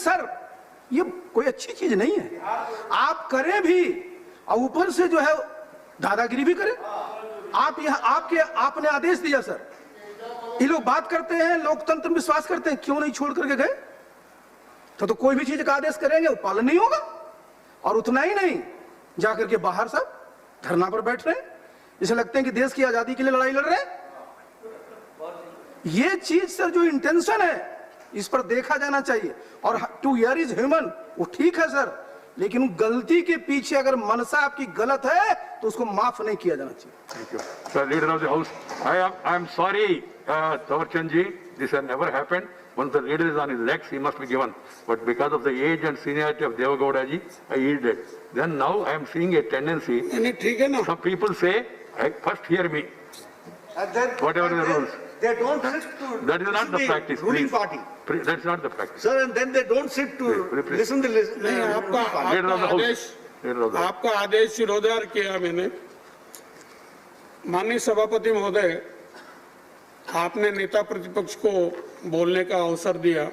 Sir ये कोई अच्छी चीज नहीं है। आप करें भी और ऊपर से जो है दादागिरी भी करें। आप यहाँ आपने आदेश दिया सर, ये लोग बात करते हैं, लोकतंत्र में विश्वास करते हैं, क्यों नहीं छोड़ करके गए? तो कोई भी चीज का आदेश करेंगे वो पालन नहीं होगा। और उतना ही नहीं, जाकर के बाहर सब धरना पर बैठ रहे हैं, जैसे लगते हैं कि देश की आजादी के लिए लड़ाई लड़ रहे हैं। ये चीज सर जो इंटेंशन है इस पर देखा जाना चाहिए। और टू हियर इज ह्यूमन, वो ठीक है सर, लेकिन गलती के पीछे अगर मनसा आपकी गलत है तो उसको माफ नहीं किया जाना चाहिए। Thank you. Sir, Leader of the House, I am sorry, Tawarchand ji, this has never happened. Once the leader is on his legs, he must be given. But because of the age and seniority of Devagowda ji, I yielded. Then now I am seeing a tendency. Some people say, first hear me. Whatever the rules. They don't sit to That is not the practice, ruling please. party. That's not the practice. Sir, and then they don't sit to listen to नहीं, आपका आदेश शिरोधार किया मैंने। माननीय सभापति महोदय, आपने नेता प्रतिपक्ष को बोलने का अवसर दिया।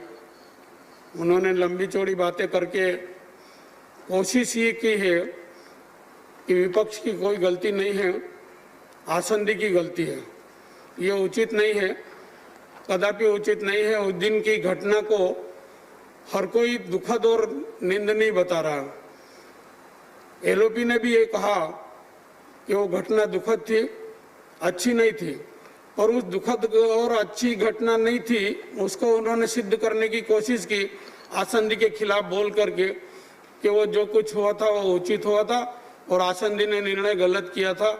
उन्होंने लंबी चौड़ी बातें करके कोशिश ये की है कि विपक्ष की कोई गलती नहीं है, आसंदी की गलती है। ये उचित नहीं है, कदापि उचित नहीं है। उस दिन की घटना को हर कोई दुखद और निंदनीय बता रहा है। एलओपी ने भी ये कहा कि वो घटना दुखद थी, अच्छी नहीं थी, और उस दुखद और अच्छी घटना नहीं थी उसको उन्होंने सिद्ध करने की कोशिश की आसंदी के खिलाफ बोल करके कि वो जो कुछ हुआ था वो उचित हुआ था और आसंदी ने निर्णय गलत किया था।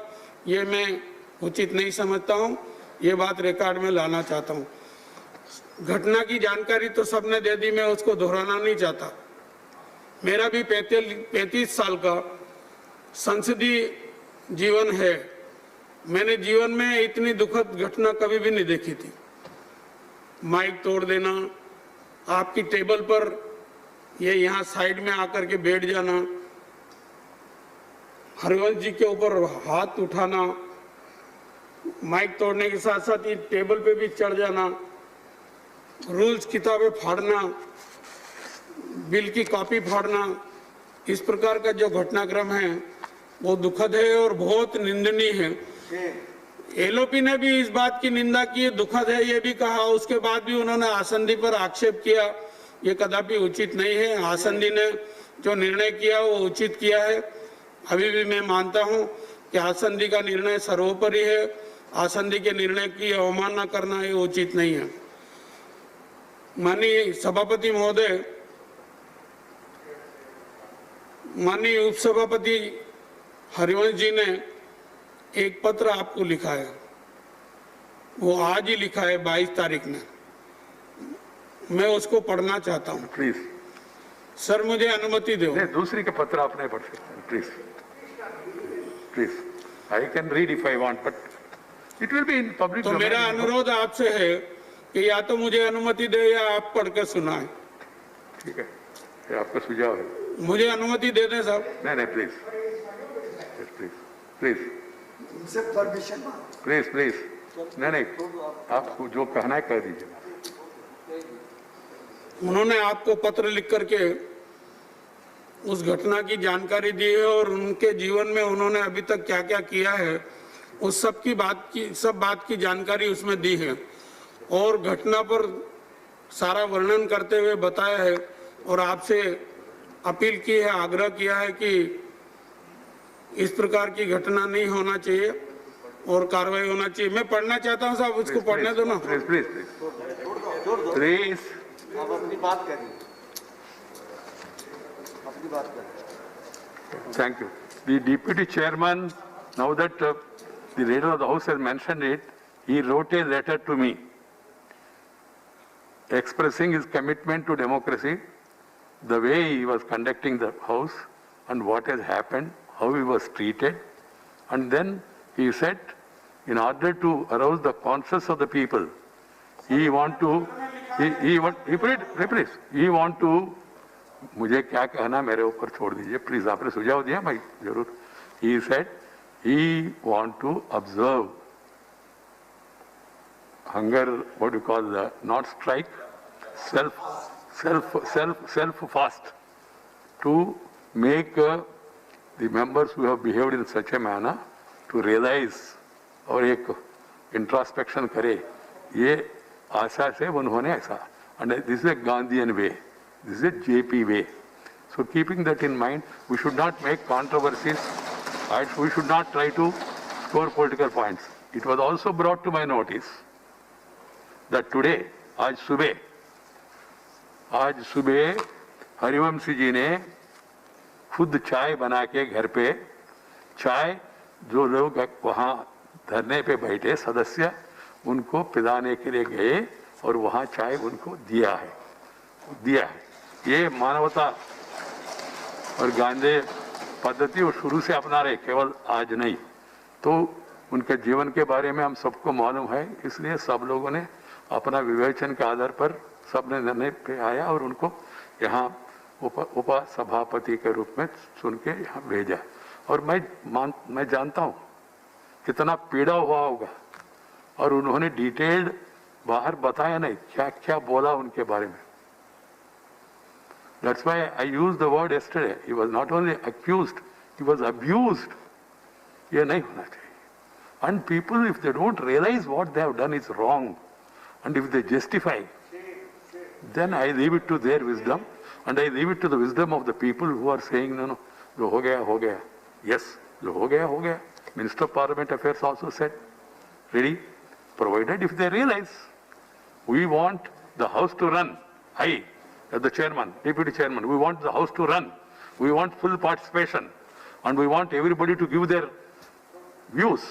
ये मैं उचित नहीं समझता हूँ, ये बात रिकॉर्ड में लाना चाहता हूँ। घटना की जानकारी तो सबने दे दी, मैं उसको दोहराना नहीं चाहता। मेरा भी 35 साल का संसदीय जीवन है। मैंने जीवन में इतनी दुखद घटना कभी भी नहीं देखी थी। माइक तोड़ देना, आपकी टेबल पर ये यहाँ साइड में आकर के बैठ जाना, हरिवंश जी के ऊपर हाथ उठाना, माइक तोड़ने के साथ साथ ये टेबल पे भी चढ़ जाना, रूल्स किताबें फाड़ना, बिल की कॉपी फाड़ना, इस प्रकार का जो घटनाक्रम है वो दुखद है और बहुत निंदनीय है। एलओपी ने भी इस बात की निंदा की, दुखद है ये भी कहा। उसके बाद भी उन्होंने आसंदी पर आक्षेप किया, ये कदापि उचित नहीं है। आसंदी ने जो निर्णय किया वो उचित किया है। अभी भी मैं मानता हूं कि आसंदी का निर्णय सर्वोपरि है। आसंदी के निर्णय की अवमानना करना ये उचित नहीं है। माननीय सभापति महोदय, माननीय उपसभापति हरिवंश जी ने एक पत्र आपको लिखा है, वो आज ही लिखा है 22 तारीख में। मैं उसको पढ़ना चाहता हूँ। प्लीज सर, मुझे अनुमति दो। नहीं, दूसरी के पत्र आप नहीं पढ़ सकते। Please please, I can read if I want, but it will be in public. तो मेरा अनुरोध आपसे है कि या तो मुझे अनुमति दे या आप पढ़कर सुनाएं। ठीक है, ये आपका सुझाव है। मुझे अनुमति दे दें साहब। नहीं, please please please permission please please, नहीं, आपको जो कहना है कह दीजिए। उन्होंने आपको पत्र लिख करके उस घटना की जानकारी दी है और उनके जीवन में उन्होंने अभी तक क्या क्या किया है उस सब बात की जानकारी उसमें दी है और घटना पर सारा वर्णन करते हुए बताया है और आपसे अपील की है, आग्रह किया है कि इस प्रकार की घटना नहीं होना चाहिए और कार्रवाई होना चाहिए। मैं पढ़ना चाहता हूं साहब, उसको पढ़ने दो ना। प्लीज प्लीज प्लीज, आप अपनी बात करिए, अपनी बात करिए। Thank you. The Deputy Chairman, now that the Leader of the House has mentioned it, he wrote a letter to me expressing his commitment to democracy, the way he was conducting the House and what has happened, how he was treated. And then he said, in order to arouse the conscience of the people, he want to, he want to, मुझे क्या कहना मेरे ऊपर छोड़ दीजिए please, आपने सुझाव दिया मैं जरूर। He said he want to observe hunger, what you call the not strike, self-fast to make the members who have behaved in such a manner to realize और एक introspection करे, ये आशा से उन्होंने ऐसा, and this is a Gandhian way, this is a JP way. So keeping that in mind, we should not make controversies, and we should not try to score political points. It was also brought to my notice that today, आज सुबह हरिवंशी जी ने खुद चाय बना के घर पे, चाय जो लोग वहाँ धरने पे बैठे सदस्य उनको पिलाने के लिए गए और वहाँ चाय उनको दिया है। ये मानवता और गांधी पद्धति वो शुरू से अपना रहे, केवल आज नहीं। तो उनके जीवन के बारे में हम सबको मालूम है, इसलिए सब लोगों ने अपना विवेचन के आधार पर सबने निर्णय पे आया और उनको यहाँ उप सभापति के रूप में चुन के यहाँ भेजा। और मैं जानता हूँ कितना पीड़ा हुआ होगा, और उन्होंने डिटेल्ड बाहर बताया नहीं क्या क्या बोला उनके बारे में। That's why I used the word yesterday. He was not only accused, he was abused. ये नहीं होना चाहिए. And people, if they don't realize what they have done is wrong, and if they justify, then I leave it to their wisdom, and I leave it to the wisdom of the people who are saying, no, जो हो गया हो गया. Yes, जो हो गया हो गया. Minister of Parliament Affairs also said, ready, provided if they realize, we want the house to run. I, as the chairman, deputy chairman, we want the house to run. We want full participation, and we want everybody to give their views,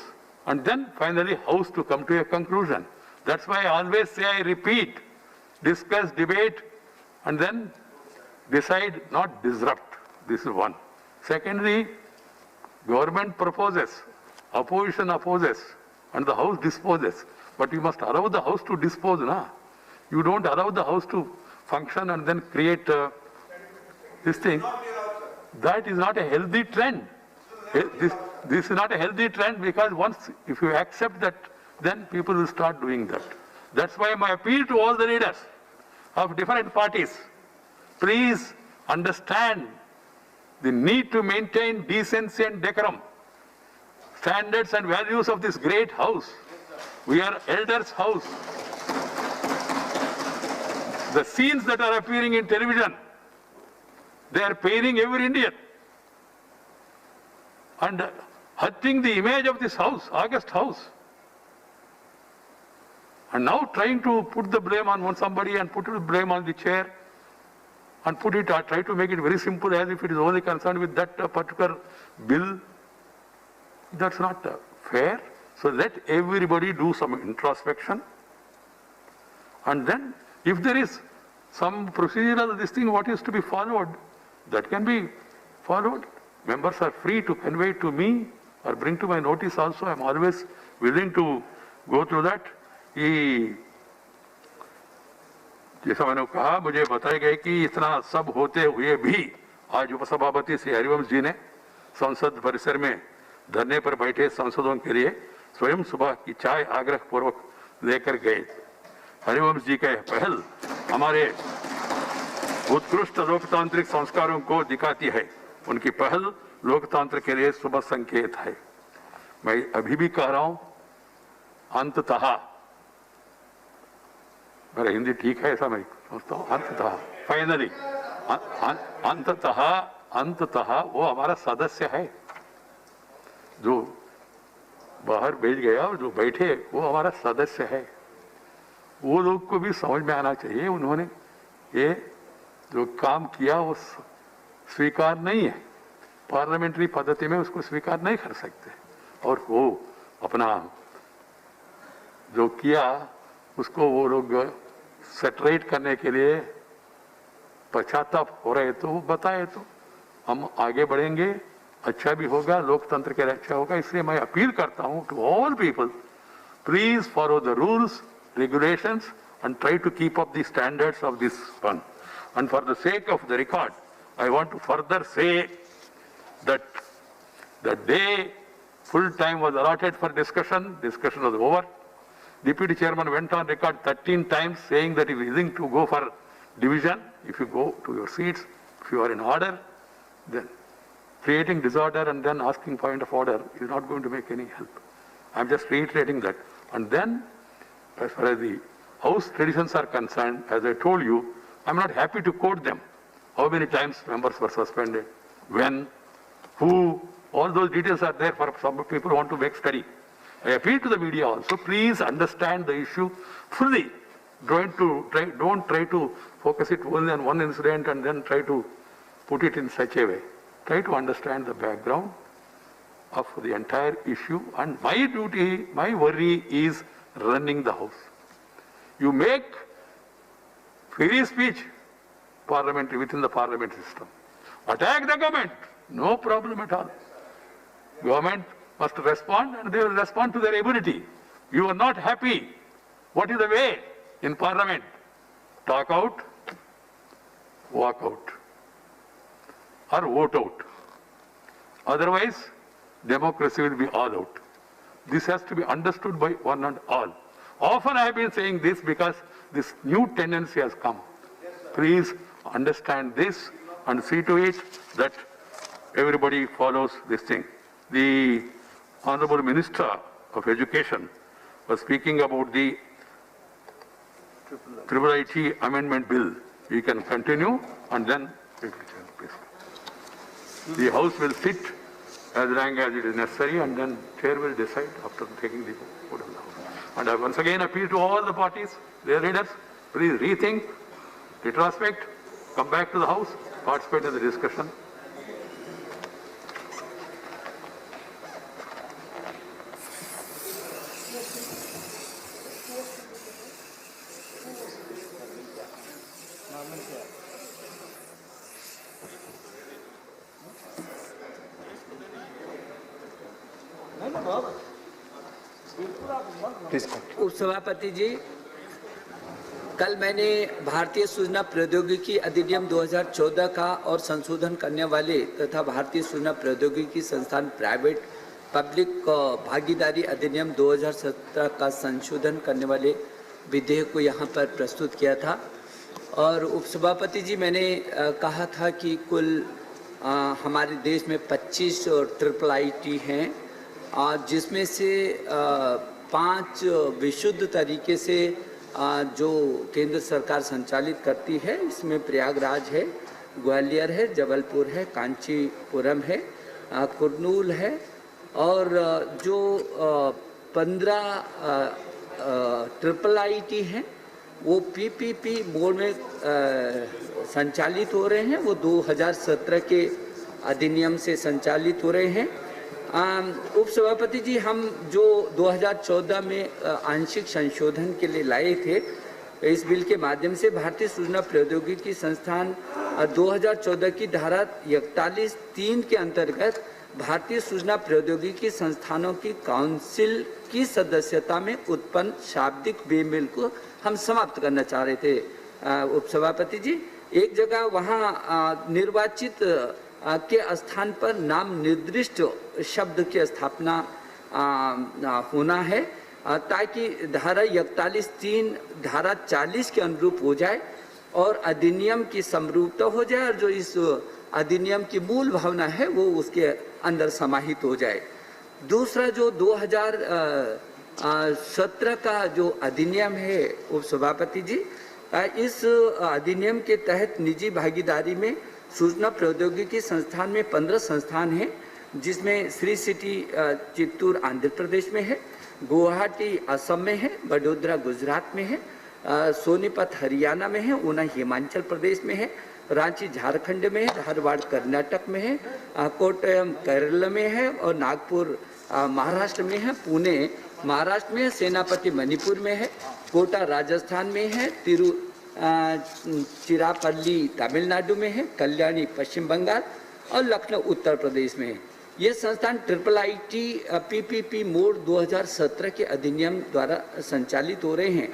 and then finally house to come to a conclusion. That's why I always say, I repeat, discuss, debate, and then decide, not disrupt. This is one. Secondly, government proposes, opposition opposes, and the house disposes. But you must allow the house to dispose, na? You don't allow the house to function and then create this thing. That is not a healthy trend. This is not a healthy trend, because once, if you accept that, then people will start doing that. That's why my appeal to all the leaders of different parties, please understand the need to maintain decency and decorum, standards and values of this great house. We are elders' house. The scenes that are appearing in television, they are paining every Indian and hurting the image of this house, August House. And now trying to put the blame on somebody and put the blame on the chair and try to make it very simple as if it is only concerned with that particular bill. That's not fair. So let everybody do some introspection, and then if there is some procedural this thing what is to be followed, that can be followed. Members are free to convey to me or bring to my notice also. I am always willing to go through that. जैसा मैंने कहा, मुझे बताया गया कि इतना सब होते हुए भी आज उपसभापति श्री हरिवंश जी ने संसद परिसर में धरने पर बैठे सांसदों के लिए स्वयं सुबह की चाय आग्रह पूर्वक लेकर गए। हरिवंश जी का पहल हमारे उत्कृष्ट लोकतांत्रिक संस्कारों को दिखाती है। उनकी पहल लोकतंत्र के लिए शुभ संकेत है। मैं अभी भी कह रहा हूं, अंततः, मेरा हिंदी ठीक है ऐसा मैं सोचता हूं, अंततः, फाइनली, अंततः वो हमारा सदस्य है। जो बाहर भेज गया और जो बैठे वो हमारा सदस्य है। वो लोग को भी समझ में आना चाहिए, उन्होंने ये जो काम किया वो स्वीकार नहीं है, पार्लियामेंट्री पद्धति में उसको स्वीकार नहीं कर सकते, और वो अपना जो किया उसको वो लोग सेटरेट करने के लिए पश्चाताप हो रहे, तो वो बताए तो हम आगे बढ़ेंगे, अच्छा भी होगा, लोकतंत्र के लिए अच्छा होगा। इसलिए मैं अपील करता हूं to all people, please follow the rules, regulations, and try to keep up the standards of this one. And for the sake of the record, I want to further say that the day full time was allotted for discussion was over. Deputy chairman went on record 13 times saying that he is willing to go for division. If you go to your seats, if you are in order, then creating disorder and then asking point of order is not going to make any help. I'm just reiterating that. And then, as far as the House traditions are concerned, as I told you, I'm not happy to quote them. How many times members were suspended, when, who, all those details are there for some people who want to make study. I appeal to the media also, please understand the issue fully. Don't try to focus it only on one incident and then try to put it in such a way. Try to understand the background of the entire issue, and my duty, my worry is running the House. You make free speech parliamentary within the parliament system. Attack the government, no problem at all. Government must respond and they will respond to their ability. You are not happy. What is the way in parliament? Talk out, walk out, or vote out. Otherwise, democracy will be all out. This has to be understood by one and all. Often I have been saying this because this new tendency has come. Please understand this and see to it that everybody follows this thing. The Honorable Minister of Education was speaking about the IIIT Amendment Bill. We can continue and then the House will sit as long as it is necessary, and then Chair will decide after taking the vote of the House. And I once again appeal to all the parties, their leaders, please rethink, retrospect, come back to the House, participate in the discussion. उपसभापति जी, कल मैंने भारतीय सूचना प्रौद्योगिकी अधिनियम 2014 का और संशोधन करने वाले तथा भारतीय सूचना प्रौद्योगिकी संस्थान प्राइवेट पब्लिक भागीदारी अधिनियम 2017 का संशोधन करने वाले विधेयक को यहाँ पर प्रस्तुत किया था। और उपसभापति जी, मैंने कहा था कि कुल हमारे देश में 25 IIIT हैं, जिसमें से 5 विशुद्ध तरीके से जो केंद्र सरकार संचालित करती है। इसमें प्रयागराज है, ग्वालियर है, जबलपुर है, कांचीपुरम है, कुर्नूल है, और जो 15 IIIT हैं वो PPP मोड में संचालित हो रहे हैं। वो 2017 के अधिनियम से संचालित हो रहे हैं। उपसभापति जी, हम जो 2014 में आंशिक संशोधन के लिए लाए थे, इस बिल के माध्यम से भारतीय सूचना प्रौद्योगिकी संस्थान 2014 की धारा 41(3) के अंतर्गत भारतीय सूचना प्रौद्योगिकी संस्थानों की काउंसिल की सदस्यता में उत्पन्न शाब्दिक बेमेल को हम समाप्त करना चाह रहे थे। उपसभापति जी, एक जगह वहाँ निर्वाचित के स्थान पर नाम निर्दिष्ट शब्द की स्थापना होना है, ताकि धारा 41(3) धारा 40 के अनुरूप हो जाए और अधिनियम की समरूपता हो जाए, और जो इस अधिनियम की मूल भावना है वो उसके अंदर समाहित हो जाए। दूसरा, जो 2017 का जो अधिनियम है उपसभापति जी, इस अधिनियम के तहत निजी भागीदारी में सूचना प्रौद्योगिकी संस्थान में 15 संस्थान हैं, जिसमें श्री सिटी चित्तूर आंध्र प्रदेश में है, गुवाहाटी असम में है, वडोदरा गुजरात में है, सोनीपत हरियाणा में है, ऊना हिमाचल प्रदेश में है, रांची झारखंड में है, धारवाड़ कर्नाटक में है, कोट्टयम केरल में है, और नागपुर महाराष्ट्र में है, पुणे महाराष्ट्र में है, सेनापति मणिपुर में है, कोटा राजस्थान में है, तिरुचिरापल्ली तमिलनाडु में है, कल्याणी पश्चिम बंगाल और लखनऊ उत्तर प्रदेश में है। ये संस्थान IIIT PPP मोड 2017 के अधिनियम द्वारा संचालित हो रहे हैं।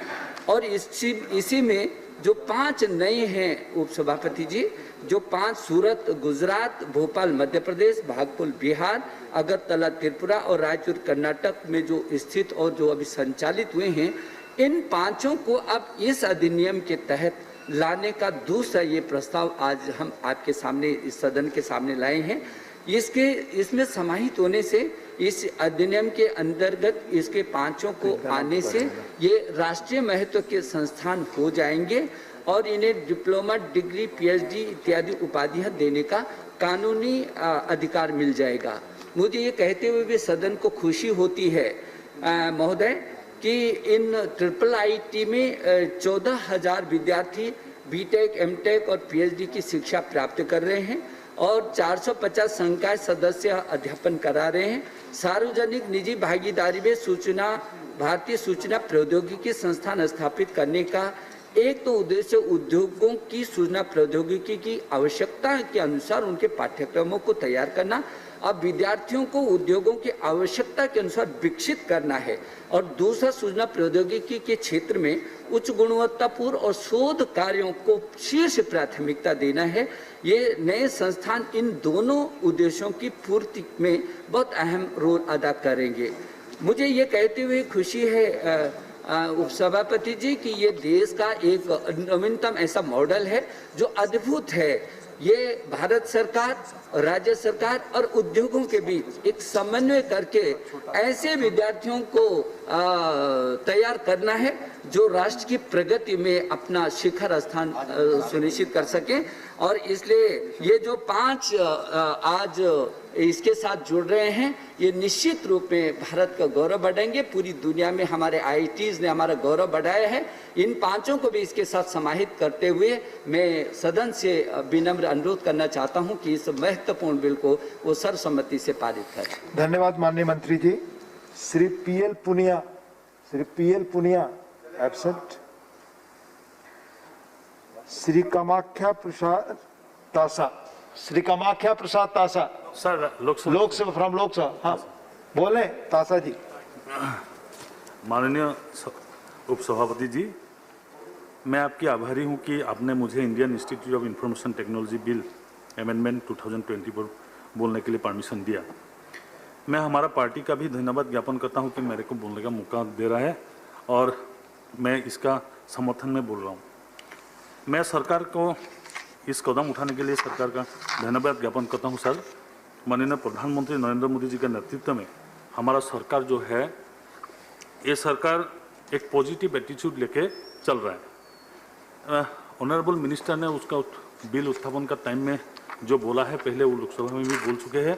और इसी में जो 5 नए हैं उपसभापति जी, जो 5 सूरत गुजरात, भोपाल मध्य प्रदेश, भागलपुर बिहार, अगरतला त्रिपुरा और रायचूर कर्नाटक में जो स्थित और जो अभी संचालित हुए हैं, इन 5 को अब इस अधिनियम के तहत लाने का दूसरा ये प्रस्ताव आज हम आपके सामने इस सदन के सामने लाए हैं। इसमें समाहित होने से इस अधिनियम के अंतर्गत इसके पांचों को आने से ये राष्ट्रीय महत्व के संस्थान हो जाएंगे और इन्हें डिप्लोमा, डिग्री, पीएचडी इत्यादि उपाधियां देने का कानूनी अधिकार मिल जाएगा। मुझे ये कहते हुए भी सदन को खुशी होती है महोदय कि इन IIIT में 14,000 विद्यार्थी बीटेक, एमटेक और पीएचडी की शिक्षा प्राप्त कर रहे हैं और 450 संकाय सदस्य अध्यापन करा रहे हैं। सार्वजनिक निजी भागीदारी में भारतीय सूचना प्रौद्योगिकी संस्थान स्थापित करने का एक तो उद्देश्य उद्योगों की सूचना प्रौद्योगिकी की आवश्यकता के अनुसार उनके पाठ्यक्रमों को तैयार करना, अब विद्यार्थियों को उद्योगों की आवश्यकता के अनुसार विकसित करना है और दूसरा सूचना प्रौद्योगिकी के क्षेत्र में उच्च गुणवत्तापूर्ण और शोध कार्यों को शीर्ष प्राथमिकता देना है। ये नए संस्थान इन दोनों उद्देश्यों की पूर्ति में बहुत अहम रोल अदा करेंगे। मुझे ये कहते हुए खुशी है उपसभापति जी कि ये देश का एक नवीनतम ऐसा मॉडल है जो अद्भुत है। ये भारत सरकार, राज्य सरकार और उद्योगों के बीच एक समन्वय करके ऐसे विद्यार्थियों को तैयार करना है जो राष्ट्र की प्रगति में अपना शिखर स्थान सुनिश्चित कर सके। और इसलिए ये जो 5 आज इसके साथ जुड़ रहे हैं, ये निश्चित रूप में भारत का गौरव बढ़ाएंगे। पूरी दुनिया में हमारे IITs ने हमारा गौरव बढ़ाया है। इन 5 को भी इसके साथ समाहित करते हुए मैं सदन से विनम्र अनुरोध करना चाहता हूं कि इस महत्वपूर्ण बिल को वो सर्वसम्मति से पारित करें। धन्यवाद माननीय मंत्री ji. Shri PL Punia absent. Shri Kamakhya Prasad Tasa sir Lok Sabha from Lok Sabha. हाँ बोले तासा जी। माननीय उपसभापति जी, मैं आपकी आभारी हूं कि आपने मुझे Indian institute of information technology bill amendment 2020 पर बोलने के लिए परमिशन दिया। मैं हमारा पार्टी का भी धन्यवाद ज्ञापन करता हूं कि मेरे को बोलने का मौका दे रहा है और मैं इसका समर्थन में बोल रहा हूं। मैं सरकार को इस कदम उठाने के लिए सरकार का धन्यवाद ज्ञापन करता हूं। सर, माननीय प्रधानमंत्री नरेंद्र मोदी जी के नेतृत्व में हमारा सरकार जो है, ये सरकार एक पॉजिटिव एटीट्यूड लेके चल रहा है। ऑनरेबल मिनिस्टर ने उसका बिल उत्थापन का टाइम में जो बोला है, पहले वो लोकसभा में भी बोल चुके हैं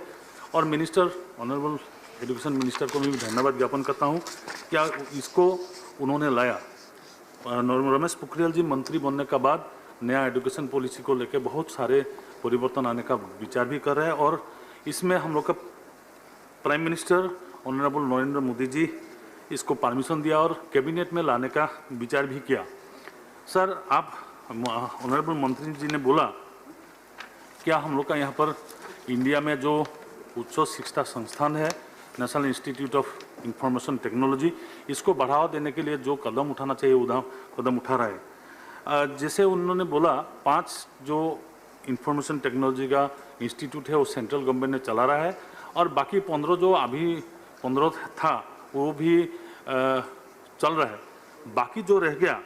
और मिनिस्टर, ऑनरेबल एजुकेशन मिनिस्टर को मैं भी धन्यवाद ज्ञापन करता हूँ क्या इसको उन्होंने लाया। रमेश पोखरियाल जी मंत्री बनने के बाद नया एजुकेशन पॉलिसी को लेकर बहुत सारे परिवर्तन आने का विचार भी कर रहे हैं और इसमें हम लोग का prime minister honourable Narendra Modi ji इसको परमिशन दिया और कैबिनेट में लाने का विचार भी किया। सर, आप ऑनरेबल मंत्री जी ने बोला क्या हम लोग का यहाँ पर इंडिया में जो उच्च शिक्षा संस्थान है, national institute of information technology, इसको बढ़ावा देने के लिए जो कदम उठाना चाहिए कदम उठा रहा है। जैसे उन्होंने बोला 5 जो इंफॉर्मेशन टेक्नोलॉजी का इंस्टीट्यूट है वो सेंट्रल गवर्नमेंट ने चला रहा है और बाकी 15 जो अभी 15 था वो भी चल रहा है। बाकी जो रह गया,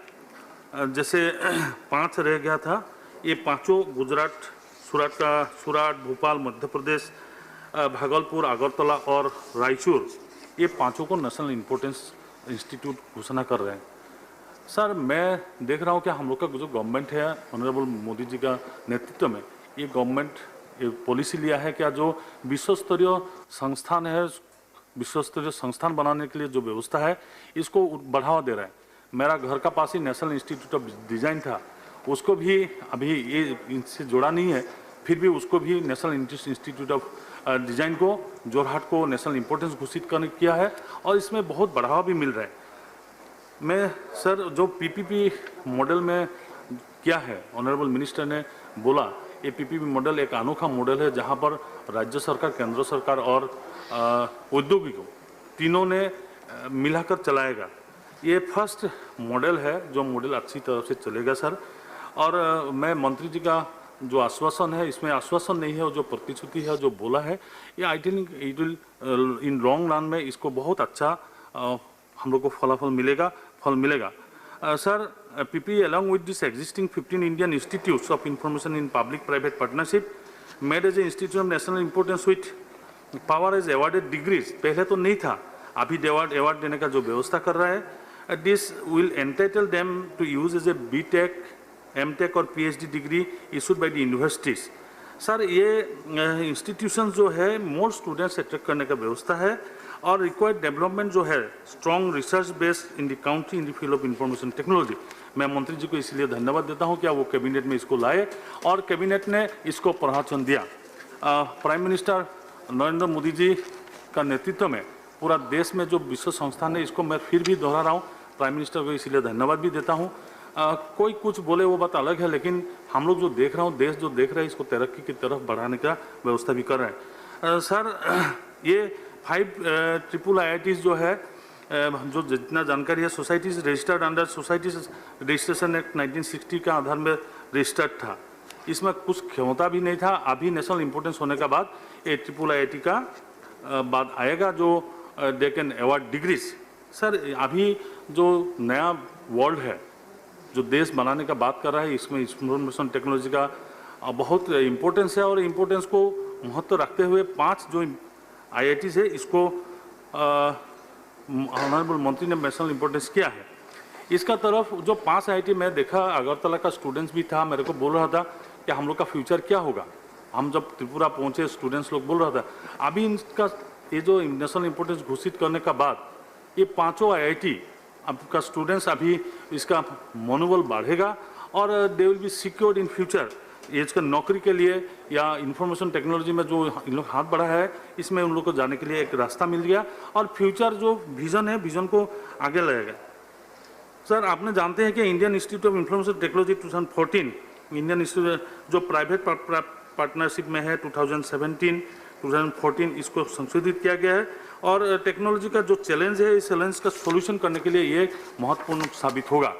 जैसे 5 रह गया था, ये 5 गुजरात, सूरत, भोपाल, मध्य प्रदेश, भागलपुर, अगरतला और रायचूर, ये 5 को नेशनल इम्पोर्टेंस इंस्टीट्यूट घोषणा कर रहे हैं। सर, मैं देख रहा हूँ कि हम लोग का जो गवर्नमेंट है ऑनरेबल मोदी जी का नेतृत्व में, ये गवर्नमेंट पॉलिसी लिया है क्या जो विश्व स्तरीय संस्थान है, विश्व स्तरीय संस्थान बनाने के लिए जो व्यवस्था है इसको बढ़ावा दे रहा है। मेरा घर का पास ही नेशनल इंस्टीट्यूट ऑफ डिज़ाइन था, उसको भी अभी ये इनसे जोड़ा नहीं है, फिर भी उसको भी नेशनल इंस्टीट्यूट ऑफ डिज़ाइन को जोरहाट को नेशनल इम्पोर्टेंस घोषित किया है और इसमें बहुत बढ़ावा भी मिल रहा है। मैं सर जो PPP मॉडल में क्या है, ऑनरेबल मिनिस्टर ने बोला ये PPP मॉडल एक अनोखा मॉडल है जहां पर राज्य सरकार, केंद्र सरकार और औद्योगिकों तीनों ने मिलाकर चलाएगा। ये फर्स्ट मॉडल है जो मॉडल अच्छी तरह से चलेगा सर। और मैं मंत्री जी का जो आश्वासन है, इसमें आश्वासन नहीं है, जो प्रतिश्रुति है, जो बोला है, ये I think it will in long run में इसको बहुत अच्छा हम लोग को फल मिलेगा। Sir, PP along with this existing 15 Indian institutes of information in public-private partnership made as an institute of national importance with power as awarded degrees. पहले तो नहीं था, अभी award देने का जो व्यवस्था कर रहा है, this will entitle them to use as a B.Tech, M.Tech और PhD degree issued by the universities. Sir ये इंस्टीट्यूशन जो है मोर स्टूडेंट्स अट्रैक्ट करने का व्यवस्था है और रिक्वायर्ड डेवलपमेंट जो है strong research based in the country in the field of information technology. मैं मंत्री जी को इसलिए धन्यवाद देता हूं कि वो कैबिनेट में इसको लाए और कैबिनेट ने इसको प्रहासन दिया। प्राइम मिनिस्टर नरेंद्र मोदी जी का नेतृत्व में पूरा देश में जो विश्व संस्थान है, इसको मैं फिर भी दोहरा रहा हूँ, प्राइम मिनिस्टर को इसलिए धन्यवाद भी देता हूँ। कोई कुछ बोले वो बात अलग है, लेकिन हम लोग जो देख रहा हूँ, देश जो देख रहे हैं, इसको तरक्की की तरफ बढ़ाने का व्यवस्था भी कर रहे हैं। सर ये 5 ट्रिपल IITs जो है, जो जितना जानकारी है, societies registered under societies registration act 1960 का आधार में रजिस्टर्ड था। इसमें कुछ क्षमता भी नहीं था। अभी नेशनल इंपॉर्टेंस होने के बाद ये ट्रिपल IIT का बाद आएगा जो they can award degrees. Sir अभी जो नया वर्ल्ड है, जो देश बनाने का बात कर रहा है, इसमें इंफॉर्मेशन टेक्नोलॉजी का बहुत इम्पोर्टेंस है और इम्पोर्टेंस को महत्व रखते हुए 5 जो IITs है, इसको ऑनरेबल मंत्री ने नेशनल इम्पोर्टेंस किया है। इसका तरफ जो 5 IIT मैं देखा, अगरतला का स्टूडेंट्स भी था, मेरे को बोल रहा था कि हम लोग का फ्यूचर क्या होगा। हम जब त्रिपुरा पहुंचे, स्टूडेंट्स लोग बोल रहा था अभी इनका ये जो नेशनल इम्पोर्टेंस घोषित करने का बाद ये 5 IIT आपका स्टूडेंट्स अभी इसका मनोबल बढ़ेगा और they will be secured in future. इसका नौकरी के लिए या इंफॉर्मेशन टेक्नोलॉजी में जो इन लोग हाथ बढ़ा है, इसमें उन लोग को जाने के लिए एक रास्ता मिल गया और फ्यूचर जो विजन है, विजन को आगे लगेगा। सर आपने जानते हैं कि Indian institute of information technology 2014 Indian institute जो प्राइवेट पार्टनरशिप में है 2017-2014 इसको संशोधित किया गया है और टेक्नोलॉजी का जो चैलेंज है, इस चैलेंज का सॉल्यूशन करने के लिए ये महत्वपूर्ण साबित होगा।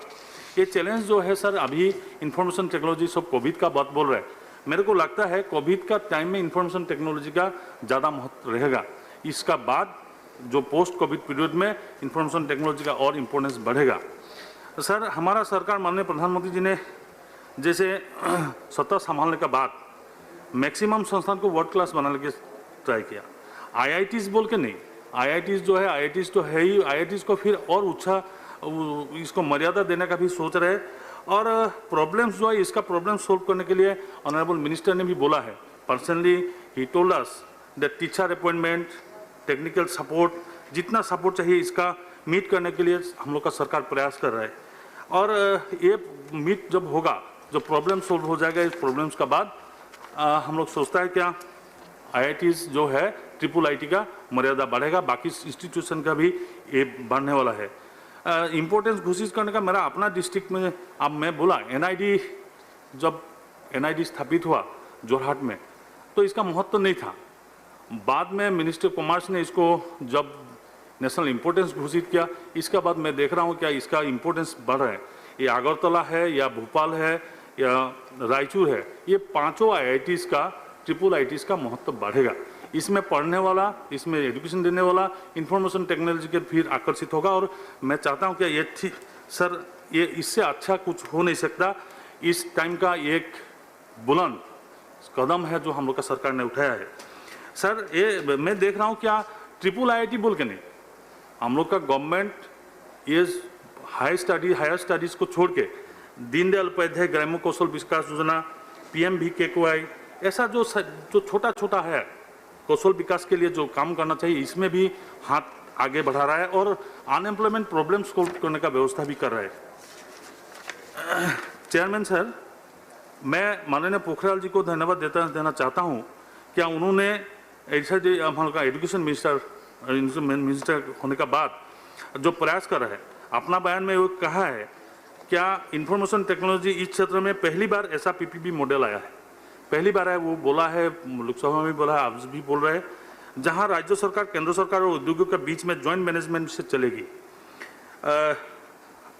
ये चैलेंज जो है सर, अभी इंफॉर्मेशन टेक्नोलॉजी सब कोविड का बात बोल रहा है, मेरे को लगता है कोविड का टाइम में इंफॉर्मेशन टेक्नोलॉजी का ज़्यादा महत्व रहेगा। इसका बाद जो पोस्ट कोविड पीरियड में इंफॉर्मेशन टेक्नोलॉजी का और इम्पोर्टेंस बढ़ेगा। सर हमारा सरकार माननीय प्रधानमंत्री जी ने जैसे सत्ता संभालने के बाद मैक्सिमम संस्थान को वर्ल्ड क्लास बनाने के ट्राई किया। IITs बोल के नहीं, IITs जो है, IITs तो है ही, IITs को फिर और ऊंचा इसको मर्यादा देने का भी सोच रहे और प्रॉब्लम्स जो है, इसका प्रॉब्लम सोल्व करने के लिए ऑनरेबल मिनिस्टर ने भी बोला है। Personally he told us that teacher appointment, technical support, जितना सपोर्ट चाहिए इसका मीट करने के लिए हम लोग का सरकार प्रयास कर रहा है और ये मीट जब होगा, जो प्रॉब्लम सोल्व हो जाएगा, इस प्रॉब्लम्स का बाद हम लोग सोचता है क्या IITs जो है ट्रिपल IIT का मर्यादा बढ़ेगा, बाकी इंस्टीट्यूशन का भी ये बढ़ने वाला है। इम्पोर्टेंस घोषित करने का मेरा अपना डिस्ट्रिक्ट में, अब मैं बोला NID, जब NID स्थापित हुआ जोरहाट में तो इसका महत्व नहीं था। बाद में मिनिस्टर कॉमर्स ने इसको जब नेशनल इम्पोर्टेंस घोषित किया, इसके बाद मैं देख रहा हूँ क्या इसका इम्पोर्टेंस बढ़ रहा है। ये अगरतला है या भोपाल है या रायचूर है, ये 5 IITs का ट्रिपल IITs का महत्व बढ़ेगा। इसमें पढ़ने वाला, इसमें एजुकेशन देने वाला इंफॉर्मेशन टेक्नोलॉजी के फिर आकर्षित होगा और मैं चाहता हूं कि ये सर ये इससे अच्छा कुछ हो नहीं सकता। इस टाइम का एक बुलंद कदम है जो हम लोग का सरकार ने उठाया है। सर ये मैं देख रहा हूं क्या ट्रिपल IIT बोल के नहीं, हम लोग का गवर्नमेंट ये हायर स्टडीज को छोड़ के दीनदयाल उपाध्याय ग्रामीण कौशल विकास योजना, PMVKY, ऐसा जो छोटा छोटा है कौशल विकास के लिए जो काम करना चाहिए, इसमें भी हाथ आगे बढ़ा रहा है और अनएम्प्लॉयमेंट प्रॉब्लम सॉल्व करने का व्यवस्था भी कर रहा है। चेयरमैन सर, मैं माननीय पोखरियाल जी को धन्यवाद देना चाहता हूं, क्या उन्होंने ऐसा जो हमारा एजुकेशन मिनिस्टर होने का बाद जो प्रयास कर रहा है, अपना बयान में वो कहा है क्या इंफॉर्मेशन टेक्नोलॉजी इस क्षेत्र में पहली बार ऐसा PPP मॉडल आया है, पहली बार है, वो बोला है, लोकसभा में बोला है, आप भी बोल रहे हैं, जहां राज्य सरकार, केंद्र सरकार और उद्योगों के बीच में ज्वाइंट मैनेजमेंट से चलेगी।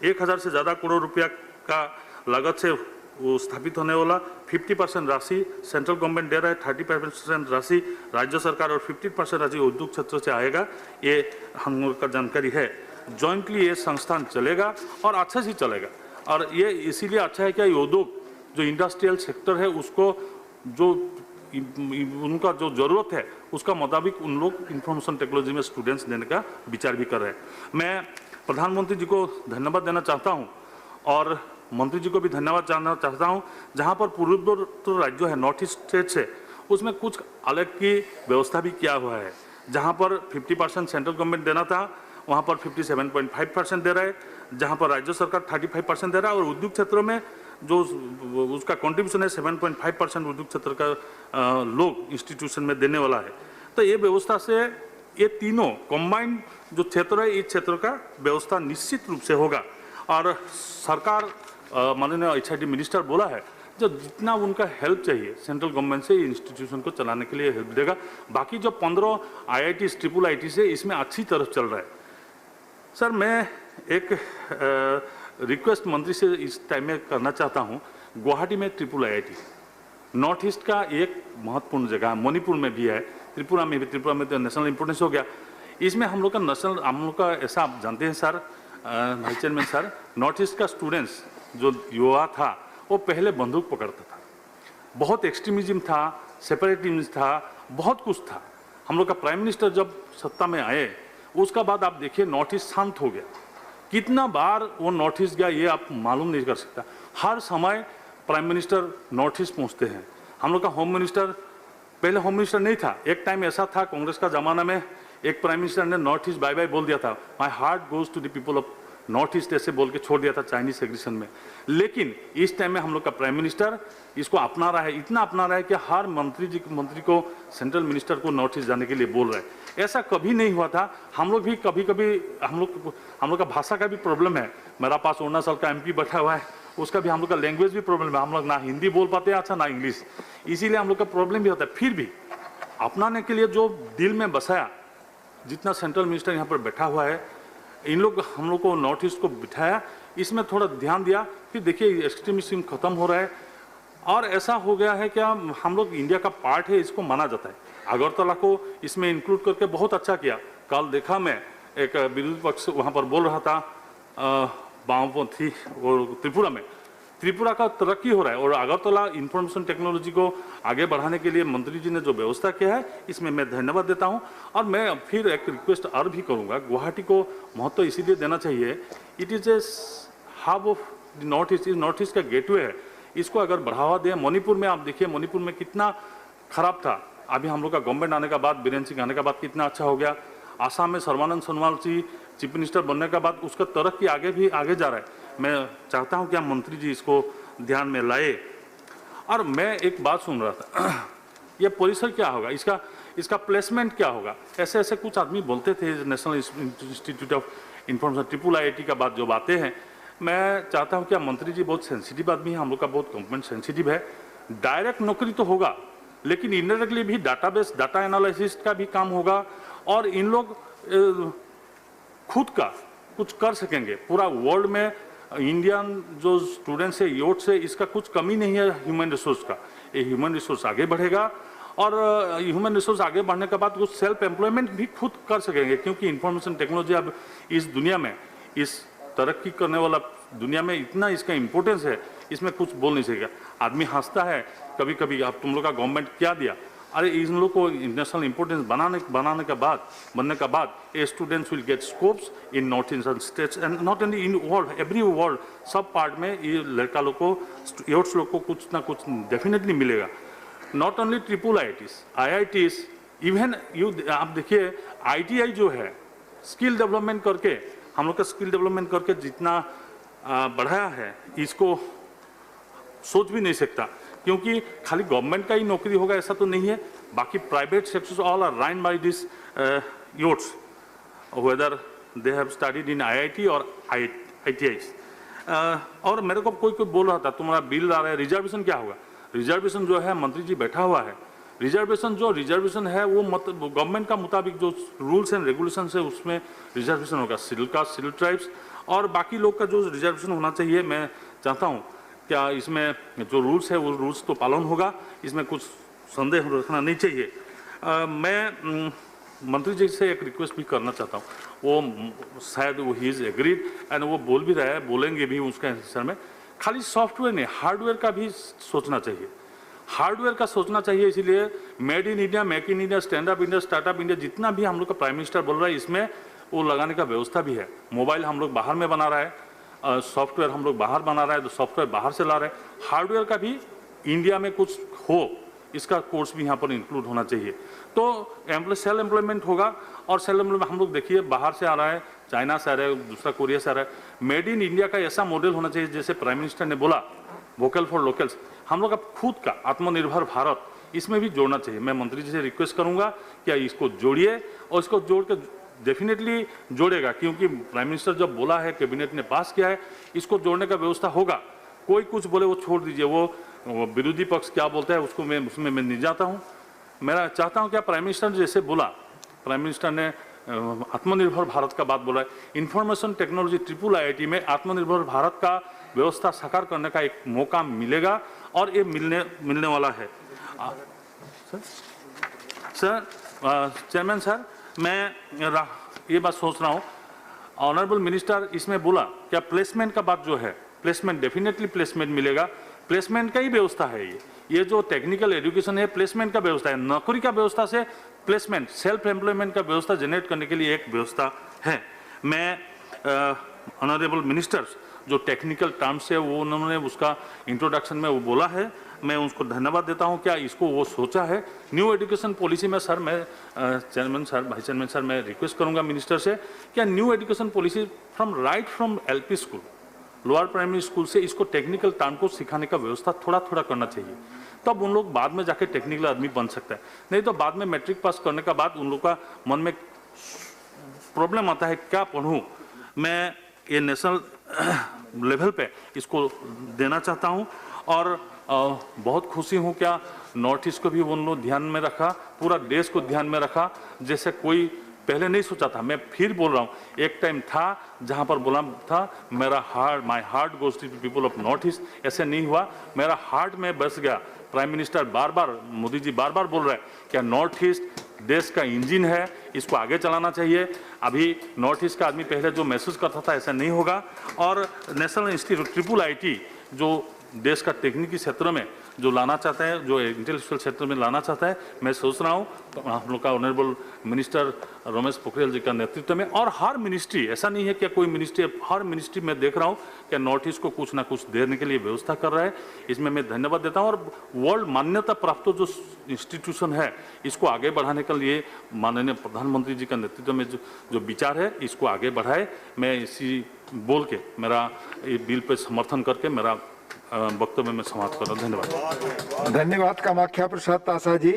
1000 से ज़्यादा करोड़ रुपया का लागत से वो स्थापित होने वाला, 50% राशि सेंट्रल गवर्नमेंट दे रहा है, 30% राशि राज्य सरकार और 50% राशि उद्योग क्षेत्र से आएगा, ये हम लोग का जानकारी है। जॉइंटली ये संस्थान चलेगा और अच्छा से चलेगा। और ये इसीलिए अच्छा है कि उद्योग जो इंडस्ट्रियल सेक्टर है उसको जो उनका जो ज़रूरत है उसका मुताबिक उन लोग इंफॉर्मेशन टेक्नोलॉजी में स्टूडेंट्स देने का विचार भी कर रहे हैं। मैं प्रधानमंत्री जी को धन्यवाद देना चाहता हूं और मंत्री जी को भी धन्यवाद देना चाहता हूं, जहां पर पूर्वोत्तर राज्य है, नॉर्थ ईस्ट स्टेट से, उसमें कुछ अलग की व्यवस्था भी किया हुआ है। जहां पर 50% सेंट्रल गवर्नमेंट देना था वहां पर 57.5% दे रहा है, जहां पर राज्य सरकार 35% दे रहा है और उद्योग क्षेत्रों में जो उसका कंट्रीब्यूशन है 7.5% उद्योग क्षेत्र का लोग इंस्टीट्यूशन में देने वाला है। तो ये व्यवस्था से ये तीनों कॉम्बाइंड जो क्षेत्र है इस क्षेत्र का व्यवस्था निश्चित रूप से होगा। और सरकार माननीय HID मिनिस्टर बोला है जो जितना उनका हेल्प चाहिए सेंट्रल गवर्नमेंट से इंस्टीट्यूशन को चलाने के लिए हेल्प देगा। बाकी जो 15 IIT ट्रिपल IIT से इसमें अच्छी तरफ चल रहा है। सर मैं एक रिक्वेस्ट मंत्री से इस टाइम में करना चाहता हूं, गुवाहाटी में ट्रिपल IIT नॉर्थ ईस्ट का एक महत्वपूर्ण जगह, मणिपुर में भी है, त्रिपुरा में भी, त्रिपुरा में तो नेशनल इंपोर्टेंस हो गया। इसमें हम लोग का ऐसा आप जानते हैं sir, vice chairman sir, north east का स्टूडेंट्स जो युवा था वो पहले बंदूक पकड़ता था, बहुत एक्सट्रीमिज्म था, सेपरेटिज्म था, बहुत कुछ था। हम लोग का प्राइम मिनिस्टर जब सत्ता में आए उसका बाद आप देखिए नॉर्थ ईस्ट शांत हो गया। कितना बार वो नॉर्थ ईस्ट गया ये आप मालूम नहीं कर सकता। हर समय प्राइम मिनिस्टर नॉर्थ ईस्ट पहुँचते हैं। हम लोग का होम मिनिस्टर, पहले होम मिनिस्टर नहीं था, एक टाइम ऐसा था कांग्रेस का ज़माना में, एक प्राइम मिनिस्टर ने नॉर्थ ईस्ट बाय बाय बोल दिया था, my heart goes to the people of north east, ऐसे बोल के छोड़ दिया था चाइनीज एग्रेशन में। लेकिन इस टाइम में हम लोग का प्राइम मिनिस्टर इसको अपना रहा है, इतना अपना रहा है कि हर मंत्री को सेंट्रल मिनिस्टर को नॉर्थ ईस्ट जाने के लिए बोल रहे हैं। ऐसा कभी नहीं हुआ था। हम लोग भी कभी कभी हम लोग का भाषा का भी प्रॉब्लम है। मेरा पास अरुणाचल का MP बैठा हुआ है, उसका भी हम लोग का लैंग्वेज भी प्रॉब्लम है। हम लोग ना हिंदी बोल पाते हैं अच्छा ना इंग्लिश, इसीलिए हम लोग का प्रॉब्लम भी होता है। फिर भी अपनाने के लिए जो दिल में बसाया, जितना सेंट्रल मिनिस्टर यहाँ पर बैठा हुआ है, इन लोग हम लोग को नॉर्थ ईस्ट को बिठाया, इसमें थोड़ा ध्यान दिया। फिर देखिए एक्सट्रीमिज्म खत्म हो रहा है और ऐसा हो गया है कि हम लोग इंडिया का पार्ट है, इसको माना जाता है। अगरतला को इसमें इंक्लूड करके बहुत अच्छा किया। कल देखा मैं एक विरोधी पक्ष वहाँ पर बोल रहा था वामपंथी और त्रिपुरा का तरक्की हो रहा है और अगरतला इंफॉर्मेशन टेक्नोलॉजी को आगे बढ़ाने के लिए मंत्री जी ने जो व्यवस्था किया है इसमें मैं धन्यवाद देता हूं। और मैं फिर एक रिक्वेस्ट और भी करूंगा, गुवाहाटी को महत्व इसीलिए देना चाहिए, it is a hub of north east, north east का गेटवे है, इसको अगर बढ़ावा दें। मणिपुर में आप देखिए, मणिपुर में कितना खराब था, अभी हम लोग का गवर्नमेंट आने के बाद, बीरेन सिंह आने के बाद कितना अच्छा हो गया। आसाम में सर्बानंद सोनोवाल जी चीफ मिनिस्टर बनने के बाद उसका तरक्की आगे जा रहा है। मैं चाहता हूं कि हम मंत्री जी इसको ध्यान में लाए। और मैं एक बात सुन रहा था, ये परिसर क्या होगा, इसका प्लेसमेंट क्या होगा, ऐसे ऐसे कुछ आदमी बोलते थे। National institute of information triple IIT का बात जो बातें हैं, मैं चाहता हूं कि मंत्री जी बहुत सेंसिटिव आदमी है, हम लोग का बहुत गवर्नमेंट सेंसिटिव है। डायरेक्ट नौकरी तो होगा लेकिन इनडायरेक्टली भी डेटाबेस, डाटा एनालिसिस का भी काम होगा और इन लोग खुद का कुछ कर सकेंगे। पूरा वर्ल्ड में इंडियन जो स्टूडेंट्स है, यूथ से, इसका कुछ कमी नहीं है ह्यूमन रिसोर्स का। ये ह्यूमन रिसोर्स आगे बढ़ेगा और ह्यूमन रिसोर्स आगे बढ़ने के बाद वो सेल्फ एम्प्लॉयमेंट भी खुद कर सकेंगे, क्योंकि इंफॉर्मेशन टेक्नोलॉजी अब इस दुनिया में, इस तरक्की करने वाला दुनिया में इतना इसका इंपॉर्टेंस है, इसमें कुछ बोल नहीं सकेगा। आदमी हंसता है कभी कभी, अब तुम लोग का गवर्नमेंट क्या दिया, अरे इन लोग को नेशनल इंपॉर्टेंस बनने के बाद a students will get scopes in north eastern states and not only in world, every world, सब पार्ट में ये लड़का लोग को, यूथ्स लोग को कुछ ना कुछ डेफिनेटली मिलेगा। Not only triple IITs, even आप देखिए ITI जो है, स्किल डेवलपमेंट करके, हम लोग का स्किल डेवलपमेंट करके जितना बढ़ाया है, इसको सोच भी नहीं सकता, क्योंकि खाली गवर्नमेंट का ही नौकरी होगा ऐसा तो नहीं है। बाकी private sectors all are run by this youths, whether they have studied in IIT और ITIs। और मेरे को कोई बोल रहा था तुम्हारा बिल आ रहा है, रिजर्वेशन क्या होगा। रिजर्वेशन जो है, मंत्री जी बैठा हुआ है, रिजर्वेशन है वो गवर्नमेंट का मुताबिक जो रूल्स एंड रेगुलेशन है उसमें रिजर्वेशन होगा। शेड्यूल कास्ट, शेड्यूल ट्राइब्स और बाकी लोग का जो रिजर्वेशन होना चाहिए, मैं चाहता हूँ क्या इसमें जो रूल्स है वो रूल्स तो पालन होगा, इसमें कुछ संदेह रखना नहीं चाहिए। मैं मंत्री जी से एक रिक्वेस्ट भी करना चाहता हूँ, वो शायद वो ही इज एग्रीड एंड वो बोल भी रहा है, बोलेंगे भी उसका आंसर में। खाली सॉफ्टवेयर नहीं, हार्डवेयर का भी सोचना चाहिए, हार्डवेयर का सोचना चाहिए। इसीलिए made in India, make in India, stand up India, startup India, जितना भी हम लोग का प्राइम मिनिस्टर बोल रहा है, इसमें वो लगाने का व्यवस्था भी है। मोबाइल हम लोग बाहर में बना रहा है, सॉफ्टवेयर हम लोग बाहर बना रहा है, तो सॉफ्टवेयर बाहर से ला रहे हैं। हार्डवेयर का भी इंडिया में कुछ हो, इसका कोर्स भी यहाँ पर इंक्लूड होना चाहिए। तो सेल्फ एम्प्लॉयमेंट होगा। और सेल्फ एम्प्लॉयमेंट हम लोग देखिए बाहर से आ रहा है, चाइना से आ रहा है, दूसरा कोरिया से आ रहा है। मेड इन इंडिया का ऐसा मॉडल होना चाहिए, जैसे प्राइम मिनिस्टर ने बोला वोकल फॉर लोकल्स, हम लोग का खुद का आत्मनिर्भर भारत, इसमें भी जोड़ना चाहिए। मैं मंत्री जी से रिक्वेस्ट करूंगा कि इसको जोड़िए, और इसको जोड़ के डेफिनेटली जोड़ेगा, क्योंकि प्राइम मिनिस्टर जब बोला है, कैबिनेट ने पास किया है, इसको जोड़ने का व्यवस्था होगा। कोई कुछ बोले वो छोड़ दीजिए, वो विरोधी पक्ष क्या बोलता है उसको उसमें मैं नहीं जाता हूँ। मैं चाहता हूँ क्या प्राइम मिनिस्टर ने जैसे बोला, प्राइम मिनिस्टर ने आत्मनिर्भर भारत का बात बोला है, इंफॉर्मेशन टेक्नोलॉजी IIIT में आत्मनिर्भर भारत का व्यवस्था साकार करने का एक मौका मिलेगा, और ये मिलने वाला है। सर चेयरमैन सर, मैं ये बात सोच रहा हूँ, ऑनरेबल मिनिस्टर इसमें बोला क्या प्लेसमेंट का बात जो है, प्लेसमेंट डेफिनेटली प्लेसमेंट मिलेगा, प्लेसमेंट का ही व्यवस्था है। ये जो टेक्निकल एजुकेशन है प्लेसमेंट का व्यवस्था है, नौकरी का व्यवस्था से प्लेसमेंट, सेल्फ एम्प्लॉयमेंट का व्यवस्था जनरेट करने के लिए एक व्यवस्था है। मैं ऑनरेबल मिनिस्टर्स जो टेक्निकल टर्म्स है वो उन्होंने उसका इंट्रोडक्शन में वो बोला है, मैं उसको धन्यवाद देता हूं। क्या इसको वो सोचा है न्यू एजुकेशन पॉलिसी में? सर मैं chairman sir, vice chairman sir, मैं रिक्वेस्ट करूंगा मिनिस्टर से, क्या new education policy from LP school, lower primary school से इसको टेक्निकल टर्म को सिखाने का व्यवस्था थोड़ा थोड़ा करना चाहिए, तब उन लोग बाद में जाके टेक्निकल आदमी बन सकता है। नहीं तो बाद में मैट्रिक पास करने का बाद उन लोग का मन में प्रॉब्लम आता है, क्या पढ़ूं मैं। ये नेशनल लेवल पे इसको देना चाहता हूं, और बहुत खुशी हूं क्या नॉर्थ ईस्ट को भी उन लोग ध्यान में रखा, पूरा देश को ध्यान में रखा, जैसे कोई पहले नहीं सोचा था। मैं फिर बोल रहा हूँ, एक टाइम था जहाँ पर बोला था मेरा heart, my heart goes to people of north east, ऐसे नहीं हुआ, मेरा हार्ट में बस गया। प्राइम मिनिस्टर बार बार, मोदी जी बार बार बोल रहे हैं क्या नॉर्थ ईस्ट देश का इंजन है, इसको आगे चलाना चाहिए। अभी नॉर्थ ईस्ट का आदमी पहले जो महसूस करता था ऐसा नहीं होगा। और नेशनल इंस्टीट्यूट IIIT जो देश का तकनीकी क्षेत्र में जो लाना चाहता है, जो इंटेलेक्चुअल क्षेत्र में लाना चाहता है, मैं सोच रहा हूँ हम लोग का ऑनरेबल मिनिस्टर रमेश पोखरियाल जी का नेतृत्व में, और हर मिनिस्ट्री, ऐसा नहीं है कि कोई मिनिस्ट्री, हर मिनिस्ट्री में देख रहा हूँ कि नॉर्थ ईस्ट को कुछ ना कुछ देने के लिए व्यवस्था कर रहा है, इसमें मैं धन्यवाद देता हूँ। और वर्ल्ड मान्यता प्राप्त जो इंस्टीट्यूशन है इसको आगे बढ़ाने के लिए माननीय प्रधानमंत्री जी का नेतृत्व में जो विचार है इसको आगे बढ़ाए। मैं इसी बोल के मेरा ये बिल पे समर्थन करके मेरा वक्तव्य में समाप्त कर रहा हूं। धन्यवाद। धन्यवाद Kamakhya Prasad Tasa ji.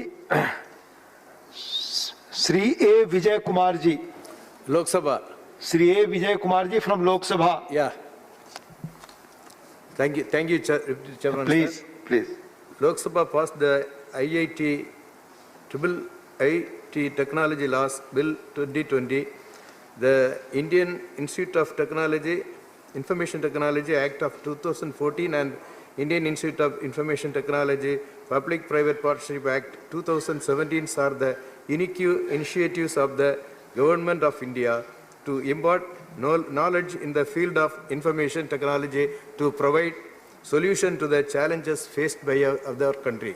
Shri A Vijay Kumar ji, Lok Sabha. Shri A Vijay Kumar ji from Lok Sabha. Yeah. Thank you, Chairman. Please. Lok Sabha passed the IIT Technology Laws Bill 2020, the Indian Institute of Technology, Information Technology Act of 2014 and Indian Institute of Information Technology Public-Private Partnership Act 2017 are the unique initiatives of the Government of India to impart knowledge in the field of information technology to provide solution to the challenges faced by our country.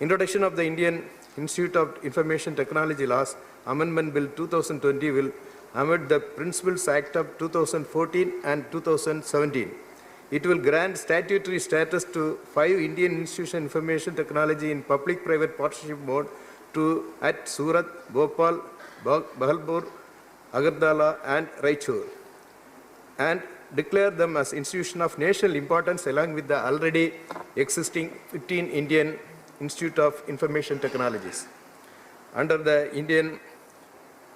Introduction of the Indian Institute of Information Technology Laws Amendment Bill 2020 will amend the Principles Act of 2014 and 2017. It will grant statutory status to 5 Indian Institutions of Information Technology in public-private partnership mode at Surat, Bhopal, Bahalpur, Agartala and Raichur, and declare them as institutions of national importance along with the already existing 15 Indian Institute of Information Technologies. Under the Indian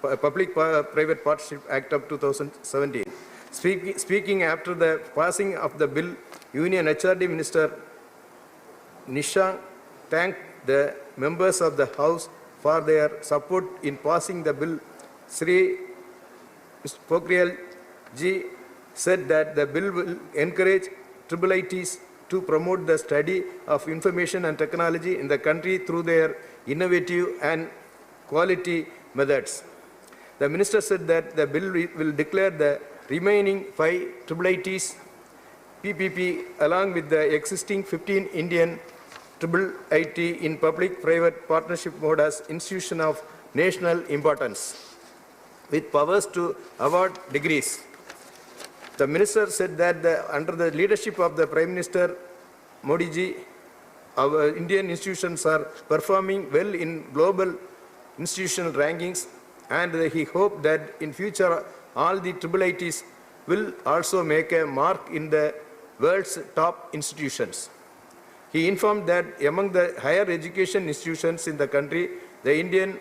Public-Private Partnership Act of 2017. Speaking after the passing of the bill, Union HRD Minister Nishank thanked the members of the House for their support in passing the bill. Sri Pokhrial ji said that the bill will encourage IIITs to promote the study of information and technology in the country through their innovative and quality methods. The minister said that the bill will declare the remaining 5 IIITs PPP along with the existing 15 Indian IIIT in public-private partnership mode as institution of national importance with powers to award degrees. The minister said that under the leadership of the Prime Minister Modi ji, our Indian institutions are performing well in global institutional rankings, and he hoped that in future all the IIITs will also make a mark in the world's top institutions. He informed that among the higher education institutions in the country, the Indian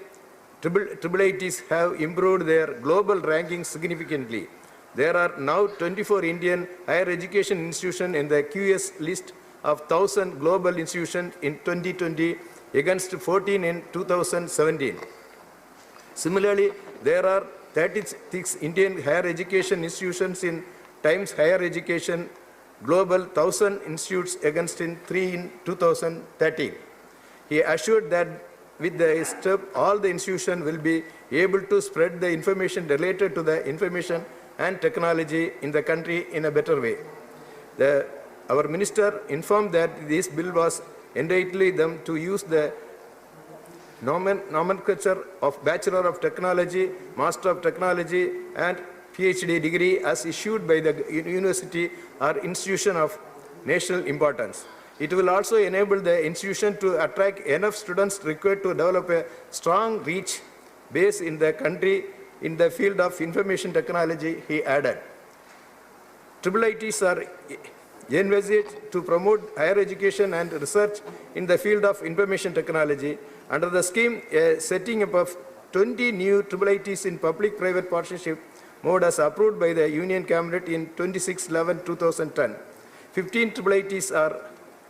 IIITs have improved their global rankings significantly. There are now 24 Indian higher education institutions in the QS list of 1,000 global institutions in 2020 against 14 in 2017. Similarly, there are 36 Indian higher education institutions in Times Higher Education Global 1,000 institutes against 3 in 2013. He assured that with the step, all the institutions will be able to spread the information related to the information and technology in the country in a better way. Our minister informed that this bill was entitling them to use the nomenclature of Bachelor of Technology, Master of Technology, and PhD degree as issued by the university or institution of national importance. It will also enable the institution to attract enough students required to develop a strong reach base in the country in the field of information technology, he added. IIITs are envisaged to promote higher education and research in the field of information technology. Under the scheme, a setting up of 20 new IIITs in public-private partnership mode as approved by the Union Cabinet in 26/11/2010. 15 IIITs are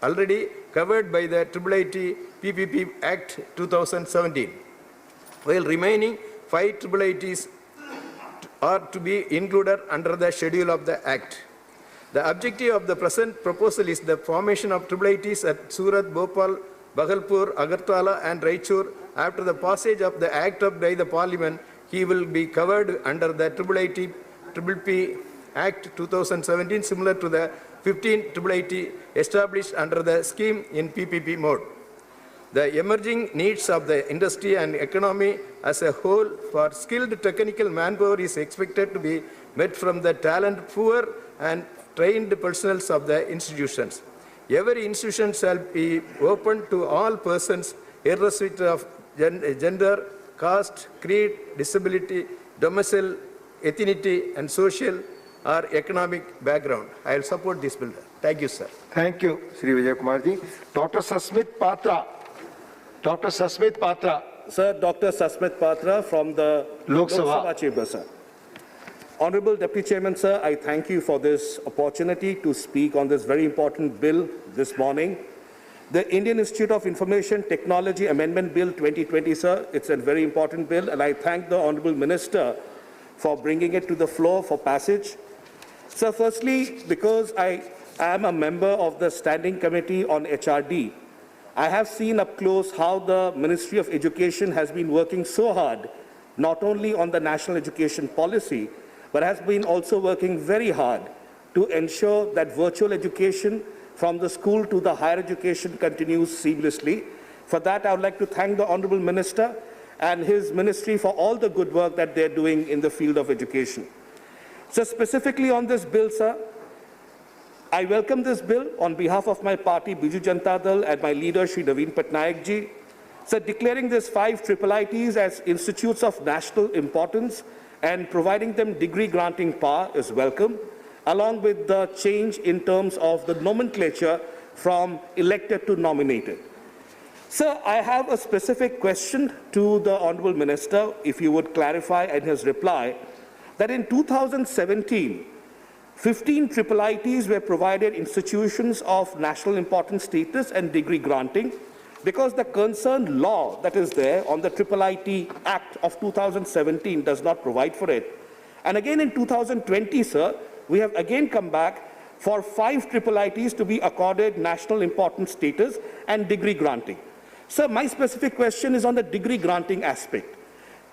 already covered by the IIIT PPP Act 2017, while remaining 5 IIITs are to be included under the schedule of the Act. The objective of the present proposal is the formation of IIITs at Surat, Bhopal, Bhagalpur, Agartala, and Raichur. After the passage of the Act by the Parliament, he will be covered under the IIIT PPP Act 2017, similar to the 15 IIIT established under the scheme in PPP mode. The emerging needs of the industry and economy as a whole for skilled technical manpower is expected to be met from the talent poor and trained personnel of the institutions. Every institution shall be open to all persons, irrespective of gender, caste, creed, disability, domicile, ethnicity, and social or economic background. I will support this bill. Thank you, sir. Thank you, Shri Vijay Kumar ji. Dr. Sasmit Patra. Dr. Sasmit Patra. Sir, Dr. Sasmit Patra from the Lok Lok Sabha. Sabha chamber, sir. Honorable Deputy Chairman, sir, I thank you for this opportunity to speak on this very important bill this morning. The Indian Institute of Information Technology Amendment Bill 2020, sir, it's a very important bill, and I thank the Honorable Minister for bringing it to the floor for passage. Sir, firstly, because I am a member of the Standing Committee on HRD, I have seen up close how the Ministry of Education has been working so hard, not only on the national education policy, but has been also working very hard to ensure that virtual education from the school to the higher education continues seamlessly. For that, I would like to thank the Honorable Minister and his ministry for all the good work that they're doing in the field of education. So specifically on this bill, sir, I welcome this bill on behalf of my party, Biju Janata Dal, and my leader, Shri Naveen Patnaik ji. So declaring these 5 IIITs as institutes of national importance and providing them degree granting power is welcome, along with the change in terms of the nomenclature from elected to nominated. Sir, I have a specific question to the Honorable Minister, if you would clarify in his reply, that in 2017, 15 IIITs were provided institutions of national importance status and degree granting, because the concerned law that is there on the IIIT Act of 2017 does not provide for it. And again in 2020, sir, we have again come back for 5 IIITs to be accorded national importance status and degree granting. Sir, my specific question is on the degree granting aspect.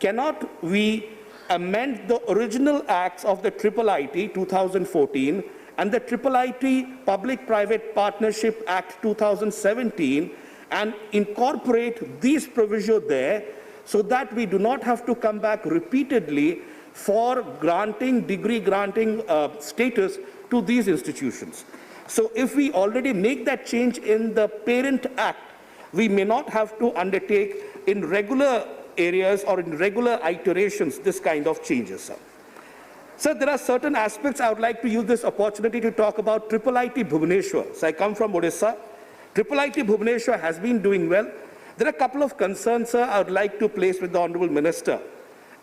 Cannot we amend the original acts of the IIIT 2014 and the IIIT Public-Private Partnership Act 2017 and incorporate these provisions there so that we do not have to come back repeatedly for degree granting status to these institutions. So if we already make that change in the Parent Act, we may not have to undertake in regular areas or in regular iterations this kind of changes, sir. Sir, there are certain aspects I would like to use this opportunity to talk about IIIT Bhubaneswar. So I come from Odisha. IIIT Bhubaneswar has been doing well. There are a couple of concerns, sir, I would like to place with the Honorable Minister.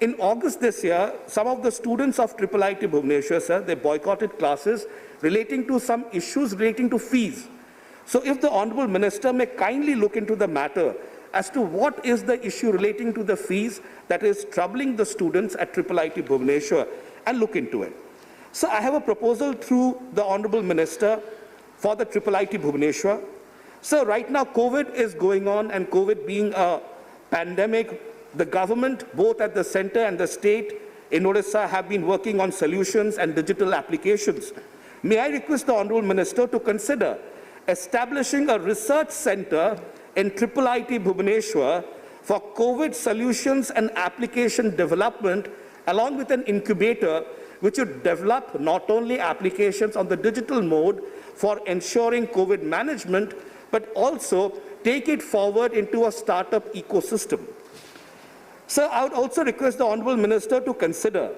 In August this year, some of the students of IIIT Bhubaneswar, sir, they boycotted classes relating to some issues relating to fees. So if the Honorable Minister may kindly look into the matter as to what is the issue relating to the fees that is troubling the students at IIIT Bhubaneswar and look into it. So I have a proposal through the Honorable Minister for the IIIT Bhubaneswar. So right now COVID is going on, and COVID being a pandemic, the government, both at the center and the state in Odisha, have been working on solutions and digital applications. May I request the Honorable Minister to consider establishing a research center in IIIT Bhubaneswar for COVID solutions and application development, along with an incubator which would develop not only applications on the digital mode for ensuring COVID management, but also take it forward into a startup ecosystem. Sir, I would also request the Honorable Minister to consider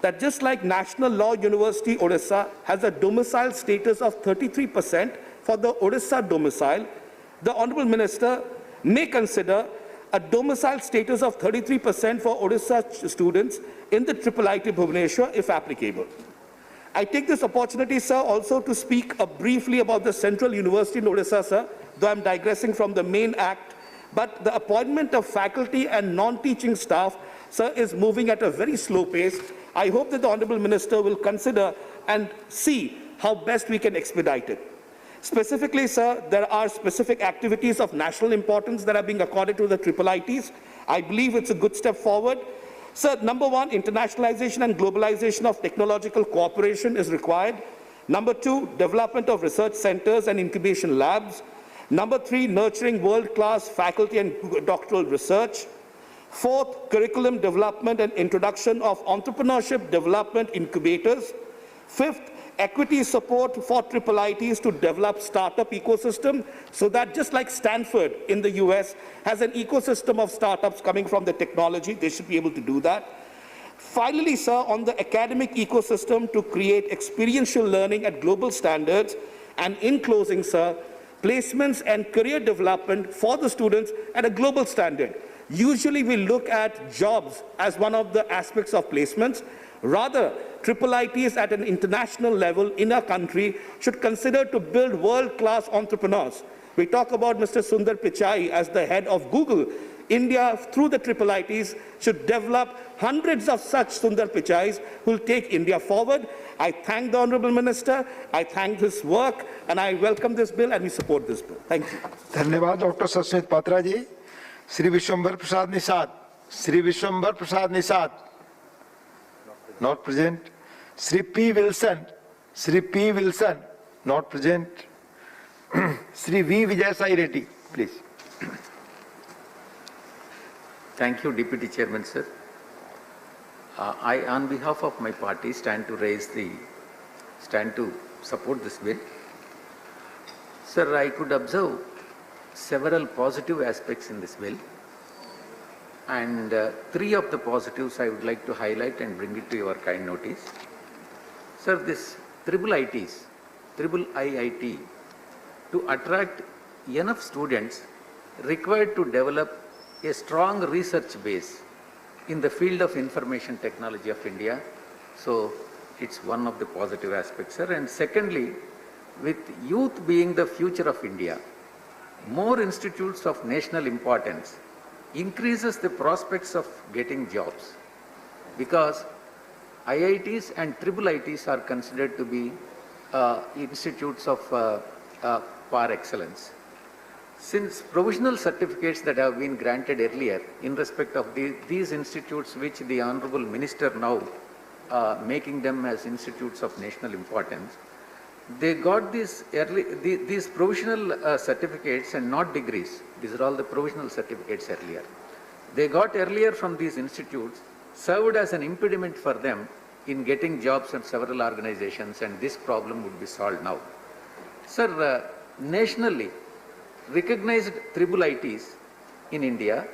that just like National Law University Odisha has a domicile status of 33% for the Odisha domicile, the Honorable Minister may consider a domicile status of 33% for Odisha students in the IIIT Bhubaneswar if applicable. I take this opportunity, sir, also to speak briefly about the Central University in Odisha, sir, though I'm digressing from the main act, but the appointment of faculty and non-teaching staff, sir, is moving at a very slow pace. I hope that the Honorable Minister will consider and see how best we can expedite it. Specifically, sir, there are specific activities of national importance that are being accorded to the IIITs. I believe it's a good step forward. Sir, number one, internationalization and globalization of technological cooperation is required. Number two, development of research centers and incubation labs. Number three, nurturing world-class faculty and doctoral research. Fourth, curriculum development and introduction of entrepreneurship development incubators. Fifth, equity support for IIITs to develop startup ecosystem so that just like Stanford in the US has an ecosystem of startups coming from the technology, they should be able to do that. Finally, sir, on the academic ecosystem to create experiential learning at global standards. And in closing, sir, placements and career development for the students at a global standard. Usually we look at jobs as one of the aspects of placements. Rather, IIITs at an international level in our country should consider to build world-class entrepreneurs. We talk about Mr. Sundar Pichai as the head of Google. India, through the IIITs, should develop hundreds of such Sundar Pichais who will take India forward. I thank the Honorable Minister, I thank his work, and I welcome this bill and we support this bill. Thank you. धन्यवाद doctor Sasmit Patra ji. Shri Vishwambhar Prasad Nishad, Shri Vishwambhar Prasad Nishad, not present. Sri P. Wilson, Sri P. Wilson, not present. Sri V. Vijay Sai Reddy, please. Thank you, Deputy Chairman, sir. I, on behalf of my party, stand to support this bill. Sir, I could observe several positive aspects in this bill, and three of the positives I would like to highlight and bring it to your kind notice. Sir, this IIIT, to attract enough students required to develop a strong research base in the field of information technology of India. So it's one of the positive aspects, sir. And secondly, with youth being the future of India, more institutes of national importance increases the prospects of getting jobs, because IITs and IIITs are considered to be institutes of par excellence. since provisional certificates that have been granted earlier in respect of these institutes which the Honorable Minister now making them as institutes of national importance, they got these provisional certificates and not degrees. These are all the provisional certificates earlier. They got earlier from these institutes, served as an impediment for them in getting jobs at several organizations, and this problem would be solved now. Sir, nationally, recognized triple ITs in India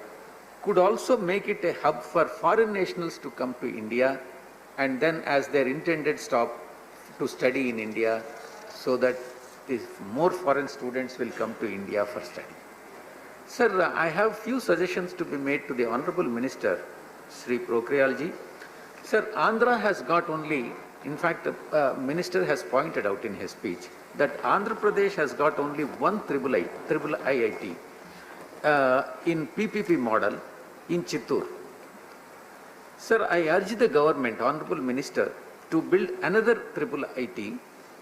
could also make it a hub for foreign nationals to come to India and then as their intended stop to study in India, so that more foreign students will come to India for study. Sir, I have few suggestions to be made to the Honorable Minister, Sri Pokhriyalji. Sir, Andhra has got only, in fact, the Minister has pointed out in his speech that Andhra Pradesh has got only one triple IIT in PPP model in Chittoor. Sir, I urge the government, Honorable Minister, to build another triple IT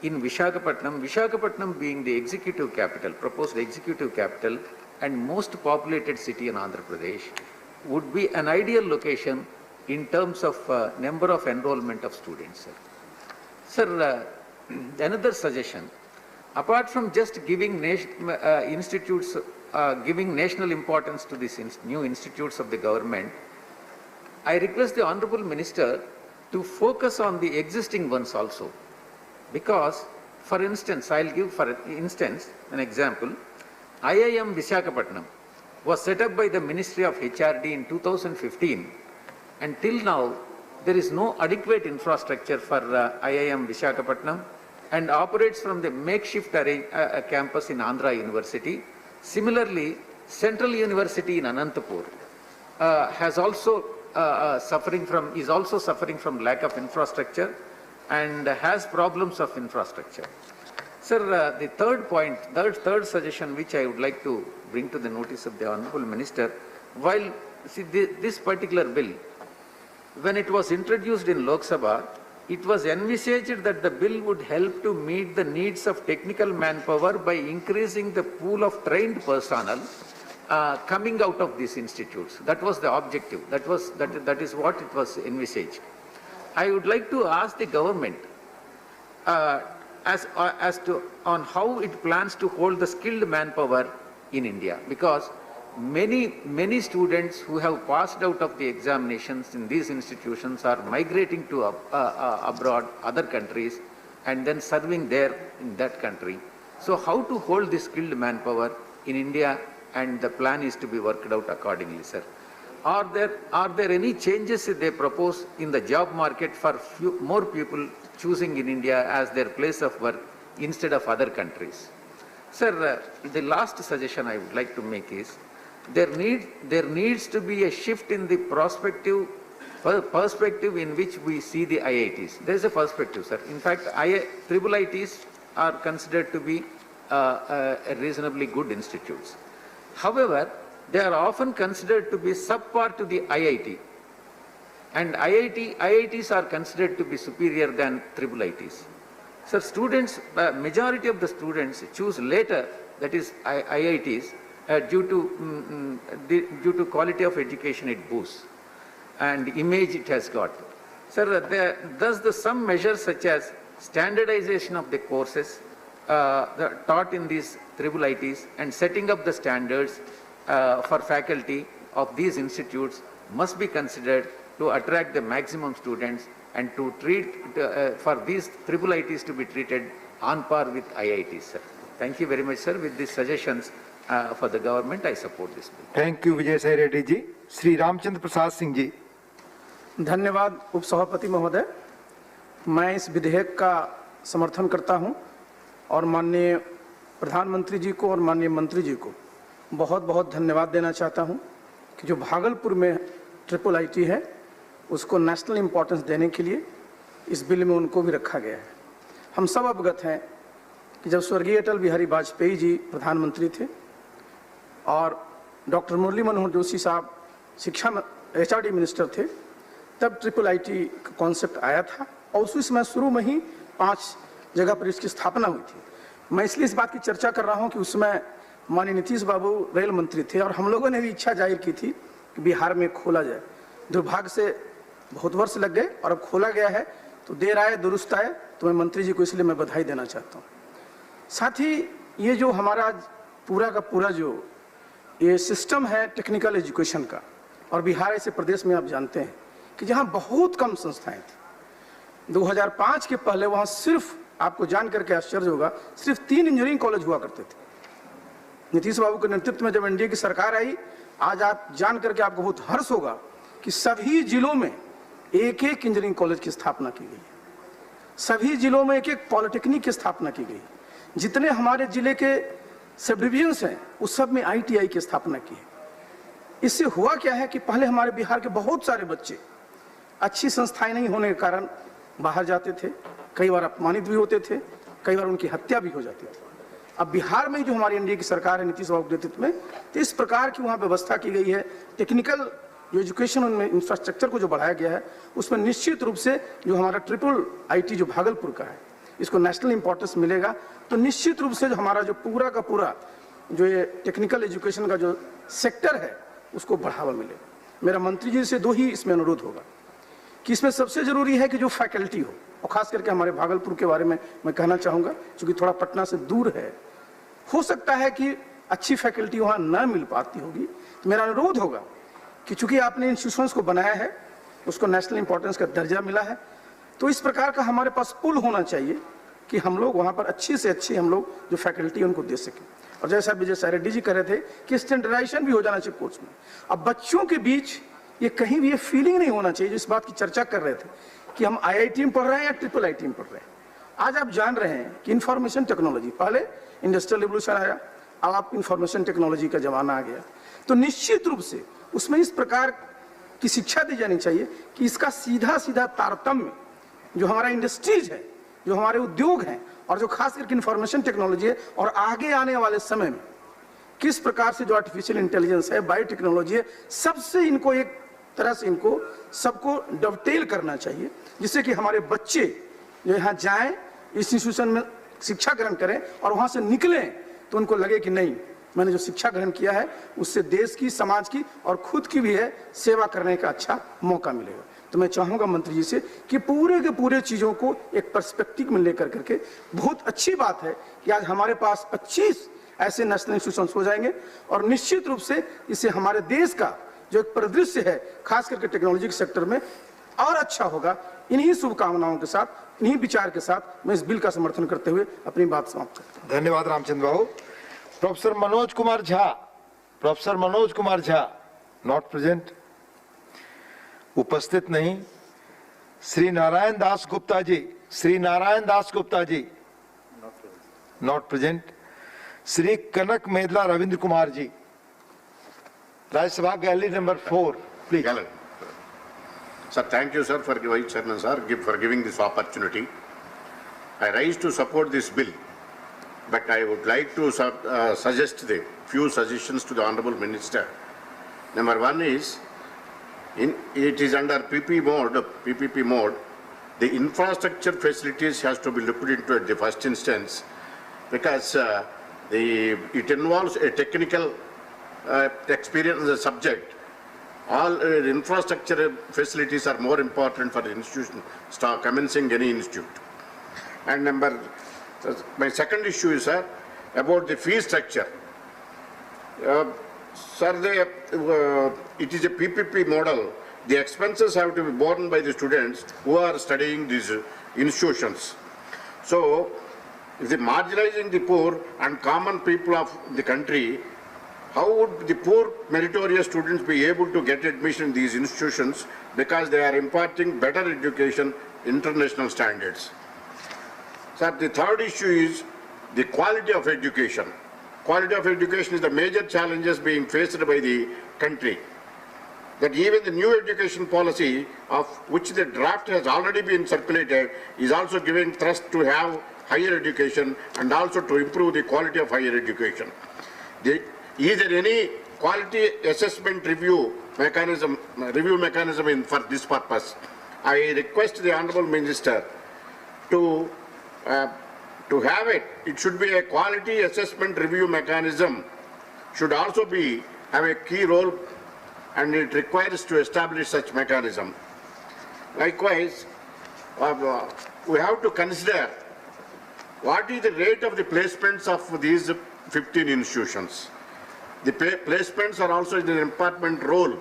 in Visakhapatnam, Visakhapatnam being the executive capital, proposed executive capital and most populated city in Andhra Pradesh, would be an ideal location in terms of number of enrollment of students. Sir, another suggestion, apart from just giving institutes, giving national importance to these new institutes of the government, I request the Honorable Minister to focus on the existing ones also. Because, for instance, I'll give for instance an example. IIM Visakhapatnam was set up by the Ministry of HRD in 2015, and till now there is no adequate infrastructure for IIM Visakhapatnam and operates from the makeshift campus in Andhra University. Similarly, Central University in Anantapur is also suffering from lack of infrastructure and has problems of infrastructure. Sir, the third suggestion which I would like to bring to the notice of the Honorable Minister, while this particular bill, when it was introduced in Lok Sabha, it was envisaged that the bill would help to meet the needs of technical manpower by increasing the pool of trained personnel coming out of these institutes. That was the objective. That is what it was envisaged. I would like to ask the government as to on how it plans to hold the skilled manpower in India, because many students who have passed out of the examinations in these institutions are migrating to abroad, other countries, and then serving there in that country. So how to hold this skilled manpower in India, and the plan is to be worked out accordingly, sir. Are there any changes they propose in the job market for more people choosing in India as their place of work instead of other countries? Sir, the last suggestion I would like to make is, there needs to be a shift in the perspective in which we see the IITs. There is a perspective, sir. In fact, triple ITs are considered to be reasonably good institutes. However, they are often considered to be subpar to the IIT. And IITs are considered to be superior than triple ITs. So students, majority of the students choose later, that is IITs, due to quality of education it boosts and image it has got. Sir, thus some measures such as standardization of the courses taught in these triple ITs and setting up the standards for faculty of these institutes must be considered to attract the maximum students and to treat for these triple ITs to be treated on par with IITs, sir. Thank you very much, sir. With these suggestions for the government, I support this bill. Thank you, Vijay Sai Reddy ji. Sri Ramchandra Prasad Singh ji. धन्यवाद उपसभापति महोदय। मैं इस विधेयक का समर्थन करता हूं और माननीय प्रधानमंत्री जी को और माननीय मंत्री जी को बहुत बहुत धन्यवाद देना चाहता हूं कि जो भागलपुर में ट्रिपल आईटी है उसको नेशनल इम्पोर्टेंस देने के लिए इस बिल में उनको भी रखा गया है। हम सब अवगत हैं कि जब स्वर्गीय अटल बिहारी वाजपेयी जी प्रधानमंत्री थे और डॉक्टर मुरली मनोहर जोशी साहब शिक्षा HRD मिनिस्टर थे, तब ट्रिपल आईटी का कॉन्सेप्ट आया था और उसी समय शुरू में ही 5 जगह पर इसकी स्थापना हुई थी। मैं इसलिए इस बात की चर्चा कर रहा हूं कि उसमें माननीय नीतीश बाबू रेल मंत्री थे और हम लोगों ने भी इच्छा जाहिर की थी कि बिहार में खोला जाए। दुर्भाग्य से बहुत वर्ष लग गए और अब खोला गया है, तो देर आए दुरुस्त आए, तो मैं मंत्री जी को इसलिए मैं बधाई देना चाहता हूँ। साथ ही ये जो हमारा पूरा का पूरा जो ये सिस्टम है टेक्निकल एजुकेशन का, और बिहार ऐसे प्रदेश में आप जानते हैं कि जहाँ बहुत कम संस्थाएं थी। 2005 के पहले वहाँ सिर्फ, आपको जान करके आश्चर्य होगा, सिर्फ 3 इंजीनियरिंग कॉलेज हुआ करते थे। नीतीश बाबू के नेतृत्व में जब एनडीए की सरकार आई, आज आप जान करके आपको बहुत हर्ष होगा कि सभी जिलों में एक एक इंजीनियरिंग कॉलेज की स्थापना की गई। सभी जिलों में एक एक पॉलिटेक्निक की स्थापना की गई। जितने हमारे जिले के सब डिविजन्स हैं उस सब में आईटीआई की स्थापना की है। इससे हुआ क्या है कि पहले हमारे बिहार के बहुत सारे बच्चे अच्छी संस्थाएं नहीं होने के कारण बाहर जाते थे, कई बार अपमानित भी होते थे, कई बार उनकी हत्या भी हो जाती थी। अब बिहार में जो हमारी एनडीए की सरकार है नीतीश बाबू के नेतृत्व में, तो इस प्रकार की वहाँ व्यवस्था की गई है। टेक्निकल जो एजुकेशन उनमें इंफ्रास्ट्रक्चर को जो बढ़ाया गया है, उसमें निश्चित रूप से जो हमारा ट्रिपल आईटी जो भागलपुर का है, इसको नेशनल इंपॉर्टेंस मिलेगा। तो निश्चित रूप से जो हमारा जो पूरा का पूरा जो ये टेक्निकल एजुकेशन का जो सेक्टर है उसको बढ़ावा मिलेगा। मेरा मंत्री जी से 2 ही इसमें अनुरोध होगा कि इसमें सबसे जरूरी है कि जो फैकल्टी हो, और खास करके हमारे भागलपुर के बारे में मैं कहना चाहूँगा, क्योंकि थोड़ा पटना से दूर है, हो सकता है कि अच्छी फैकल्टी वहाँ ना मिल पाती होगी। तो मेरा अनुरोध होगा कि चूंकि आपने इंस्टीट्यूशंस को बनाया है, उसको नेशनल इंपॉर्टेंस का दर्जा मिला है, तो इस प्रकार का हमारे पास पुल होना चाहिए कि हम लोग वहाँ पर अच्छी से अच्छी हम लोग जो फैकल्टी उनको दे सकें। और जैसा विजय रेड्डी जी कह रहे थे कि स्टैंडर्डाइजेशन भी हो जाना चाहिए कोर्स में। अब बच्चों के बीच ये कहीं भी ये फीलिंग नहीं होना चाहिए, जिस बात की चर्चा कर रहे थे कि हम आईआईटी में पढ़ रहे हैं या ट्रिपल आईटी में पढ़ रहे हैं। आज आप जान रहे हैं कि इंफॉर्मेशन टेक्नोलॉजी, पहले इंडस्ट्रियल रिवोल्यूशन आया, अब आप इंफॉर्मेशन टेक्नोलॉजी का जमाना आ गया, तो निश्चित रूप से उसमें इस प्रकार की शिक्षा दी जानी चाहिए कि इसका सीधा सीधा तारतम्य जो हमारा इंडस्ट्रीज है, जो हमारे उद्योग हैं, और जो खास करके इंफॉर्मेशन टेक्नोलॉजी है, और आगे आने वाले समय में किस प्रकार से जो आर्टिफिशियल इंटेलिजेंस है, बायोटेक्नोलॉजी है, सबसे इनको एक तरह से इनको सबको डवटेल करना चाहिए, जिससे कि हमारे बच्चे जो यहाँ जाएं, इस इंस्टीट्यूशन में शिक्षा ग्रहण करें और वहाँ से निकलें तो उनको लगे कि नहीं, मैंने जो शिक्षा ग्रहण किया है उससे देश की, समाज की और खुद की भी है सेवा करने का अच्छा मौका मिलेगा। तो मैं चाहूँगा मंत्री जी से कि पूरे के पूरे चीज़ों को एक पर्सपेक्टिव में लेकर करके, बहुत अच्छी बात है कि आज हमारे पास 25 ऐसे नेशनल इंस्टीट्यूशंस हो जाएंगे, और निश्चित रूप से इससे हमारे देश का जो एक परिदृश्य है खास करके टेक्नोलॉजी के सेक्टर में और अच्छा होगा। इन्हीं शुभकामनाओं के साथ, इन्हीं विचार के साथ मैं इस बिल का समर्थन करते हुए अपनी बात समाप्त करता हूँ। धन्यवाद Ramachandra Babu. Professor Manoj Kumar Jha, professor Manoj Kumar Jha not present, उपस्थित नहीं। Shri Narayan Das Gupta ji, Shri Narayan Das Gupta ji not present. Shri Kanakamedala Ravindra Kumar ji, Rajya Sabha gallery number 4 please. Sir, thank you, sir, for Vice Chairman, sir, for giving this opportunity. I rise to support this bill, but I would like to suggest the few suggestions to the Honorable Minister. Number 1 is, it is under PPP mode, the infrastructure facilities has to be looked into at the first instance, because it involves a technical experience in the subject. All infrastructure facilities are more important for the institution commencing any institute. And my second issue is, sir, about the fee structure. Sir, it is a PPP model. The expenses have to be borne by the students who are studying these institutions. So, if they marginalizing the poor and common people of the country, how would the poor meritorious students be able to get admission in these institutions, because they are imparting better education, international standards? Sir, the third issue is the quality of education. Quality of education is the major challenges being faced by the country. That even the new education policy, of which the draft has already been circulated, is also giving thrust to have higher education and also to improve the quality of higher education. Is there any quality assessment review mechanism for this purpose? I request the Honorable Minister to have it. It should be a quality assessment review mechanism should also have a key role, and it requires to establish such mechanism. Likewise, we have to consider what is the rate of the placements of these 15 institutions. The placements are also an important role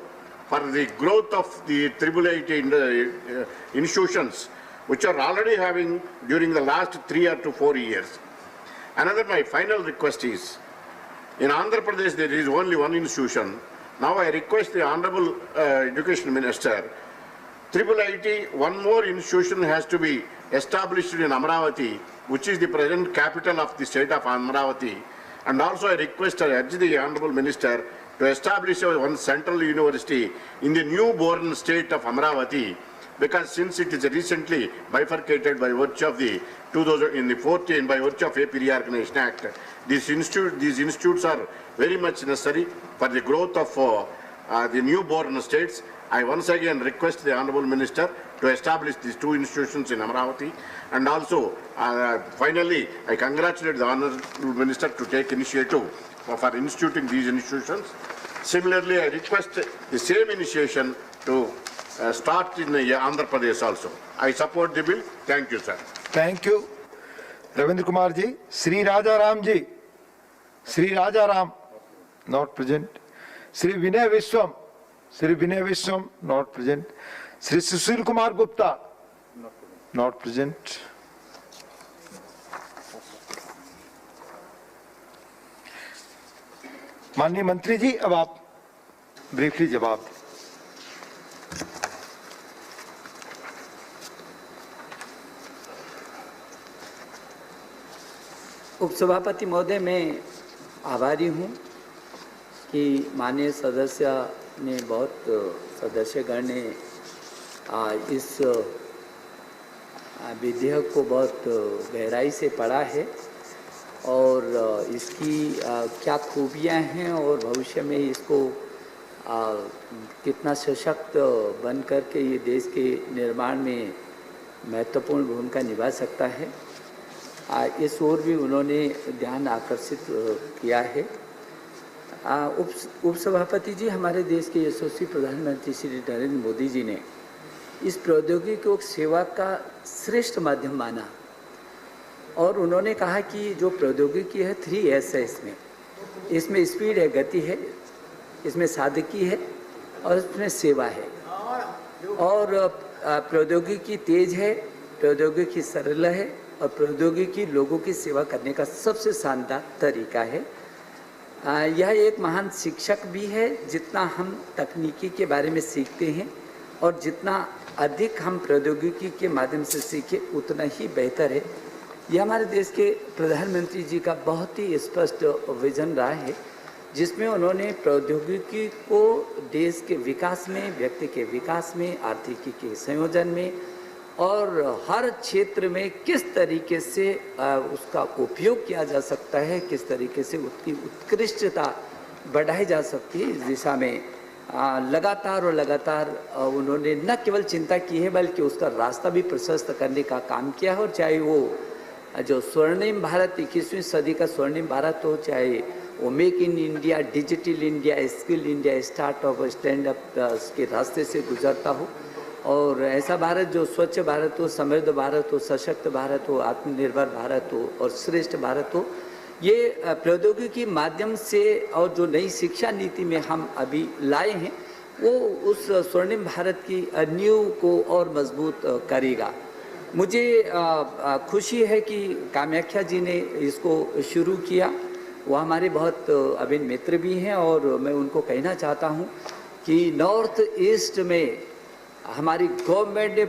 for the growth of the IIIT institutions, which are already having during the last 3 to 4 years. Another, my final request is, in Andhra Pradesh there is only one institution. Now I request the Honorable Education Minister, IIIT, one more institution has to be established in Amravati, which is the present capital of the state of Amravati. And also I request, I urge the Honorable Minister to establish one central university in the newborn state of Amravati, because since it is recently bifurcated by virtue of the 2014 by virtue of AP Reorganization Act, these institutes are very much necessary for the growth of the newborn states. I once again request the Honorable Minister to establish these 2 institutions in Amravati, and also finally I congratulate the Honorable Minister to take initiative for instituting these institutions. Similarly, I request the same initiation to start in Andhra Pradesh also. I support the bill. Thank you, sir. Thank you. Ravindra Kumar ji. Sri Raja Ram ji. Sri Raja Ram, not present. Sri Vinay Vishwam, not present. Sri Sushil Kumar Gupta, not present. माननीय मंत्री जी, अब आप briefly जवाब। उपसभापति महोदय, मैं आभारी हूँ कि माननीय सदस्य ने सदस्यगण ने इस विधेयक को बहुत गहराई से पढ़ा है और इसकी क्या खूबियाँ हैं और भविष्य में इसको कितना सशक्त बन कर के ये देश के निर्माण में महत्वपूर्ण भूमिका निभा सकता है, इस ओर भी उन्होंने ध्यान आकर्षित किया है। उपसभापति जी, हमारे देश के यशस्वी प्रधानमंत्री श्री नरेंद्र मोदी जी ने इस प्रौद्योगिकी को सेवा का श्रेष्ठ माध्यम माना और उन्होंने कहा कि जो प्रौद्योगिकी है 3S है, इसमें स्पीड है, गति है, इसमें सादगी है और इसमें सेवा है। और प्रौद्योगिकी तेज है, प्रौद्योगिकी सरल है और प्रौद्योगिकी लोगों की सेवा करने का सबसे शानदार तरीका है। यह एक महान शिक्षक भी है। जितना हम तकनीकी के बारे में सीखते हैं और जितना अधिक हम प्रौद्योगिकी के माध्यम से सीखें उतना ही बेहतर है। यह हमारे देश के प्रधानमंत्री जी का बहुत ही स्पष्ट विजन रहा है, जिसमें उन्होंने प्रौद्योगिकी को देश के विकास में, व्यक्ति के विकास में, आर्थिकी के संयोजन में और हर क्षेत्र में किस तरीके से उसका उपयोग किया जा सकता है, किस तरीके से उसकी उत्कृष्टता बढ़ाई जा सकती है, इस दिशा में लगातार उन्होंने न केवल चिंता की है बल्कि उसका रास्ता भी प्रशस्त करने का काम किया है। और चाहे वो जो स्वर्णिम भारत 21वीं सदी का स्वर्णिम भारत हो, चाहे वो make in India, digital India, skill India, startup, stand up के रास्ते से गुजरता हो और ऐसा भारत जो स्वच्छ भारत हो, समृद्ध भारत हो, सशक्त भारत हो, आत्मनिर्भर भारत हो और श्रेष्ठ भारत हो। ये प्रौद्योगिकी के माध्यम से और जो नई शिक्षा नीति में हम अभी लाए हैं वो उस स्वर्णिम भारत की नींव को और मजबूत करेगा। मुझे खुशी है कि कामाख्या जी ने इसको शुरू किया। वो हमारे बहुत अभिन्न मित्र भी हैं और मैं उनको कहना चाहता हूँ कि नॉर्थ ईस्ट में हमारी गवर्नमेंट ने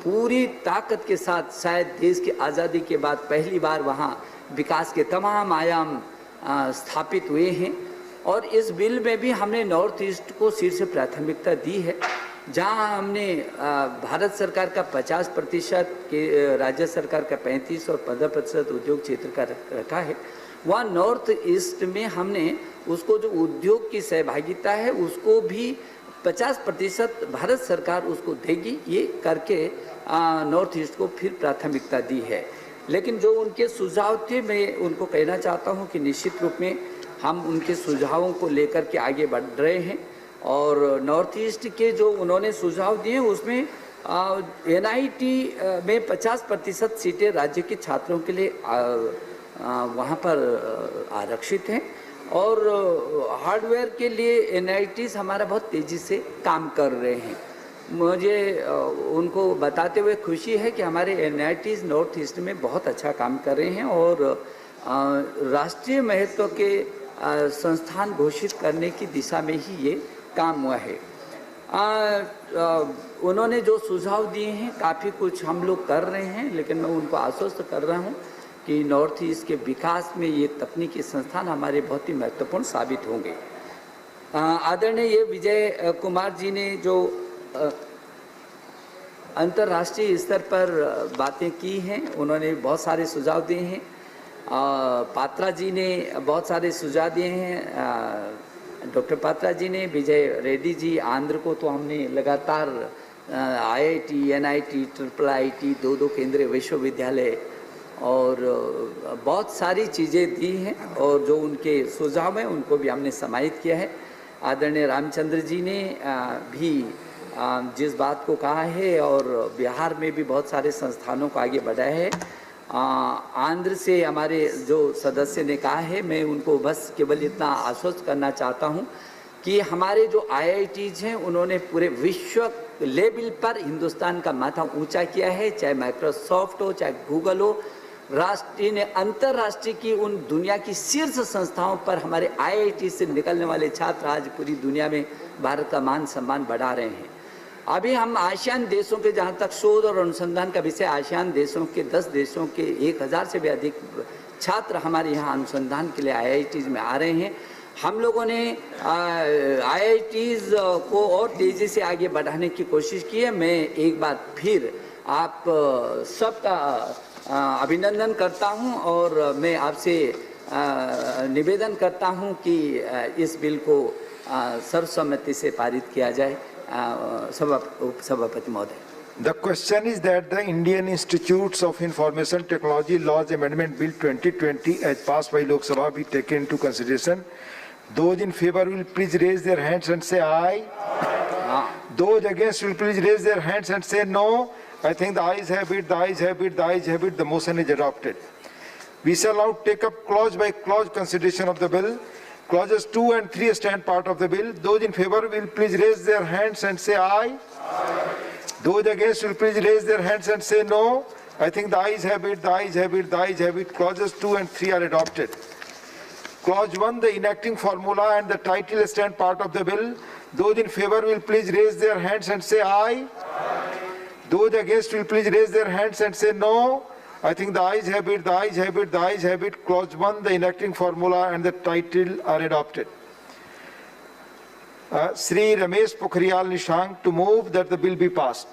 पूरी ताकत के साथ शायद देश की आज़ादी के बाद पहली बार वहाँ विकास के तमाम आयाम स्थापित हुए हैं और इस बिल में भी हमने नॉर्थ ईस्ट को शीर्ष प्राथमिकता दी है। जहां हमने भारत सरकार का 50% के राज्य सरकार का 35% और 15% उद्योग क्षेत्र का रखा है, वहाँ नॉर्थ ईस्ट में हमने उसको जो उद्योग की सहभागिता है उसको भी 50% भारत सरकार उसको देगी, ये करके नॉर्थ ईस्ट को फिर प्राथमिकता दी है। लेकिन जो उनके सुझाव थे मैं उनको कहना चाहता हूं कि निश्चित रूप में हम उनके सुझावों को लेकर के आगे बढ़ रहे हैं। और नॉर्थ ईस्ट के जो उन्होंने सुझाव दिए उसमें NIT में 50% सीटें राज्य के छात्रों के लिए वहाँ पर आरक्षित हैं और हार्डवेयर के लिए NITs हमारा बहुत तेज़ी से काम कर रहे हैं। मुझे उनको बताते हुए खुशी है कि हमारे NITs नॉर्थ ईस्ट में बहुत अच्छा काम कर रहे हैं और राष्ट्रीय महत्व के संस्थान घोषित करने की दिशा में ही ये काम हुआ है। उन्होंने जो सुझाव दिए हैं काफ़ी कुछ हम लोग कर रहे हैं, लेकिन मैं उनको आश्वस्त कर रहा हूँ कि नॉर्थ ईस्ट के विकास में ये तकनीकी संस्थान हमारे बहुत ही महत्वपूर्ण साबित होंगे। आदरणीय ये विजय कुमार जी ने जो अंतर्राष्ट्रीय स्तर पर बातें की हैं, उन्होंने बहुत सारे सुझाव दिए हैं। पात्रा जी ने बहुत सारे सुझाव दिए हैं। डॉक्टर पात्रा जी ने, विजय रेड्डी जी, आंध्र को तो हमने लगातार IIT, NIT, IIIT, 2 केंद्रीय विश्वविद्यालय और बहुत सारी चीज़ें दी हैं और जो उनके सुझाव हैं उनको भी हमने समाहित किया है। आदरणीय रामचंद्र जी ने भी जिस बात को कहा है और बिहार में भी बहुत सारे संस्थानों को आगे बढ़ाया है। आंध्र से हमारे जो सदस्य ने कहा है, मैं उनको बस केवल इतना आश्वस्त करना चाहता हूं कि हमारे जो IITs हैं उन्होंने पूरे विश्व लेवल पर हिंदुस्तान का माथा ऊंचा किया है, चाहे माइक्रोसॉफ्ट हो, चाहे गूगल हो। राष्ट्रीय ने अंतर्राष्ट्रीय की उन दुनिया की शीर्ष संस्थाओं पर हमारे IIT से निकलने वाले छात्र आज पूरी दुनिया में भारत का मान सम्मान बढ़ा रहे हैं। अभी हम आसियान देशों के, जहाँ तक शोध और अनुसंधान का विषय, आसियान देशों के 10 देशों के 1000 से भी अधिक छात्र हमारे यहाँ अनुसंधान के लिए IITs में आ रहे हैं। हम लोगों ने IITs को और तेज़ी से आगे बढ़ाने की कोशिश की है। मैं एक बार फिर आप सबका अभिनंदन करता हूं और मैं आपसे निवेदन करता हूं कि इस बिल को सर्वसम्मति से पारित किया जाए। सभापति महोदय, The question is that the Indian Institutes of Information Technology Laws Amendment Bill 2020 as passed by Lok Sabha be taken into consideration. Those in favor will please raise their hands and say aye. Those against will please raise their hands and say no. I think the ayes have it, the ayes have it, the ayes have it. The motion is adopted. We shall now take up clause by clause consideration of the bill. Clauses 2 and 3 stand part of the bill. Those in favor will please raise their hands and say aye. Those against will please raise their hands and say no. I think the ayes have it, the ayes have it, the ayes have it. Clauses 2 and 3 are adopted. Clause 1, the enacting formula and the title stand part of the bill. Those in favor will please raise their hands and say aye. Those against will please raise their hands and say no. I think the ayes have it, the ayes have it, the ayes have it. Clause 1, the enacting formula and the title are adopted. Shri Ramesh Pokhriyal Nishank to move that the bill be passed.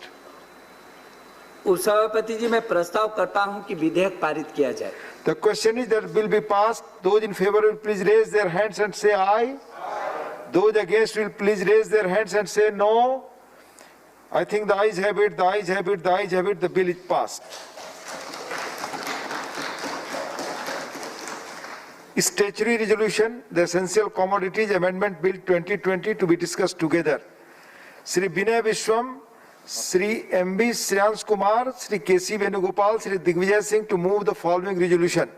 उपसभापति जी, मैं प्रस्ताव करता हूं कि विधेयक पारित किया जाए। The question is that bill be passed. Those in favor will please raise their hands and say aye. Those against will please raise their hands and say no. I think the ayes have it, the ayes have it, the ayes have it. The bill is passed. Statutory resolution, the Essential Commodities Amendment Bill 2020 to be discussed together. Shri Binay Vishwam, Shri M.B. Shreyans Kumar, Shri K.C. Venugopal, Shri Digvijay Singh to move the following resolution.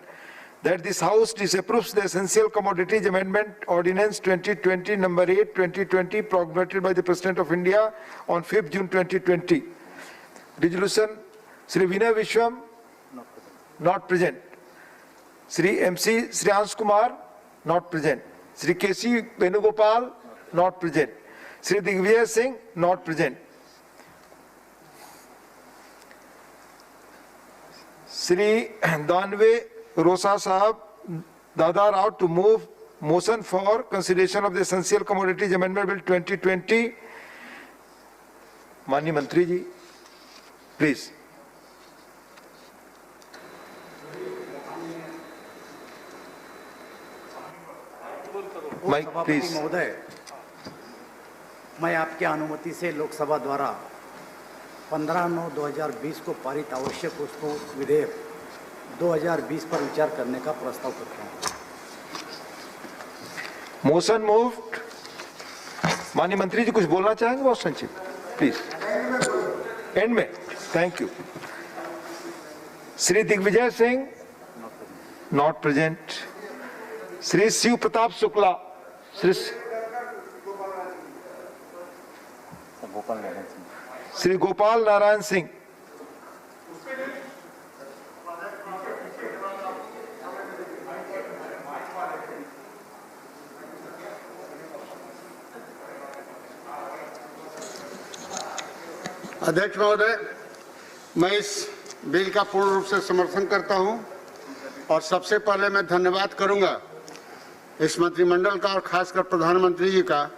That this House disapproves the Essential Commodities Amendment Ordinance 2020 number 8 2020 promulgated by the President of India on 5th June 2020. Resolution, Shri Binay Vishwam, not present. Shri M.C. Shreyans Kumar, not present. Shri K.C. Venugopal, not present. Shri Digvijay Singh, not present. Shri Danve Rosa Sahab, Dada Rao to move motion for consideration of the Essential Commodities Amendment Bill 2020. Mani Mantri ji, please. सभापति महोदय, मैं आपके अनुमति से लोकसभा द्वारा 15/9/2020 को पारित आवश्यक वस्तु विधेयक 2020 पर विचार करने का प्रस्ताव करता हूँ। Motion moved. माननीय मंत्री जी कुछ बोलना चाहेंगे? बहुत संक्षिप्त प्लीज एंड में। Thank you. Shri Digvijay Singh not present. Shri Shiv Pratap Shukla, Shri Gopal Narayan Singh, अध्यक्ष महोदय, मैं इस बिल का पूर्ण रूप से समर्थन करता हूं और सबसे पहले मैं धन्यवाद करूंगा इस मंत्रिमंडल का और खासकर प्रधानमंत्री जी का,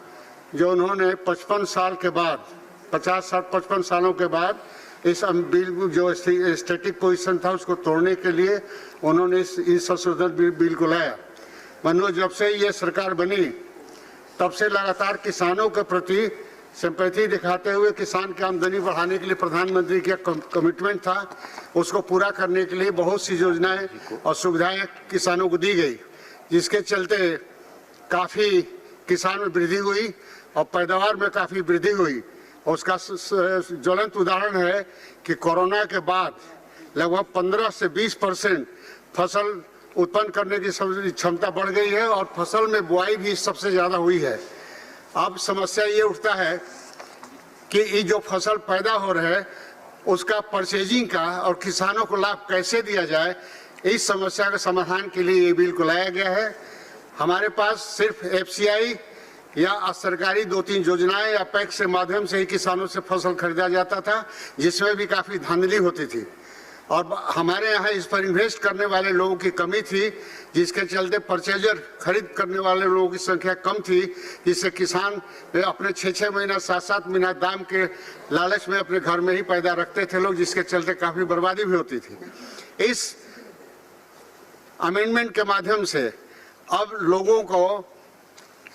जो उन्होंने 55 साल के बाद 55 सालों के बाद इस बिल जो स्टैटिक पोजीशन था उसको तोड़ने के लिए उन्होंने इस संशोधन बिल को लाया। मनोज, जब से ये सरकार बनी तब से लगातार किसानों के प्रति सिंपैथी दिखाते हुए किसान की आमदनी बढ़ाने के लिए प्रधानमंत्री का कमिटमेंट था, उसको पूरा करने के लिए बहुत सी योजनाएं और सुविधाएं किसानों को दी गई, जिसके चलते काफ़ी किसान में वृद्धि हुई और पैदावार में काफ़ी वृद्धि हुई। और उसका ज्वलंत उदाहरण है कि कोरोना के बाद लगभग 15 से 20% फसल उत्पन्न करने की क्षमता बढ़ गई है और फसल में बुआई भी सबसे ज़्यादा हुई है। अब समस्या ये उठता है कि ये जो फसल पैदा हो रहा है उसका परचेजिंग का और किसानों को लाभ कैसे दिया जाए, इस समस्या के समाधान के लिए ये बिल को लाया गया है। हमारे पास सिर्फ एफसीआई या सरकारी 2-3 योजनाएं या पैक्स के माध्यम से ही किसानों से फसल खरीदा जाता था, जिसमें भी काफ़ी धांधली होती थी और हमारे यहाँ इस पर इन्वेस्ट करने वाले लोगों की कमी थी, जिसके चलते परचेजर खरीद करने वाले लोगों की संख्या कम थी, जिससे किसान अपने 6-6 महीना 7-7 महीना दाम के लालच में अपने घर में ही पैदा रखते थे लोग, जिसके चलते काफ़ी बर्बादी भी होती थी। इस अमेंडमेंट के माध्यम से अब लोगों को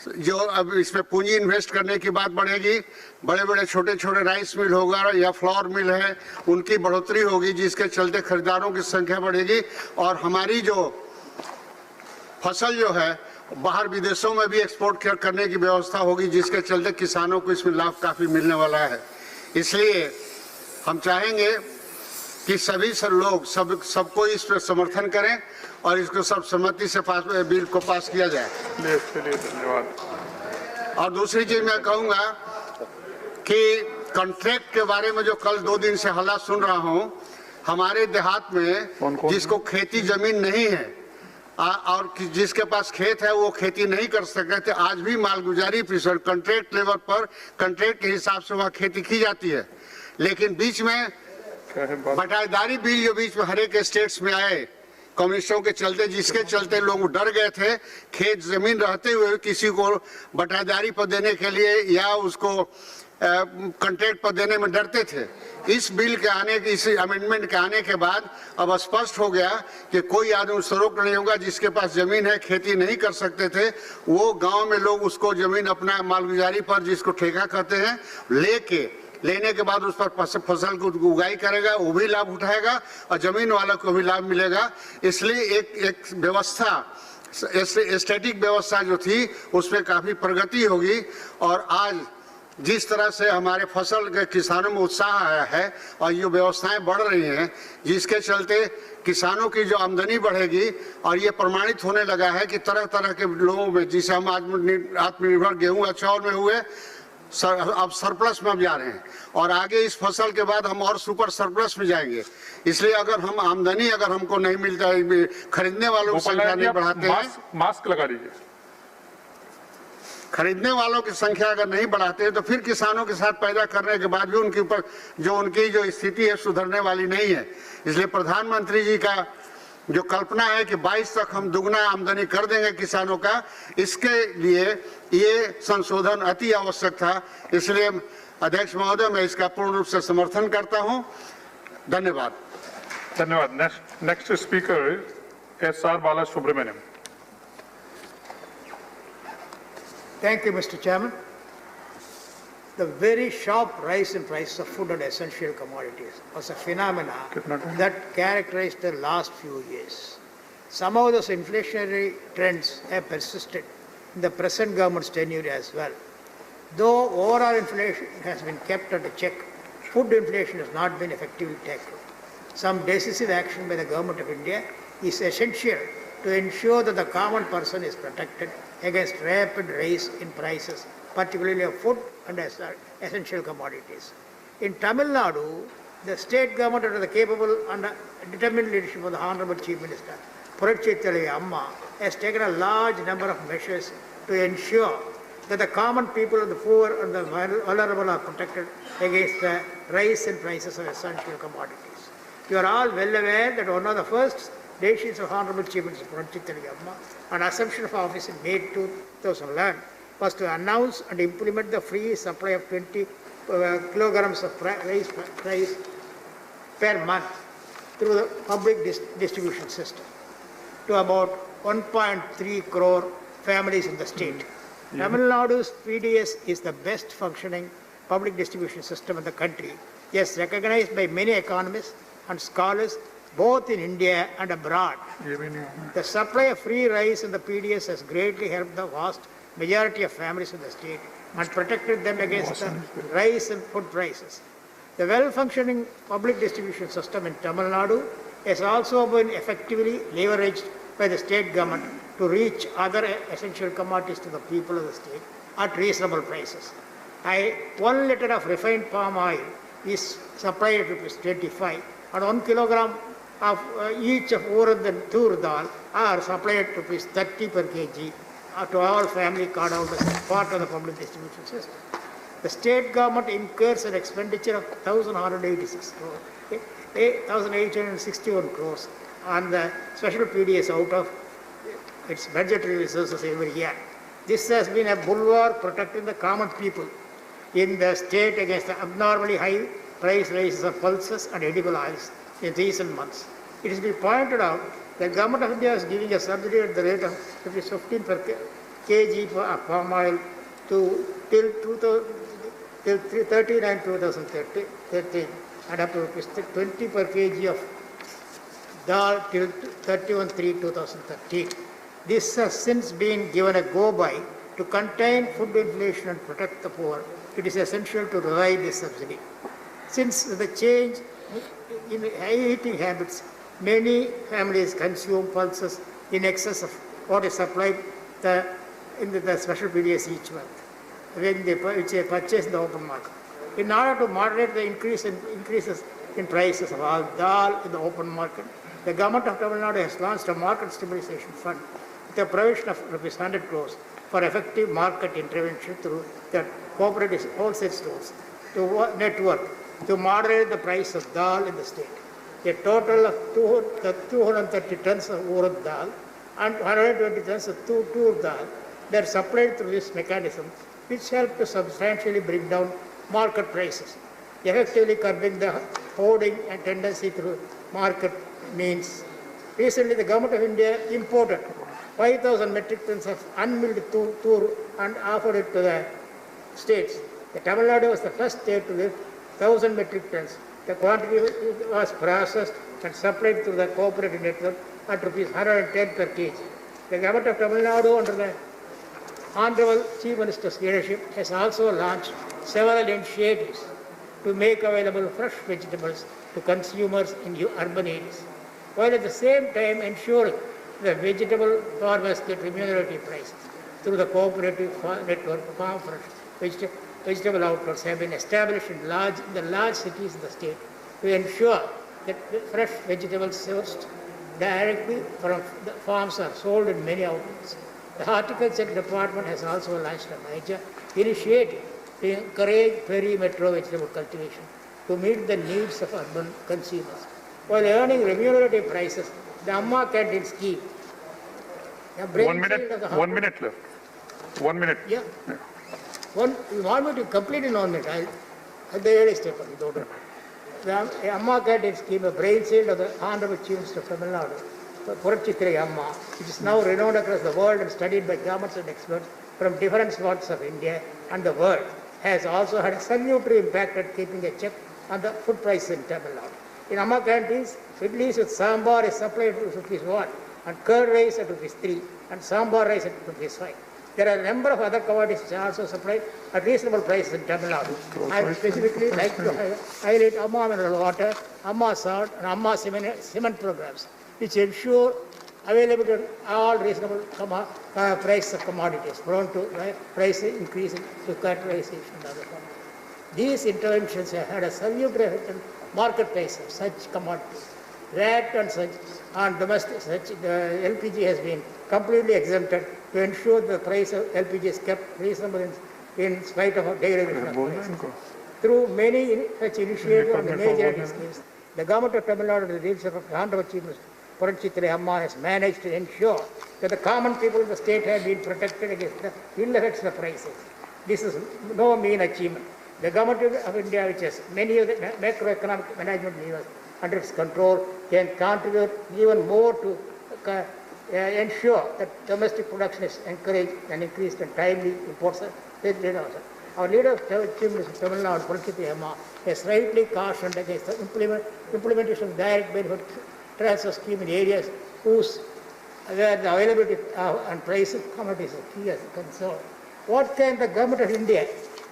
जो अब इसमें पूंजी इन्वेस्ट करने की बात बढ़ेगी, बड़े बड़े छोटे छोटे राइस मिल होगा या फ्लोर मिल है उनकी बढ़ोतरी होगी, जिसके चलते खरीदारों की संख्या बढ़ेगी और हमारी जो फसल जो है बाहर विदेशों में भी एक्सपोर्ट करने की व्यवस्था होगी, जिसके चलते किसानों को इसमें लाभ काफ़ी मिलने वाला है। इसलिए हम चाहेंगे कि सभी लोग सबको इस पर समर्थन करें और इसको सब सहमति से बिल को पास किया जाए। इसके लिए धन्यवाद। और दूसरी चीज मैं कहूंगा कि कॉन्ट्रैक्ट के बारे में जो कल 2 दिन से हल्ला सुन रहा हूं, हमारे देहात में जिसको खेती जमीन नहीं है और जिसके पास खेत है वो खेती नहीं कर सकते थे, आज भी मालगुजारी पिछड़ कॉन्ट्रैक्ट लेवल पर कॉन्ट्रैक्ट के हिसाब से वहाँ खेती की जाती है। लेकिन बीच में बटाईदारी बिल जो बीच में हर एक स्टेट्स में आए कम्युनिस्टों के चलते, जिसके चलते लोग डर गए थे, खेत जमीन रहते हुए किसी को बटाईदारी पर देने के लिए या उसको कॉन्ट्रैक्ट पर देने में डरते थे। इस बिल के आने के इस अमेंडमेंट के आने के बाद अब स्पष्ट हो गया कि कोई आदमी सरोक नहीं होगा, जिसके पास जमीन है खेती नहीं कर सकते थे वो गांव में लोग उसको जमीन अपना मालगुजारी पर जिसको ठेका कहते हैं लेने के बाद उस पर फसल को उगाई करेगा, वो भी लाभ उठाएगा और जमीन वालों को भी लाभ मिलेगा। इसलिए एक व्यवस्था स्टैटिक व्यवस्था जो थी उसमें काफ़ी प्रगति होगी और आज जिस तरह से हमारे फसल के किसानों में उत्साह आया है और ये व्यवस्थाएं बढ़ रही हैं, जिसके चलते किसानों की जो आमदनी बढ़ेगी और ये प्रमाणित होने लगा है कि तरह तरह के लोगों में, जिसे हम आत्मनिर्भर गेहूं चावल में हुए, अब सरप्लस में हम जा रहे हैं और आगे इस फसल के बाद हम और सुपर सरप्लस में जाएंगे। इसलिए अगर हम आमदनी अगर हमको नहीं मिलता है, खरीदने वालों की संख्या नहीं बढ़ाते हैं, मास्क लगा लीजिए, खरीदने वालों की संख्या अगर नहीं बढ़ाते हैं तो फिर किसानों के साथ पैदा करने के बाद भी उनके ऊपर उनकी जो स्थिति है सुधरने वाली नहीं है। इसलिए प्रधानमंत्री जी का जो कल्पना है कि 22 तक हम दुगना आमदनी कर देंगे किसानों का, इसके लिए ये संशोधन अति आवश्यक था। इसलिए अध्यक्ष महोदय मैं इसका पूर्ण रूप से समर्थन करता हूं। धन्यवाद। धन्यवाद। Next speaker SR Balasubramaniam. Thank you, Mr. Chairman. The very sharp rise in prices of food and essential commodities was a phenomenon that characterized the last few years. Some of those inflationary trends have persisted in the present government's tenure as well. Though overall inflation has been kept under check, food inflation has not been effectively tackled. Some decisive action by the Government of India is essential to ensure that the common person is protected against rapid rise in prices, particularly of food and essential commodities. In Tamil Nadu, the state government, under the capable and determined leadership of the Honorable Chief Minister, Puratchi Amma, has taken a large number of measures to ensure that the common people and the poor and the vulnerable are protected against the rise in prices of essential commodities. You are all well aware that one of the first decisions of Honorable Chief Minister Puratchi Amma on assumption of office in May 2011 was to announce and implement the free supply of 20 kilograms of rice per month through the public distribution system to about 1.3 crore families in the state. Tamil Nadu's PDS is the best functioning public distribution system in the country, yes, recognized by many economists and scholars both in India and abroad. The supply of free rice in the PDS has greatly helped the vast majority of families in the state and protected them against the rise in food prices. The well-functioning public distribution system in Tamil Nadu has also been effectively leveraged by the state government to reach other essential commodities to the people of the state at reasonable prices. 1 liter of refined palm oil is supplied at ₹25 and 1 kilogram of each of urad and tur dal are supplied at ₹30 per kg to all family card holders as part of the public distribution system. The state government incurs an expenditure of 1,861 crores on the special PDS out of its budgetary resources every year. This has been a bulwark protecting the common people in the state against the abnormally high price rises of pulses and edible oils in recent months. It has been pointed out that the Government of India is giving a subsidy at the rate of ₹15 per kg for palm oil till 13 and 2013 and up to ₹20 per kg of dal till 31/3/2013. This has since been given a go-by to contain food inflation and protect the poor. It is essential to revive this subsidy. Since the change in eating habits, many families consume pulses in excess of what is supplied in the special PDS each month, which they purchase in the open market. In order to moderate the increases in prices of all dal in the open market, the Government of Tamil Nadu has launched a market stabilization fund with a provision of ₹100 crores for effective market intervention through the cooperative wholesale stores network to moderate the price of dal in the state. A total of 230 tons of urad dal and 120 tons of tur dal that are supplied through this mechanism, which help to substantially bring down market prices, effectively curbing the hoarding and tendency through market means. Recently, the Government of India imported 5,000 metric tons of unmilled tur and offered it to the states. The Tamil Nadu was the first state to lift 1,000 metric tons. The quantity was processed and supplied through the cooperative network at ₹110 per kg. The Government of Tamil Nadu, under the Honorable Chief Minister's leadership, has also launched several initiatives to make available fresh vegetables to consumers in urban areas, while at the same time ensuring that vegetable farmers get remunerative prices through the cooperative network. Farm fresh vegetable outlets have been established in the large cities in the state to ensure that fresh vegetables sourced directly from the farms are sold in many outlets. The Horticulture Department has also launched a major initiative to encourage peri-metro vegetable cultivation to meet the needs of urban consumers, while earning remunerative prices. The Amma Canteen scheme. 1 minute. 1 minute left. 1 minute. Yeah. You want me to complete in 1 minute? I'll the early step. The Amma Canteen scheme, a brainchild of the Honorable Chief Minister of Tamil Nadu, Puratchi Amma, which is now renowned across the world and studied by governments and experts from different parts of India and the world, has also had a salutary impact at keeping a check on the food prices in Tamil Nadu. In Amma Canteens, idlis with sambar is supplied at ₹1 and curd rice at ₹3 and sambar rice at ₹5. There are a number of other commodities which are also supplied at reasonable prices in Tamil Nadu. I would specifically like to highlight Amma mineral water, Amma salt, and Amma cement programs, which ensure availability of all reasonable price of commodities, prone to price increase to characterization and other commodities. These interventions have had a salutary effect on market price of such commodities. VAT and such on domestic the LPG has been completely exempted to ensure the price of LPG is kept reasonable in spite of a derivation of prices. Through many such initiatives and the major schemes, the government of Tamil Nadu, the leadership of the Honorable Chief Minister Puranchitri Amma, has managed to ensure that the common people of the state have been protected against the ill effects of prices. This is no mean achievement. The government of India, which has many of the macroeconomic management levers under its control, can contribute even more to ensure that domestic production is encouraged and increased and timely imports. Our leader, Chief Minister of Tamil Nadu, Puranchitri Amma, has rightly cautioned against the implementation of direct benefit transfer scheme in areas where the availability and price of commodities is key as a concern. What can the government of India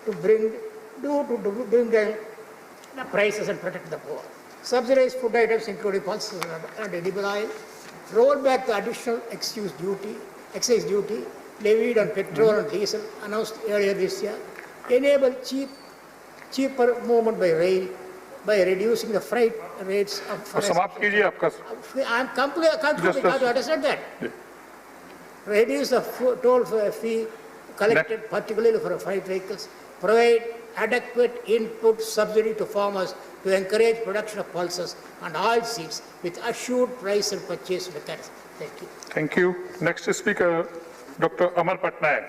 do to bring the prices and protect the poor? Subsidize food items including pulses and edible oil, roll back the additional excise duty levied on petrol and diesel announced earlier this year, enable cheaper movement by rail by reducing the freight rates of I'm completely to understand that. Yeah. Reduce the toll fee collected particularly for freight vehicles, provide adequate input subsidy to farmers to encourage production of pulses and oil seeds with assured price and purchase mechanism. Thank you. Thank you. Next speaker, Dr. Amar Patnaik.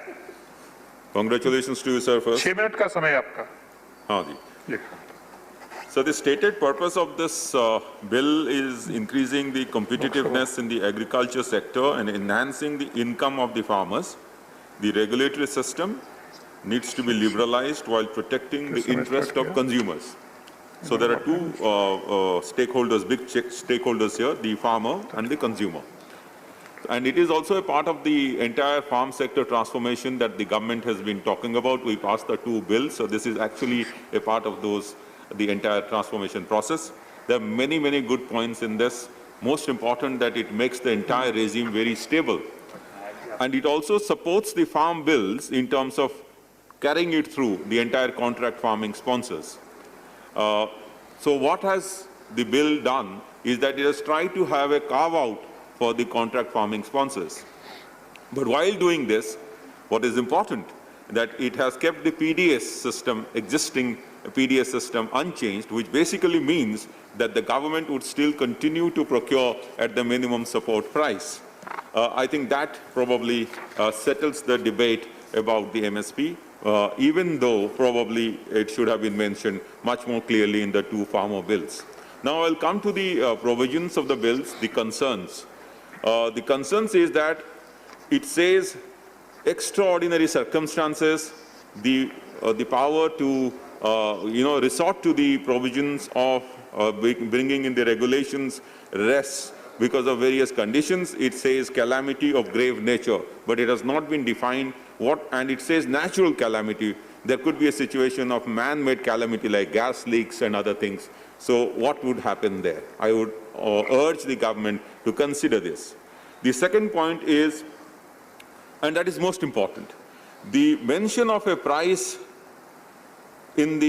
Congratulations to you, sir, first. 6 minute का समय आपका. हाँ जी. So the stated purpose of this bill is increasing the competitiveness in the agriculture sector and enhancing the income of the farmers. The regulatory system needs to be liberalized while protecting the interest of consumers. So there are two stakeholders, big stakeholders here, the farmer and the consumer. And it is also a part of the entire farm sector transformation that the government has been talking about. We passed the 2 bills, so this is actually a part of the entire transformation process. There are many, many good points in this. Most important that it makes the entire regime very stable. And it also supports the farm bills in terms of carrying it through the entire contract farming sponsors. So what has the bill done is that it has tried to have a carve-out for the contract farming sponsors. But while doing this, what is important, that it has kept the PDS system, existing PDS system, unchanged, which basically means that the government would still continue to procure at the minimum support price. I think that probably settles the debate about the MSP, even though probably it should have been mentioned much more clearly in the 2 farmer bills. Now I'll come to the provisions of the bills, the concerns. The concerns is that it says extraordinary circumstances, the power to resort to the provisions of bringing in the regulations rests because of various conditions. It says calamity of grave nature, but it has not been defined what, and it says natural calamity. There could be a situation of man-made calamity like gas leaks and other things. So what would happen there? I would urge the government to consider this. The second point is, and that is most important, the mention of a price in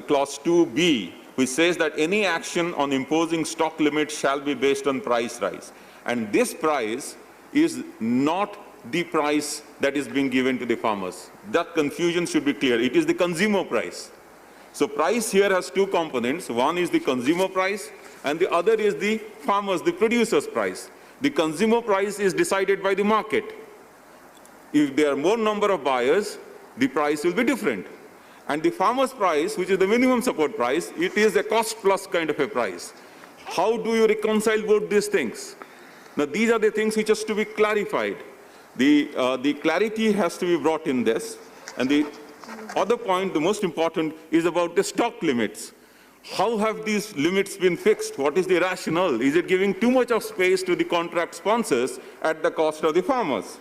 clause 2B, which says that any action on imposing stock limits shall be based on price rise. And this price is not the price that is being given to the farmers. That confusion should be clear. It is the consumer price. So price here has 2 components. One is the consumer price, and the other is the farmers, the producer's price. The consumer price is decided by the market. If there are more number of buyers, the price will be different. And the farmer's price, which is the minimum support price, it is a cost plus kind of a price. How do you reconcile both these things? Now, these are the things which has to be clarified. The clarity has to be brought in this. And the other point, the most important, is about the stock limits. How have these limits been fixed? What is the rationale? Is it giving too much of space to the contract sponsors at the cost of the farmers?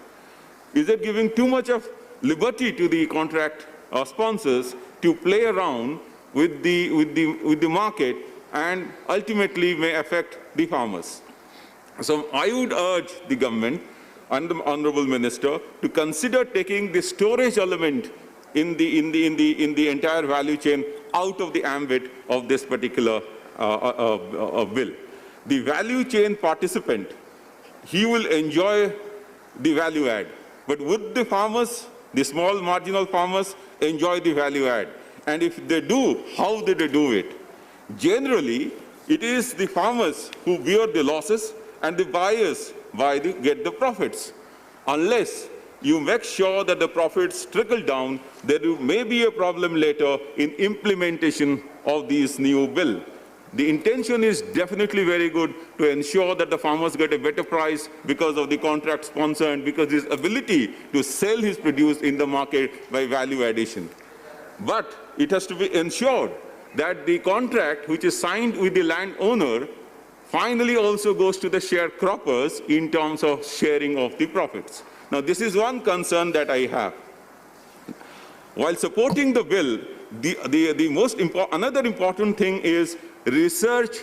Is it giving too much of liberty to the contract sponsors to play around with the market and ultimately may affect the farmers? So I would urge the government and the Honorable Minister to consider taking the storage element in the entire value chain out of the ambit of this particular bill. The value chain participant, he will enjoy the value add, but would the farmers, the small marginal farmers, enjoy the value add? And if they do, how did they do it? Generally, it is the farmers who bear the losses and the buyers get the profits. Unless you make sure that the profits trickle down, there may be a problem later in implementation of these new bill. The intention is definitely very good to ensure that the farmers get a better price because of the contract sponsor and because his ability to sell his produce in the market by value addition. But it has to be ensured that the contract which is signed with the landowner finally also goes to the sharecroppers in terms of sharing of the profits. Now, this is one concern that I have. While supporting the bill, another important thing is research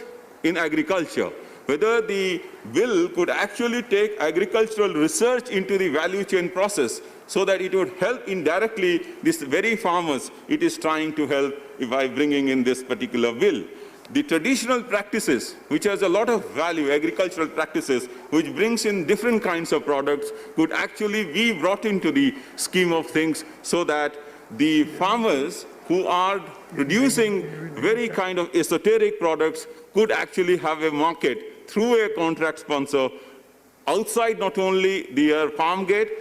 in agriculture. Whether the bill could actually take agricultural research into the value chain process so that it would help indirectly these very farmers it is trying to help by bringing in this particular bill. The traditional practices, which has a lot of value, agricultural practices, which brings in different kinds of products, could actually be brought into the scheme of things so that the farmers who are producing very kind of esoteric products could actually have a market through a contract sponsor outside not only their farm gate,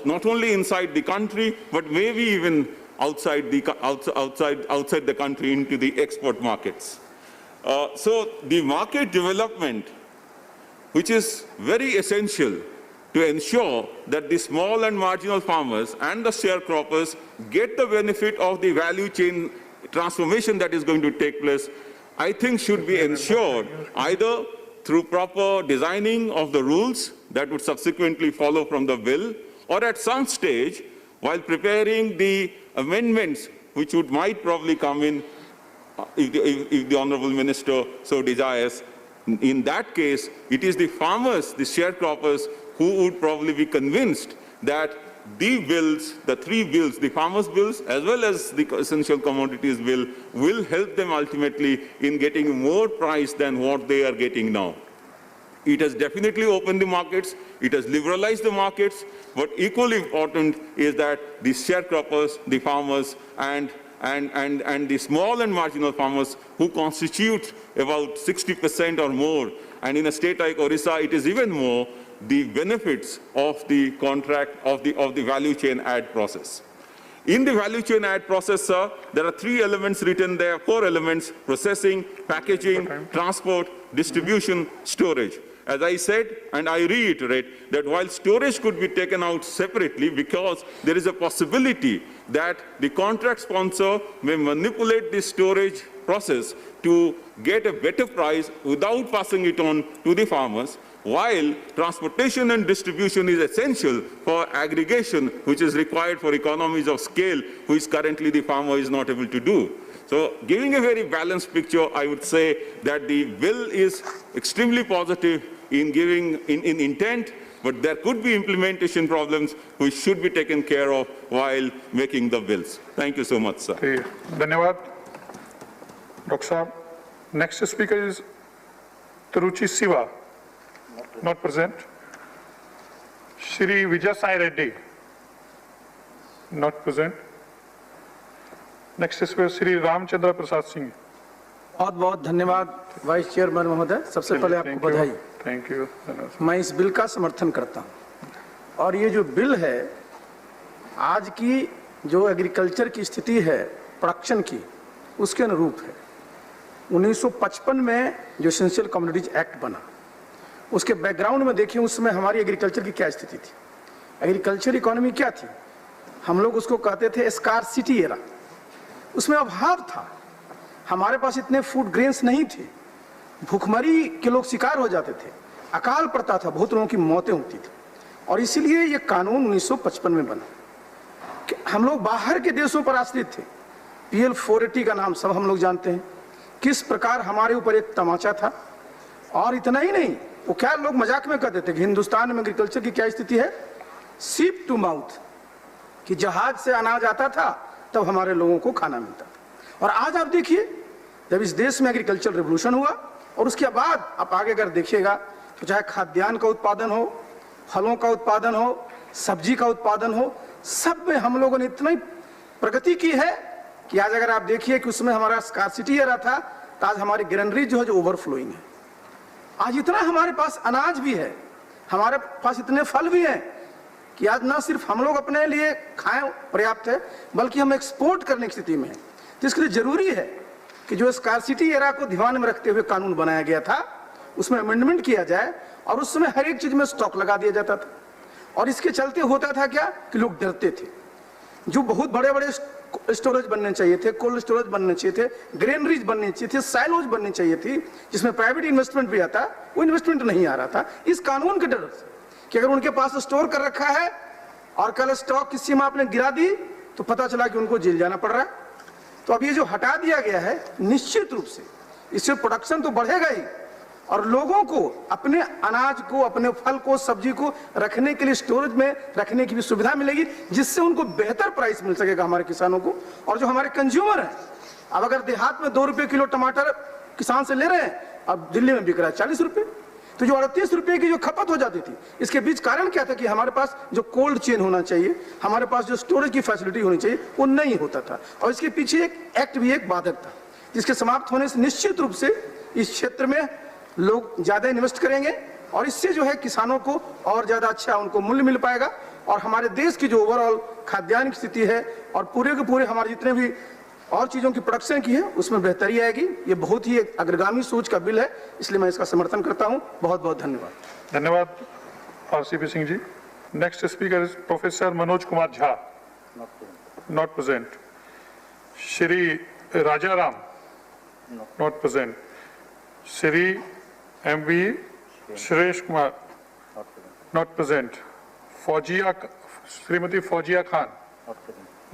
not only inside the country, but maybe even outside the country into the export markets. So the market development, which is very essential to ensure that the small and marginal farmers and the sharecroppers get the benefit of the value chain transformation that is going to take place, I think should be ensured either through proper designing of the rules that would subsequently follow from the bill, or at some stage, while preparing the amendments which might probably come in if the Honorable Minister so desires. In that case, it is the farmers, the sharecroppers, who would probably be convinced that the bills, the three bills, the farmers' bills as well as the essential commodities bill, will help them ultimately in getting more price than what they are getting now. It has definitely opened the markets, it has liberalized the markets, but equally important is that the sharecroppers, the farmers, and the small and marginal farmers who constitute about 60% or more, and in a state like Orissa, it is even more, the benefits of the contract of the value chain add process. In the value chain add process, sir, there are 3 elements written there, 4 elements: processing, packaging, transport, distribution, storage. As I said, and I reiterate, that while storage could be taken out separately because there is a possibility that the contract sponsor may manipulate the storage process to get a better price without passing it on to the farmers, while transportation and distribution is essential for aggregation, which is required for economies of scale, which currently the farmer is not able to do. So, giving a very balanced picture, I would say that the bill is extremely positive in intent, but there could be implementation problems which should be taken care of while making the bills. Thank you so much, sir. Dhanyawad, Dr. Saab. Next speaker is Tiruchi Siva, not present. Shri Vijay Sai Reddy, not present. Next speaker Shri Ramchandra Prasad Singh. बहुत बहुत धन्यवाद vice chairman महोदय। सबसे पहले आपको बधाई। Thank you. मैं इस बिल का समर्थन करता हूं और ये जो बिल है, आज की जो एग्रीकल्चर की स्थिति है प्रोडक्शन की, उसके अनुरूप है। 1955 में जो एसेंशियल कमोडिटीज एक्ट बना, उसके बैकग्राउंड में देखिए उस समय हमारी एग्रीकल्चर की क्या स्थिति थी। एग्रीकल्चर इकोनॉमी क्या थी? हम लोग उसको कहते थे स्कार्सिटी एरा। उसमें अभाव था, हमारे पास इतने फूड ग्रेन्स नहीं थे, भूखमरी के लोग शिकार हो जाते थे, अकाल पड़ता था, बहुत लोगों की मौतें होती थी। और इसीलिए ये कानून 1955 में बना। कि हम लोग बाहर के देशों पर आश्रित थे। PL 480 का नाम सब हम लोग जानते हैं, किस प्रकार हमारे ऊपर एक तमाचा था। और इतना ही नहीं, वो क्या लोग मजाक में कहते थे कि हिंदुस्तान में एग्रीकल्चर की क्या स्थिति है, सीप टू माउथ, कि जहाज से अनाज आता था तब हमारे लोगों को खाना मिलता था। और आज आप देखिए, जब इस देश में एग्रीकल्चर रिवोल्यूशन हुआ और उसके बाद आप आगे अगर देखिएगा तो चाहे खाद्यान्न का उत्पादन हो, फलों का उत्पादन हो, सब्जी का उत्पादन हो, सब में हम लोगों ने इतनी प्रगति की है कि आज अगर आप देखिए कि उसमें हमारा स्कार्सिटी आ रहा था, तो आज हमारी ग्रेनरीज जो है जो ओवरफ्लोइंग है। आज इतना हमारे पास अनाज भी है, हमारे पास इतने फल भी हैं कि आज ना सिर्फ हम लोग अपने लिए खाएं पर्याप्त है, बल्कि हम एक्सपोर्ट करने की स्थिति में है। तो इसके लिए जरूरी है कि जो स्कार्सिटी एरा को ध्यान में रखते हुए कानून बनाया गया था, उसमें अमेंडमेंट किया जाए और उसमें हर एक चीज में स्टॉक लगा दिया जाता था। और इसके चलते होता था क्या कि लोग डरते थे। जो बहुत बड़े बड़े स्टोरेज बनने चाहिए थे, कोल्ड स्टोरेज बनने चाहिए थे, ग्रेनरीज बनने चाहिए थे, साइलोज बननी चाहिए थी, जिसमें प्राइवेट इन्वेस्टमेंट भी आता, वो इन्वेस्टमेंट नहीं आ रहा था इस कानून के डर से कि अगर उनके पास स्टोर कर रखा है और कल स्टॉक की सीमा आपने गिरा दी तो पता चला कि उनको जेल जाना पड़ रहा है। तो अब ये जो हटा दिया गया है, निश्चित रूप से इससे प्रोडक्शन तो बढ़ेगा ही और लोगों को अपने अनाज को, अपने फल को, सब्जी को रखने के लिए स्टोरेज में रखने की भी सुविधा मिलेगी, जिससे उनको बेहतर प्राइस मिल सकेगा हमारे किसानों को। और जो हमारे कंज्यूमर हैं, अब अगर देहात में 2 रुपए किलो टमाटर किसान से ले रहे हैं, अब दिल्ली में बिक रहा है 40 रुपए। तो जो 38 रुपए की जो खपत हो जाती थी, इसके बीच कारण क्या था कि हमारे पास जो कोल्ड चेन होना चाहिए, हमारे पास जो स्टोरेज की फैसिलिटी होनी चाहिए, वो नहीं होता था। और इसके पीछे एक एक्ट भी एक बाधक था, जिसके समाप्त होने से निश्चित रूप से इस क्षेत्र में लोग ज्यादा इन्वेस्ट करेंगे और इससे जो है किसानों को और ज्यादा अच्छा उनको मूल्य मिल पाएगा और हमारे देश की जो ओवरऑल खाद्यान्न की स्थिति है और पूरे के पूरे हमारे जितने भी और चीजों की प्रोडक्शन की है उसमें बेहतरी आएगी। ये बहुत ही एक अग्रगामी सोच का बिल है, इसलिए मैं इसका समर्थन करता हूं। बहुत बहुत धन्यवाद। धन्यवाद RCP Singh ji. Next speaker is professor Manoj Kumar Jha, not present. Shri Raja Ram, not present. Shri MV Shresh Kumar, not present. Shrimati Fauzia Khan,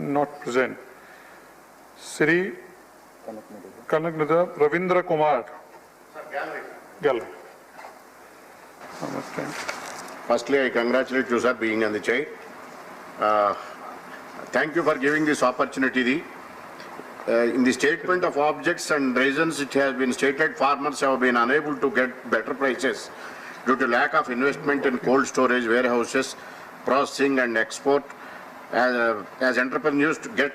not present. Shri Kanakamedala Ravindra Kumar, gallery. Firstly, I congratulate you, sir, being on the chair. Thank you for giving this opportunity. In the statement of objects and reasons, it has been stated farmers have been unable to get better prices due to lack of investment in cold storage, warehouses, processing and export, as entrepreneurs to get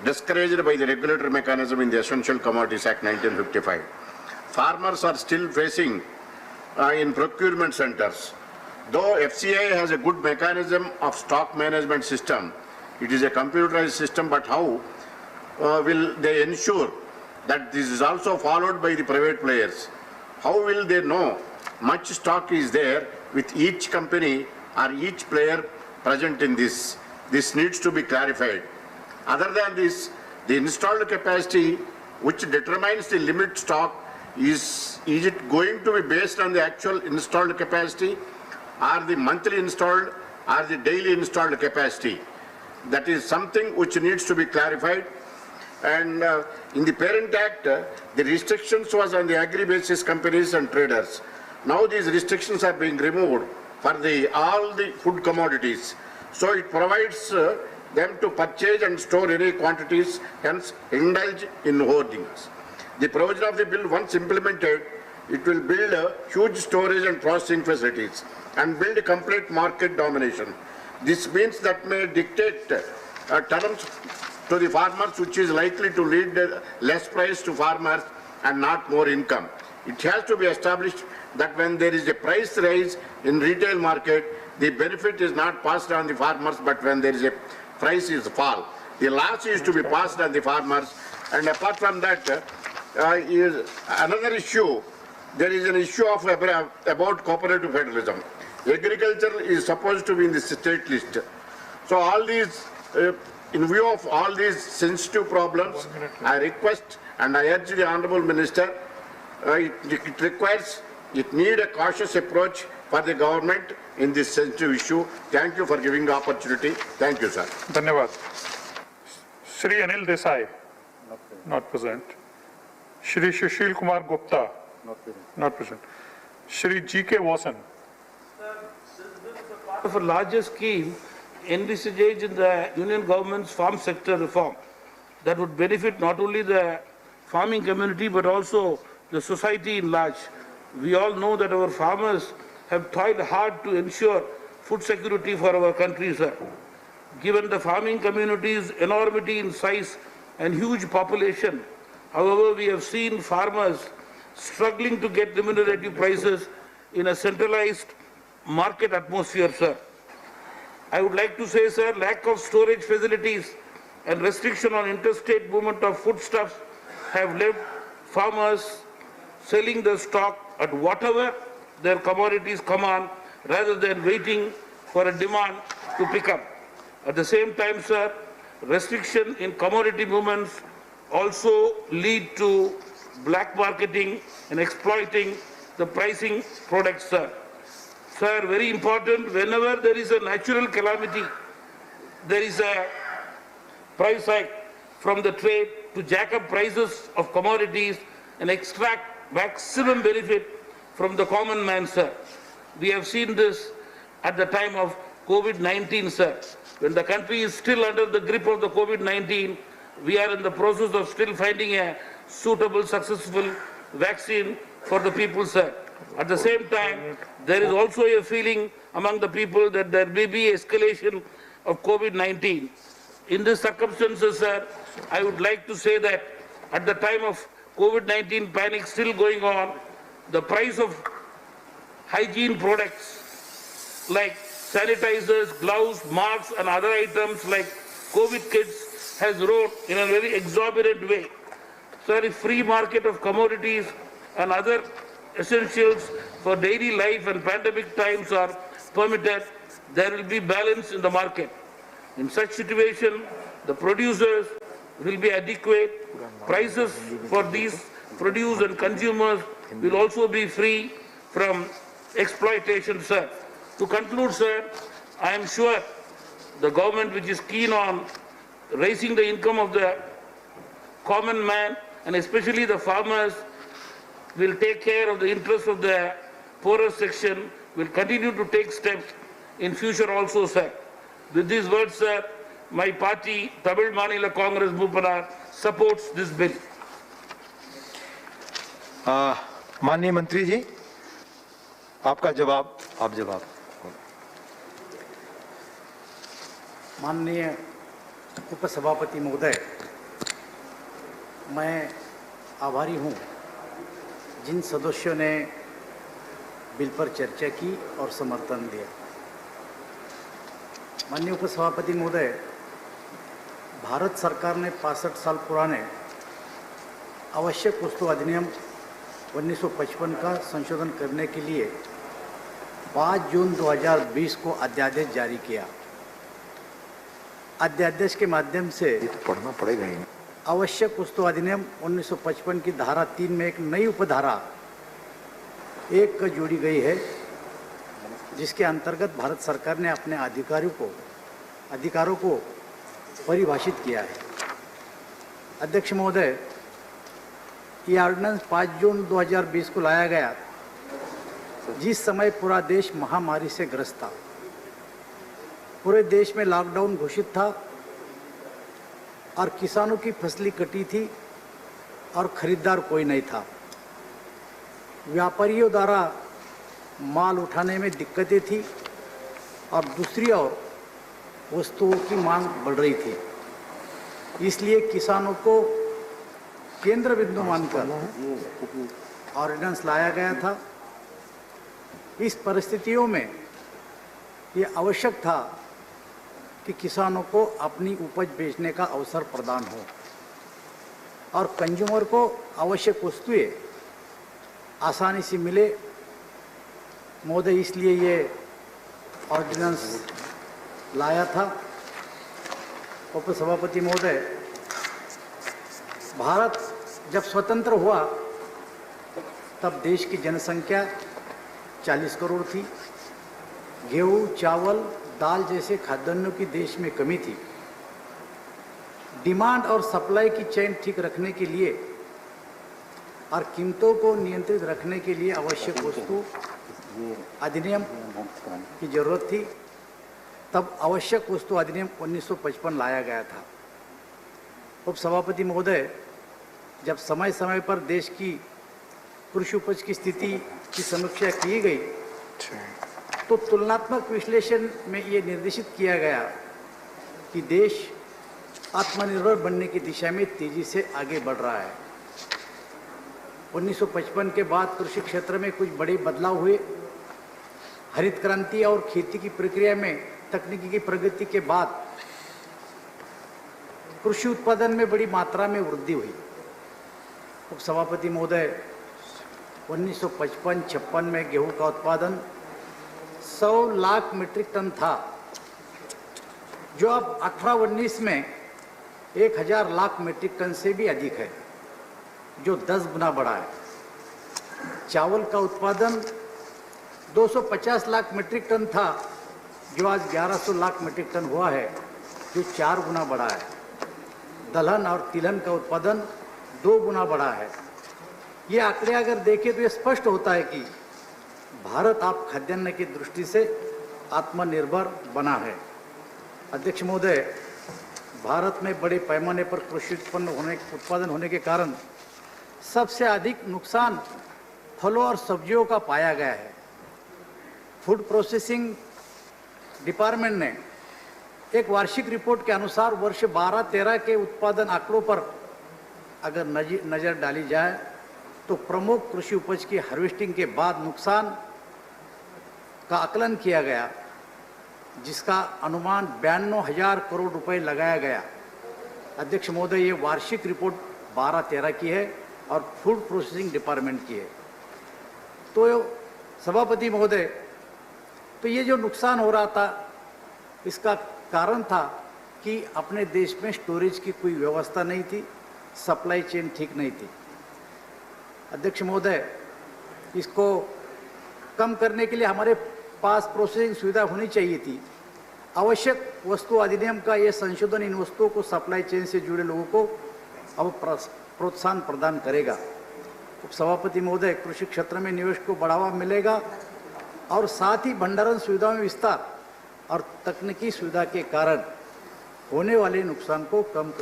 discouraged by the regulatory mechanism in the Essential Commodities Act 1955. Farmers are still facing in procurement centers. Though FCI has a good mechanism of stock management system, it is a computerized system, but how will they ensure that this is also followed by the private players? How will they know much stock is there with each company or each player present in this? This needs to be clarified. Other than this, the installed capacity which determines the limit stock, is it going to be based on the actual installed capacity or the monthly installed or the daily installed capacity? That is something which needs to be clarified. And in the Parent Act, the restrictions was on the agri-basis companies and traders. Now these restrictions are being removed for all the food commodities. So it provides them to purchase and store any quantities, hence indulge in hoardings. The provision of the bill, once implemented, it will build huge storage and processing facilities and build a complete market domination. This means that may dictate terms to the farmers, which is likely to lead less price to farmers and not more income. It has to be established that when there is a price rise in retail market, the benefit is not passed on the farmers, but when there is a price is fall, the loss is to be passed on the farmers. And apart from that, is another issue. There is an issue of about cooperative federalism. Agriculture is supposed to be in the state list. So all these, in view of all these sensitive problems, I request and I urge the Honorable Minister, it need a cautious approach for the government in this sensitive issue. Thank you for giving the opportunity. Thank you, sir. धन्यवाद. Shri Anil Desai, not present. Shri Sushil Kumar Gupta, not present. Shri G.K. Watson. Of a larger scheme envisaged in the Union government's farm sector reform that would benefit not only the farming community but also the society in large. We all know that our farmers have toiled hard to ensure food security for our country, sir. Given the farming community's enormity in size and huge population, however, we have seen farmers struggling to get remunerative prices in a centralized market atmosphere, sir. I would like to say, sir, lack of storage facilities and restriction on interstate movement of foodstuffs have left farmers selling the stock at whatever their commodities come on rather than waiting for a demand to pick up. At the same time, sir, restriction in commodity movements also lead to black marketing and exploiting the pricing products, sir. Sir, very important, whenever there is a natural calamity, there is a price hike from the trade to jack up prices of commodities and extract maximum benefit from the common man, sir. We have seen this at the time of COVID-19, sir. When the country is still under the grip of the COVID-19, we are in the process of still finding a suitable, successful vaccine for the people, sir. At the same time, there is also a feeling among the people that there may be escalation of COVID-19. In these circumstances, sir, I would like to say that at the time of COVID-19 panic still going on, the price of hygiene products like sanitizers, gloves, masks and other items like COVID kits has rose in a very exorbitant way. Sir, if free market of commodities and other essentials for daily life and pandemic times are permitted, there will be balance in the market. In such situation, the producers will be adequate, prices for these produce and consumers will also be free from exploitation, sir. To conclude, sir, I am sure the government, which is keen on raising the income of the common man and especially the farmers, will take care of the interests of the poorer section, will continue to take steps in future also, sir. With these words, sir, my party, Tamil Manila Congress Mupanar, supports this bill. माननीय मंत्री जी, आपका जवाब, आप जवाब. माननीय उपसभापति महोदय, मैं आभारी हूं जिन सदस्यों ने बिल पर चर्चा की और समर्थन दिया. माननीय उपसभापति महोदय, भारत सरकार ने 65 साल पुराने आवश्यक वस्तु अधिनियम 1955 का संशोधन करने के लिए 5 जून 2020 को अध्यादेश जारी किया. अध्यादेश के माध्यम से पढ़ना पड़ेगा ही. आवश्यक वस्तु अधिनियम 1955 की धारा 3 में एक नई उपधारा 1 जोड़ी गई है, जिसके अंतर्गत भारत सरकार ने अपने अधिकारों को परिभाषित किया है. अध्यक्ष महोदय, ये ऑर्डिनेंस 5 जून 2020 को लाया गया जिस समय पूरा देश महामारी से ग्रस्त था. पूरे देश में लॉकडाउन घोषित था और किसानों की फसलें कटी थी और खरीदार कोई नहीं था. व्यापारियों द्वारा माल उठाने में दिक्कतें थी और दूसरी ओर वस्तुओं की मांग बढ़ रही थी. इसलिए किसानों को केंद्र बिंदु मानकर ऑर्डिनेंस लाया गया था. इस परिस्थितियों में ये आवश्यक था कि किसानों को अपनी उपज बेचने का अवसर प्रदान हो और कंज्यूमर को आवश्यक वस्तुएं आसानी से मिले. महोदय, इसलिए ये ऑर्डिनेंस लाया था. उपसभापति महोदय, भारत जब स्वतंत्र हुआ तब देश की जनसंख्या 40 करोड़ थी। गेहूं, चावल, दाल जैसे खाद्यान्नों की देश में कमी थी। डिमांड और सप्लाई की चेन ठीक रखने के लिए और कीमतों को नियंत्रित रखने के लिए आवश्यक वस्तु अधिनियम की जरूरत थी। तब आवश्यक वस्तु अधिनियम 1955 लाया गया था। उप सभापति महोदय, जब समय समय पर देश की कृषि उपज की स्थिति की समीक्षा की गई तो तुलनात्मक विश्लेषण में ये निर्देशित किया गया कि देश आत्मनिर्भर बनने की दिशा में तेजी से आगे बढ़ रहा है। 1955 के बाद कृषि क्षेत्र में कुछ बड़े बदलाव हुए। हरित क्रांति और खेती की प्रक्रिया में तकनीकी की प्रगति के बाद कृषि उत्पादन में बड़ी मात्रा में वृद्धि हुई। उप सभापति महोदय, 1955-56 में गेहूं का उत्पादन 100 लाख मीट्रिक टन था, जो अब 18-19 में 1000 लाख मीट्रिक टन से भी अधिक है, जो 10 गुना बढ़ा है। चावल का उत्पादन 250 लाख मीट्रिक टन था, जो आज 1100 लाख मीट्रिक टन हुआ है, जो 4 गुना बढ़ा है। दलहन और तिलहन का उत्पादन 2 गुना बढ़ा है। ये आंकड़े अगर देखें तो ये स्पष्ट होता है कि भारत आप खाद्यान्न की दृष्टि से आत्मनिर्भर बना है। अध्यक्ष महोदय, भारत में बड़े पैमाने पर कृषि उत्पादन होने के कारण सबसे अधिक नुकसान फलों और सब्जियों का पाया गया है। फूड प्रोसेसिंग डिपार्टमेंट ने एक वार्षिक रिपोर्ट के अनुसार वर्ष 12-13 के उत्पादन आंकड़ों पर अगर नजर डाली जाए तो प्रमुख कृषि उपज की हार्वेस्टिंग के बाद नुकसान का आकलन किया गया, जिसका अनुमान 92,000 करोड़ रुपए लगाया गया। अध्यक्ष महोदय, ये वार्षिक रिपोर्ट 12-13 की है और फूड प्रोसेसिंग डिपार्टमेंट की है। तो सभापति महोदय, तो ये जो नुकसान हो रहा था, इसका कारण था कि अपने देश में स्टोरेज की कोई व्यवस्था नहीं थी, सप्लाई चेन ठीक नहीं थी। अध्यक्ष महोदय, इसको कम करने के लिए हमारे पास प्रोसेसिंग सुविधा होनी चाहिए थी। आवश्यक वस्तु अधिनियम का यह संशोधन इन वस्तुओं को सप्लाई चेन से जुड़े लोगों को अब प्रोत्साहन प्रदान करेगा। उपसभापति महोदय, कृषि क्षेत्र में निवेश को बढ़ावा मिलेगा और साथ ही भंडारण सुविधाओं में विस्तार और तकनीकी सुविधा के कारण होने वाले नुकसान को कम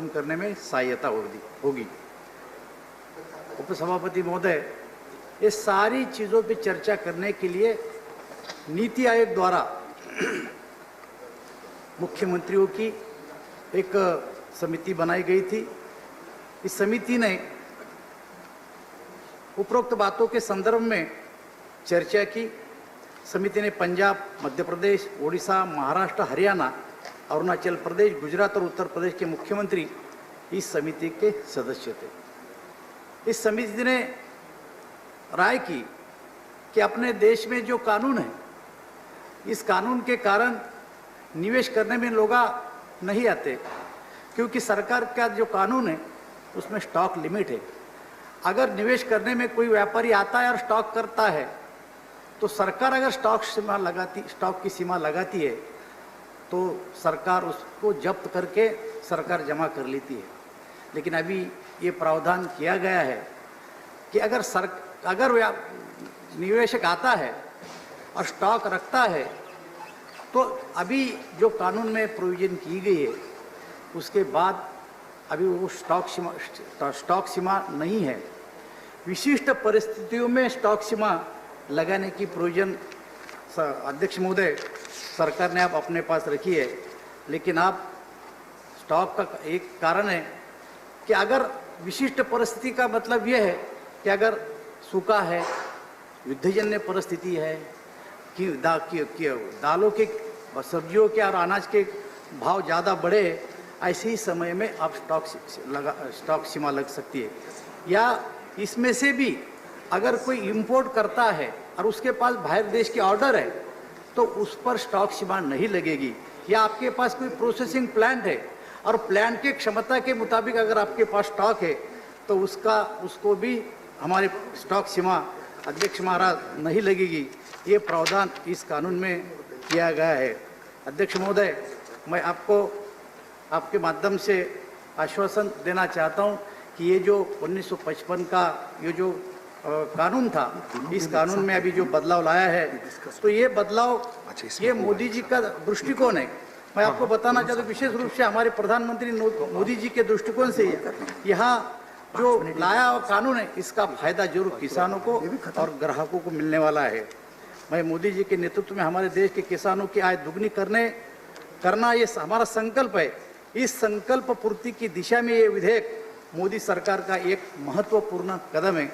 करने में सहायता होगी। उपसभापति महोदय, ये सारी चीज़ों पर चर्चा करने के लिए नीति आयोग द्वारा मुख्यमंत्रियों की एक समिति बनाई गई थी। इस समिति ने उपरोक्त बातों के संदर्भ में चर्चा की। समिति ने पंजाब, मध्य प्रदेश, ओडिशा, महाराष्ट्र, हरियाणा, अरुणाचल प्रदेश, गुजरात और उत्तर प्रदेश के मुख्यमंत्री इस समिति के सदस्य थे। इस समिति ने राय की कि अपने देश में जो कानून है, इस कानून के कारण निवेश करने में लोग नहीं आते, क्योंकि सरकार का जो कानून है उसमें स्टॉक लिमिट है। अगर निवेश करने में कोई व्यापारी आता है और स्टॉक करता है तो सरकार अगर स्टॉक की सीमा लगाती है तो सरकार उसको जब्त करके सरकार जमा कर लेती है। लेकिन अभी ये प्रावधान किया गया है कि अगर निवेशक आता है और स्टॉक रखता है तो अभी जो कानून में प्रोविजन की गई है उसके बाद अभी वो स्टॉक सीमा नहीं है। विशिष्ट परिस्थितियों में स्टॉक सीमा लगाने की प्रोविजन अध्यक्ष महोदय सरकार ने आप अपने पास रखी है, लेकिन आप स्टॉक का एक कारण है कि अगर विशिष्ट परिस्थिति का मतलब यह है कि अगर सूखा है, युद्धजन्य परिस्थिति है कि दालों के, सब्जियों के और अनाज के भाव ज़्यादा बढ़े, ऐसे ही समय में आप स्टॉक सीमा लग सकती है। या इसमें से भी अगर कोई इंपोर्ट करता है और उसके पास बाहर देश की ऑर्डर है तो उस पर स्टॉक सीमा नहीं लगेगी। या आपके पास कोई प्रोसेसिंग प्लांट है और प्लांट के क्षमता के मुताबिक अगर आपके पास स्टॉक है तो उसको भी हमारे स्टॉक सीमा अध्यक्ष महाराज नहीं लगेगी, ये प्रावधान इस कानून में किया गया है। अध्यक्ष महोदय, मैं आपको आपके माध्यम से आश्वासन देना चाहता हूं कि ये जो 1955 का ये जो कानून था, इस कानून में अभी जो बदलाव लाया है, तो ये बदलाव ये मोदी जी का दृष्टिकोण है। मैं आपको बताना चाहता हूँ विशेष रूप से हमारे प्रधानमंत्री मोदी जी के दृष्टिकोण से यहाँ जो लाया हुआ कानून है, इसका फायदा जरूर किसानों को और ग्राहकों को मिलने वाला है। मैं मोदी जी के नेतृत्व में हमारे देश के किसानों की आय दुगनी करना ये हमारा संकल्प है। इस संकल्प पूर्ति की दिशा में ये विधेयक मोदी सरकार का एक महत्वपूर्ण कदम है।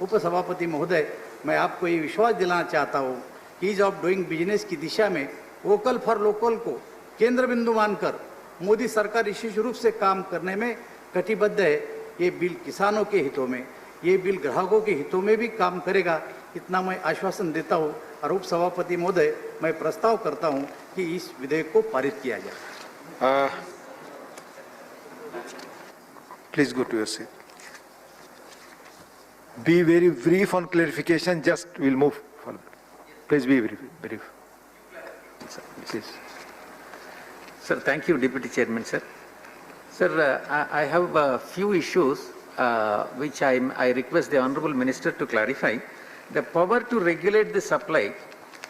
उपसभापति महोदय, मैं आपको ये विश्वास दिलाना चाहता हूँ कि ईज ऑफ डूइंग बिजनेस की दिशा में वोकल फॉर लोकल को केंद्र बिंदु मानकर मोदी सरकार विशेष रूप से काम करने में कटिबद्ध है। ये बिल किसानों के हितों में, ये बिल ग्राहकों के हितों में भी काम करेगा, इतना मैं आश्वासन देता हूँ। और उपसभापति महोदय, मैं प्रस्ताव करता हूँ कि इस विधेयक को पारित किया जाए। Please go to your seat. Be very brief on clarification, just we'll move forward. Please be brief. Please. Sir, thank you, Deputy Chairman, sir. Sir, I have a few issues which I request the Honorable Minister to clarify. The power to regulate the supply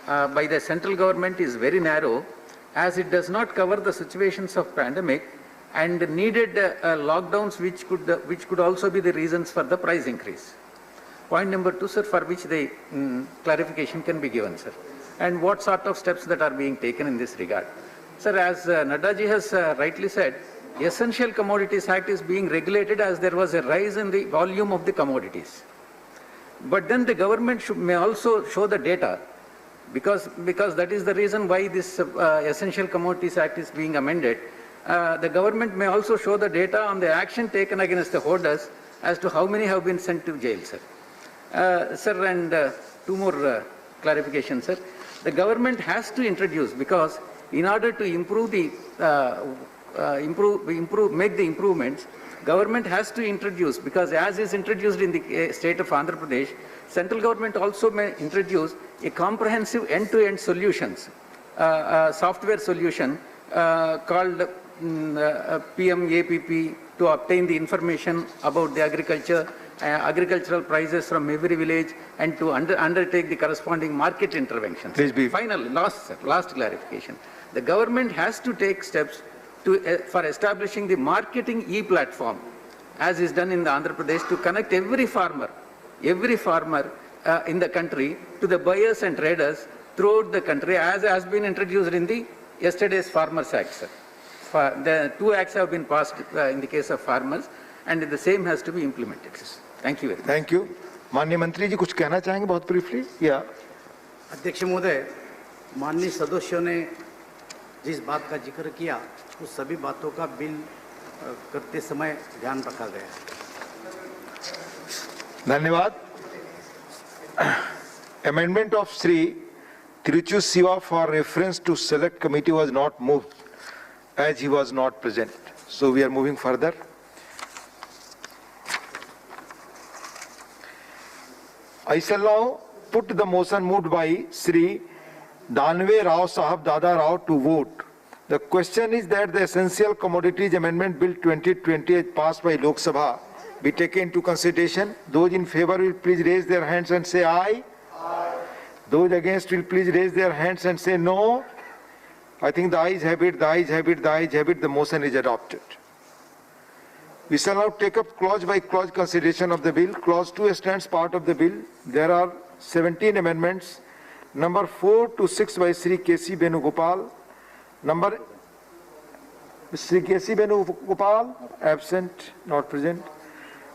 by the central government is very narrow, as it does not cover the situations of pandemic and needed lockdowns which could also be the reasons for the price increase. Point number 2, sir, for which the clarification can be given, sir. And what sort of steps that are being taken in this regard. Sir, as Naddaji has rightly said, Essential Commodities Act is being regulated as there was a rise in the volume of the commodities. But then the government may also show the data, because that is the reason why this Essential Commodities Act is being amended. The government may also show the data on the action taken against the hoarders as to how many have been sent to jail, sir. Sir, and two more clarifications, sir. The government has to introduce, because in order to improve the make the improvements, government has to introduce, because as is introduced in the state of Andhra Pradesh, central government also may introduce a comprehensive end-to-end solutions, software solution called PMAPP, to obtain the information about the agricultural prices from every village, and to undertake the corresponding market interventions. Please be. Finally, last clarification. The government has to take steps for establishing the marketing e-platform, as is done in the Andhra Pradesh, to connect every farmer in the country to the buyers and traders throughout the country, as has been introduced in the yesterday's Farmers Act, sir. The two acts have been passed in the case of farmers, and the same has to be implemented. Thank you very much. Thank you. माननीय मंत्री जी कुछ कहना चाहेंगे बहुत briefly? या अध्यक्ष महोदय, माननीय सदस्यों ने जिस बात का जिक्र किया, उस सभी बातों का बिल करते समय ध्यान रखा गया। धन्यवाद। Amendment of Sri Tiruchu Siva for reference to select committee was not moved, as he was not present. So we are moving further. I shall now put the motion moved by Sri Danve Rao Sahab Dada Rao to vote. The question is that the Essential Commodities Amendment Bill 2020 as passed by Lok Sabha be taken into consideration. Those in favor will please raise their hands and say aye. Aye. Those against will please raise their hands and say no. I think the ayes have it, the ayes have it, the ayes have it. The motion is adopted. We shall now take up clause by clause consideration of the bill. Clause 2 stands part of the bill. There are 17 amendments. Number 4 to 6 by Sri K.C. Venugopal. Number Sri K.C. Venugopal, absent, not present.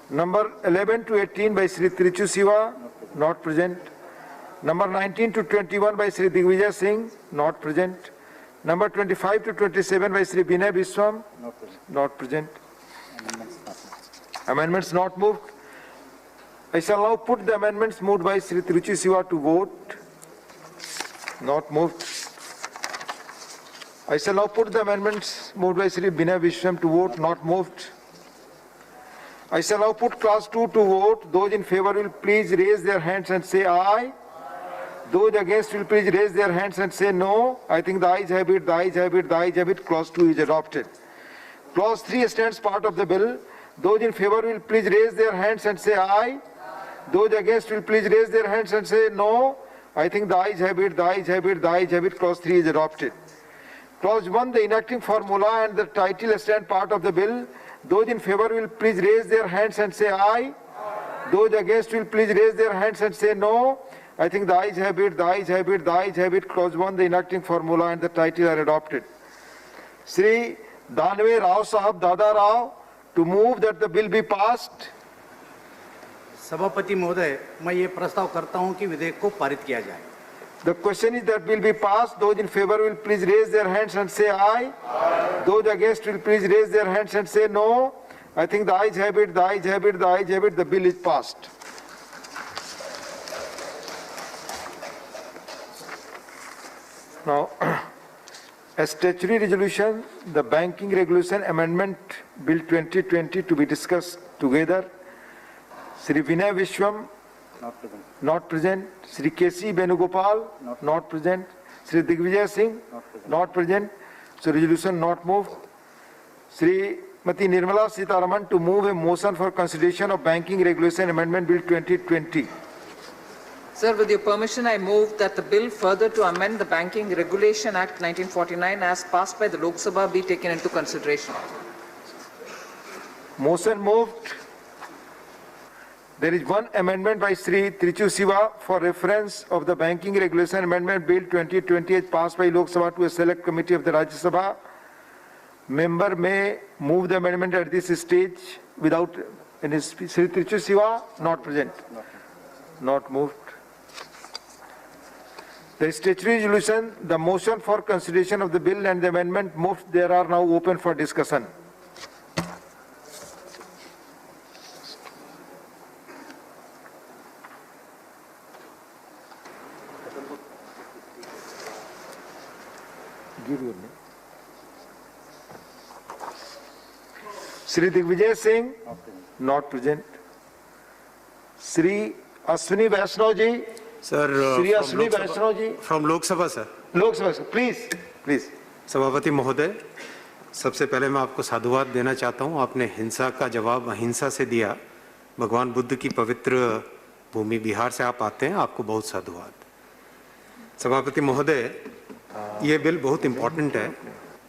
Number 11 to 18 by Sri Tiruchu Siva, not present. Number 19 to 21 by Sri Digvijay Singh, not present. Number 25 to 27 by Sri Binay Biswam, not present. Amendments not moved. I shall now put the amendments moved by Sri Tiruchu Siva to vote. Not moved. I shall now put the amendments moved by Sri Binay Biswam to vote. Not moved. I shall now put clause 2 to vote. Those in favor will please raise their hands and say aye. Those against will please raise their hands and say no. I think the ayes have it, the ayes have it, the ayes have it. Clause 2 is adopted. Clause 3 stands part of the bill. Those in favor will please raise their hands and say aye. Those against will please raise their hands and say no. I think the ayes have it, the ayes have it, the ayes have it. Clause 3 is adopted. Clause 1, the enacting formula and the title stand part of the bill. Those in favor will please raise their hands and say aye. Those against will please raise their hands and say no. I think the ayes have it, the ayes have it, the ayes have it. Clause 1, the enacting formula and the title are adopted. Shri Danve Rao Sahab Dada Rao to move that the bill be passed. सभापति महोदय, मैं ये प्रस्ताव करता हूं कि विधेयक को पारित किया जाए. The question is that bill be passed. Those in favor will please raise their hands and say aye. Those against will please raise their hands and say no. I think the ayes have it, the ayes have it, the ayes have it. The bill is passed. Now, a statutory resolution, the Banking Regulation Amendment Bill 2020 to be discussed together. Shri Vinay Vishwam, not present. Shri K.C. Benugopal, not present. Shri Digvijay Singh, not present. So resolution not moved. Shri Mati Nirmala Sitharaman to move a motion for consideration of Banking Regulation Amendment Bill 2020. Sir, with your permission, I move that the bill further to amend the Banking Regulation Act 1949 as passed by the Lok Sabha be taken into consideration. Motion moved. There is one amendment by Shri Trichu Siva for reference of the Banking Regulation Amendment Bill 2020 as passed by Lok Sabha to a select committee of the Rajya Sabha. Member may move the amendment at this stage without any speech. Shri Trichu Siva, not present. Not moved. The statutory resolution, the motion for consideration of the bill and the amendment moved, there are now open for discussion. Give your name. Shri Digvijay Singh, not present. Shri Ashwini Vaishnav ji. Sir, Shri Ashwini Vaishnav ji. From Lok Sabha, sir. Lok Sabha, sir. Please, please. सभापति महोदय, सबसे पहले मैं आपको साधुवाद देना चाहता हूं. आपने हिंसा का जवाब अहिंसा से दिया. भगवान बुद्ध की पवित्र भूमि बिहार से आप आते हैं, आपको बहुत साधुवाद. सभापति महोदय, ये बिल बहुत इम्पोर्टेंट है.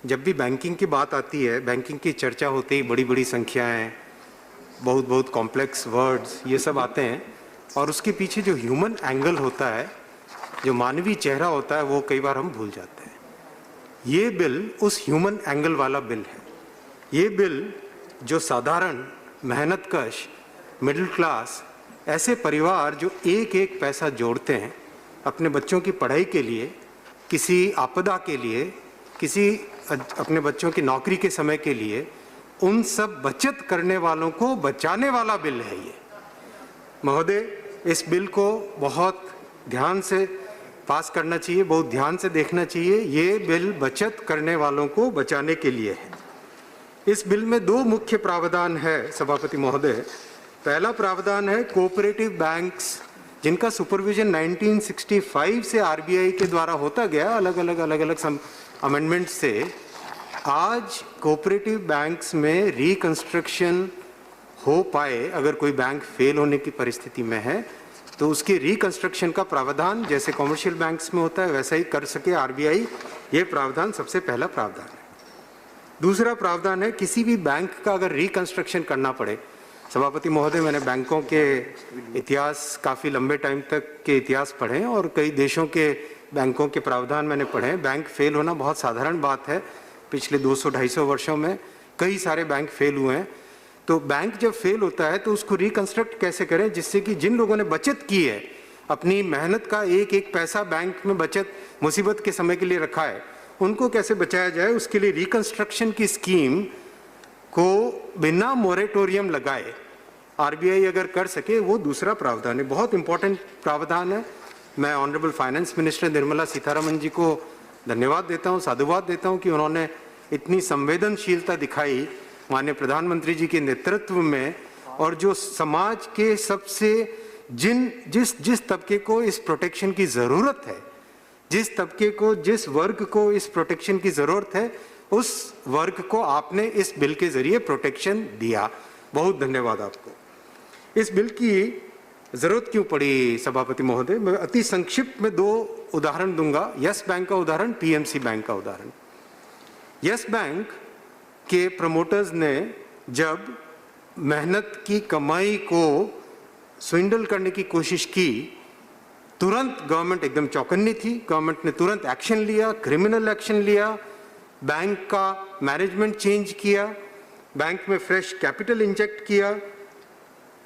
जब भी बैंकिंग की बात आती है, बैंकिंग की चर्चा होती है, बड़ी बड़ी संख्याएं, बहुत बहुत कॉम्प्लेक्स वर्ड्स, ये सब आते हैं और उसके पीछे जो ह्यूमन एंगल होता है, जो मानवीय चेहरा होता है, वो कई बार हम भूल जाते हैं. ये बिल उस ह्यूमन एंगल वाला बिल है. ये बिल जो साधारण मेहनतकश मिडिल क्लास ऐसे परिवार जो एक एक पैसा जोड़ते हैं अपने बच्चों की पढ़ाई के लिए, किसी आपदा के लिए, किसी अपने बच्चों की नौकरी के समय के लिए, उन सब बचत करने वालों को बचाने वाला बिल है ये. महोदय, इस बिल को बहुत ध्यान से पास करना चाहिए, बहुत ध्यान से देखना चाहिए. ये बिल बचत करने वालों को बचाने के लिए है. इस बिल में दो मुख्य प्रावधान है सभापति महोदय. पहला प्रावधान है कोऑपरेटिव बैंक्स जिनका सुपरविजन 1965 से आरबीआई के द्वारा होता गया, अलग अलग अमेंडमेंट से. आज कोऑपरेटिव बैंक्स में रिकंस्ट्रक्शन हो पाए, अगर कोई बैंक फेल होने की परिस्थिति में है तो उसके रिकंस्ट्रक्शन का प्रावधान जैसे कमर्शियल बैंक्स में होता है वैसा ही कर सके आरबीआई. ये प्रावधान सबसे पहला प्रावधान है. दूसरा प्रावधान है किसी भी बैंक का अगर रिकंस्ट्रक्शन करना पड़े. सभापति महोदय, मैंने बैंकों के इतिहास, काफ़ी लंबे टाइम तक के इतिहास पढ़े हैं और कई देशों के बैंकों के प्रावधान मैंने पढ़े हैं. बैंक फेल होना बहुत साधारण बात है. पिछले 200-250 वर्षों में कई सारे बैंक फेल हुए हैं. तो बैंक जब फेल होता है तो उसको रिकंस्ट्रक्ट कैसे करें, जिससे कि जिन लोगों ने बचत की है, अपनी मेहनत का एक एक पैसा बैंक में बचत मुसीबत के समय के लिए रखा है, उनको कैसे बचाया जाए. उसके लिए रिकंस्ट्रक्शन की स्कीम को बिना मोरेटोरियम लगाए आरबीआई अगर कर सके, वो दूसरा प्रावधान है. बहुत इंपॉर्टेंट प्रावधान है. मैं honourable finance minister Nirmala Sitharaman ji को धन्यवाद देता हूँ, साधुवाद देता हूँ कि उन्होंने इतनी संवेदनशीलता दिखाई माननीय प्रधानमंत्री जी के नेतृत्व में और जो समाज के सबसे जिस तबके को इस प्रोटेक्शन की जरूरत है, जिस तबके को, जिस वर्ग को इस प्रोटेक्शन की जरूरत है, उस वर्ग को आपने इस बिल के जरिए प्रोटेक्शन दिया। बहुत धन्यवाद आपको। इस बिल की जरूरत क्यों पड़ी सभापति महोदय? मैं अति संक्षिप्त में 2 उदाहरण दूंगा, यस बैंक का उदाहरण, पीएमसी बैंक का उदाहरण। यस बैंक के प्रमोटर्स ने जब मेहनत की कमाई को स्विंडल करने की कोशिश की, तुरंत गवर्नमेंट एकदम चौकन्नी थी। गवर्नमेंट ने तुरंत एक्शन लिया, क्रिमिनल एक्शन लिया, बैंक का मैनेजमेंट चेंज किया, बैंक में फ्रेश कैपिटल इंजेक्ट किया,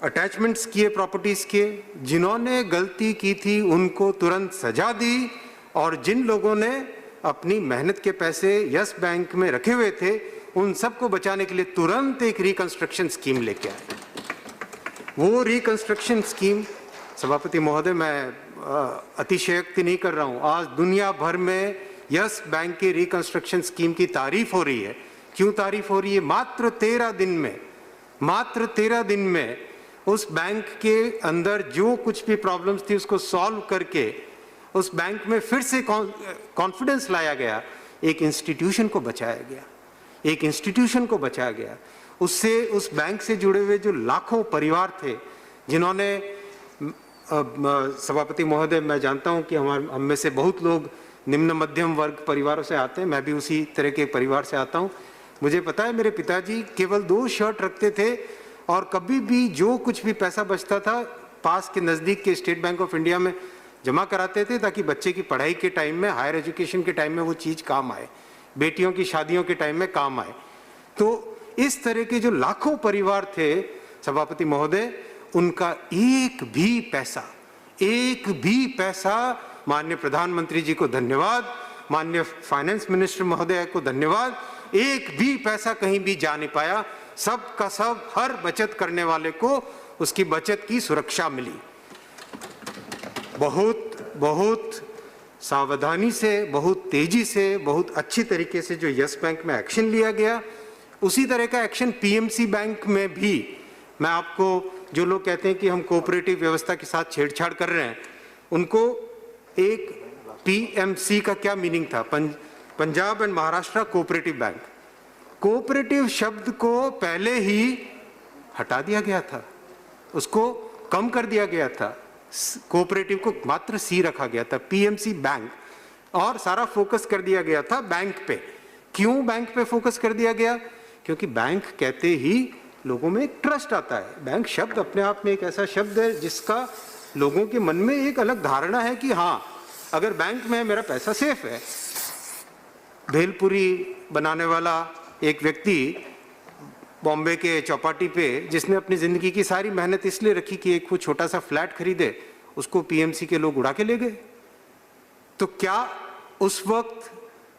अटैचमेंट्स किए प्रॉपर्टीज के। जिन्होंने गलती की थी उनको तुरंत सजा दी, और जिन लोगों ने अपनी मेहनत के पैसे यस बैंक में रखे हुए थे उन सबको बचाने के लिए तुरंत एक रिकंस्ट्रक्शन स्कीम लेके आए। वो रिकंस्ट्रक्शन स्कीम, सभापति महोदय, मैं अतिशयोक्ति नहीं कर रहा हूं, आज दुनिया भर में यस बैंक की रिकंस्ट्रक्शन स्कीम की तारीफ हो रही है। क्यों तारीफ हो रही है? मात्र 13 दिन में उस बैंक के अंदर जो कुछ भी प्रॉब्लम्स थी उसको सॉल्व करके उस बैंक में फिर से कॉन्फिडेंस लाया गया, एक इंस्टीट्यूशन को बचाया गया, उससे उस बैंक से जुड़े हुए जो लाखों परिवार थे, जिन्होंने, सभापति महोदय, मैं जानता हूं कि हम में से बहुत लोग निम्न मध्यम वर्ग परिवारों से आते हैं, मैं भी उसी तरह के परिवार से आता हूं। मुझे पता है मेरे पिताजी केवल 2 शर्ट रखते थे, और कभी भी जो कुछ भी पैसा बचता था पास के नज़दीक के स्टेट बैंक ऑफ इंडिया में जमा कराते थे, ताकि बच्चे की पढ़ाई के टाइम में, हायर एजुकेशन के टाइम में वो चीज़ काम आए, बेटियों की शादियों के टाइम में काम आए। तो इस तरह के जो लाखों परिवार थे सभापति महोदय, उनका एक भी पैसा माननीय प्रधानमंत्री जी को धन्यवाद, माननीय फाइनेंस मिनिस्टर महोदय को धन्यवाद, एक भी पैसा कहीं भी जा नहीं पाया। सब का सब, हर बचत करने वाले को उसकी बचत की सुरक्षा मिली। बहुत सावधानी से, बहुत तेजी से, बहुत अच्छी तरीके से जो यस बैंक में एक्शन लिया गया, उसी तरह का एक्शन पीएमसी बैंक में भी। मैं आपको, जो लोग कहते हैं कि हम कोऑपरेटिव व्यवस्था के साथ छेड़छाड़ कर रहे हैं, उनको एक पीएमसी का क्या मीनिंग था? Punjab and Maharashtra cooperative bank. Cooperative शब्द को पहले ही हटा दिया गया था, उसको कम कर दिया गया था, कोऑपरेटिव को मात्र सी रखा गया था, पीएमसी बैंक, और सारा फोकस कर दिया गया था बैंक पे। क्यों बैंक पे फोकस कर दिया गया? क्योंकि बैंक कहते ही लोगों में एक ट्रस्ट आता है। बैंक शब्द अपने आप में एक ऐसा शब्द है जिसका लोगों के मन में एक अलग धारणा है कि हाँ, अगर बैंक में मेरा पैसा सेफ है। भेलपुरी बनाने वाला एक व्यक्ति बॉम्बे के चौपाटी पे, जिसने अपनी जिंदगी की सारी मेहनत इसलिए रखी कि एक वो छोटा सा फ्लैट खरीदे, उसको पीएमसी के लोग उड़ा के ले गए। तो क्या उस वक्त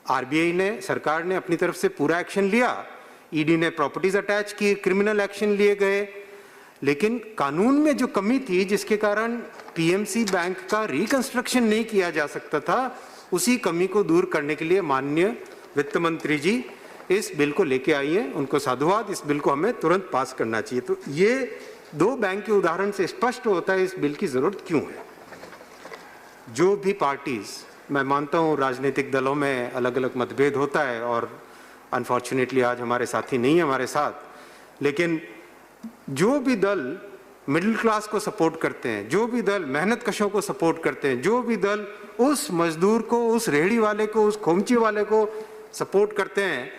आरबीआई ने, सरकार ने अपनी तरफ से पूरा एक्शन लिया? ईडी ने प्रॉपर्टीज अटैच की, क्रिमिनल एक्शन लिए गए, लेकिन कानून में जो कमी थी जिसके कारण पीएमसी बैंक का रिकंस्ट्रक्शन नहीं किया जा सकता था, उसी कमी को दूर करने के लिए माननीय वित्त मंत्री जी इस बिल को लेके आई हैं। उनको साधुवाद। इस बिल को हमें तुरंत पास करना चाहिए। तो ये 2 बैंक के उदाहरण से स्पष्ट होता है इस बिल की जरूरत क्यों है। जो भी पार्टीज, मैं मानता हूं राजनीतिक दलों में अलग अलग मतभेद होता है, और अनफॉर्चुनेटली आज हमारे साथी नहीं है हमारे साथ, लेकिन जो भी दल मिडिल क्लास को सपोर्ट करते हैं, जो भी दल मेहनत कशों को सपोर्ट करते हैं, जो भी दल उस मजदूर को, उस रेहड़ी वाले को, उस खोमची वाले को सपोर्ट करते हैं,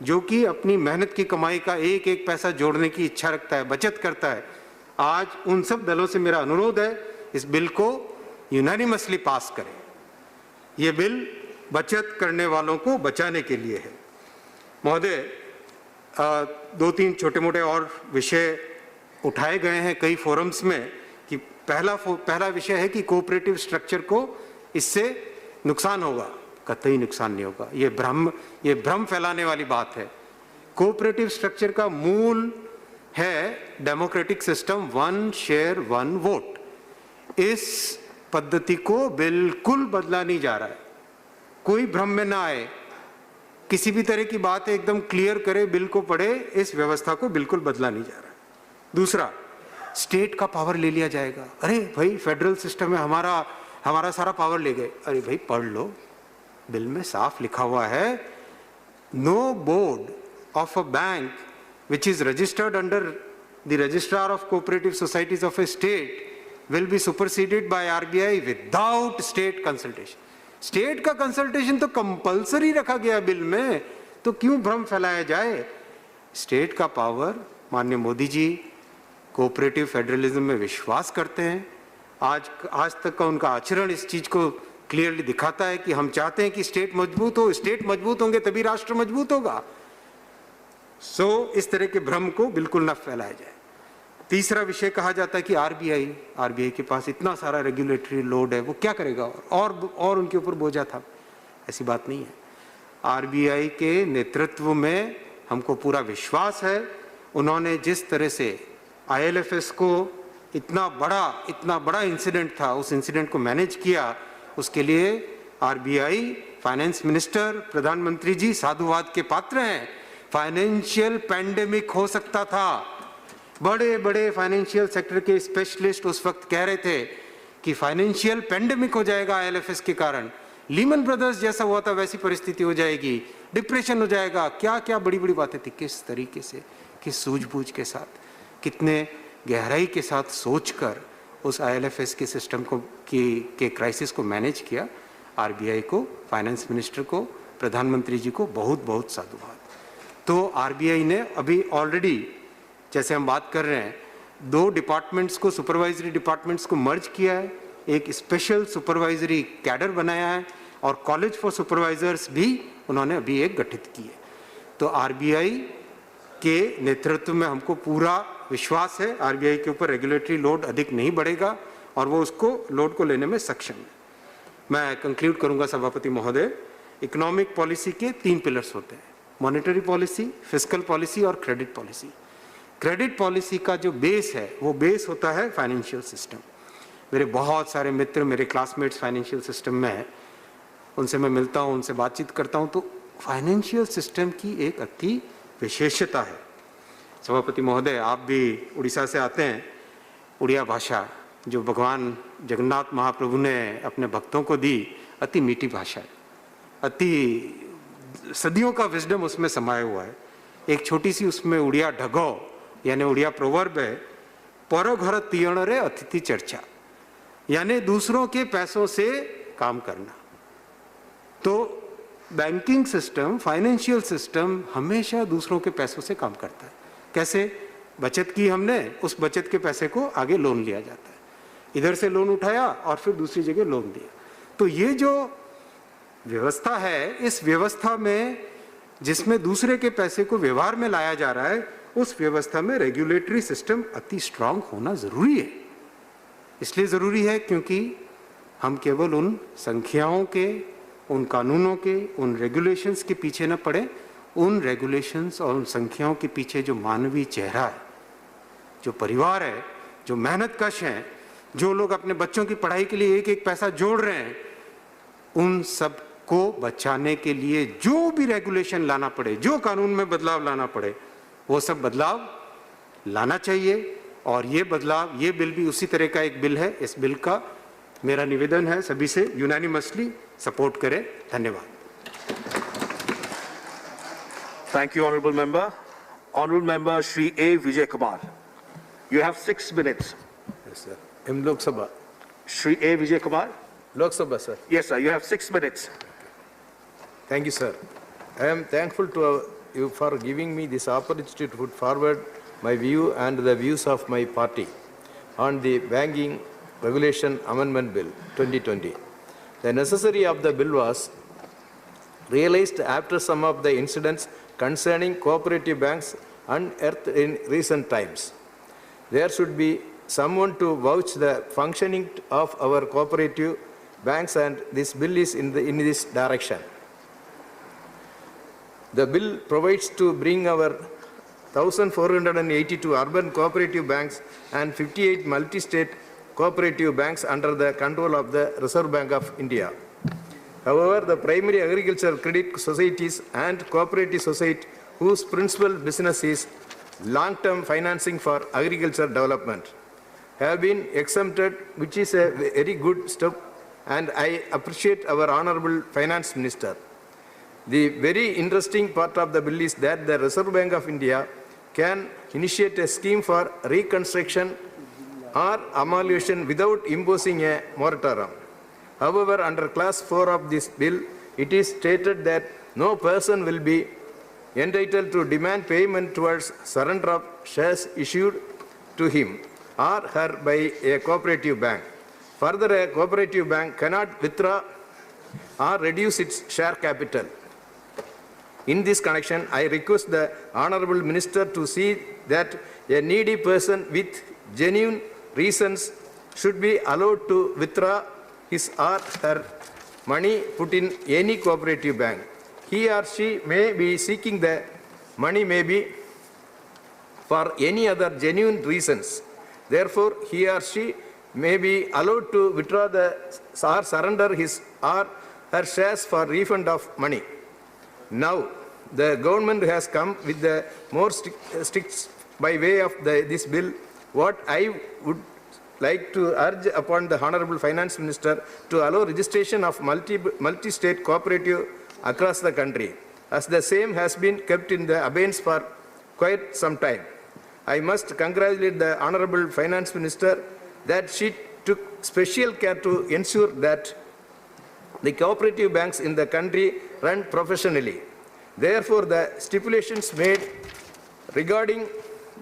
जो कि अपनी मेहनत की कमाई का एक एक पैसा जोड़ने की इच्छा रखता है, बचत करता है, आज उन सब दलों से मेरा अनुरोध है इस बिल को यूनानिमसली पास करें। ये बिल बचत करने वालों को बचाने के लिए है। महोदय, 2-3 छोटे मोटे और विषय उठाए गए हैं कई फोरम्स में कि पहला विषय है कि कोऑपरेटिव स्ट्रक्चर को इससे नुकसान होगा। कतई नुकसान नहीं होगा। ये भ्रम फैलाने वाली बात है। कोऑपरेटिव स्ट्रक्चर का मूल है डेमोक्रेटिक सिस्टम, 1 शेयर 1 वोट। इस पद्धति को बिल्कुल बदला नहीं जा रहा है। कोई भ्रम में ना आए, किसी भी तरह की बात एकदम क्लियर करे, बिल को पढ़े, इस व्यवस्था को बिल्कुल बदला नहीं जा रहा है। दूसरा, स्टेट का पावर ले लिया जाएगा। अरे भाई फेडरल सिस्टम में हमारा सारा पावर ले गए। अरे भाई पढ़ लो, बिल में साफ लिखा हुआ है, no board of a bank which is registered under the registrar of cooperative societies of a state will be superseded by RBI without state consultation. State का कंसल्टेशन तो कंपलसरी रखा गया बिल में, तो क्यों भ्रम फैलाया जाए? स्टेट का पावर, माननीय मोदी जी कोऑपरेटिव फेडरलिज्म में विश्वास करते हैं। आज तक का उनका आचरण इस चीज को क्लियरली दिखाता है कि हम चाहते हैं कि स्टेट मजबूत हो, स्टेट मजबूत होंगे तभी राष्ट्र मजबूत होगा। इस तरह के भ्रम को बिल्कुल न फैलाया जाए। तीसरा विषय कहा जाता है कि आरबीआई के पास इतना सारा रेगुलेटरी लोड है, वो क्या करेगा और उनके ऊपर बोझा था। ऐसी बात नहीं है। आरबीआई के नेतृत्व में हमको पूरा विश्वास है। उन्होंने जिस तरह से आईएलएफएस को इतना बड़ा इंसिडेंट था, उस इंसिडेंट को मैनेज किया, उसके लिए आरबीआई, फाइनेंस मिनिस्टर, प्रधानमंत्री जी साधुवाद के पात्र हैं। फाइनेंशियल पैंडेमिक हो सकता था, बड़े बड़े फाइनेंशियल सेक्टर के स्पेशलिस्ट उस वक्त कह रहे थे कि फाइनेंशियल पैंडेमिक हो जाएगा आईएलएफएस के कारण, लीमन ब्रदर्स जैसा हुआ था वैसी परिस्थिति हो जाएगी, डिप्रेशन हो जाएगा, क्या क्या बड़ी बड़ी बातें थी। किस तरीके से, किस सूझबूझ के साथ, कितने गहराई के साथ सोचकर उस आईएलएफएस के सिस्टम को के क्राइसिस को मैनेज किया। आरबीआई को, फाइनेंस मिनिस्टर को, प्रधानमंत्री जी को बहुत बहुत साधुवाद। तो आरबीआई ने अभी ऑलरेडी, जैसे हम बात कर रहे हैं, 2 डिपार्टमेंट्स को, सुपरवाइजरी डिपार्टमेंट्स को मर्ज किया है, एक स्पेशल सुपरवाइजरी कैडर बनाया है और कॉलेज फॉर सुपरवाइजर्स भी उन्होंने अभी एक गठित की है। तो आरबीआई के नेतृत्व में हमको पूरा विश्वास है, आरबीआई के ऊपर रेगुलेटरी लोड अधिक नहीं बढ़ेगा और वो उसको लोड को लेने में सक्षम है। मैं कंक्लूड करूंगा सभापति महोदय। इकोनॉमिक पॉलिसी के 3 पिलर्स होते हैं, मॉनेटरी पॉलिसी, फिस्कल पॉलिसी और क्रेडिट पॉलिसी। क्रेडिट पॉलिसी का जो बेस है, वो बेस होता है फाइनेंशियल सिस्टम। मेरे बहुत सारे मित्र, मेरे क्लासमेट्स फाइनेंशियल सिस्टम में हैं, उनसे मैं मिलता हूँ, उनसे बातचीत करता हूँ, तो फाइनेंशियल सिस्टम की एक अति विशेषता है। सभापति महोदय, आप भी उड़ीसा से आते हैं। उड़िया भाषा जो भगवान जगन्नाथ महाप्रभु ने अपने भक्तों को दी, अति मीठी भाषा है, अति सदियों का विजडम उसमें समाया हुआ है। एक छोटी सी उसमें उड़िया ढगो यानी उड़िया प्रोवर्ब है, पर घर तीयण रे अतिथि चर्चा, यानी दूसरों के पैसों से काम करना। तो बैंकिंग सिस्टम, फाइनेंशियल सिस्टम हमेशा दूसरों के पैसों से काम करता है। कैसे? बचत की हमने, उस बचत के पैसे को आगे लोन लिया जाता है, इधर से लोन उठाया और फिर दूसरी जगह लोन दिया। तो ये जो व्यवस्था है, इस व्यवस्था में जिसमें दूसरे के पैसे को व्यवहार में लाया जा रहा है, उस व्यवस्था में रेगुलेटरी सिस्टम अति स्ट्रांग होना जरूरी है। इसलिए जरूरी है क्योंकि हम केवल उन संख्याओं के, उन कानूनों के, उन रेगुलेशंस के पीछे न पड़े। उन रेगुलेशंस और उन संख्याओं के पीछे जो मानवीय चेहरा है, जो परिवार है, जो मेहनतकश हैं, जो लोग अपने बच्चों की पढ़ाई के लिए एक एक पैसा जोड़ रहे हैं, उन सब को बचाने के लिए जो भी रेगुलेशन लाना पड़े, जो कानून में बदलाव लाना पड़े, वो सब बदलाव लाना चाहिए। और ये बदलाव, ये बिल भी उसी तरह का एक बिल है। इस बिल का मेरा निवेदन है सभी से यूनानिमसली सपोर्ट करें। धन्यवाद। Thank you, Honourable Member. Honourable Member Shri A. Vijay Kumar. You have 6 minutes. Yes, sir. In Lok Sabha. Shri A. Vijay Kumar. Lok Sabha, sir. Yes, sir. You have 6 minutes. Thank you, sir. I am thankful to you for giving me this opportunity to put forward my view and the views of my party on the Banking Regulation Amendment Bill 2020. The necessity of the bill was realized after some of the incidents concerning cooperative banks unearthed in recent times. There should be someone to vouch the functioning of our cooperative banks, and this bill is in this direction. The bill provides to bring our 1,482 urban cooperative banks and 58 multi-state cooperative banks under the control of the Reserve Bank of India. However, the primary agricultural credit societies and cooperative society whose principal business is long-term financing for agriculture development have been exempted, which is a very good step, and I appreciate our Honorable Finance Minister. The very interesting part of the bill is that the Reserve Bank of India can initiate a scheme for reconstruction or amelioration without imposing a moratorium. However, under Clause 4 of this bill, it is stated that no person will be entitled to demand payment towards surrender of shares issued to him or her by a cooperative bank. Further, a cooperative bank cannot withdraw or reduce its share capital. In this connection, I request the Honorable Minister to see that a needy person with genuine reasons should be allowed to withdraw his or her money put in any cooperative bank. He or she may be seeking the money maybe for any other genuine reasons. Therefore, he or she may be allowed to withdraw or surrender his or her shares for refund of money. Now, the government has come with the more strict by way of this bill. What I would like to urge upon the Honorable Finance Minister to allow registration of multi-state cooperative across the country, as the same has been kept in the abeyance for quite some time. I must congratulate the Honorable Finance Minister that she took special care to ensure that the cooperative banks in the country run professionally. Therefore, the stipulations made regarding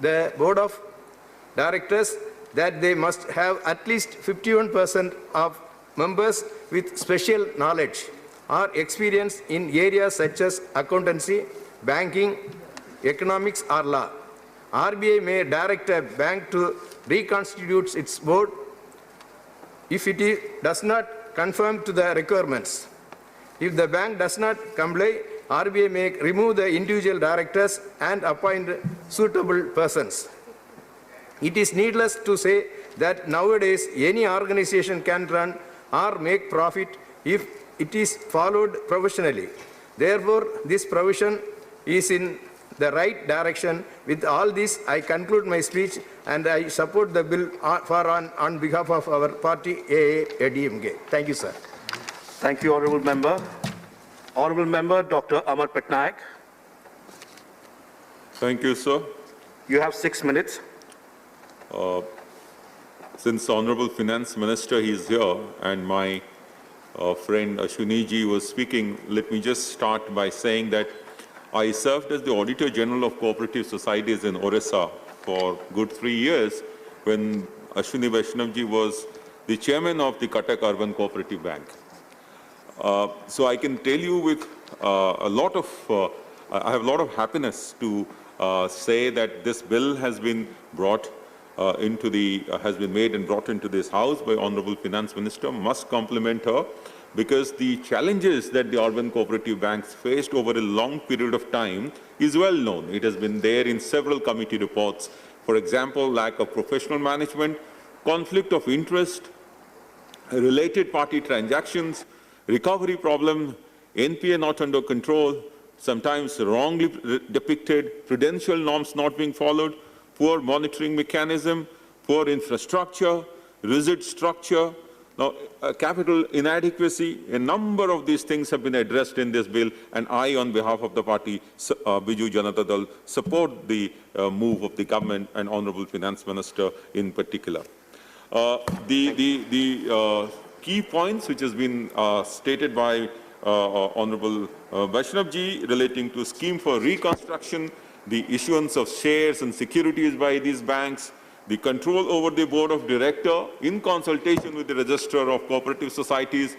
the Board of Directors that they must have at least 51% of members with special knowledge or experience in areas such as accountancy, banking, economics or law. RBI may direct a bank to reconstitute its board if it does not conform to the requirements. If the bank does not comply, RBI may remove the individual directors and appoint suitable persons. It is needless to say that nowadays any organization can run or make profit if it is followed professionally. Therefore, this provision is in the right direction. With all this, I conclude my speech and I support the bill on behalf of our party AADMK. Thank you, sir. Thank you, Honourable Member. Honourable Member Dr. Amar Patnaik. Thank you, sir. You have 6 minutes. Since Honorable Finance Minister is here and my friend Ashwini ji was speaking, let me just start by saying that I served as the Auditor General of Cooperative Societies in Orissa for good 3 years when Ashwini Vaishnav ji was the chairman of the Cuttack Urban Cooperative Bank. So I can tell you with I have a lot of happiness to say that this bill has been brought has been made and brought into this House by Honorable Finance Minister. Must compliment her, because the challenges that the urban cooperative banks faced over a long period of time is well known. It has been there in several committee reports. For example, lack of professional management, conflict of interest, related party transactions, recovery problem, NPA not under control, sometimes wrongly depicted, prudential norms not being followed, poor monitoring mechanism, poor infrastructure, rigid structure, now capital inadequacy. A number of these things have been addressed in this bill, and I, on behalf of the party Biju Janata Dal, support the move of the government and Honorable Finance Minister in particular. The key points which has been stated by Honorable Vaishnav ji relating to scheme for reconstruction, the issuance of shares and securities by these banks, the control over the board of director in consultation with the registrar of cooperative societies,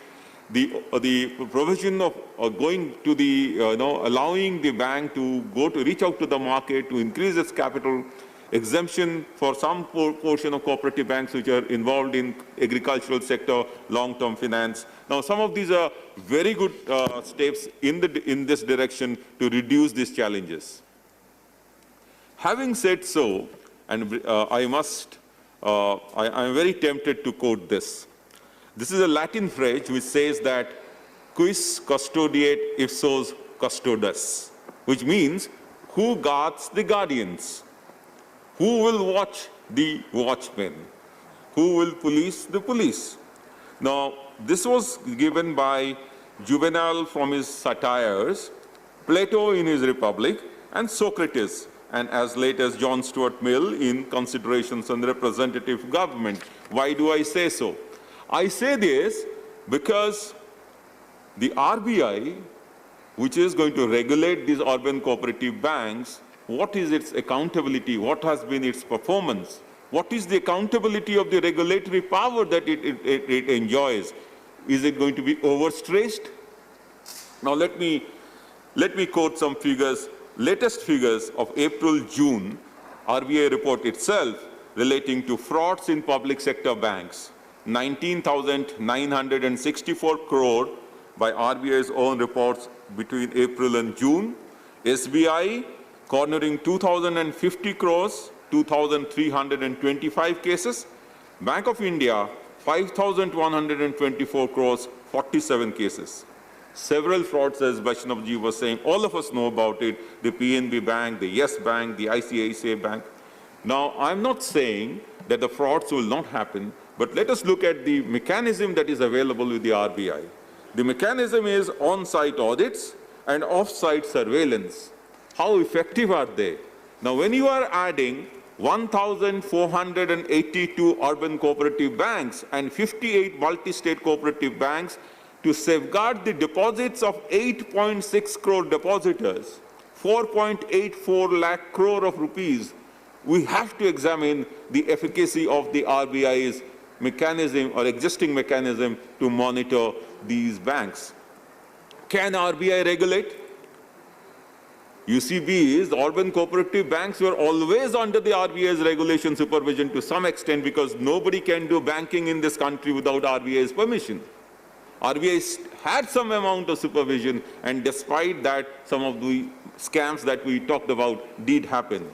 the provision of going to the, allowing the bank to reach out to the market to increase its capital, exemption for some portion of cooperative banks which are involved in agricultural sector, long-term finance. Now, some of these are very good steps in this direction to reduce these challenges. Having said so, and I am very tempted to quote this. This is a Latin phrase which says that quis custodiet ipsos custodes, which means who guards the guardians. Who will watch the watchmen? Who will police the police? Now, this was given by Juvenal from his satires, Plato in his Republic, and Socrates, and as late as John Stuart Mill in Considerations on Representative Government. Why do I say so? I say this because the RBI, which is going to regulate these urban cooperative banks, what is its accountability? What has been its performance? What is the accountability of the regulatory power that it enjoys? Is it going to be overstretched? Now let me quote some figures, latest figures of April-June RBI report itself relating to frauds in public sector banks. 19,964 crore by RBI's own reports between April and June. SBI cornering 2,050 crores, 2,325 cases. Bank of India, 5,124 crores, 47 cases. Several frauds, as Vaishnavji was saying, all of us know about it, the PNB Bank, the Yes Bank, the ICICI Bank. Now, I'm not saying that the frauds will not happen, but let us look at the mechanism that is available with the RBI. The mechanism is on-site audits and off-site surveillance. How effective are they? Now, when you are adding 1,482 urban cooperative banks and 58 multi-state cooperative banks to safeguard the deposits of 8.6 crore depositors, 4.84 lakh crore of rupees, we have to examine the efficacy of the RBI's mechanism or existing mechanism to monitor these banks. Can RBI regulate? UCBs, the urban cooperative banks, were always under the RBI's regulation supervision to some extent because nobody can do banking in this country without RBI's permission. RBI had some amount of supervision, and despite that, some of the scams that we talked about did happen.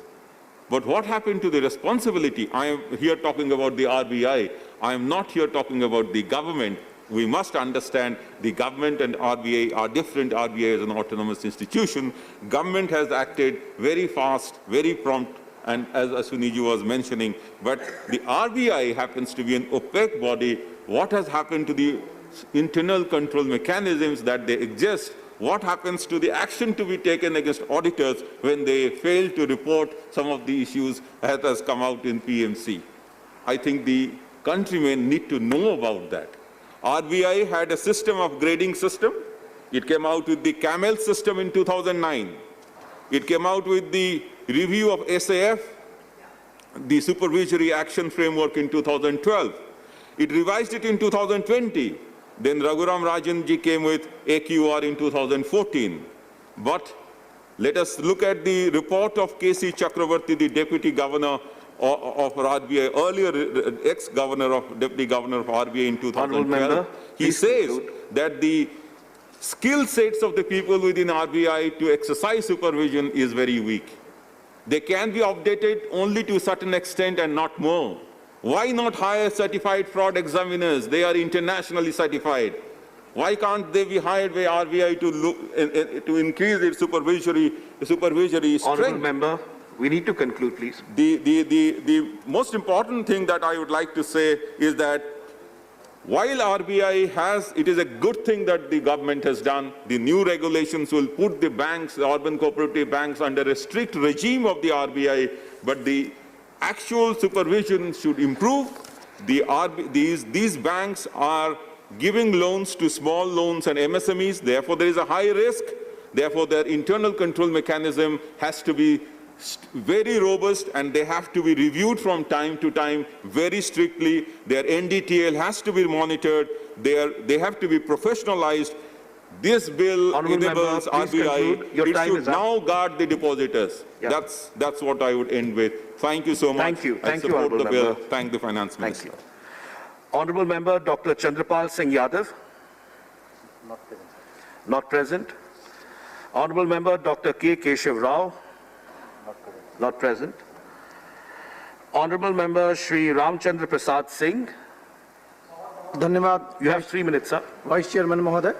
But what happened to the responsibility? I am here talking about the RBI. I am not here talking about the government. We must understand the government and RBI are different. RBI is an autonomous institution. Government has acted very fast, very prompt, and as Aswiniji was mentioning, but the RBI happens to be an opaque body. What has happened to the internal control mechanisms that they exist? What happens to the action to be taken against auditors when they fail to report some of the issues that has come out in PMC? I think the countrymen need to know about that. RBI had a system of grading system. It came out with the CAMEL system in 2009. It came out with the review of SAF, the supervisory action framework in 2012. It revised it in 2020. Then Raghuram Rajanji came with AQR in 2014. But let us look at the report of K.C. Chakravarti, the Deputy Governor of RBI, earlier ex-governor of Deputy Governor of RBI in 2012. He says that the skill sets of the people within RBI to exercise supervision is very weak. They can be updated only to a certain extent and not more. Why not hire certified fraud examiners? They are internationally certified. Why can't they be hired by RBI to increase its supervisory strength? Honourable Member, we need to conclude, please. The most important thing that I would like to say is that while RBI has, it is a good thing that the government has done. The new regulations will put the banks, the urban cooperative banks, under a strict regime of the RBI, but the actual supervision should improve. These banks are giving loans to small loans and MSMEs, therefore there is a high risk. Therefore, their internal control mechanism has to be very robust, and they have to be reviewed from time to time very strictly. Their NDTL has to be monitored. They have to be professionalized. This bill enables RBI. It should now guard the depositors. Yeah. That's what I would end with. Thank you so much. Thank you. I support the bill. Thank the Finance Minister. Thank you. Honourable Member Dr. Chandrapal Singh Yadav. Not present. Not present. Honourable Member Dr. K. Keshav Rao. Not present. Honourable Member Shri Ramchandra Prasad Singh. धन्यवाद. You have 3 minutes, sir. Vice chairman महोदय,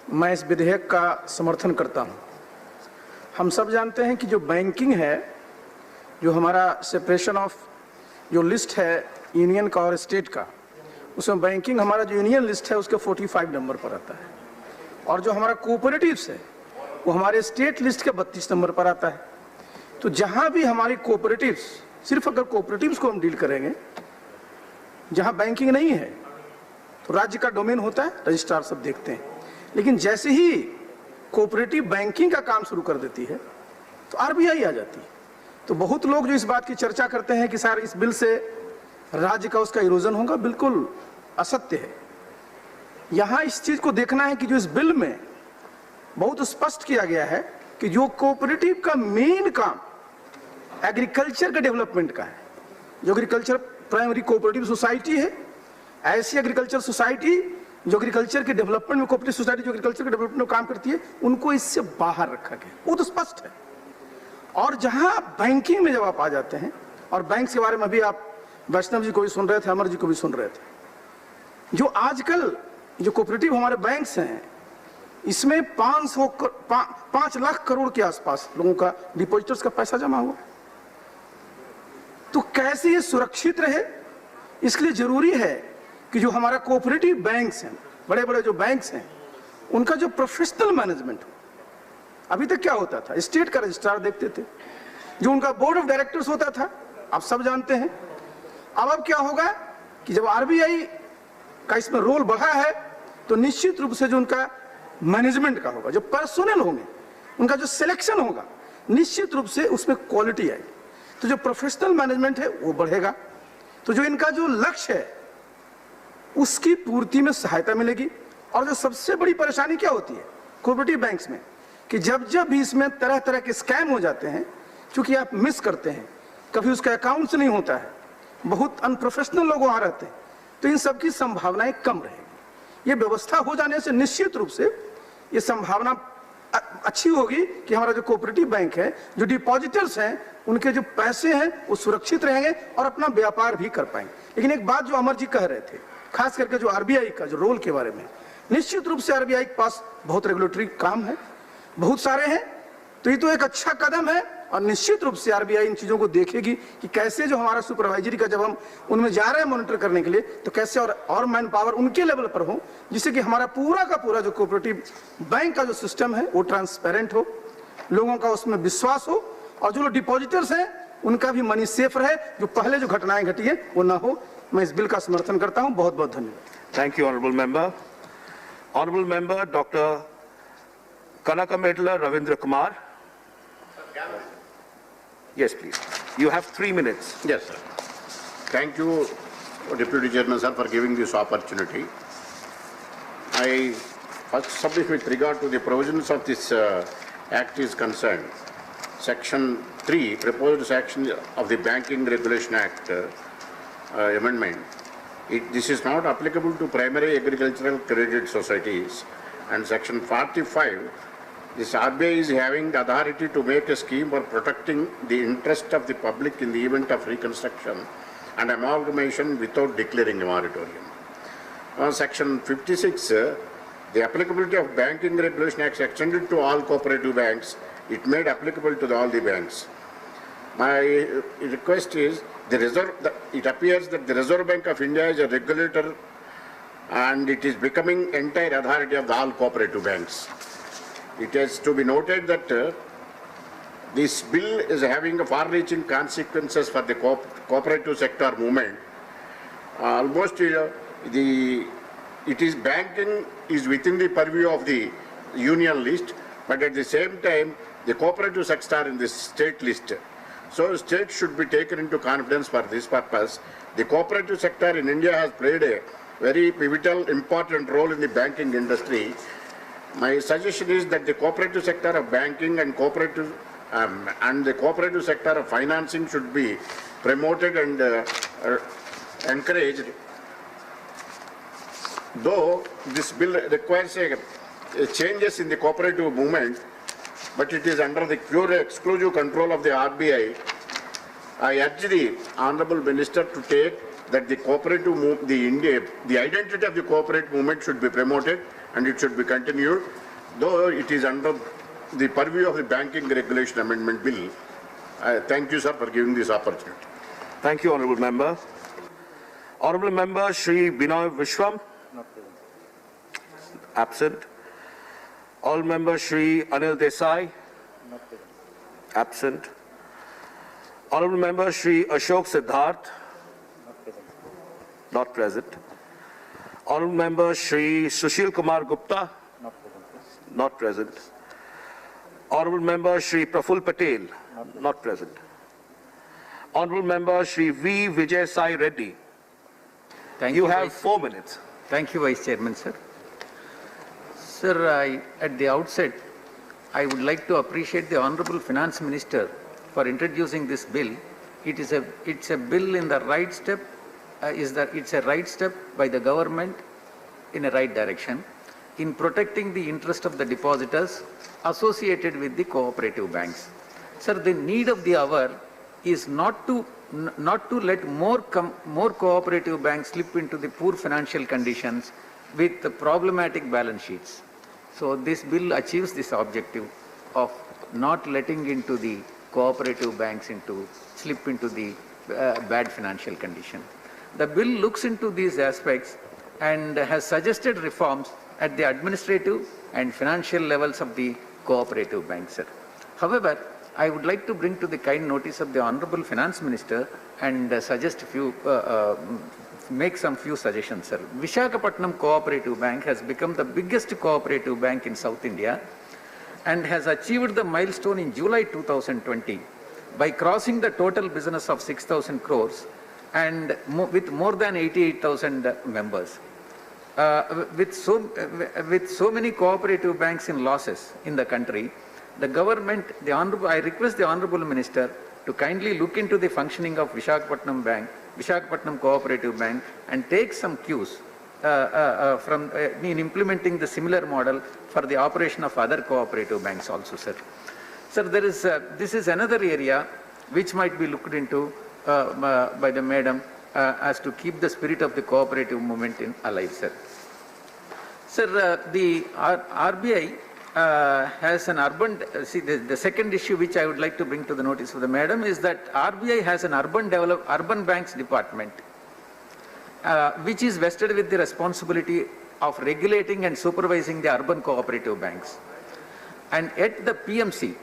मैं इस विधेयक का समर्थन करता हूं. हम सब जानते हैं कि जो बैंकिंग है जो हमारा सेपरेशन ऑफ जो लिस्ट है यूनियन का और स्टेट का, उसमें बैंकिंग हमारा जो यूनियन लिस्ट है उसके 45 नंबर पर आता है, और जो हमारा कोऑपरेटिव्स है वो हमारे स्टेट लिस्ट के 32 नंबर पर आता है। तो जहां भी हमारी कोऑपरेटिव्स, सिर्फ अगर कोऑपरेटिव्स को हम डील करेंगे, जहां बैंकिंग नहीं है तो राज्य का डोमेन होता है, रजिस्ट्रार सब देखते हैं। लेकिन जैसे ही कोऑपरेटिव बैंकिंग का काम शुरू कर देती है तो आरबीआई आ जाती है। तो बहुत लोग जो इस बात की चर्चा करते हैं कि सर इस बिल से राज्य का उसका इरोजन होगा, बिल्कुल असत्य है। यहां इस चीज को देखना है कि जो इस बिल में बहुत स्पष्ट किया गया है कि जो कोऑपरेटिव का मेन काम एग्रीकल्चर के डेवलपमेंट का है, जो एग्रीकल्चर प्राइमरी कोऑपरेटिव सोसाइटी है, ऐसी एग्रीकल्चर सोसाइटी जो एग्रीकल्चर के डेवलपमेंट में, कोऑपरेटिव सोसाइटी जो एग्रीकल्चर के डेवलपमेंट में काम करती है, उनको इससे बाहर रखा गया, वो तो स्पष्ट है। और जहां बैंकिंग में जब आप आ जाते हैं, और बैंक के बारे में भी आप वैष्णव जी को भी सुन रहे थे, अमर जी को भी सुन रहे थे, जो आजकल जो कोऑपरेटिव हमारे बैंक्स हैं इसमें 5 लाख करोड़ के आसपास लोगों का डिपॉजिटर्स का पैसा जमा हुआ। तो कैसे ये सुरक्षित रहे, इसलिए जरूरी है कि जो हमारा कोऑपरेटिव बैंक्स हैं, बड़े बड़े जो बैंक्स हैं, उनका जो प्रोफेशनल मैनेजमेंट हो। अभी तक क्या होता था, स्टेट का रजिस्ट्रार देखते थे, जो उनका बोर्ड ऑफ डायरेक्टर्स होता था, आप सब जानते हैं। अब क्या होगा कि जब आरबीआई का इसमें रोल बढ़ा है तो निश्चित रूप से जो उनका मैनेजमेंट का होगा, जो पर्सोनल होंगे, उनका जो सिलेक्शन होगा, निश्चित रूप से उसमें क्वालिटी आएगी। तो जो प्रोफेशनल मैनेजमेंट है वो बढ़ेगा, तो जो इनका जो लक्ष्य है उसकी पूर्ति में सहायता मिलेगी। और जो सबसे बड़ी परेशानी क्या होती है कोऑपरेटिव बैंक्स में, कि जब जब भी इसमें तरह तरह के स्कैम हो जाते हैं, क्योंकि आप मिस करते हैं, कभी उसका अकाउंट्स नहीं होता है, बहुत अनप्रोफेशनल लोग वहां रहते हैं, तो इन सब की संभावनाएं कम रहेगी। ये व्यवस्था हो जाने से निश्चित रूप से ये संभावना अच्छी होगी कि हमारा जो कोऑपरेटिव बैंक है, जो डिपॉजिटर्स हैं, उनके जो पैसे हैं वो सुरक्षित रहेंगे और अपना व्यापार भी कर पाएंगे। लेकिन एक बात जो अमर जी कह रहे थे, खास करके जो आरबीआई का जो रोल के बारे में, निश्चित रूप से आरबीआई के पास बहुत रेगुलेटरी काम है, बहुत सारे हैं, तो ये तो एक अच्छा कदम है। और निश्चित रूप से आरबीआई इन चीजों को देखेगी कि कैसे जो हमारा सुपरवाइजरी का जब हम उनमें जा रहे हैं मॉनिटर करने के लिए, तो कैसे और मैन पावर उनके लेवल पर हो, जिससे कि हमारा पूरा का पूरा जो कोऑपरेटिव बैंक का जो सिस्टम है वो ट्रांसपेरेंट हो, लोगों का उसमें विश्वास हो, और जो लोग डिपॉजिटर्स हैं उनका भी मनी सेफ रहे, जो पहले जो घटनाएं घटी है वो ना हो। मैं इस बिल का समर्थन करता हूं। बहुत बहुत धन्यवाद। Thank you honourable member. Honourable member doctor Kanakamedala Ravindra Kumar. Yes, please. You have 3 minutes. Yes, sir. Thank you, Deputy Chairman, sir, for giving this opportunity. I first submit with regard to the provisions of this Act is concerned. Section 3, proposed section of the Banking Regulation Act amendment. This is not applicable to primary agricultural credit societies. And Section 45, this RBI is having the authority to make a scheme for protecting the interest of the public in the event of reconstruction and amalgamation without declaring a moratorium. Section 56, the applicability of Banking Regulation Act extended to all cooperative banks. It made applicable to all the banks. My request is, it appears that the Reserve Bank of India is a regulator and it is becoming entire authority of all cooperative banks. It has to be noted that this bill is having far-reaching consequences for the cooperative sector movement. Almost banking is within the purview of the union list, but at the same time, the cooperative sector in the state list. So state should be taken into confidence for this purpose. The cooperative sector in India has played a very pivotal, important role in the banking industry. My suggestion is that the cooperative sector of banking and the cooperative sector of financing should be promoted and encouraged. Though this bill requires a changes in the cooperative movement, but it is under the pure exclusive control of the RBI. I urge the Honorable Minister to take that the cooperative the identity of the cooperative movement should be promoted and it should be continued, though it is under the purview of the Banking Regulation Amendment Bill. I thank you, sir, for giving this opportunity. Thank you, Honorable Member. Honorable Member Shri Binoy Vishwam. Absent. Honorable Member Shri Anil Desai. Absent. Honorable Member Shri Ashok Siddharth. Not present. Honorable Member Shri Sushil Kumar Gupta. Not present. Honorable Member Shri Praful Patel. Not present. Honorable Member Shri V. Vijay Sai Reddy. You have 4 minutes. Thank you, Vice Chairman, sir. Sir, at the outset, I would like to appreciate the Honorable Finance Minister for introducing this bill. It's a bill in the right step. It's a right step by the government in a right direction in protecting the interest of the depositors associated with the cooperative banks. Sir, the need of the hour is not to let more cooperative banks slip into the poor financial conditions with the problematic balance sheets. So this bill achieves this objective of not letting into the cooperative banks slip into the bad financial condition. The bill looks into these aspects and has suggested reforms at the administrative and financial levels of the cooperative banks, sir. However, I would like to bring to the kind notice of the Honorable Finance Minister and make some few suggestions, sir. Visakhapatnam Cooperative Bank has become the biggest cooperative bank in South India and has achieved the milestone in July 2020 by crossing the total business of 6,000 crores and with more than 88,000 members. With so many cooperative banks in losses in the country, the government, I request the Honorable Minister to kindly look into the functioning of Visakhapatnam Cooperative Bank and take some cues in implementing the similar model for the operation of other cooperative banks also, sir. Sir, this is another area which might be looked into by the Madam as to keep the spirit of the cooperative movement alive, sir. Sir, the RBI has an urban, the second issue which I would like to bring to the notice of the Madam is that RBI has an urban banks department which is vested with the responsibility of regulating and supervising the urban cooperative banks. And at the PMC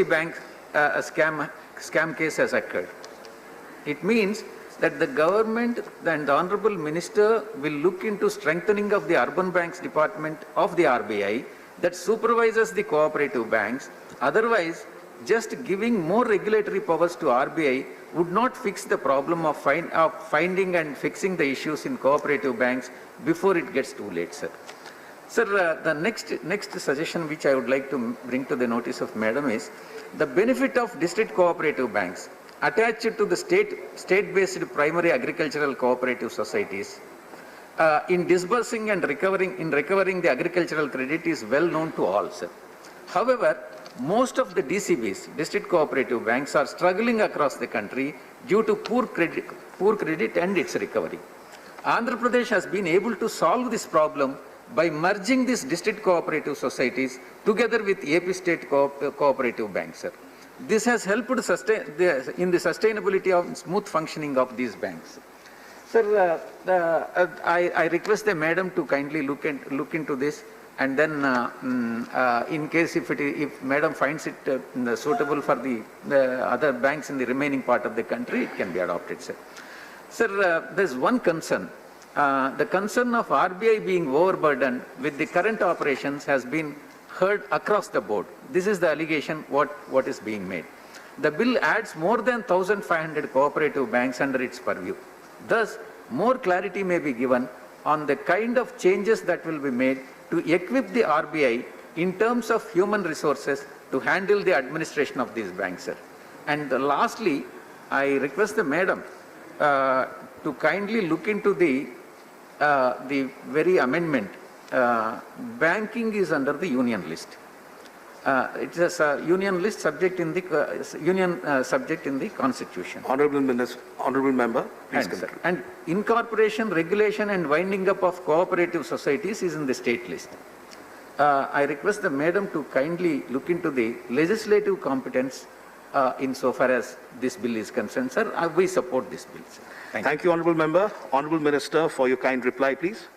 Bank scam case has occurred. It means that the government and the Honorable Minister will look into strengthening of the urban banks department of the RBI that supervises the cooperative banks. Otherwise, just giving more regulatory powers to RBI would not fix the problem of finding and fixing the issues in cooperative banks before it gets too late, sir. Sir, the next suggestion which I would like to bring to the notice of Madam is the benefit of district cooperative banks attached to the state-based primary agricultural cooperative societies in disbursing and recovering the agricultural credit is well known to all, sir. However, most of the DCBs, district cooperative banks, are struggling across the country due to poor credit and its recovery. Andhra Pradesh has been able to solve this problem by merging these district cooperative societies together with AP state cooperative banks, sir. This has helped in the sustainability of smooth functioning of these banks. Sir, I request the Madam to kindly look into this, and then in case if Madam finds it suitable for the other banks in the remaining part of the country, it can be adopted, sir. Sir, there's one concern. The concern of RBI being overburdened with the current operations has been heard across the board. This is the allegation what is being made. The bill adds more than 1,500 cooperative banks under its purview. Thus, more clarity may be given on the kind of changes that will be made to equip the RBI in terms of human resources to handle the administration of these banks, sir. And lastly, I request the Madam to kindly look into the very amendment. Banking is under the union list. It is a union list subject in the subject in the Constitution. Honourable Member, please conclude. And incorporation, regulation, and winding up of cooperative societies is in the state list. I request the Madam to kindly look into the legislative competence insofar as this bill is concerned, sir. We support this bill, sir. Thank you, Honourable Member. Honourable Minister, for your kind reply, please.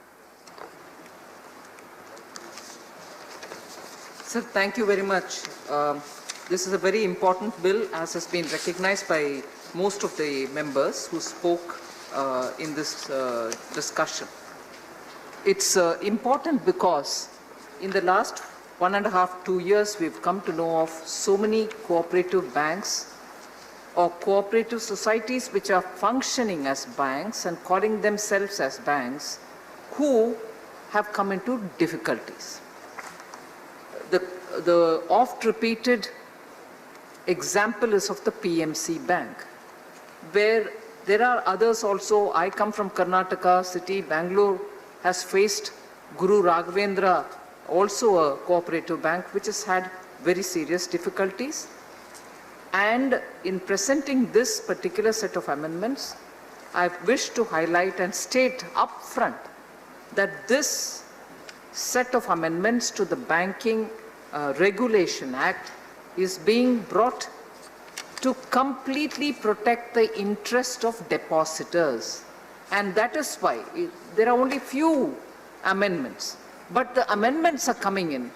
Sir, thank you very much. This is a very important bill, as has been recognized by most of the members who spoke in this discussion. It's important because in the last 1.5 to 2 years, we've come to know of so many cooperative banks or cooperative societies which are functioning as banks and calling themselves as banks who have come into difficulties. The oft-repeated example is of the PMC Bank, where there are others also. I come from Karnataka city. Bangalore has faced Guru Raghavendra, also a cooperative bank, which has had very serious difficulties. And in presenting this particular set of amendments, I wish to highlight and state up front that this set of amendments to the Banking Regulation Act is being brought to completely protect the interest of depositors. And that is why there are only few amendments. But the amendments are coming in.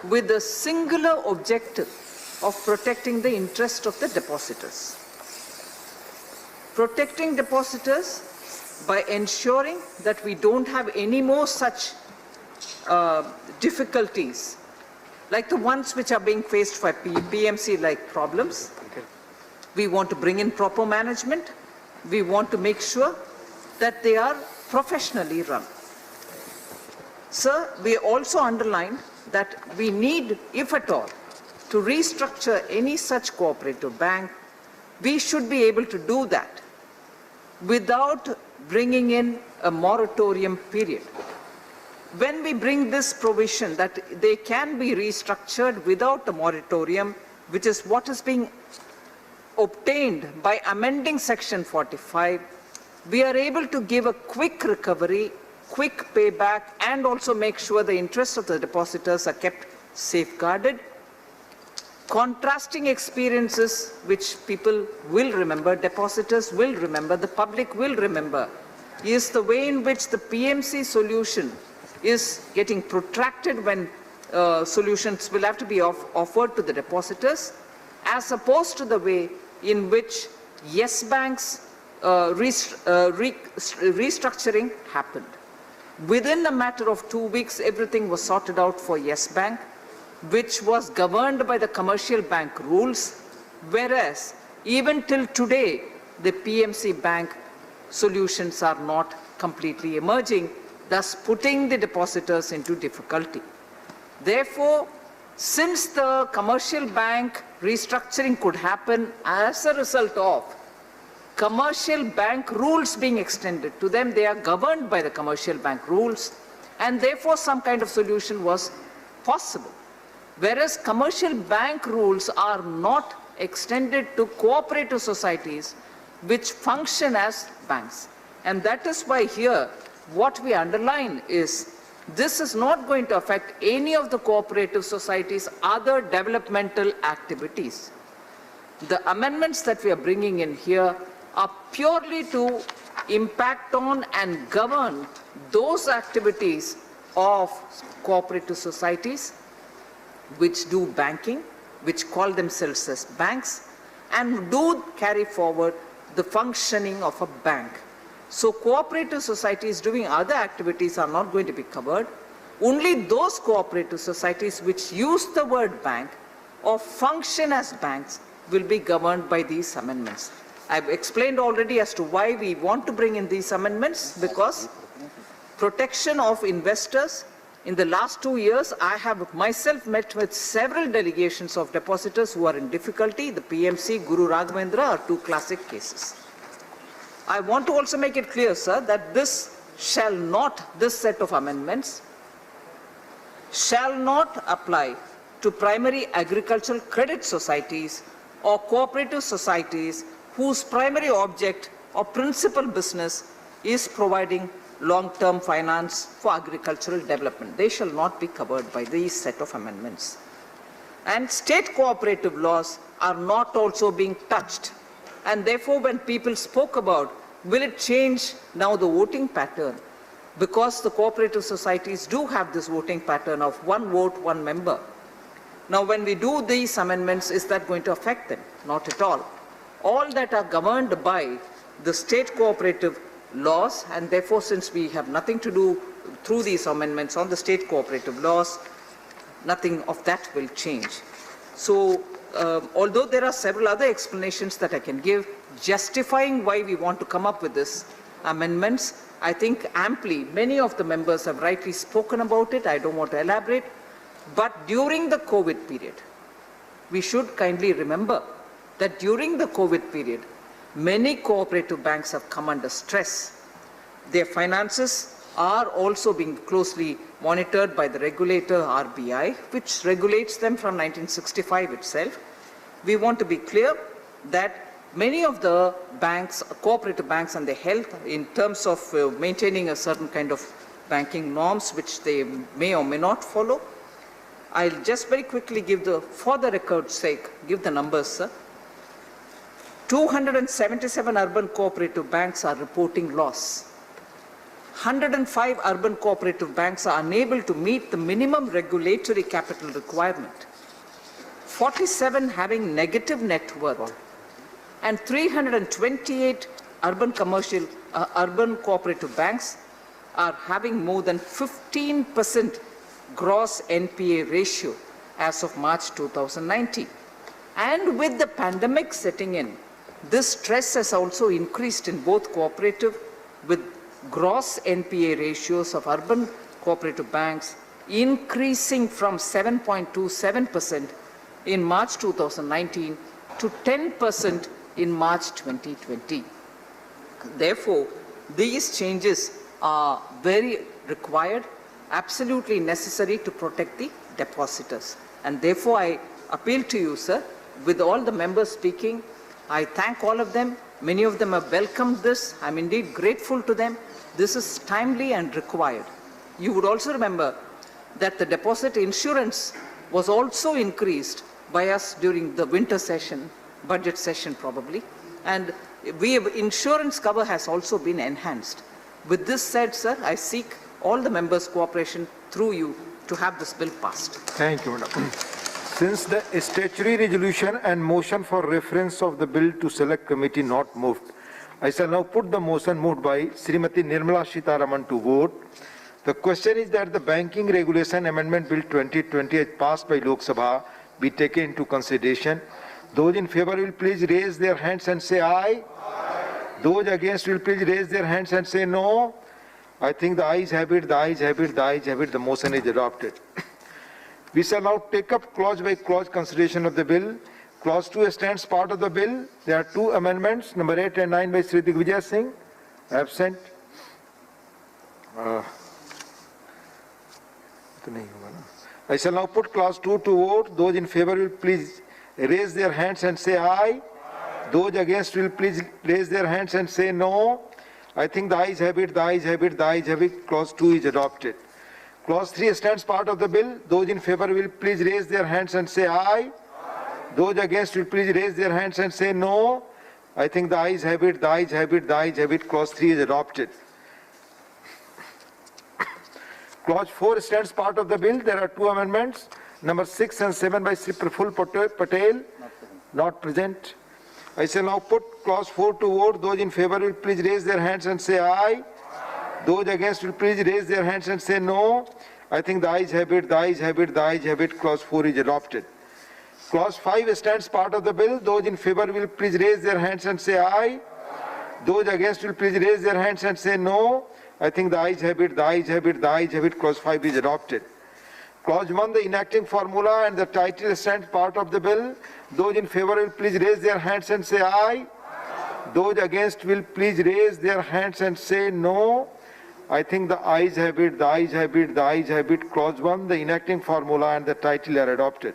With the singular objective of protecting the interest of the depositors. Protecting depositors by ensuring that we don't have any more such difficulties like the ones which are being faced by PMC-like problems. We want to bring in proper management. We want to make sure that they are professionally run. Sir, we also underline that we need, if at all, to restructure any such cooperative bank. We should be able to do that without bringing in a moratorium period. When we bring this provision that they can be restructured without a moratorium, which is what is being obtained by amending Section 45, we are able to give a quick recovery, quick payback, and also make sure the interests of the depositors are kept safeguarded. Contrasting experiences which people will remember, depositors will remember, the public will remember, is the way in which the PMC solution is getting protracted when solutions will have to be offered to the depositors, as opposed to the way in which Yes Bank's restructuring happened. Within a matter of 2 weeks, everything was sorted out for Yes Bank, which was governed by the commercial bank rules, whereas even till today, the PMC Bank solutions are not completely emerging, thus putting the depositors into difficulty. Therefore, since the commercial bank restructuring could happen as a result of commercial bank rules being extended to them, they are governed by the commercial bank rules, and therefore some kind of solution was possible. Whereas commercial bank rules are not extended to cooperative societies which function as banks. And that is why here what we underline is this is not going to affect any of the cooperative societies' other developmental activities. The amendments that we are bringing in here are purely to impact on and govern those activities of cooperative societies which do banking, which call themselves as banks, and do carry forward the functioning of a bank. So cooperative societies doing other activities are not going to be covered. Only those cooperative societies which use the word bank or function as banks will be governed by these amendments. I've explained already as to why we want to bring in these amendments, because protection of investors. In the last 2 years, I have myself met with several delegations of depositors who are in difficulty. The PMC, Guru Raghavendra are two classic cases. I want to also make it clear, sir, that this set of amendments shall not apply to primary agricultural credit societies or cooperative societies whose primary object or principal business is providing long-term finance for agricultural development. They shall not be covered by these set of amendments. and state cooperative laws are not also being touched. And therefore, when people spoke about, will it change now the voting pattern? Because the cooperative societies do have this voting pattern of one vote, one member. Now, when we do these amendments, is that going to affect them? Not at all. All that are governed by the state cooperative laws, and therefore, since we have nothing to do through these amendments on the state cooperative laws, nothing of that will change. So, although there are several other explanations that I can give justifying why we want to come up with this amendments, I think amply many of the members have rightly spoken about it. I don't want to elaborate. But during the COVID period, we should kindly remember that during the COVID period, many cooperative banks have come under stress. Their finances are also being closely monitored by the regulator RBI, which regulates them from 1965 itself. We want to be clear that many of the banks, cooperative banks, and their health in terms of maintaining a certain kind of banking norms, which they may or may not follow. I'll just very quickly give for the record's sake, give the numbers, sir. 277 urban cooperative banks are reporting loss. 105 urban cooperative banks are unable to meet the minimum regulatory capital requirement. 47 having negative net worth. And 328 urban cooperative banks are having more than 15% gross NPA ratio as of March 2019. And with the pandemic setting in, this stress has also increased in both cooperative, with gross NPA ratios of urban cooperative banks increasing from 7.27% in March 2019 to 10% in March 2020. Therefore, these changes are very required, absolutely necessary to protect the depositors. And therefore, I appeal to you, sir, with all the members speaking, I thank all of them. Many of them have welcomed this. I'm indeed grateful to them. This is timely and required. You would also remember that the deposit insurance was also increased by us during the winter session, budget session probably, and insurance cover has also been enhanced. With this said, sir, I seek all the members' cooperation through you to have this bill passed. Thank you, madam. Since the statutory resolution and motion for reference of the bill to select committee not moved, I shall now put the motion moved by Srimati Nirmala Sitharaman to vote. The question is that the Banking Regulation Amendment Bill 2020 as passed by Lok Sabha be taken into consideration. Those in favor will please raise their hands and say aye. Aye. Those against will please raise their hands and say no. I think the ayes have it, the ayes have it, the ayes have it. The motion is adopted. We shall now take up clause by clause consideration of the bill. Clause 2 stands part of the bill. There are two amendments, number 8 and 9 by Sri Digvijay Singh, absent. I shall now put clause 2 to vote. Those in favor will please raise their hands and say aye. Aye. Those against will please raise their hands and say no. I think the ayes have it, the ayes have it, the ayes have it. Clause 2 is adopted. Clause 3 stands part of the bill. Those in favor will please raise their hands and say aye. Aye. Those against will please raise their hands and say no. I think the ayes have it, the ayes have it, the ayes have it. Clause 3 is adopted. Clause 4 stands part of the bill. There are two amendments, number 6 and 7 by Sri Praful Patel, not present. I shall now put clause 4 to vote. Those in favor will please raise their hands and say aye. Aye. Those against will please raise their hands and say no. I think the ayes have it, the ayes have it, the ayes have it. Clause 4 is adopted. Clause 5 stands part of the bill. Those in favor will please raise their hands and say aye. Aye. Those against will please raise their hands and say no. I think the ayes have it, the ayes have it, the ayes have it. Clause 5 is adopted. Clause 1, the enacting formula and the title stands part of the bill. Those in favor will please raise their hands and say aye. Aye. Those against will please raise their hands and say no. I think the ayes have it, the ayes have it, the ayes have it. Clause 1, the enacting formula and the title are adopted.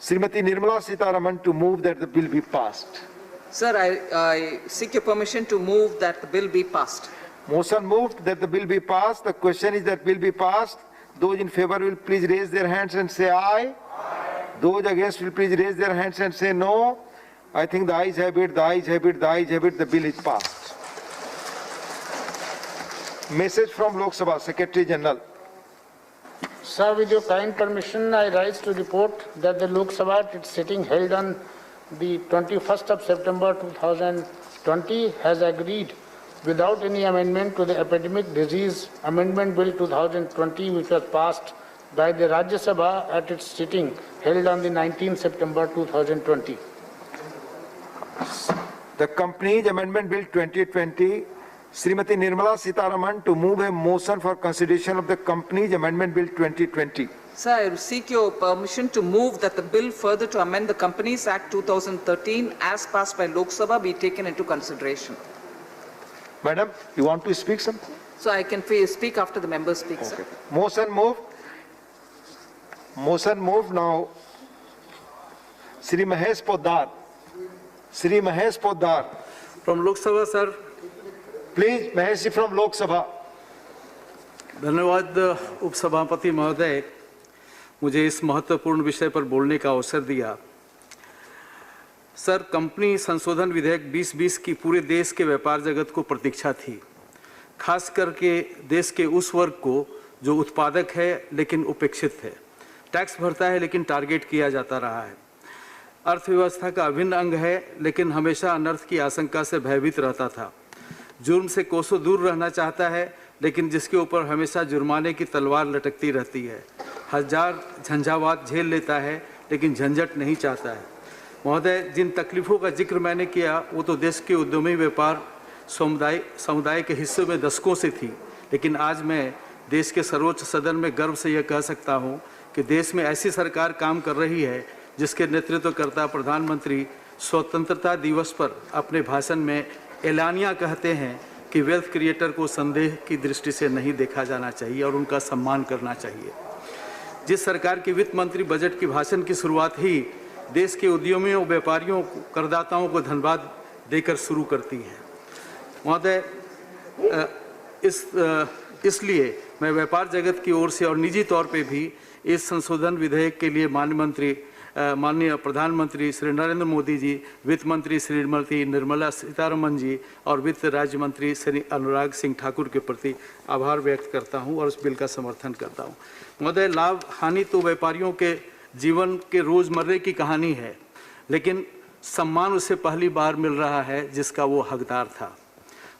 Srimati Nirmala Sitharaman to move that the bill be passed. Sir, I seek your permission to move that the bill be passed. Motion moved that the bill be passed. The question is that bill be passed. Those in favor will please raise their hands and say aye. Those against will please raise their hands and say no. I think the ayes have it, the ayes have it, the ayes have it, the bill is passed. Message from Lok Sabha, Secretary General. Sir, with your kind permission, I rise to report that the Lok Sabha at its sitting held on the 21st of September 2020 has agreed without any amendment to the Epidemic Disease Amendment Bill 2020, which was passed by the Rajya Sabha at its sitting held on the 19th September 2020. The Companies Amendment Bill 2020, Srimati Nirmala Sitharaman to move a motion for consideration of the Companies Amendment Bill 2020. Sir, I seek your permission to move that the bill further to amend the Companies Act 2013 as passed by Lok Sabha be taken into consideration. Madam, you want to speak something? So I can speak after the member speaks. Okay. Motion moved. Motion moved now. Shri Mahesh Poddar. Shri Mahesh Poddar. From Lok Sabha, sir. Please, Mahesh ji from Lok Sabha. धन्यवाद उपसभापति महोदय, मुझे इस महत्वपूर्ण विषय पर बोलने का अवसर दिया। सर, कंपनी संशोधन विधेयक 2020 की पूरे देश के व्यापार जगत को प्रतीक्षा थी, खास करके देश के उस वर्ग को जो उत्पादक है लेकिन उपेक्षित है, टैक्स भरता है लेकिन टारगेट किया जाता रहा है, अर्थव्यवस्था का अभिन्न अंग है लेकिन हमेशा अनर्थ की आशंका से भयभीत रहता था, जुर्म से कोसों दूर रहना चाहता है लेकिन जिसके ऊपर हमेशा जुर्माने की तलवार लटकती रहती है, हजार झंझावात झेल लेता है लेकिन झंझट नहीं चाहता है। महोदय, जिन तकलीफ़ों का जिक्र मैंने किया वो तो देश के उद्यमी व्यापार समुदाय के हिस्से में दशकों से थी, लेकिन आज मैं देश के सर्वोच्च सदन में गर्व से यह कह सकता हूँ कि देश में ऐसी सरकार काम कर रही है जिसके नेतृत्वकर्ता प्रधानमंत्री स्वतंत्रता दिवस पर अपने भाषण में एलानिया कहते हैं कि वेल्थ क्रिएटर को संदेह की दृष्टि से नहीं देखा जाना चाहिए और उनका सम्मान करना चाहिए। जिस सरकार की वित्त मंत्री बजट की भाषण की शुरुआत ही देश के उद्यमियों, व्यापारियों, करदाताओं को धन्यवाद देकर शुरू करती है। महोदय, इसलिए मैं व्यापार जगत की ओर से और निजी तौर पे भी इस संशोधन विधेयक के लिए माननीय प्रधानमंत्री श्री नरेंद्र मोदी जी, वित्त मंत्री श्रीमती निर्मला सीतारमन जी और वित्त राज्य मंत्री श्री अनुराग सिंह ठाकुर के प्रति आभार व्यक्त करता हूं और उस बिल का समर्थन करता हूं। महोदय, लाभ हानि तो व्यापारियों के जीवन के रोजमर्रे की कहानी है, लेकिन सम्मान उसे पहली बार मिल रहा है जिसका वो हकदार था।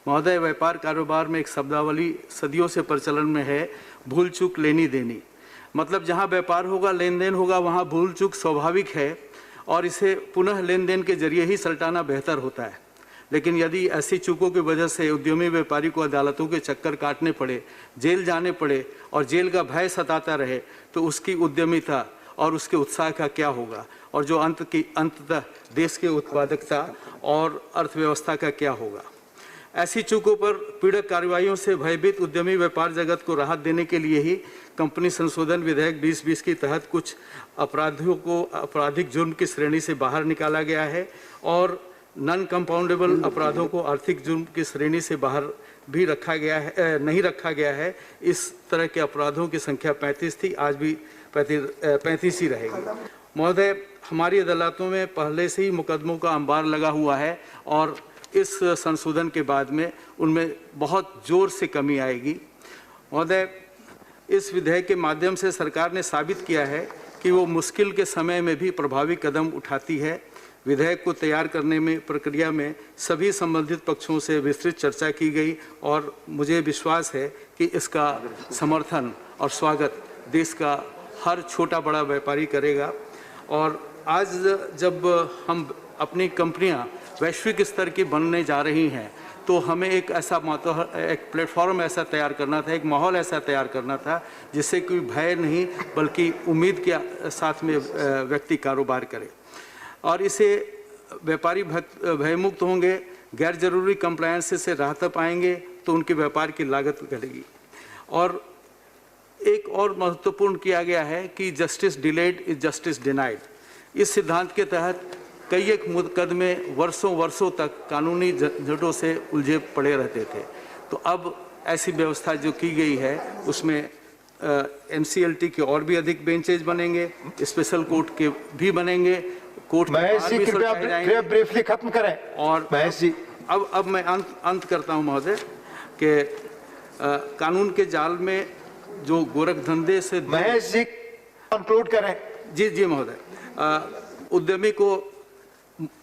महोदय, व्यापार कारोबार में एक शब्दावली सदियों से प्रचलन में है, भूल चूक लेनी देनी। मतलब जहां व्यापार होगा, लेन देन होगा, वहां भूल चूक स्वाभाविक है और इसे पुनः लेन देन के जरिए ही सल्टाना बेहतर होता है। लेकिन यदि ऐसी चूकों की वजह से उद्यमी व्यापारी को अदालतों के चक्कर काटने पड़े, जेल जाने पड़े और जेल का भय सताता रहे तो उसकी उद्यमिता और उसके उत्साह का क्या होगा और जो अंततः देश की उत्पादकता और अर्थव्यवस्था का क्या होगा। ऐसी चूकों पर पीड़क कार्रवाइयों से भयभीत उद्यमी व्यापार जगत को राहत देने के लिए ही कंपनी संशोधन विधेयक 2020 के तहत कुछ अपराधियों को आपराधिक जुर्म की श्रेणी से बाहर निकाला गया है और नॉन कंपाउंडेबल अपराधों को आर्थिक जुर्म की श्रेणी से बाहर भी रखा गया है, नहीं रखा गया है। इस तरह के अपराधों की संख्या 35 थी, आज भी 35 ही रहेगी। महोदय, हमारी अदालतों में पहले से ही मुकदमों का अंबार लगा हुआ है और इस संशोधन के बाद में उनमें बहुत जोर से कमी आएगी। महोदय, इस विधेयक के माध्यम से सरकार ने साबित किया है कि वो मुश्किल के समय में भी प्रभावी कदम उठाती है। विधेयक को तैयार करने में प्रक्रिया में सभी संबंधित पक्षों से विस्तृत चर्चा की गई और मुझे विश्वास है कि इसका समर्थन और स्वागत देश का हर छोटा बड़ा व्यापारी करेगा। और आज जब हम अपनी कंपनियां वैश्विक स्तर की बनने जा रही हैं तो हमें एक प्लेटफॉर्म ऐसा तैयार करना था, एक माहौल ऐसा तैयार करना था जिससे कोई भय नहीं बल्कि उम्मीद के साथ में व्यक्ति कारोबार करे और इसे व्यापारी भयमुक्त होंगे, गैर जरूरी कंप्लायंस से राहत पाएंगे तो उनके व्यापार की लागत घटेगी। और एक और महत्वपूर्ण किया गया है कि justice delayed is justice denied. इस सिद्धांत के तहत कई एक मुकदमे वर्षों तक कानूनी झंझटों से उलझे पड़े रहते थे, तो अब ऐसी व्यवस्था जो की गई है उसमें MCLT के और भी अधिक बेंचेज बनेंगे, स्पेशल कोर्ट के भी बनेंगे, कोर्ट कृपया ब्रीफली खत्म करें। और अब मैं अंत करता हूं महोदय कि कानून के जाल में जो गोरख धंधे से महेश जी कंक्लूड करें। जी महोदय, उद्यमी को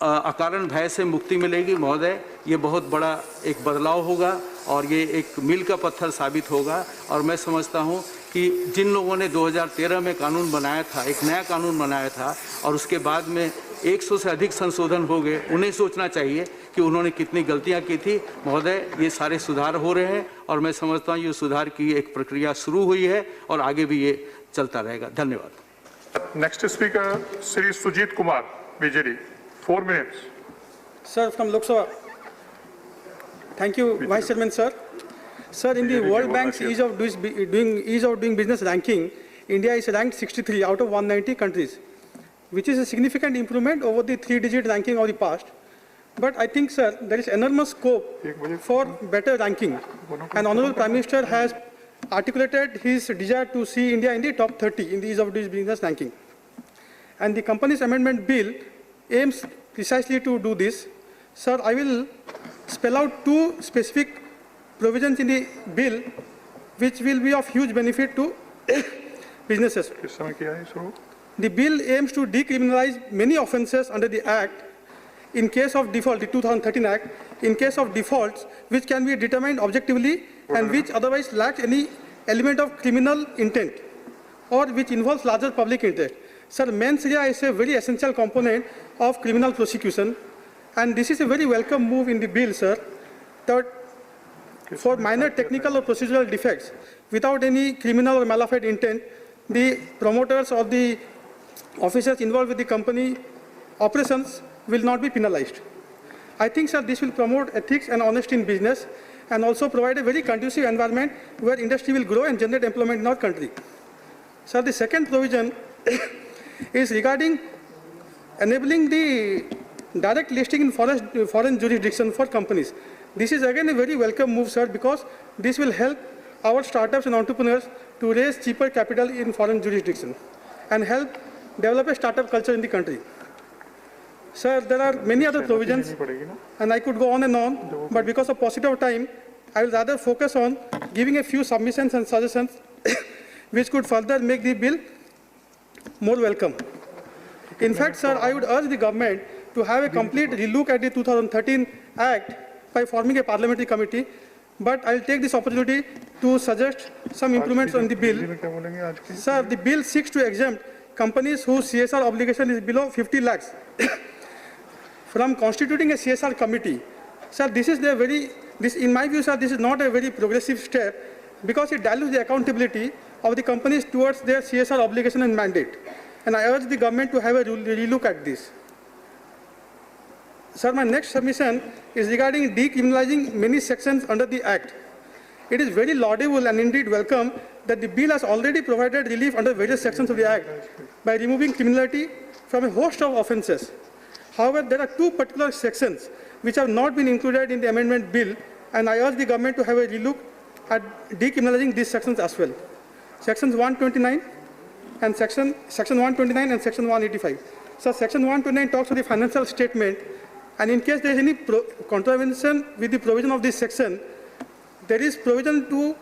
अकारण भय से मुक्ति मिलेगी महोदय। ये बहुत बड़ा एक बदलाव होगा और ये एक मील का पत्थर साबित होगा। और मैं समझता हूँ कि जिन लोगों ने 2013 में कानून बनाया था, एक नया कानून बनाया था और उसके बाद में 100 से अधिक संशोधन हो गए, उन्हें सोचना चाहिए कि उन्होंने कितनी गलतियां की थी। महोदय, ये सारे सुधार हो रहे हैं और मैं समझता हूँ ये सुधार की एक प्रक्रिया शुरू हुई है और आगे भी ये चलता रहेगा। धन्यवाद। Next speaker Shri Sujeet Kumar BJD, 4 minutes. Sir, from Lok Sabha. Thank you, Vice Chairman, sir. Sir, in the World Bank's ease of doing business ranking, India is ranked 63 out of 190 countries, which is a significant improvement over the 3-digit ranking of the past. But I think, sir, there is enormous scope for better ranking. And Honorable Prime Minister has articulated his desire to see India in the top 30 in the ease of doing business ranking. And the Companies Amendment Bill aims precisely to do this. Sir, I will spell out 2 specific provisions in the bill which will be of huge benefit to businesses. The bill aims to decriminalize many offences under the Act in case of default, the 2013 Act, in case of defaults which can be determined objectively and which otherwise lack any element of criminal intent or which involves larger public interest. Sir, mens rea is a very essential component of criminal prosecution, and this is a very welcome move in the bill, sir, that for minor technical or procedural defects, without any criminal or malafide intent, the promoters or the officers involved with the company operations will not be penalized. I think, sir, this will promote ethics and honesty in business and also provide a very conducive environment where industry will grow and generate employment in our country. Sir, the second provision is regarding enabling the direct listing in foreign jurisdiction for companies. This is again a very welcome move, sir, because this will help our startups and entrepreneurs to raise cheaper capital in foreign jurisdiction and help develop a startup culture in the country. Sir, there are many other provisions and I could go on and on, but because of paucity of time, I will rather focus on giving a few submissions and suggestions which could further make the bill more welcome. In fact, sir, I would urge the government to have a complete relook at the 2013 Act by forming a parliamentary committee, but I will take this opportunity to suggest some improvements on the bill. Sir, the bill seeks to exempt companies whose CSR obligation is below 50 lakhs from constituting a CSR committee. Sir, in my view, sir, this is not a very progressive step because it dilutes the accountability of the companies towards their CSR obligation and mandate. And I urge the government to have a relook at this. Sir, my next submission is regarding decriminalizing many sections under the Act. It is very laudable and indeed welcome that the bill has already provided relief under various sections of the Act by removing criminality from a host of offences. However, there are 2 particular sections which have not been included in the amendment bill, and I urge the government to have a relook at decriminalizing these sections as well. Sections 129 and Section 129 and Section 185. So Section 129 talks of the financial statement, and in case there is any contravention with the provision of this section, there is provision to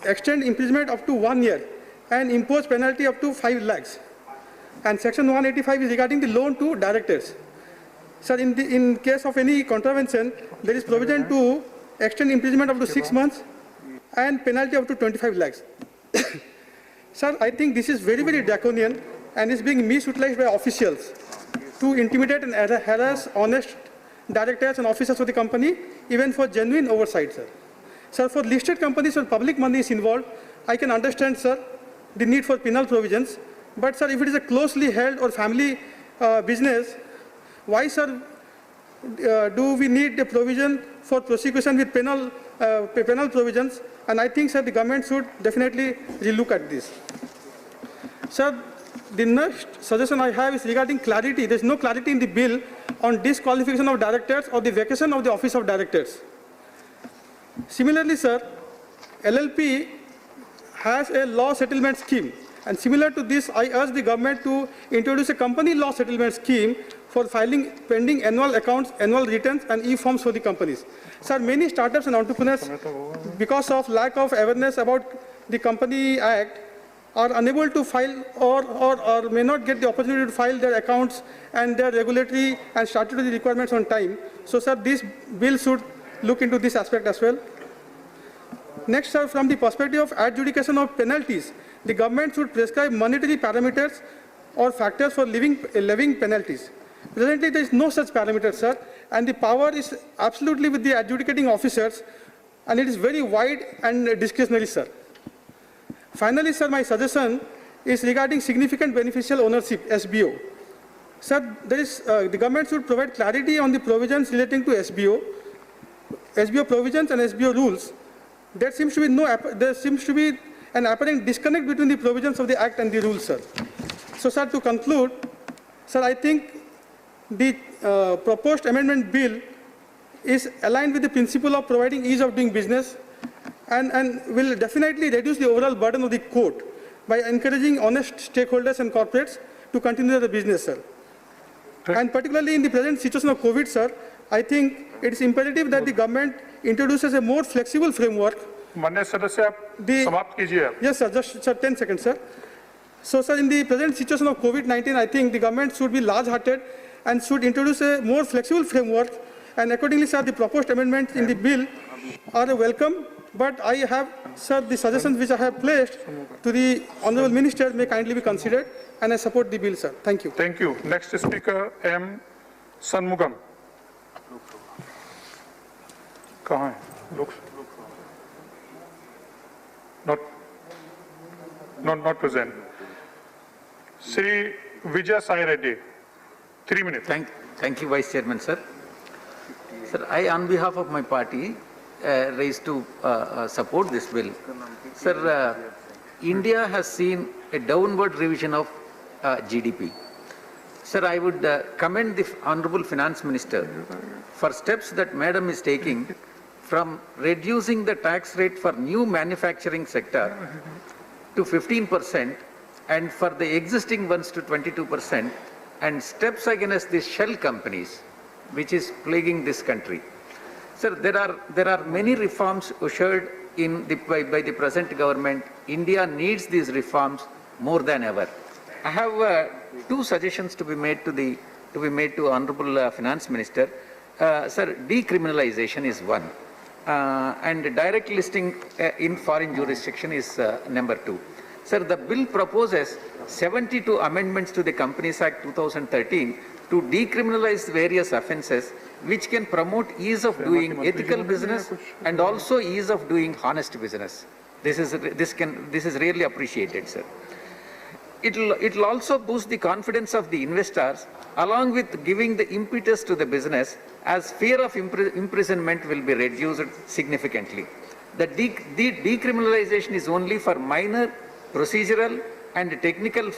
extend imprisonment up to 1 year and impose penalty up to 5 lakhs. And Section 185 is regarding the loan to directors. Sir, in case of any contravention, there is provision to extend imprisonment up to 6 months and penalty up to 25 lakhs. Sir, I think this is very, very draconian and is being misutilized by officials to intimidate and harass honest directors and officers of the company, even for genuine oversight, sir. Sir, for listed companies where public money is involved, I can understand, sir, the need for penal provisions. But, sir, if it is a closely held or family business, why, sir, do we need a provision for prosecution with penal provisions? And I think, sir, the government should definitely relook at this. Sir, the next suggestion I have is regarding clarity. There is no clarity in the bill on disqualification of directors or the vacation of the office of directors. Similarly, sir, LLP has a law settlement scheme. And similar to this, I urge the government to introduce a company law settlement scheme for filing pending annual accounts, annual returns, and e-forms for the companies. Sir, many startups and entrepreneurs, because of lack of awareness about the Company Act, are unable to file or may not get the opportunity to file their accounts and their regulatory and statutory requirements on time. So, sir, this bill should look into this aspect as well. Next, sir, from the perspective of adjudication of penalties, the government should prescribe monetary parameters or factors for levying penalties. Presently, there is no such parameter, sir, and the power is absolutely with the adjudicating officers, and it is very wide and discretionary, sir. Finally, sir, my suggestion is regarding significant beneficial ownership, SBO. Sir, the government should provide clarity on the provisions relating to SBO provisions and SBO rules. There seems to be an apparent disconnect between the provisions of the Act and the rules, sir. So, sir, to conclude, sir, I think the proposed amendment bill is aligned with the principle of providing ease of doing business and will definitely reduce the overall burden of the court by encouraging honest stakeholders and corporates to continue the business, sir. And particularly in the present situation of COVID, sir, I think it is imperative that the government introduces a more flexible framework. माननीय सदस्य आप समाप्त कीजिए. Yes, sir. Just sir, 10 seconds, sir. So, sir, in the present situation of COVID-19, I think the government should be large-hearted and should introduce a more flexible framework. And accordingly, sir, the proposed amendments in the bill are welcome. But I have, sir, the suggestions which I have placed to the Honourable Minister may kindly be considered, and I support the bill, sir. Thank you. Thank you. Next speaker, M. Sanmugam. कहाँ है? Looks. Not present. Sri Vijay Sai Reddy, 3 minutes. Thank you, Vice Chairman, sir. Sir, I, on behalf of my party, raised to support this bill. Sir, India has seen a downward revision of GDP. Sir, I would commend the Honorable Finance Minister for steps that Madam is taking from reducing the tax rate for new manufacturing sector to 15% and for the existing ones to 22%, and steps against the shell companies which is plaguing this country. Sir, there are many reforms ushered in by the present government. India needs these reforms more than ever. I have two suggestions to be made to Honorable Finance Minister. Sir, decriminalization is one, and direct listing in foreign jurisdiction is number two. Sir, the bill proposes 72 amendments to the Companies Act 2013 to decriminalize various offences which can promote ease of doing ethical business and also ease of doing honest business. This is really appreciated, sir. It'll also boost the confidence of the investors along with giving the impetus to the business, as fear of imprisonment will be reduced significantly. The decriminalization is only for minor procedural and technical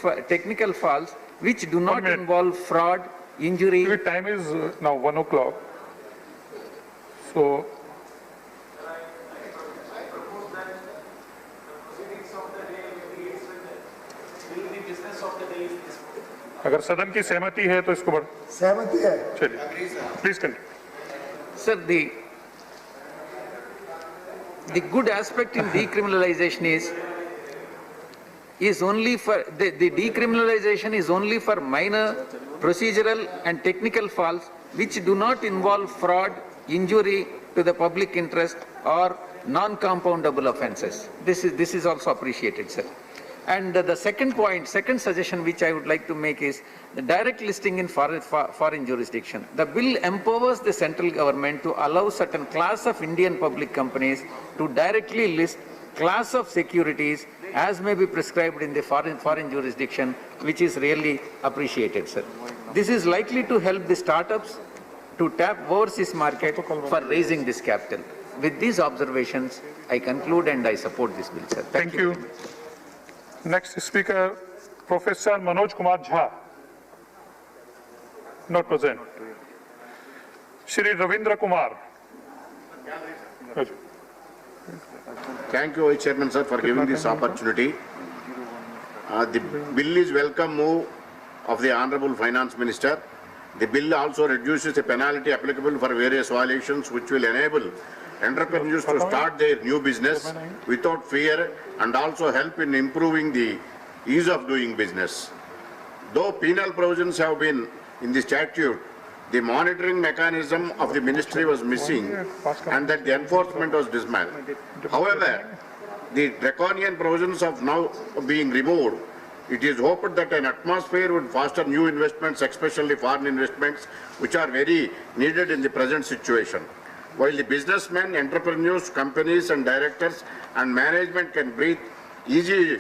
faults which do not involve fraud, injury. The time is now 1 o'clock. So, अगर सदन की सहमति है तो इसको सहमति है. चलिए, please continue. Sir, the good aspect in decriminalization is only for the decriminalization is only for minor procedural and technical faults which do not involve fraud, injury to the public interest or non-compoundable offences. This is also appreciated, sir. And the second suggestion which I would like to make is the direct listing in foreign jurisdiction. The bill empowers the central government to allow certain class of Indian public companies to directly list class of securities as may be prescribed in the foreign jurisdiction, which is really appreciated, sir. This is likely to help the startups to tap overseas market for raising this capital. With these observations, I conclude and I support this bill, sir. Thank you. Next speaker, Professor Manoj Kumar Jha, not present. Shri Ravindra Kumar. Thank you, Vice Chairman, sir, for giving this opportunity. The bill is welcome move of the Honorable Finance Minister. The bill also reduces the penalty applicable for various violations, which will enable entrepreneurs to start their new business without fear and also help in improving the ease of doing business. Though penal provisions have been in the statute, the monitoring mechanism of the ministry was missing and that the enforcement was dismal. However, the draconian provisions of now being removed, it is hoped that an atmosphere would foster new investments, especially foreign investments, which are very needed in the present situation. While the businessmen, entrepreneurs, companies and directors and management can breathe easy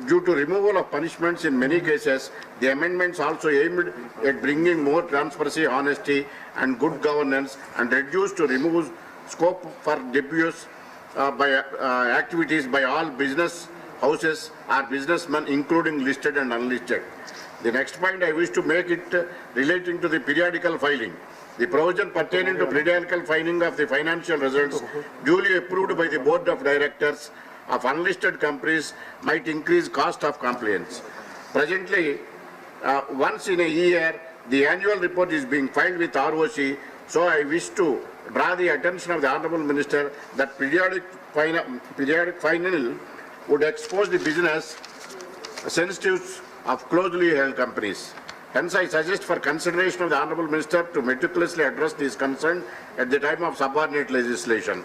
due to removal of punishments in many cases, the amendments also aimed at bringing more transparency, honesty and good governance and reduce to remove scope for abuse by activities by all business houses or businessmen, including listed and unlisted. The next point I wish to make it relating to the periodical filing. The provision pertaining to periodical filing of the financial results duly approved by the Board of Directors of unlisted companies might increase cost of compliance. Presently, once in a year, the annual report is being filed with ROC, so I wish to draw the attention of the Honourable Minister that periodic filing would expose the business sensitives of closely held companies. Hence, I suggest for consideration of the Honourable Minister to meticulously address these concerns at the time of subordinate legislation.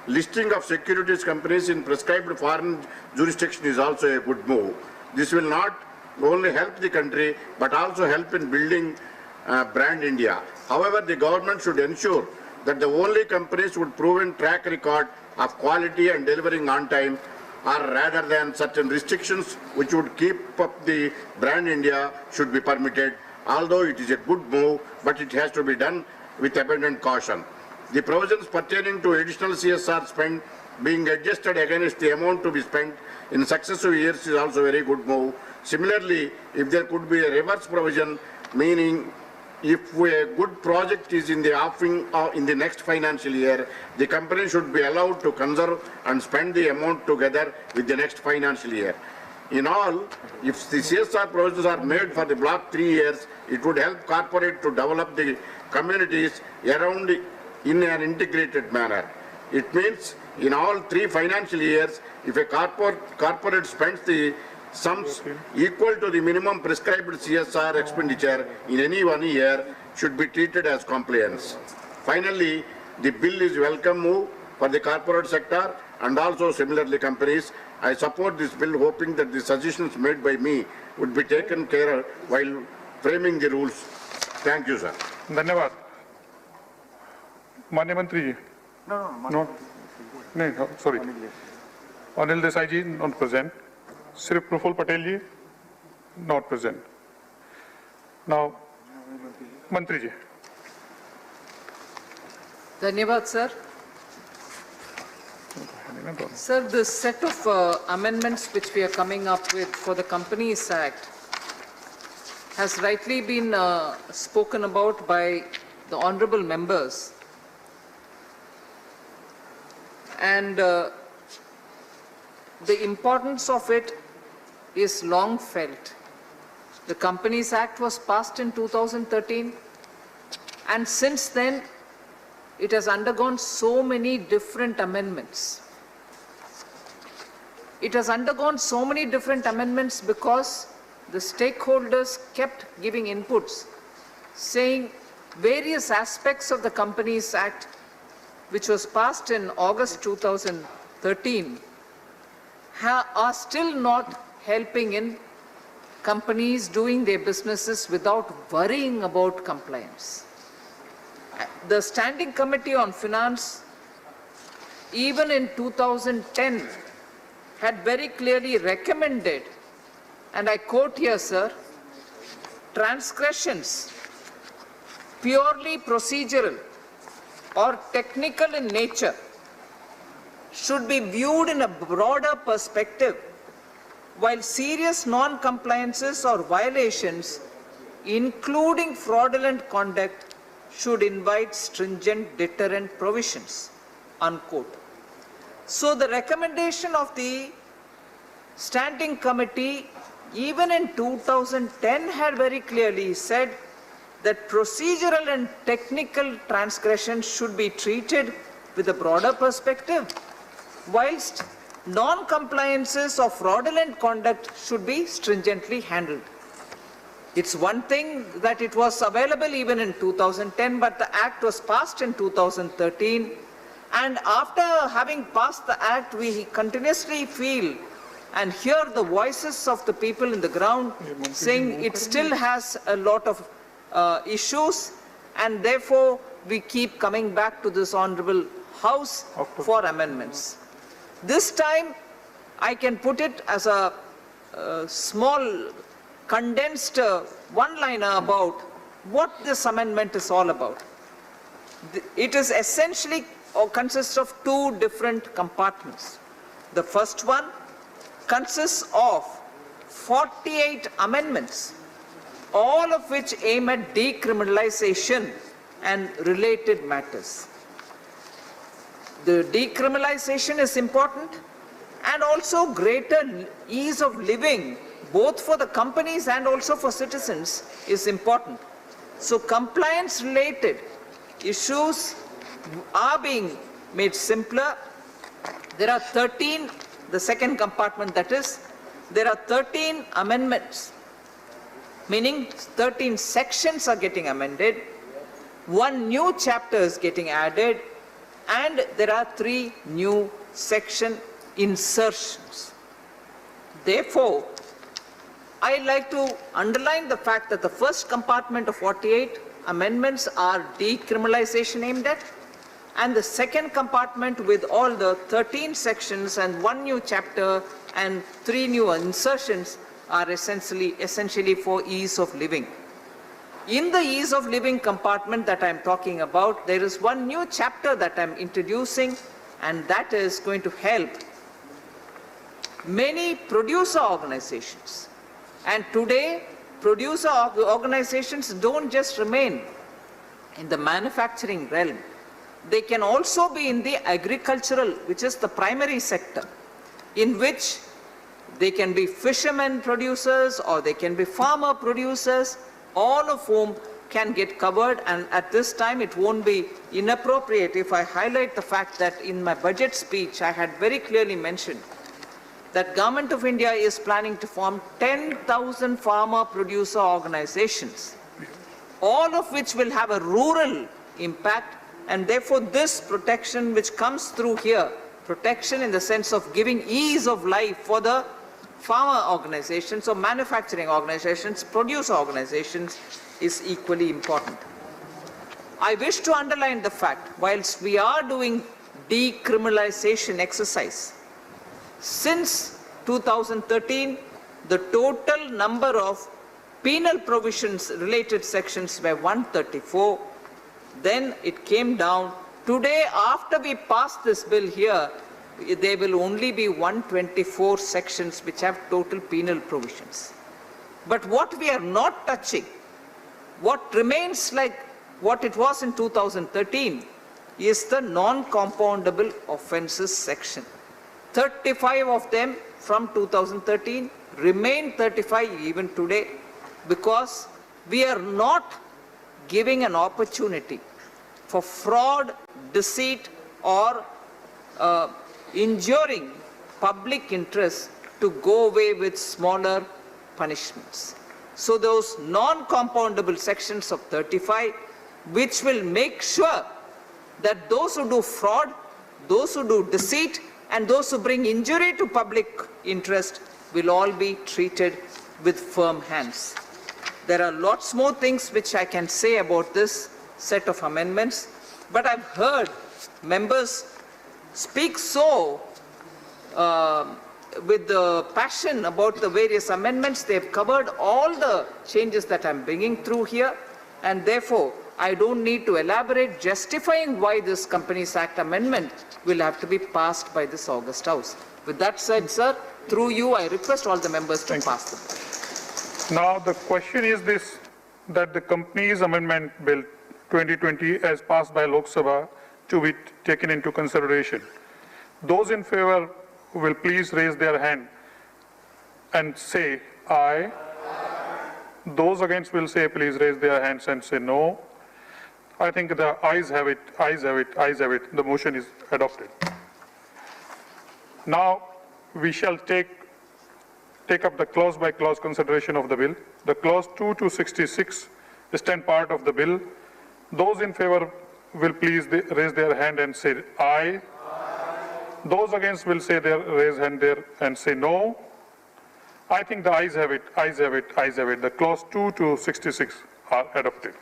Listing of securities companies in prescribed foreign jurisdiction is also a good move. This will not only help the country, but also help in building brand India. However, the government should ensure that the only companies with proven track record of quality and delivering on time or rather than certain restrictions which would keep up the brand India should be permitted, although it is a good move, but it has to be done with abundant caution. The provisions pertaining to additional CSR spend being adjusted against the amount to be spent in successive years is also a very good move. Similarly, if there could be a reverse provision, meaning if a good project is in the offing in the next financial year, the company should be allowed to conserve and spend the amount together with the next financial year. In all, if the CSR provisions are made for the block 3 years, it would help corporate to develop the communities around in an integrated manner. It means in all 3 financial years, if a corporate spends the sums equal to the minimum prescribed CSR expenditure in any 1 year should be treated as compliance. Finally, the bill is welcome move for the corporate sector and also similarly companies. I support this bill hoping that the suggestions made by me would be taken care of while framing the rules. Thank you, sir. धन्यवाद. माननीय मंत्री जी. No, sorry. Anil Desai ji not present. Shri Praful Patel ji not present. Now, Mantri ji. Dhanyavad, sir. Sir, the set of amendments which we are coming up with for the Companies Act has rightly been spoken about by the honorable members. And the importance of it is long felt. The Companies Act was passed in 2013, and since then it has undergone so many different amendments. It has undergone so many different amendments because the stakeholders kept giving inputs, saying various aspects of the Companies Act, which was passed in August 2013, are still not helping in companies doing their businesses without worrying about compliance. The Standing Committee on Finance, even in 2010, had very clearly recommended, and I quote here, sir, transgressions purely procedural or technical in nature should be viewed in a broader perspective, while serious non-compliances or violations, including fraudulent conduct, should invite stringent deterrent provisions, unquote. So the recommendation of the standing committee, even in 2010, had very clearly said that procedural and technical transgressions should be treated with a broader perspective, whilst non-compliances or fraudulent conduct should be stringently handled. It's one thing that it was available even in 2010, but the Act was passed in 2013. And after having passed the Act, we continuously feel and hear the voices of the people in the ground saying it still has a lot of issues, and therefore we keep coming back to this honorable House for amendments. This time, I can put it as a small condensed one-liner about what this amendment is all about. It is essentially or consists of two different compartments. The first one consists of 48 amendments, all of which aim at decriminalization and related matters. The decriminalization is important, and also greater ease of living, both for the companies and also for citizens, is important. So compliance related issues are being made simpler. There are 13, the second compartment that is, there are 13 amendments, meaning 13 sections are getting amended, one new chapter is getting added, and there are 3 new section insertions. Therefore, I like to underline the fact that the first compartment of 48 amendments are decriminalization aimed at, and the second compartment with all the 13 sections and 1 new chapter and 3 new insertions are essentially for ease of living. In the ease of living compartment that I'm talking about, there is 1 new chapter that I'm introducing, and that is going to help many producer organizations. And today, producer organizations don't just remain in the manufacturing realm. They can also be in the agricultural, which is the primary sector, in which they can be fishermen producers or they can be farmer producers, all of whom can get covered. And at this time, it won't be inappropriate if I highlight the fact that in my budget speech, I had very clearly mentioned that Government of India is planning to form 10,000 farmer producer organizations, all of which will have a rural impact, and therefore this protection which comes through here, protection in the sense of giving ease of life for the farmer organizations or manufacturing organizations, producer organizations, is equally important. I wish to underline the fact, whilst we are doing decriminalization exercise, since 2013, the total number of penal provisions related sections were 134. Then it came down. Today, after we pass this bill here, there will only be 124 sections which have total penal provisions. But what we are not touching, what remains like what it was in 2013, is the non-compoundable offences section. 35 of them from 2013 remain 35 even today, because we are not giving an opportunity for fraud, deceit, or injuring public interest to go away with smaller punishments. So those non-compoundable sections of 35, which will make sure that those who do fraud, those who do deceit, and those who bring injury to public interest will all be treated with firm hands. There are lots more things which I can say about this set of amendments, but I've heard members speak so with the passion about the various amendments. They've covered all the changes that I'm bringing through here, and therefore I don't need to elaborate justifying why this Companies Act amendment will have to be passed by this August House. With that said, sir, through you, I request all the members to pass them. Now, the question is this, that the Companies Amendment Bill 2020 as passed by Lok Sabha to be taken into consideration. Those in favor will please raise their hand and say aye. Those against will say please raise their hands and say no. I think the ayes have it, ayes have it, ayes have it. The motion is adopted. Now we shall take up the clause by clause consideration of the bill. The clause 2 to 66 stand part of the bill. Those in favor will please raise their hand and say aye. Those against will say raise hand there and say no. I think the ayes have it, ayes have it, ayes have it. The clause 2 to 66 are adopted.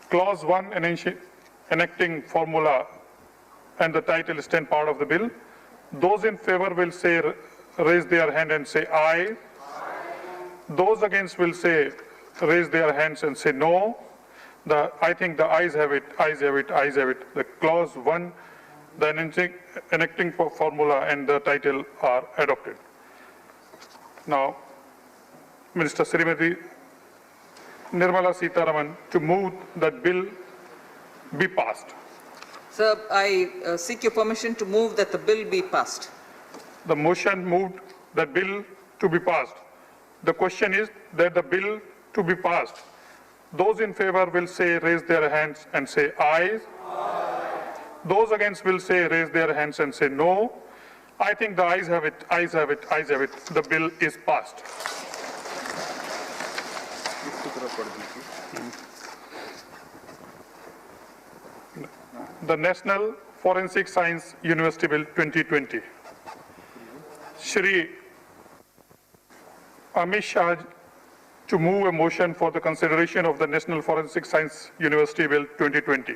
Clause 1 enacting formula and the title stand part of the bill. Those in favor will say raise their hand and say aye. Those against will say raise their hands and say no. I think the ayes have it, ayes have it, ayes have it. The clause 1, the enacting formula and the title are adopted. Now, Minister Srimati Nirmala Sitharaman to move that bill be passed. Sir, I seek your permission to move that the bill be passed. The motion moved that bill to be passed. The question is that the bill to be passed. Those in favor will say raise their hands and say aye. Those against will say raise their hands and say no. I think the ayes have it, ayes have it, ayes have it. The bill is passed. The National Forensic Science University Bill 2020. Shri Amit Shah to move a motion for the consideration of the National Forensic Science University Bill 2020.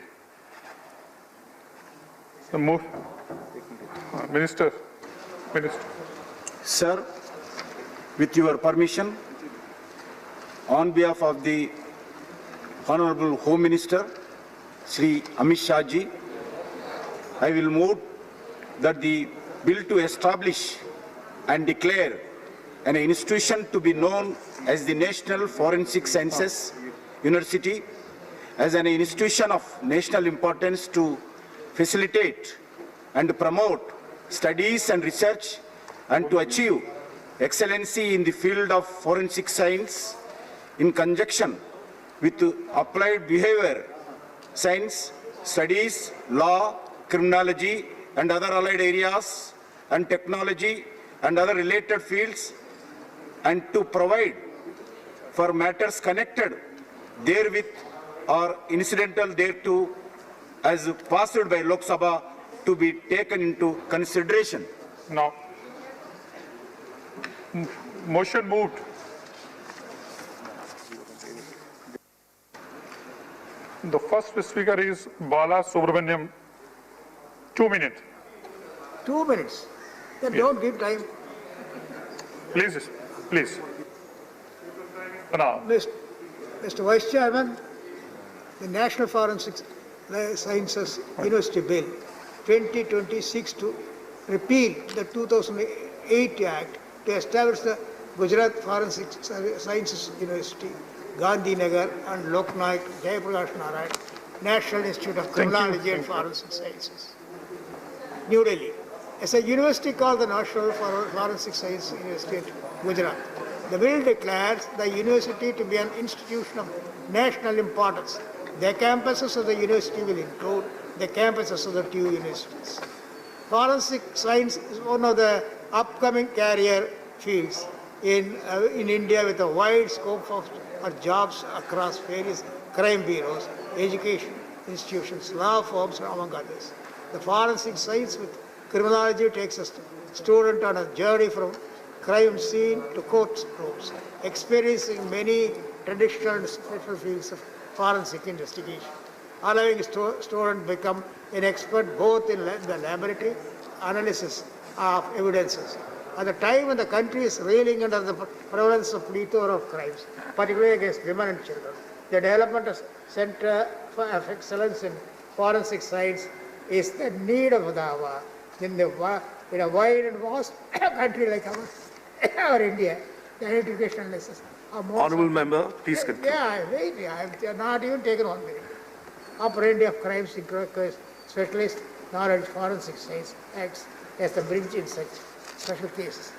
The move, Minister. Sir, with your permission, on behalf of the Honorable Home Minister, Shri Amit Shah ji, I will move that the bill to establish and declare an institution to be known as the National Forensic Sciences University as an institution of national importance to facilitate and promote studies and research and to achieve excellency in the field of forensic science in conjunction with applied behavior science, studies, law, criminology and other allied areas and technology and other related fields, and to provide for matters connected therewith or incidental thereto as passed by Lok Sabha to be taken into consideration. Now, motion moved. The first speaker is Bala Subramaniam. 2 minutes. 2 minutes. Then don't give time. Please, please. Now. Mr. Vice Chairman, the National Forensic Sciences University Bill 2026 to repeal the 2008 Act to establish the Gujarat Forensic Sciences University, Gandhinagar and Loknaik Jayaprakash Narayan National Institute of Criminology and Forensic Sciences, New Delhi. As a university called the National Forensic Science University in Gujarat, the bill declares the university to be an institution of national importance. The campuses of the university will include the campuses of the two universities. Forensic science is one of the upcoming career fields in India with a wide scope for jobs across various crime bureaus, education institutions, law firms, among others. The forensic science with criminology takes a student on a journey from crime scene to court rooms, experiencing many traditional and special fields of forensic investigation, allowing a student become an expert both in the laboratory analysis of evidences. At the time when the country is reeling under the prevalence of plethora of crimes, particularly against women and children, the development of Center of Excellence in Forensic Science is the need of the hour in a wide and vast country like our India. The educational lessons are more. Honourable Member, please continue. Yeah, I have not even taken 1 minute. Apprehension of crimes requires specialist Knowledge Forensic Science acts as the bridge in such special cases.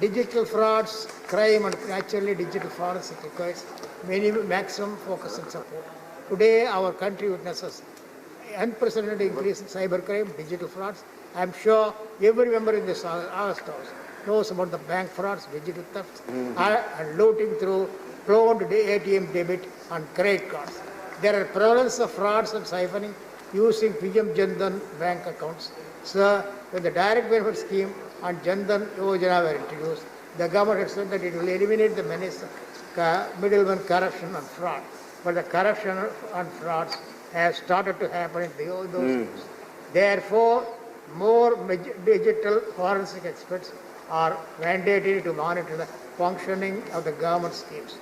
Digital frauds, crime, and naturally digital forensic requires maximum focus and support. Today, our country witnesses unprecedented increase in cybercrime, digital frauds. I am sure every member in this House knows about the bank frauds, digital thefts, and looting through cloned ATM debit and credit cards. There are prevalence of frauds and siphoning using PM Jandan bank accounts. So, when the direct benefit scheme and Jandan Yojana were introduced, the government had said that it will eliminate the menace of middleman corruption and fraud. But the corruption and frauds have started to happen in those schemes. Therefore, more digital forensic experts are mandated to monitor the functioning of the government schemes.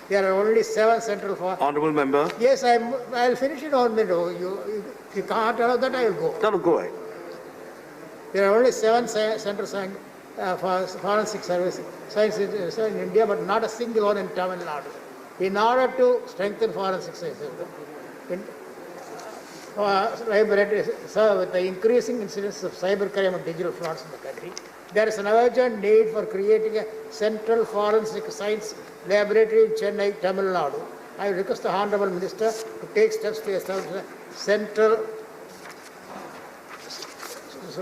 There are only 7 central for. Honourable member. Yes, I'll finish it on the row. If you can't allow that, I will go. No, go ahead. There are only 7 centers for forensic service science in India, but not a single one in Tamil Nadu. In order to strengthen forensic science, with the increasing incidence of cybercrime and digital frauds in the country, there is an urgent need for creating a central forensic science laboratory in Chennai, Tamil Nadu. I request the Honourable Minister to take steps to establish a central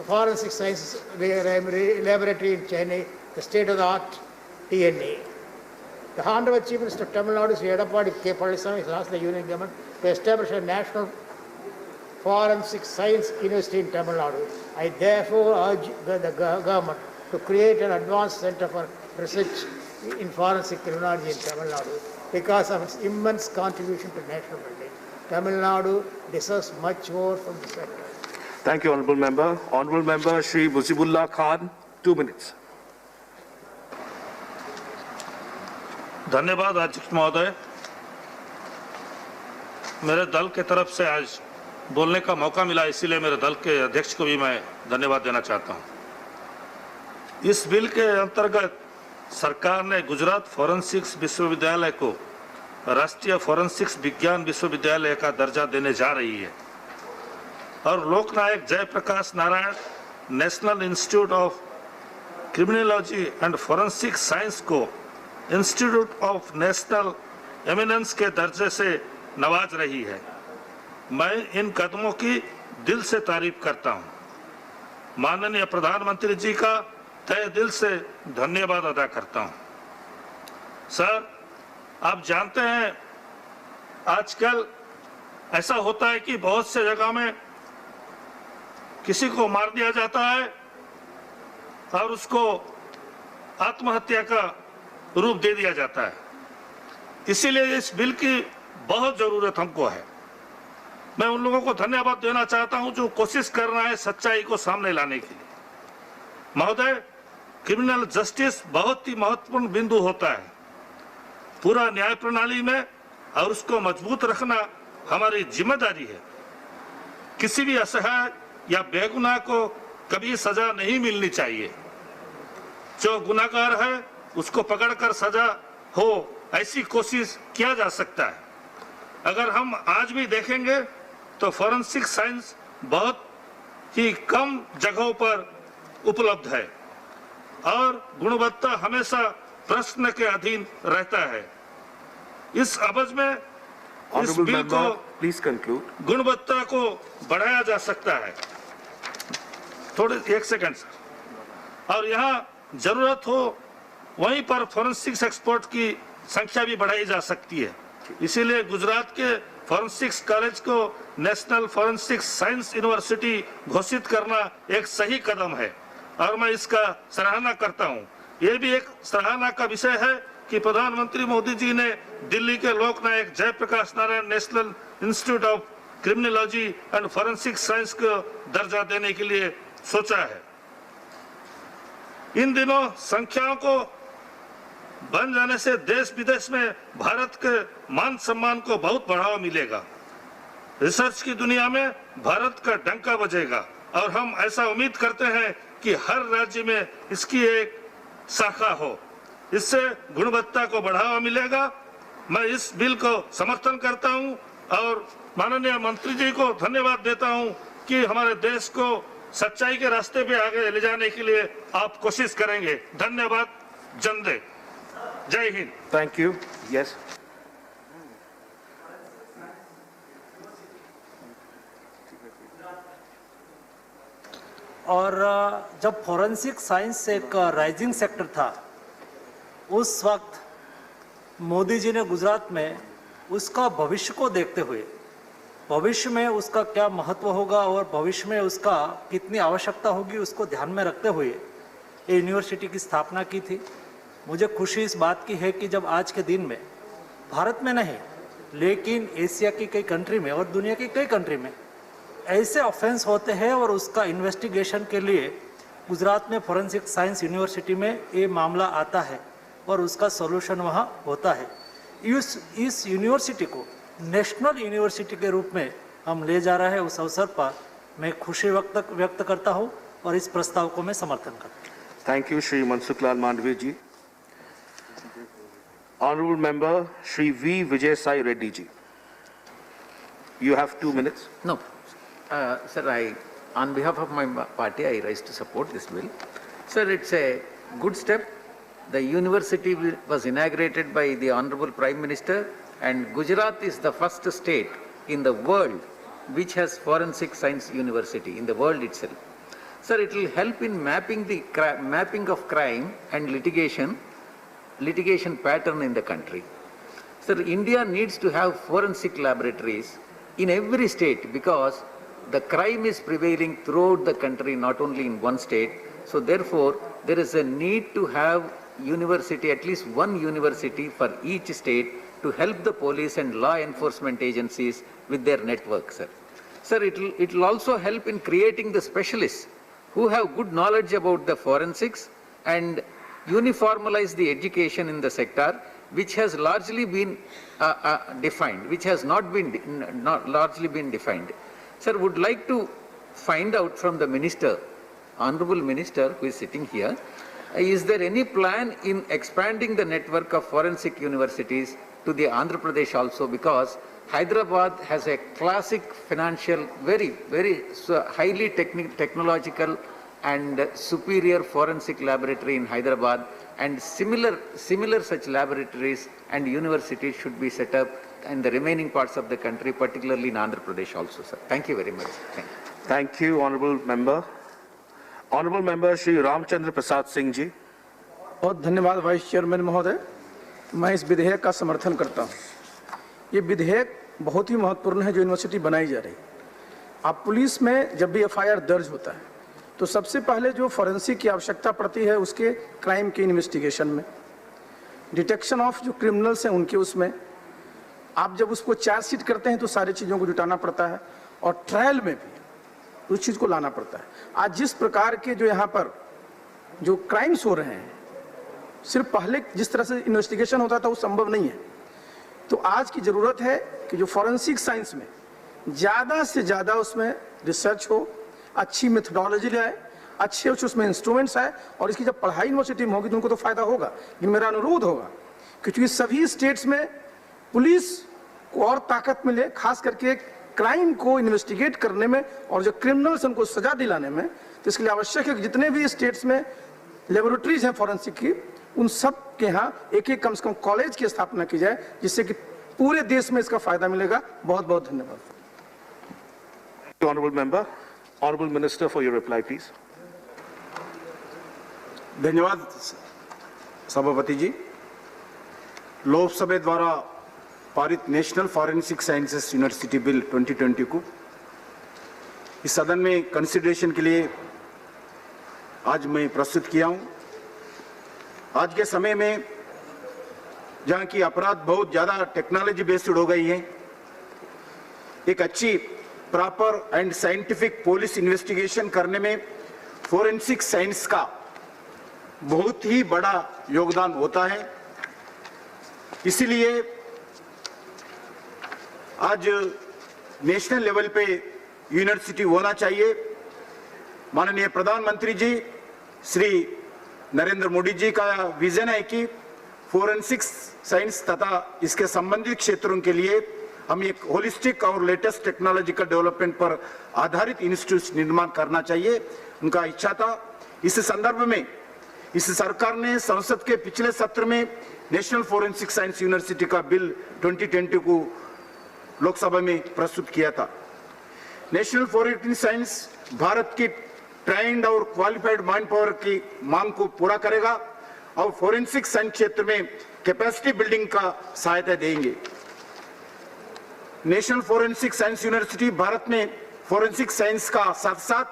forensic sciences laboratory in Chennai, the state-of-the-art DNA. The Honourable Chief Minister of Tamil Nadu, Sri Edappadi K. Palaniswamy, has asked the Union Government to establish a national forensic science university in Tamil Nadu. I therefore urge the government to create an advanced center for research in forensic criminology in Tamil Nadu because of its immense contribution to national building. Tamil Nadu deserves much more from the sector. Thank you, Honourable Member. Honourable Member Shri Mujibullah Khan, 2 minutes. धन्यवाद अध्यक्ष महोदय। मेरे दल के तरफ से आज बोलने का मौका मिला, इसीलिए मेरे दल के अध्यक्ष को भी मैं धन्यवाद देना चाहता हूं। इस बिल के अंतर्गत सरकार ने गुजरात फॉरेंसिक्स विश्वविद्यालय को राष्ट्रीय फॉरेंसिक्स विज्ञान विश्वविद्यालय का दर्जा देने जा रही है और Loknayak Jayaprakash Narayan national institute of criminology and forensic science को इंस्टीट्यूट ऑफ नेशनल एमिनेंस के दर्जे से नवाज रही है। मैं इन कदमों की दिल से तारीफ करता हूं। माननीय प्रधानमंत्री जी का तहे दिल से धन्यवाद अदा करता हूं। सर, आप जानते हैं आजकल ऐसा होता है कि बहुत से जगह में किसी को मार दिया जाता है और उसको आत्महत्या का रूप दे दिया जाता है। इसीलिए इस बिल की बहुत जरूरत हमको है। मैं उन लोगों को धन्यवाद देना चाहता हूं जो कोशिश कर रहे हैं सच्चाई को सामने लाने के लिए। महोदय, क्रिमिनल जस्टिस बहुत ही महत्वपूर्ण बिंदु होता है पूरा न्याय प्रणाली में और उसको मजबूत रखना हमारी जिम्मेदारी है। किसी भी असहाय या बेगुनाह को कभी सजा नहीं मिलनी चाहिए। जो गुनाहगार है उसको पकड़कर सजा हो, ऐसी कोशिश किया जा सकता है। अगर हम आज भी देखेंगे तो फॉरेंसिक साइंस बहुत ही कम जगहों पर उपलब्ध है और गुणवत्ता हमेशा प्रश्न के अधीन रहता है। इस अवज में इस बिल को प्लीज कंक्लूड, गुणवत्ता को बढ़ाया जा सकता है। थोड़े 1 सेकंड सर। और यहाँ जरूरत हो वहीं पर फॉरेंसिक्स एक्सपर्ट की संख्या भी बढ़ाई जा सकती है। इसीलिए गुजरात के फॉरेंसिक्स कॉलेज को नेशनल फॉरेंसिक्स साइंस यूनिवर्सिटी घोषित करना एक सही कदम है और मैं इसका सराहना करता हूं। यह भी एक सराहना का विषय है कि प्रधानमंत्री मोदी जी ने दिल्ली के Loknayak Jayaprakash Narayan national institute of criminology and forensic science को दर्जा देने के लिए सोचा है। इन दिनों संख्याओं को बन जाने से देश विदेश में भारत के मान सम्मान को बहुत बढ़ावा मिलेगा। रिसर्च की दुनिया में भारत का डंका बजेगा और हम ऐसा उम्मीद करते हैं कि हर राज्य में इसकी एक शाखा हो। इससे गुणवत्ता को बढ़ावा मिलेगा। मैं इस बिल को समर्थन करता हूं और माननीय मंत्री जी को धन्यवाद देता हूं कि हमारे देश को सच्चाई के रास्ते पे आगे ले जाने के लिए आप कोशिश करेंगे। धन्यवाद। जंदे। जय हिंद। Thank you. यस। और जब फॉरेंसिक साइंस एक राइजिंग सेक्टर था, उस वक्त मोदी जी ने गुजरात में उसका भविष्य को देखते हुए, भविष्य में उसका क्या महत्व होगा और भविष्य में उसका कितनी आवश्यकता होगी, उसको ध्यान में रखते हुए ये यूनिवर्सिटी की स्थापना की थी। मुझे खुशी इस बात की है कि जब आज के दिन में भारत में नहीं लेकिन एशिया की कई कंट्री में और दुनिया की कई कंट्री में ऐसे ऑफेंस होते हैं और उसका इन्वेस्टिगेशन के लिए गुजरात में फॉरेंसिक साइंस यूनिवर्सिटी में ये मामला आता है और उसका सॉल्यूशन वहाँ होता है। इस यूनिवर्सिटी को नेशनल यूनिवर्सिटी के रूप में हम ले जा रहे हैं। उस अवसर पर मैं खुशी व्यक्त करता हूँ और इस प्रस्ताव को मैं समर्थन करता हूँ। Thank you Shri Mansukhlal Mandaviya ji. Honourable member Shri V Vijay Sai Reddy ji, you have 2 minutes. No, sir, on behalf of my party, I rise to support this bill. Sir, it's a good step. The university was inaugurated by the Honorable Prime Minister, and Gujarat is the first state in the world which has forensic science university in the world itself. Sir, it will help in mapping of crime and litigation pattern in the country. Sir, India needs to have forensic laboratories in every state because the crime is prevailing throughout the country, not only in one state. So therefore, there is a need to have university, at least one university for each state to help the police and law enforcement agencies with their network, sir. Sir, it will also help in creating the specialists who have good knowledge about the forensics and uniformalize the education in the sector, which has largely been defined, which has not largely been defined. Sir, would like to find out from the minister, honorable minister who is sitting here, is there any plan in expanding the network of forensic universities to the Andhra Pradesh also, because Hyderabad has a classic financial, very highly technological and superior forensic laboratory in Hyderabad, and similar such laboratories and universities should be set up in the remaining parts of the country, particularly in Andhra Pradesh also, sir. Thank you very much. Thank you, honorable member. Honorable member Shri Ramchandra Prasad Singh जी। बहुत धन्यवाद vice chairman महोदय। मैं इस विधेयक का समर्थन करता हूँ। ये विधेयक बहुत ही महत्वपूर्ण है जो यूनिवर्सिटी बनाई जा रही है। अब पुलिस में जब भी एफआईआर दर्ज होता है तो सबसे पहले जो फॉरेंसिक की आवश्यकता पड़ती है उसके क्राइम के इन्वेस्टिगेशन में, डिटेक्शन ऑफ जो क्रिमिनल्स हैं उनके उसमें आप जब उसको चार्जशीट करते हैं तो सारी चीज़ों को जुटाना पड़ता है और ट्रायल में भी उस चीज़ को लाना पड़ता है। आज जिस प्रकार के जो यहाँ पर जो क्राइम्स हो रहे हैं, सिर्फ पहले जिस तरह से इन्वेस्टिगेशन होता था वो संभव नहीं है। तो आज की ज़रूरत है कि जो फॉरेंसिक साइंस में ज़्यादा से ज़्यादा उसमें रिसर्च हो, अच्छी मेथोडोलॉजी लाए, अच्छे उसमें इंस्ट्रूमेंट्स आए, और इसकी जब पढ़ाई यूनिवर्सिटी में होगी तो उनको तो फायदा होगा। लेकिन मेरा अनुरोध होगा कि चूँकि सभी स्टेट्स में पुलिस को और ताकत मिले, खास करके क्राइम को इन्वेस्टिगेट करने में और जो क्रिमिनल्स उनको सजा दिलाने में, तो इसके लिए आवश्यक है कि जितने भी स्टेट्स में लेबोरेटरीज हैं फॉरेंसिक की, उन सब के यहाँ एक कम से कम कॉलेज की स्थापना की जाए, जिससे कि पूरे देश में इसका फायदा मिलेगा। बहुत बहुत धन्यवाद। Honorable member, honorable minister for your reply, please. धन्यवाद सभापति जी। लोकसभा द्वारा पारित national forensic sciences university bill 2020 को इस सदन में कंसिडरेशन के लिए आज मैं प्रस्तुत किया हूं। आज के समय में जहां की अपराध बहुत ज़्यादा टेक्नोलॉजी बेस्ड हो गई है, एक अच्छी proper and scientific police investigation करने में फोरेंसिक साइंस का बहुत ही बड़ा योगदान होता है। इसीलिए आज नेशनल लेवल पे यूनिवर्सिटी होना चाहिए। माननीय प्रधानमंत्री जी श्री नरेंद्र मोदी जी का विजन है कि फोरेंसिक साइंस तथा इसके संबंधित क्षेत्रों के लिए हम एक होलिस्टिक और लेटेस्ट टेक्नोलॉजिकल डेवलपमेंट पर आधारित इंस्टीट्यूट निर्माण करना चाहिए, उनका इच्छा था। इस संदर्भ में इस सरकार ने संसद के पिछले सत्र में नेशनल फोरेंसिक साइंस यूनिवर्सिटी का बिल 2020 को लोकसभा में प्रस्तुत किया था। नेशनल फोरेंसिक साइंस भारत की ट्रेंड और क्वालिफाइड मैन पावर की मांग को पूरा करेगा और फोरेंसिक साइंस क्षेत्र में कैपेसिटी बिल्डिंग का सहायता देंगे। National forensic science university Bharat में फोरेंसिक साइंस का साथ साथ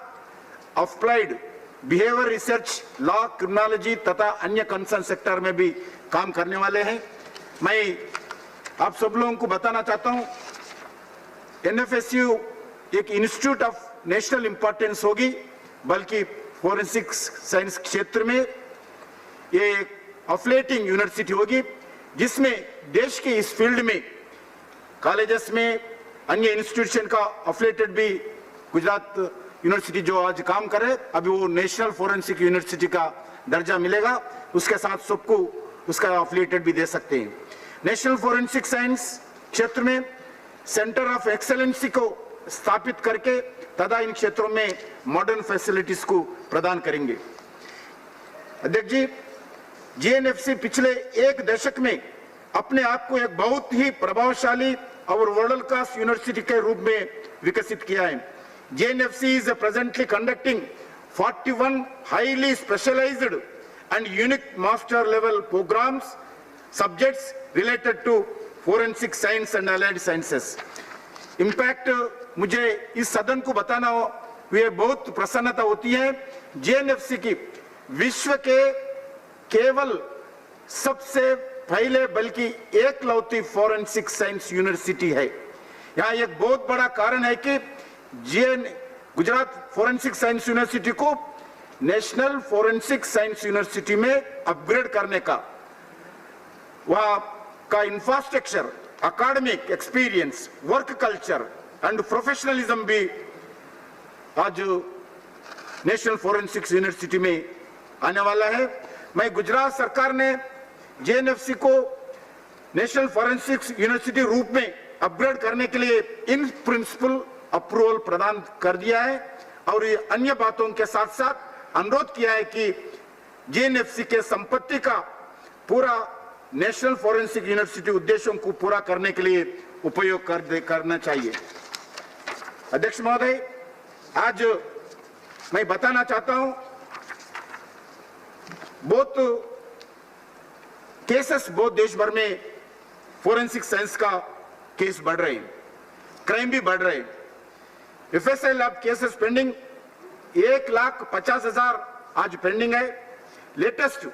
applied behaviour research, law, criminology तथा अन्य कंसर्न सेक्टर में भी काम करने वाले हैं। मैं आप सब लोगों को बताना चाहता हूं, एनएफएसयू एक इंस्टीट्यूट ऑफ नेशनल इंपॉर्टेंस होगी, बल्कि फोरेंसिक साइंस क्षेत्र में ये अफिलिएटिंग यूनिवर्सिटी होगी, जिसमें देश के इस फील्ड में कॉलेजेस में अन्य इंस्टीट्यूशन का अफिलिएटेड भी गुजरात यूनिवर्सिटी जो आज काम करे, अभी वो नेशनल फोरेंसिक यूनिवर्सिटी का दर्जा मिलेगा, उसके साथ सबको उसका अफिलिएटेड भी दे सकते हैं। नेशनल फोरेंसिक साइंस क्षेत्र में सेंटर ऑफ एक्सेलेंसी को स्थापित करके तथा इन क्षेत्रों में मॉडर्न फैसिलिटीज को प्रदान करेंगे। अध्यक्ष जी, जीएनएफसी पिछले एक दशक में अपने आप को एक बहुत ही प्रभावशाली और वर्ल्ड क्लास यूनिवर्सिटी के रूप में विकसित किया है। GNFC is presently conducting 41 highly specialized and unique master level programs, subjects related to forensic science and allied sciences. Impact मुझे इस सदन को बताना हुए बहुत प्रसन्नता होती है। जीएनएफसी की विश्व के केवल सबसे पहले बल्कि एकलौती फोरेंसिक साइंस यूनिवर्सिटी है। यहाँ एक बहुत बड़ा कारण है कि गुजरात फोरेंसिक साइंस यूनिवर्सिटी को नेशनल फोरेंसिक साइंस यूनिवर्सिटी में अपग्रेड करने का, वहां का infrastructure, academic experience, work culture and professionalism भी आज नेशनल फोरेंसिक यूनिवर्सिटी में आने वाला है। मैं गुजरात सरकार ने जेएनएफसी को नेशनल फोरेंसिक यूनिवर्सिटी रूप में अपग्रेड करने के लिए इन प्रिंसिपल अप्रूवल प्रदान कर दिया है और ये अन्य बातों के साथ साथ अनुरोध किया है कि जेएनएफसी के संपत्ति का पूरा नेशनल फोरेंसिक यूनिवर्सिटी उद्देश्यों को पूरा करने के लिए उपयोग करना चाहिए। अध्यक्ष महोदय, आज मैं बताना चाहता हूं, बहुत केसेस बहुत देश भर में फोरेंसिक साइंस का केस बढ़ रहे हैं, क्राइम भी बढ़ रहे हैं। एफएसएल लैब केसेस पेंडिंग 1,50,000 आज पेंडिंग है। लेटेस्ट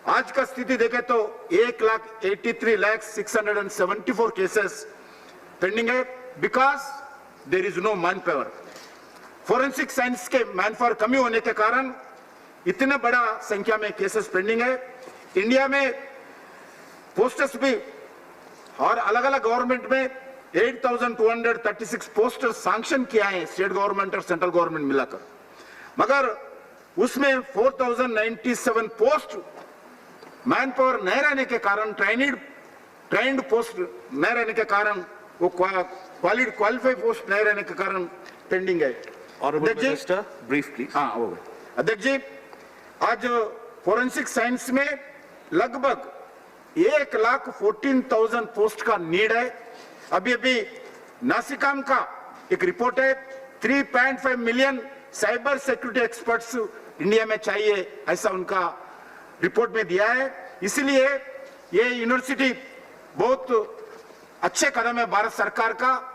आज का स्थिति देखें तो 1,83,674 केसेस पेंडिंग है, because there is no man power. Forensic science के मैन पावर कमी होने के कारण इतने बड़ा संख्या में केसेस पेंडिंग है। इंडिया में पोस्टर्स भी और अलग अलग गवर्नमेंट में 8,236 पोस्टर सैंक्शन किया है, स्टेट गवर्नमेंट और सेंट्रल गवर्नमेंट मिलाकर, मगर उसमें 4,097 पोस्ट मैन पावर नहीं रहने के कारण, ट्रेंड पोस्ट नहीं रहने के कारण, वो क्वालिफाइड पोस्ट नहीं रहने के कारण पेंडिंग है। Brief please. हाँ, हो गए। अध्यक्ष जी, आज फोरेंसिक साइंस में लगभग 1,14,000 पोस्ट का नीड है। अभी नासिकाम का एक रिपोर्ट है, 3.5 million cyber security experts India में चाहिए, ऐसा उनका रिपोर्ट में दिया है। इसलिए ये यूनिवर्सिटी बहुत अच्छे कदम है, भारत सरकार का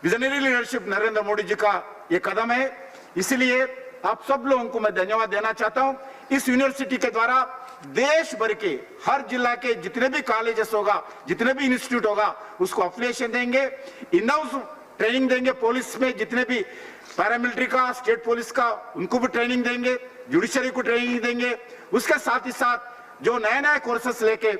विजनरी लीडरशिप नरेंद्र मोदी जी का ये कदम है। इसलिए आप सब लोगों को मैं धन्यवाद देना चाहता हूं। इस यूनिवर्सिटी के द्वारा देश भर के हर जिला के जितने भी कॉलेजेस होगा, जितने भी इंस्टीट्यूट होगा, उसको अफिलिएशन देंगे, इन हाउस ट्रेनिंग देंगे। पुलिस में जितने भी पैरामिलिट्री का, स्टेट पुलिस का, उनको भी ट्रेनिंग देंगे, जुडिशरी को ट्रेनिंग देंगे। उसके साथ ही साथ जो नए नए कोर्सेस लेके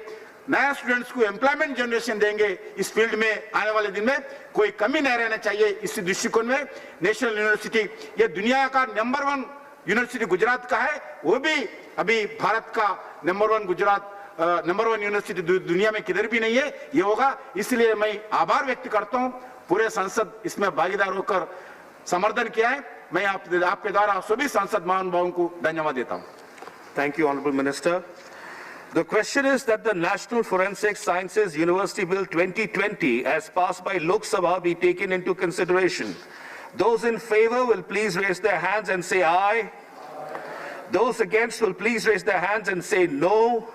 नए स्टूडेंट्स को एम्प्लॉयमेंट जनरेशन देंगे। इस फील्ड में आने वाले दिन में कोई कमी नहीं रहना चाहिए। इस दृष्टिकोण में नेशनल यूनिवर्सिटी, ये दुनिया का नंबर 1 यूनिवर्सिटी गुजरात का है, वो भी अभी भारत का नंबर 1 गुजरात नंबर 1 यूनिवर्सिटी दुनिया में किधर भी नहीं है, ये होगा। इसलिए मैं आभार व्यक्त करता हूं, पूरे संसद इसमें भागीदार होकर समर्थन किया है। मैं आपके द्वारा सभी संसद महानुभावों को धन्यवाद देता हूं। Thank you, Honorable Minister. The question is that the National Forensic Sciences University Bill 2020 as passed by Lok Sabha be taken into consideration. Those in favor will please raise their hands and say aye. Those against will please raise their hands and say no.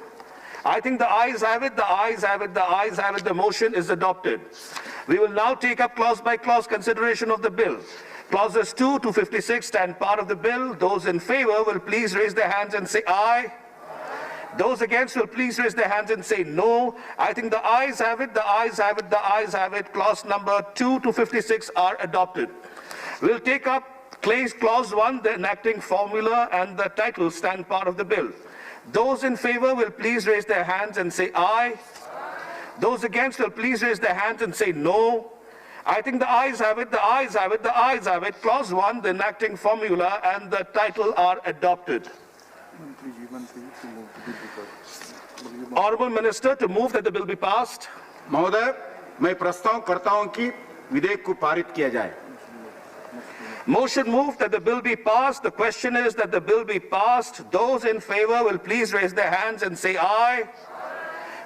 I think the ayes have it, the ayes have it, the ayes have it. The motion is adopted. We will now take up clause by clause consideration of the bill. Clauses 2 to 56 stand part of the bill. Those in favor will please raise their hands and say aye. Those against will please raise their hands and say no. I think the ayes have it, the ayes have it, the ayes have it. Clause number 2 to 56 are adopted. We'll take up clause 1, the enacting formula and the title stand part of the bill. Those in favor will please raise their hands and say aye. Those against will please raise their hands and say no. I think the ayes have it, the ayes have it, the ayes have it. Clause 1, the enacting formula and the title are adopted. Honorable Minister, to move that the bill be passed. महोदय, मैं प्रस्ताव करता हूं कि विधेयक को पारित किया जाए। Motion moved that the bill be passed. The question is that the bill be passed. Those in favor will please raise their hands and say aye.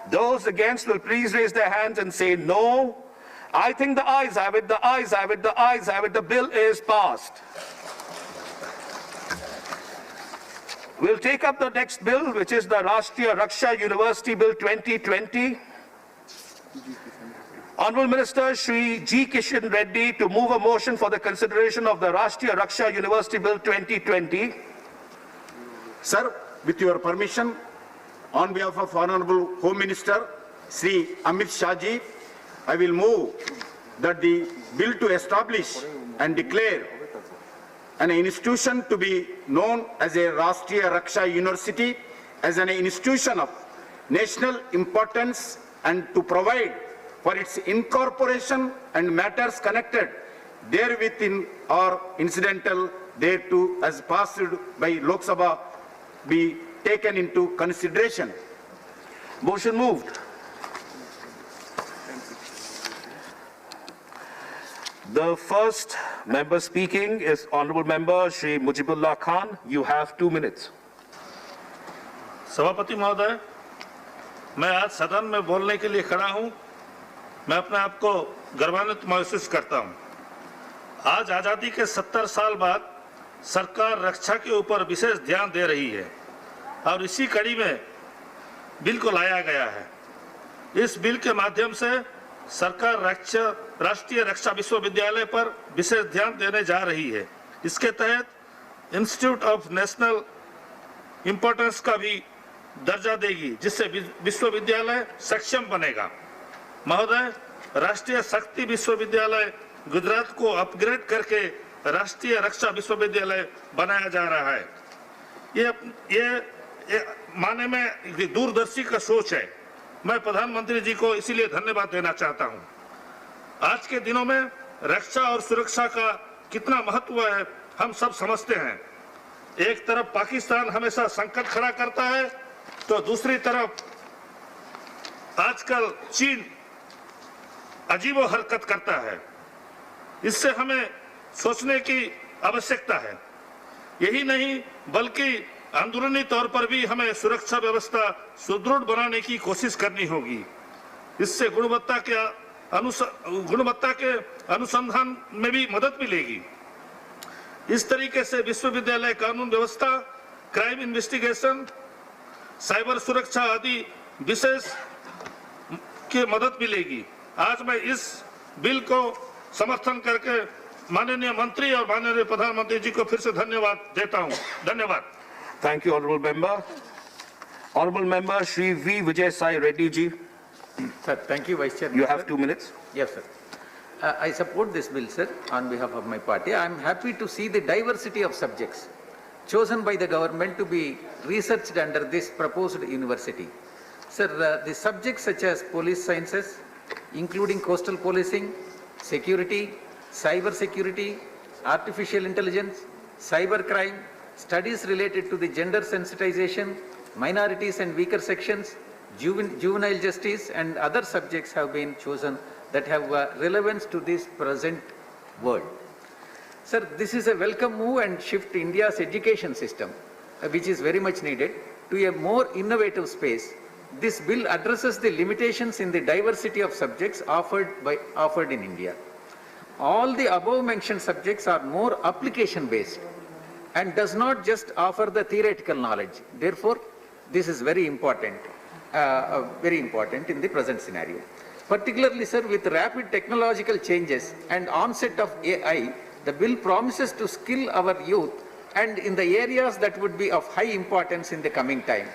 Those against will please raise their hands and say no. I think the ayes have it, the ayes have it, the ayes have it. The bill is passed. We'll take up the next bill, which is the Rajya Raksha University Bill 2020. Honorable Minister Shri G. Kishan Reddy to move a motion for the consideration of the Rajya Raksha University Bill 2020. Sir, with your permission, on behalf of Honorable Home Minister Shri Amit Shah ji, I will move that the bill to establish and declare an institution to be known as a Rashtriya Raksha University as an institution of national importance and to provide for its incorporation and matters connected therewith in or incidental thereto as passed by Lok Sabha be taken into consideration. Motion moved. The first member speaking is Honorable Member Shri Mujibullah Khan. You have 2 minutes. सभापति महोदय, मैं आज सदन में बोलने के लिए खड़ा हूं। मैं अपने आप को गर्वान्वित महसूस करता हूं। आज आजादी के 70 साल बाद सरकार रक्षा के ऊपर विशेष ध्यान दे रही है और इसी कड़ी में बिल को लाया गया है। इस बिल के माध्यम से सरकार राष्ट्रीय रक्षा विश्वविद्यालय पर विशेष ध्यान देने जा रही है। इसके तहत इंस्टीट्यूट ऑफ नेशनल इंपॉर्टेंस का भी दर्जा देगी, जिससे विश्वविद्यालय सक्षम बनेगा। महोदय, राष्ट्रीय शक्ति विश्वविद्यालय गुजरात को अपग्रेड करके राष्ट्रीय रक्षा विश्वविद्यालय बनाया जा रहा है। ये माने में दूरदर्शी का सोच है। मैं प्रधानमंत्री जी को इसीलिए धन्यवाद देना चाहता हूं। आज के दिनों में रक्षा और सुरक्षा का कितना महत्व है हम सब समझते हैं। एक तरफ पाकिस्तान हमेशा संकट खड़ा करता है, तो दूसरी तरफ आजकल चीन अजीबो हरकत करता है। इससे हमें सोचने की आवश्यकता है। यही नहीं बल्कि अंदरूनी तौर पर भी हमें सुरक्षा व्यवस्था सुदृढ़ बनाने की कोशिश करनी होगी। इससे गुणवत्ता के अनुसंधान में भी मदद मिलेगी। इस तरीके से विश्वविद्यालय कानून व्यवस्था, क्राइम इन्वेस्टिगेशन, साइबर सुरक्षा आदि विशेष की मदद मिलेगी। आज मैं इस बिल को समर्थन करके माननीय मंत्री और माननीय प्रधानमंत्री जी को फिर से धन्यवाद देता हूं। धन्यवाद। Thank you, Honorable Member. Honorable Member Shri V. Vijay Sai Reddy ji. Sir, thank you, Vice Chairman. You have 2 minutes. Yes, sir. I support this bill, sir, on behalf of my party. I am happy to see the diversity of subjects chosen by the government to be researched under this proposed university. Sir, the subjects such as police sciences, including coastal policing, security, cyber security, artificial intelligence, cyber crime, studies related to the gender sensitization, minorities and weaker sections, juvenile justice and other subjects have been chosen that have relevance to this present world. Sir, this is a welcome move and shift India's education system, which is very much needed, to a more innovative space. This bill addresses the limitations in the diversity of subjects offered in India. All the above mentioned subjects are more application based and does not just offer the theoretical knowledge. Therefore, this is very important in the present scenario. Particularly, sir, with rapid technological changes and onset of AI, the bill promises to skill our youth and in the areas that would be of high importance in the coming time.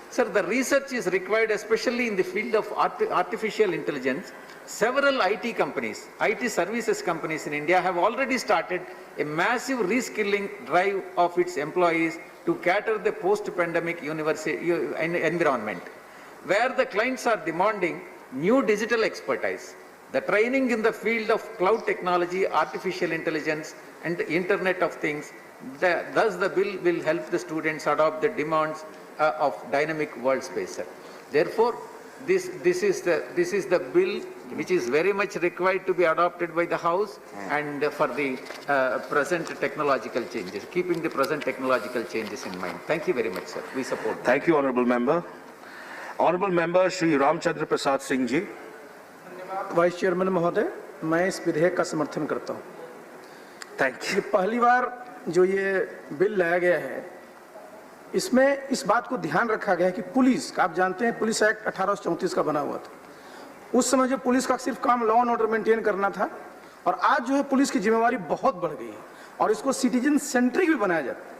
Sir, the research is required especially in the field of artificial intelligence. Several IT companies, IT services companies in India have already started a massive reskilling drive of its employees to cater the post-pandemic environment, where the clients are demanding new digital expertise. The training in the field of cloud technology, artificial intelligence, and the Internet of Things, thus the bill will help the students adopt the demands of dynamic world space. Therefore, this is the bill which is very much required to be adopted by the House and for the present technological changes, keeping the present technological changes in mind. Thank you very much, sir. We support that. Thank you, Honorable Member. Honorable Member Shri Ramchandra Prasad Singh ji. Vice chairman महोदय, मैं इस विधेयक का समर्थन करता हूं। Thank you. ये पहली बार जो ये बिल लाया गया है, इसमें इस बात को ध्यान रखा गया है कि पुलिस का, आप जानते हैं पुलिस एक्ट 1834 का बना हुआ था। उस समय जो पुलिस का सिर्फ काम लॉ एंड ऑर्डर मेंटेन करना था, और आज जो है पुलिस की जिम्मेवारी बहुत बढ़ गई है और इसको सिटीजन सेंट्रिक भी बनाया जाता है।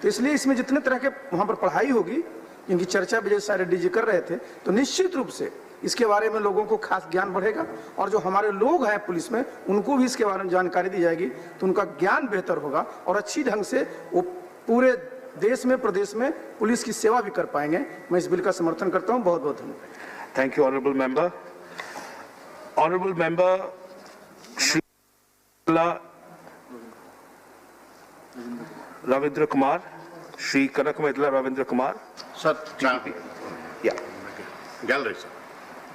तो इसलिए इसमें जितने तरह के वहाँ पर पढ़ाई होगी, जिनकी चर्चा विजय सारे डीजी कर रहे थे, तो निश्चित रूप से इसके बारे में लोगों को खास ज्ञान बढ़ेगा और जो हमारे लोग हैं पुलिस में, उनको भी इसके बारे में जानकारी दी जाएगी तो उनका ज्ञान बेहतर होगा और अच्छी ढंग से वो पूरे देश में, प्रदेश में पुलिस की सेवा भी कर पाएंगे। मैं इस बिल का समर्थन करता हूं। बहुत बहुत धन्यवाद। Thank you honourable member. Honourable member Shri Ravindra Kumar, Shri Kanakamedala Ravindra Kumar. Sir, Gallery, sir.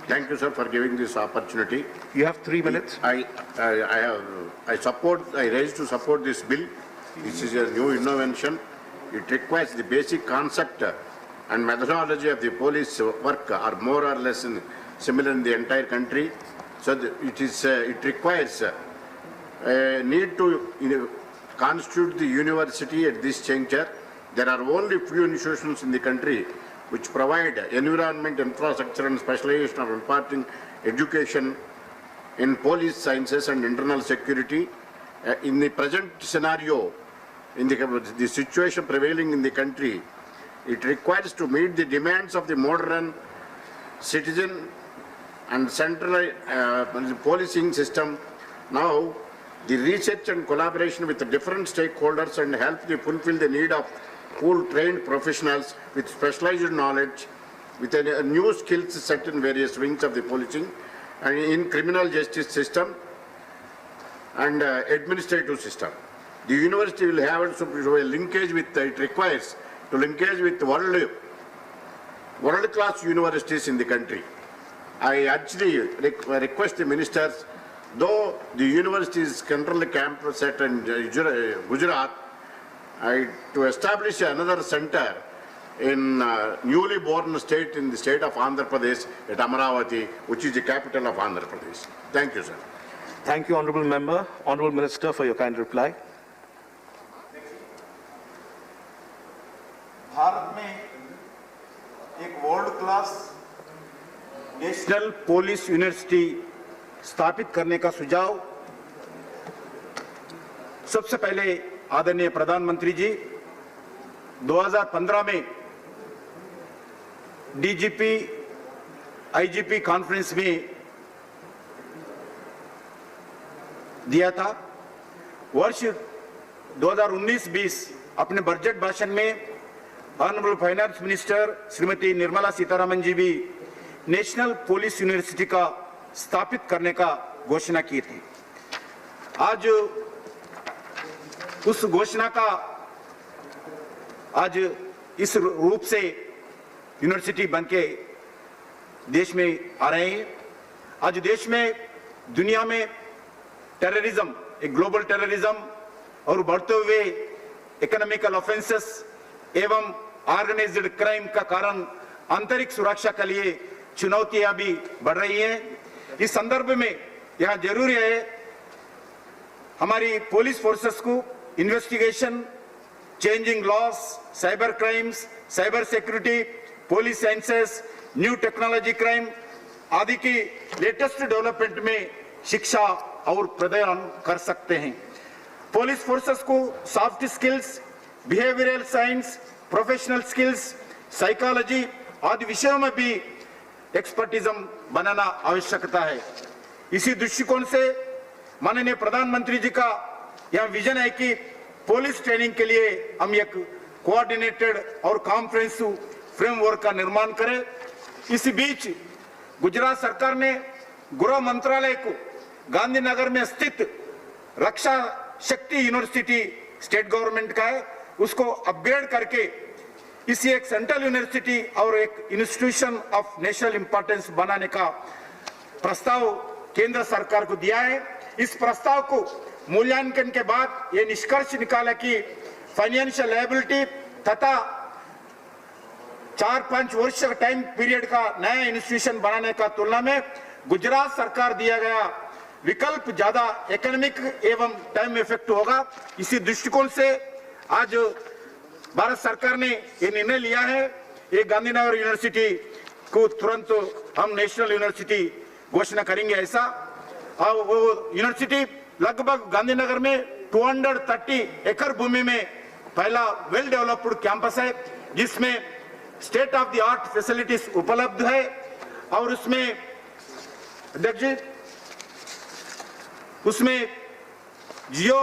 Thank you, sir, for giving this opportunity. You have 3 minutes. I raised to support this bill. This is a new innovation. It requires the basic concept and methodology of the police work are more or less similar in the entire country. So it requires a need to constitute the university at this juncture. There are only few institutions in the country which provide environment, infrastructure and specialization of imparting education in police sciences and internal security. In the present scenario, in the situation prevailing in the country, it requires to meet the demands of the modern citizen and central policing system. Now, the research and collaboration with the different stakeholders and help to fulfill the need of full trained professionals with specialized knowledge, with a new skills set in various wings of the policing and in criminal justice system and administrative system. The university will have also a linkage with, it requires to linkage with world-class universities in the country. I actually request the ministers, though the university is currently campus at Gujarat, to establish another center in newly born state in the state of Andhra Pradesh at Amaravati, which is the capital of Andhra Pradesh. Thank you, sir. Thank you, Honorable Member. Honorable Minister, for your kind reply. Bharat में एक world class national police university स्थापित करने का सुझाव सबसे पहले आदरणीय प्रधानमंत्री जी 2015 में डीजीपी आईजीपी कॉन्फ्रेंस में दिया था। वर्ष 2019-20 अपने बजट भाषण में honourable finance minister Shrimati Nirmala Sitharaman ji भी नेशनल पुलिस यूनिवर्सिटी का स्थापित करने का घोषणा की थी। आज उस घोषणा का आज इस रूप से यूनिवर्सिटी बनके देश में आ रहे हैं। आज देश में, दुनिया में टेररिज्म, एक ग्लोबल टेररिज्म और बढ़ते हुए इकोनॉमिकल ऑफेंसेस एवं ऑर्गेनाइज्ड क्राइम का कारण आंतरिक सुरक्षा के लिए चुनौतियां भी बढ़ रही हैं। इस संदर्भ में यह जरूरी है हमारी पुलिस फोर्सेस को investigation, changing loss, cyber crimes, cyber security, police sciences, new technology crime आदि की लेटेस्ट डेवलपमेंट में शिक्षा और प्रदान कर सकते हैं। पुलिस फोर्सेस को soft skills, behavioural science, professional skills, psychology आदि विषयों में भी एक्सपर्टिज्म बनाना आवश्यकता है। इसी दृष्टिकोण से माननीय प्रधानमंत्री जी का यह विजन है कि पुलिस ट्रेनिंग के लिए हम एक कोऑर्डिनेटेड और कॉम्प्रिहेंसिव फ्रेमवर्क का निर्माण करें। इसी बीच गुजरात सरकार ने गृह मंत्रालय को गांधीनगर में स्थित रक्षा शक्ति यूनिवर्सिटी, स्टेट गवर्नमेंट का है, उसको अपग्रेड करके इसी एक सेंट्रल यूनिवर्सिटी और एक इंस्टीट्यूशन ऑफ नेशनल इंपॉर्टेंस बनाने का प्रस्ताव केंद्र सरकार को दिया है। इस प्रस्ताव को मूल्यांकन के बाद ये निष्कर्ष निकाला कि फाइनेंशियल लायबिलिटी तथा 4-5 वर्ष टाइम पीरियड का नया इंस्टीट्यूशन बनाने का तुलना में गुजरात सरकार दिया गया विकल्प ज्यादा इकोनॉमिक एवं टाइम इफेक्ट होगा। इसी दृष्टिकोण से आज भारत सरकार ने ये निर्णय लिया है, ये गांधीनगर यूनिवर्सिटी को तुरंत हम नेशनल यूनिवर्सिटी घोषणा करेंगे ऐसा। और वो यूनिवर्सिटी लगभग गांधीनगर में 230 एकड़ भूमि में पहला वेल डेवलप्ड कैंपस है, जिसमें state of the art facilities उपलब्ध है। और उसमें अध्यक्ष जी, उसमें जियो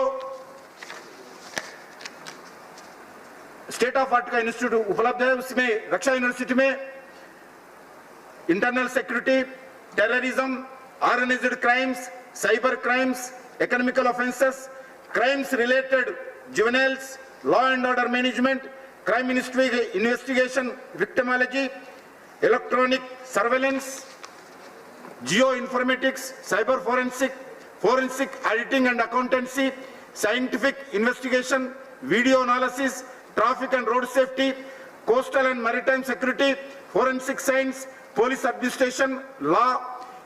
स्टेट ऑफ आर्ट का इंस्टीट्यूट उपलब्ध है। उसमें रक्षा यूनिवर्सिटी में internal security, terrorism, organised crimes, cyber crimes, economical offences, crimes related juveniles, law and order management, crime investigation, victimology, electronic surveillance, geo informatics, cyber forensic auditing and accountancy, scientific investigation, video analysis, traffic and road safety, coastal and maritime security, forensic science, police administration, law,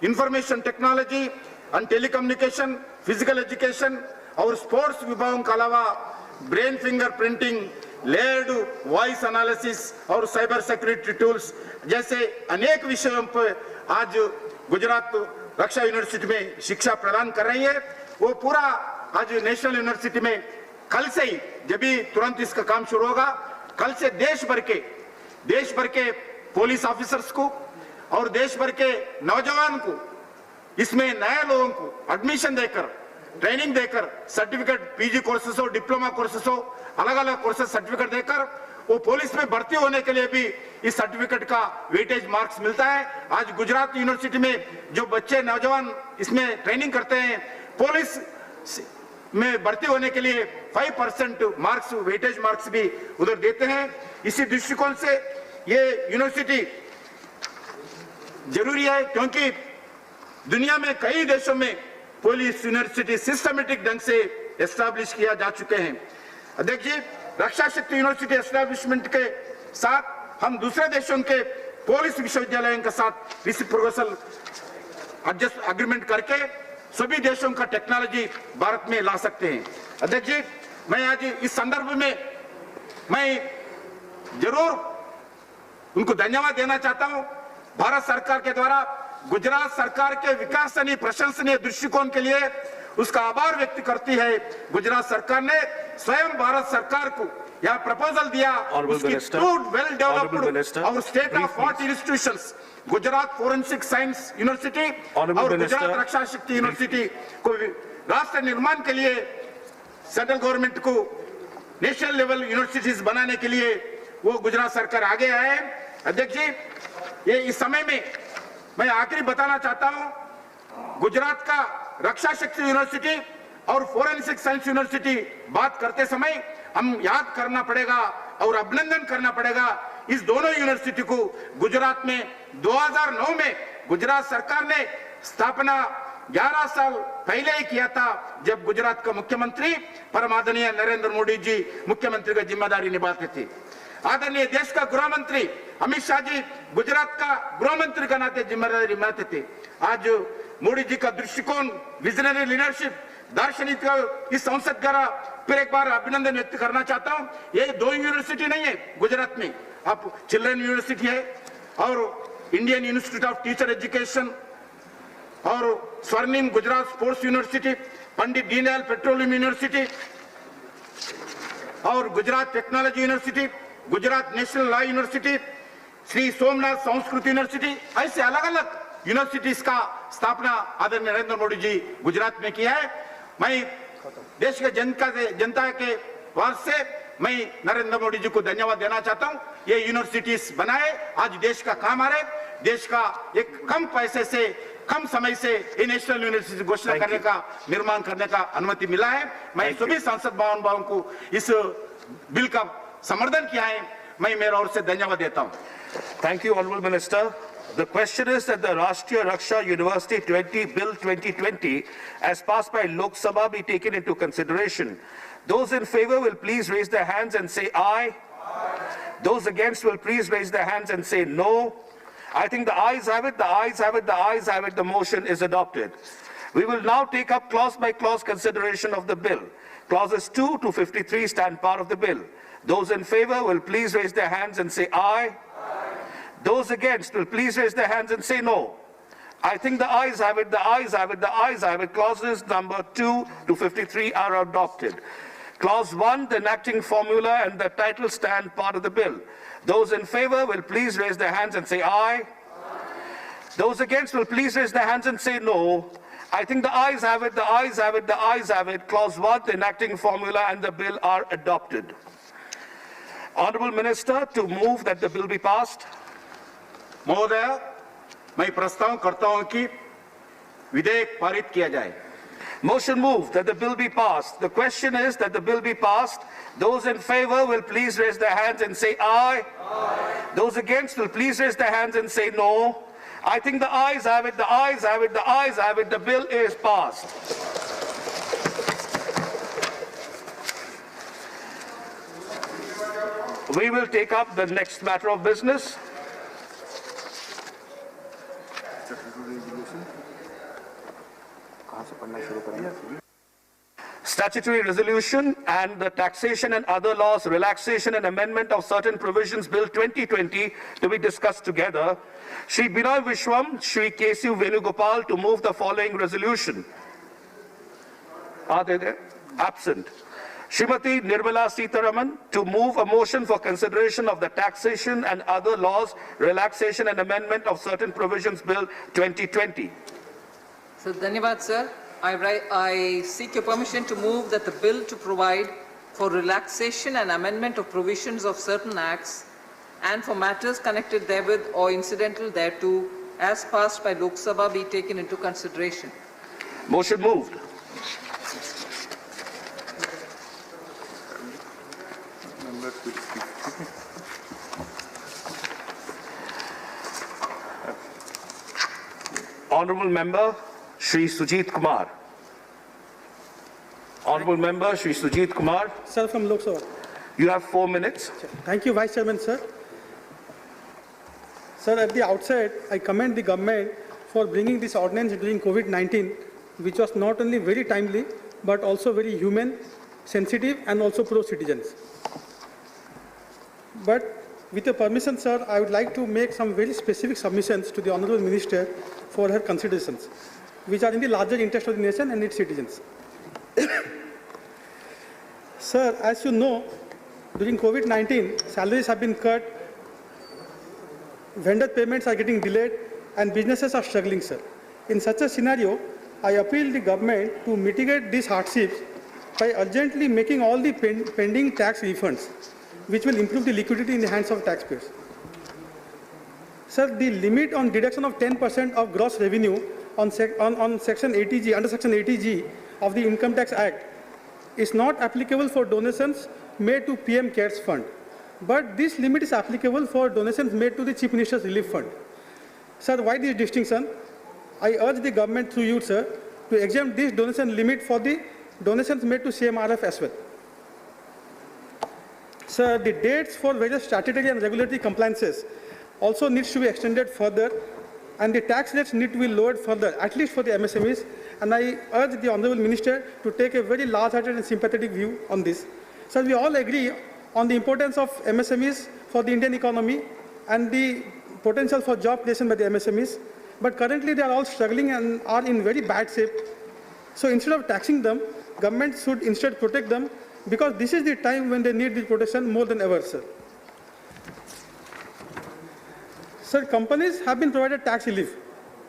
information technology and telecommunication, physical education और sports विभागों के अलावा brain finger printing, layered voice analysis और cyber security tools जैसे अनेक विषयों पर आज गुजरात रक्षा यूनिवर्सिटी में शिक्षा प्रदान कर रही है। वो पूरा आज नेशनल यूनिवर्सिटी में कल से ही, जब भी तुरंत इसका काम शुरू होगा, कल से देश भर के पुलिस ऑफिसर्स को और देश भर के नौजवान को इसमें नए लोगों को एडमिशन देकर, ट्रेनिंग देकर, सर्टिफिकेट, पीजी कोर्सेस हो, डिप्लोमा कोर्सेस हो, अलग अलग कोर्सेस सर्टिफिकेट देकर वो पुलिस में भर्ती होने के लिए भी इस सर्टिफिकेट का वेटेज मार्क्स मिलता है। आज गुजरात यूनिवर्सिटी में जो बच्चे नौजवान इसमें ट्रेनिंग करते हैं, पुलिस में भर्ती होने के लिए 5% मार्क्स, वेटेज मार्क्स भी उधर देते हैं। इसी दृष्टिकोण से ये यूनिवर्सिटी जरूरी है, क्योंकि दुनिया में कई देशों में पुलिस यूनिवर्सिटी सिस्टमेटिक ढंग से एस्टैब्लिश किया जा चुके हैं। अध्यक्ष जी, रक्षा शक्ति यूनिवर्सिटी एस्टैब्लिशमेंट के साथ हम दूसरे देशों के पुलिस विश्वविद्यालयों के साथ रेसिप्रोकल एग्रीमेंट करके सभी देशों का टेक्नोलॉजी भारत में ला सकते हैं। अध्यक्ष जी, मैं आज इस संदर्भ में मैं जरूर उनको धन्यवाद देना चाहता हूं। भारत सरकार के द्वारा गुजरात सरकार के विकासनीय प्रशंसनीय दृष्टिकोण के लिए उसका आभार व्यक्त करती है। गुजरात सरकार ने स्वयं भारत सरकार को यह प्रपोजल दिया, उसकी वेल डेवलप्ड और state of art institutions, Gujarat forensic science university और गुजरात रक्षा शक्ति यूनिवर्सिटी को राष्ट्र निर्माण के लिए सेंट्रल गवर्नमेंट को नेशनल लेवल यूनिवर्सिटीज बनाने के लिए वो गुजरात सरकार आगे आए। अध्यक्ष जी, ये इस समय में मैं आखिरी बताना चाहता हूं, गुजरात का रक्षा शक्ति यूनिवर्सिटी और फोरेंसिक साइंस यूनिवर्सिटी बात करते समय हम याद करना पड़ेगा और अभिनंदन करना पड़ेगा इस दोनों यूनिवर्सिटी को गुजरात में 2009 में गुजरात सरकार ने स्थापना 11 साल पहले ही किया था, जब गुजरात का मुख्यमंत्री परम आदरणीय नरेंद्र मोदी जी मुख्यमंत्री का जिम्मेदारी निभाते थे। आदरणीय देश का गृह मंत्री अमित शाह जी गुजरात का गृह मंत्री का नाते जिम्मेदारी निभाते थे। आज मोदी जी का दृष्टिकोण, विजनरी लीडरशिप, दार्शनिक इस संसद द्वारा फिर एक बार अभिनंदन व्यक्त करना चाहता हूं। ये दो यूनिवर्सिटी नहीं है गुजरात में, अब चिल्ड्रन यूनिवर्सिटी है और Indian institute of teacher education और स्वर्णिम Gujarat sports university, Pandit Deendayal petroleum university और Gujarat technology university, Gujarat national law university, Shri Somnath Sanskrit university, ऐसे अलग अलग यूनिवर्सिटीज का स्थापना आदरणीय नरेंद्र मोदी जी गुजरात में किया है। मैं देश के जनता के वार से मैं नरेंद्र मोदी जी को धन्यवाद देना चाहता हूं। ये यूनिवर्सिटीज बनाए, आज देश का काम आ रहे, देश का एक कम पैसे से कम समय से ये नेशनल यूनिवर्सिटी घोषणा करने का, निर्माण करने का अनुमति मिला है। मैं सभी सांसद भाइयों को इस बिल का समर्थन किया है, मैं मेरे ओर से धन्यवाद देता हूं। Thank you, Honorable Minister. The question is that the Rashtriya Raksha University 20 Bill 2020 as passed by Lok Sabha be taken into consideration. Those in favor will please raise their hands and say aye. Those against will please raise their hands and say no. I think the ayes have it, the ayes have it, the ayes have it. The motion is adopted. We will now take up clause by clause consideration of the bill. Clauses 2 to 53 stand part of the bill. Those in favor will please raise their hands and say aye. Those against will please raise their hands and say no. I think the ayes have it, the ayes have it, the ayes have it. Clauses number 2 to 53 are adopted. Clause 1, the enacting formula and the title stand part of the bill. Those in favor will please raise their hands and say aye. Those against will please raise their hands and say no. I think the ayes have it, the ayes have it, the ayes have it. Clause 1, the enacting formula and the bill are adopted. Honorable Minister, to move that the bill be passed. महोदय, मैं प्रस्ताव करता हूं कि विधेयक पारित किया जाए। Motion moved that the bill be passed. The question is that the bill be passed. Those in favor will please raise their hands and say aye. Those against will please raise their hands and say no. I think the ayes have it, the ayes have it, the ayes have it. The bill is passed. We will take up the next matter of business. Statutory resolution and the taxation and other laws, relaxation and amendment of certain provisions, Bill 2020, to be discussed together. Shri Binoy Vishwam, Shri Kesiv Venugopal to move the following resolution. Are they there? Absent. Srimati Nirmala Sitharaman to move a motion for consideration of the taxation and other laws, relaxation and amendment of certain provisions, Bill 2020. So, Dhanyavad, sir. I seek your permission to move that the bill to provide for relaxation and amendment of provisions of certain acts and for matters connected therewith or incidental thereto, as passed by Lok Sabha, be taken into consideration. Motion moved. Honorable Member Shri Sujit Kumar. Honorable Member Shri Sujit Kumar. Sir, from Lok Sabha. You have 4 minutes. Thank you, Vice Chairman, sir. Sir, at the outset, I commend the government for bringing this ordinance during COVID-19, which was not only very timely, but also very human, sensitive, and also pro-citizens. But with your permission, sir, I would like to make some very specific submissions to the Honorable Minister for her considerations, which are in the larger interest of the nation and its citizens. Sir, as you know, during COVID-19, salaries have been cut, vendor payments are getting delayed, and businesses are struggling, sir. In such a scenario, I appeal the government to mitigate these hardships by urgently making all the pending tax refunds, which will improve the liquidity in the hands of taxpayers. Sir, the limit on deduction of 10% of gross revenue on Section 80G, under Section 80G of the Income Tax Act is not applicable for donations made to PM CARES Fund. but this limit is applicable for donations made to the Chief Minister's Relief Fund. Sir, why this distinction? I urge the government through you, sir, to exempt this donation limit for the donations made to CMRF as well. Sir, the dates for various statutory and regulatory compliances also needs to be extended further, and the tax rates need to be lowered further, at least for the MSMEs. And I urge the Honourable Minister to take a very large-hearted and sympathetic view on this. Sir, we all agree on the importance of MSMEs for the Indian economy and the potential for job creation by the MSMEs. But currently they are all struggling and are in very bad shape. So instead of taxing them, government should instead protect them, because this is the time when they need the protection more than ever, sir. Sir, companies have been provided tax relief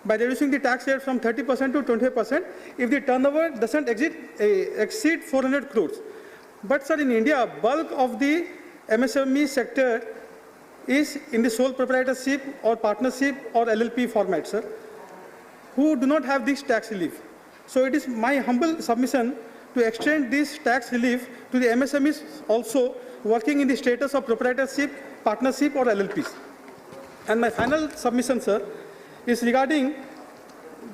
by reducing the tax rate from 30% to 25% if the turnover doesn't exceed 400 crores. But sir, in India, bulk of the MSME sector is in the sole proprietorship or partnership or LLP format, sir, who do not have this tax relief. So it is my humble submission to extend this tax relief to the MSMEs also working in the status of proprietorship, partnership or LLPs. And my final submission, sir, is regarding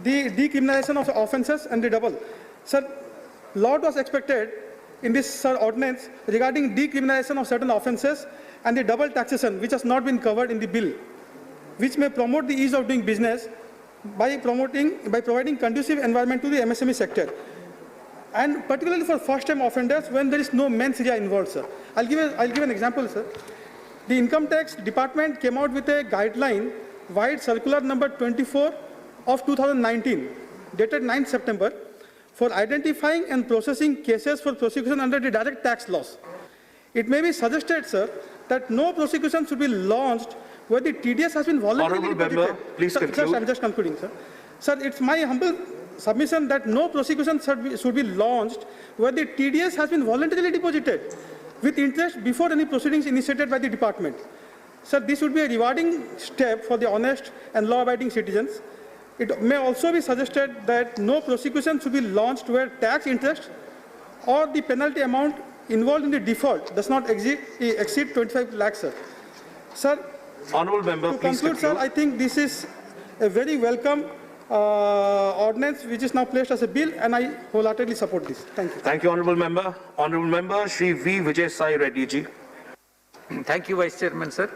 the decriminalization of offences and the double. Sir, lot was expected in this, sir, ordinance regarding decriminalization of certain offences and the double taxation, which has not been covered in the bill, which may promote the ease of doing business by providing conducive environment to the MSME sector, and particularly for first-time offenders when there is no mens rea involved, sir. I'll give an example, sir. The Income Tax Department came out with a guideline, Wide Circular number 24 of 2019, dated 9th September, for identifying and processing cases for prosecution under the direct tax laws. It may be suggested, sir, that no prosecution should be launched where the TDS has been voluntarily deposited. Honourable Member, please conclude. Sir, I'm just concluding, sir. Sir, it's my humble submission that no prosecution should be launched where the TDS has been voluntarily deposited with interest before any proceedings initiated by the department. Sir, this would be a rewarding step for the honest and law-abiding citizens. It may also be suggested that no prosecution should be launched where tax interest or the penalty amount involved in the default does not exceed 25 lakhs, sir. Sir, Honourable Member, to please conclude, sir, I think this is a very welcome ordinance which is now placed as a bill, and I wholeheartedly support this. Thank you. Thank you, Honourable Member. Honourable Member, Shri V. Vijay Sai Reddy ji. Thank you, Vice Chairman, sir.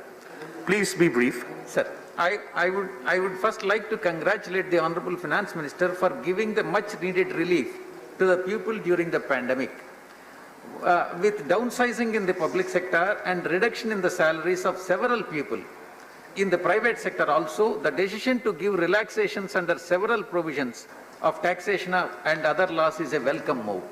Please be brief. Sir, I would first like to congratulate the Honourable Finance Minister for giving the much needed relief to the people during the pandemic. With downsizing in the public sector and reduction in the salaries of several people, in the private sector also, the decision to give relaxations under several provisions of taxation and other laws is a welcome move.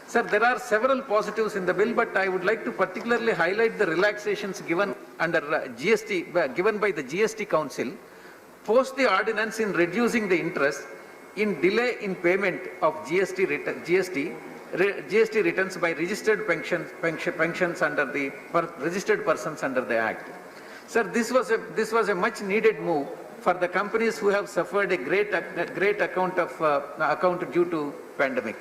Sir, there are several positives in the bill, but I would like to particularly highlight the relaxations given under GST, given by the GST Council, post the ordinance in reducing the interest in delay in payment of GST returns by registered pensions under the registered persons under the Act. Sir, this was a much needed move for the companies who have suffered a great account due to pandemic.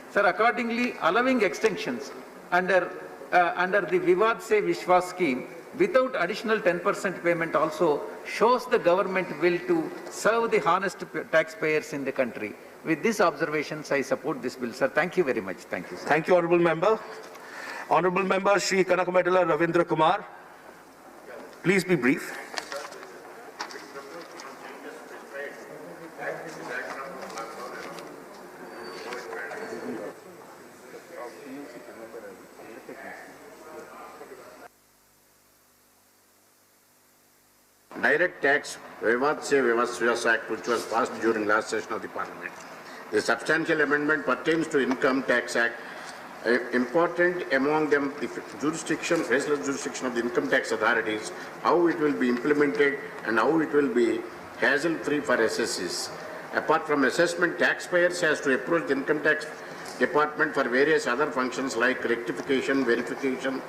Sir, accordingly, allowing extensions under the Vivad Se Vishwas scheme without additional 10% payment also shows the government will to serve the honest taxpayers in the country. With these observations, I support this bill, sir. Thank you very much. Thank you, sir. Thank you, Honourable Member. Honourable Member Shri Kanakametala Ravindra Kumar. Please be brief. Direct tax Vivad Se Vishwas Act, which was passed during last session of the Parliament. The substantial amendment pertains to Income Tax Act. Important among them, the jurisdiction, restless jurisdiction of the income tax authorities, how it will be implemented and how it will be hassle-free for assessees. Apart from assessment, taxpayers has to approach the income tax department for various other functions like rectification, verification,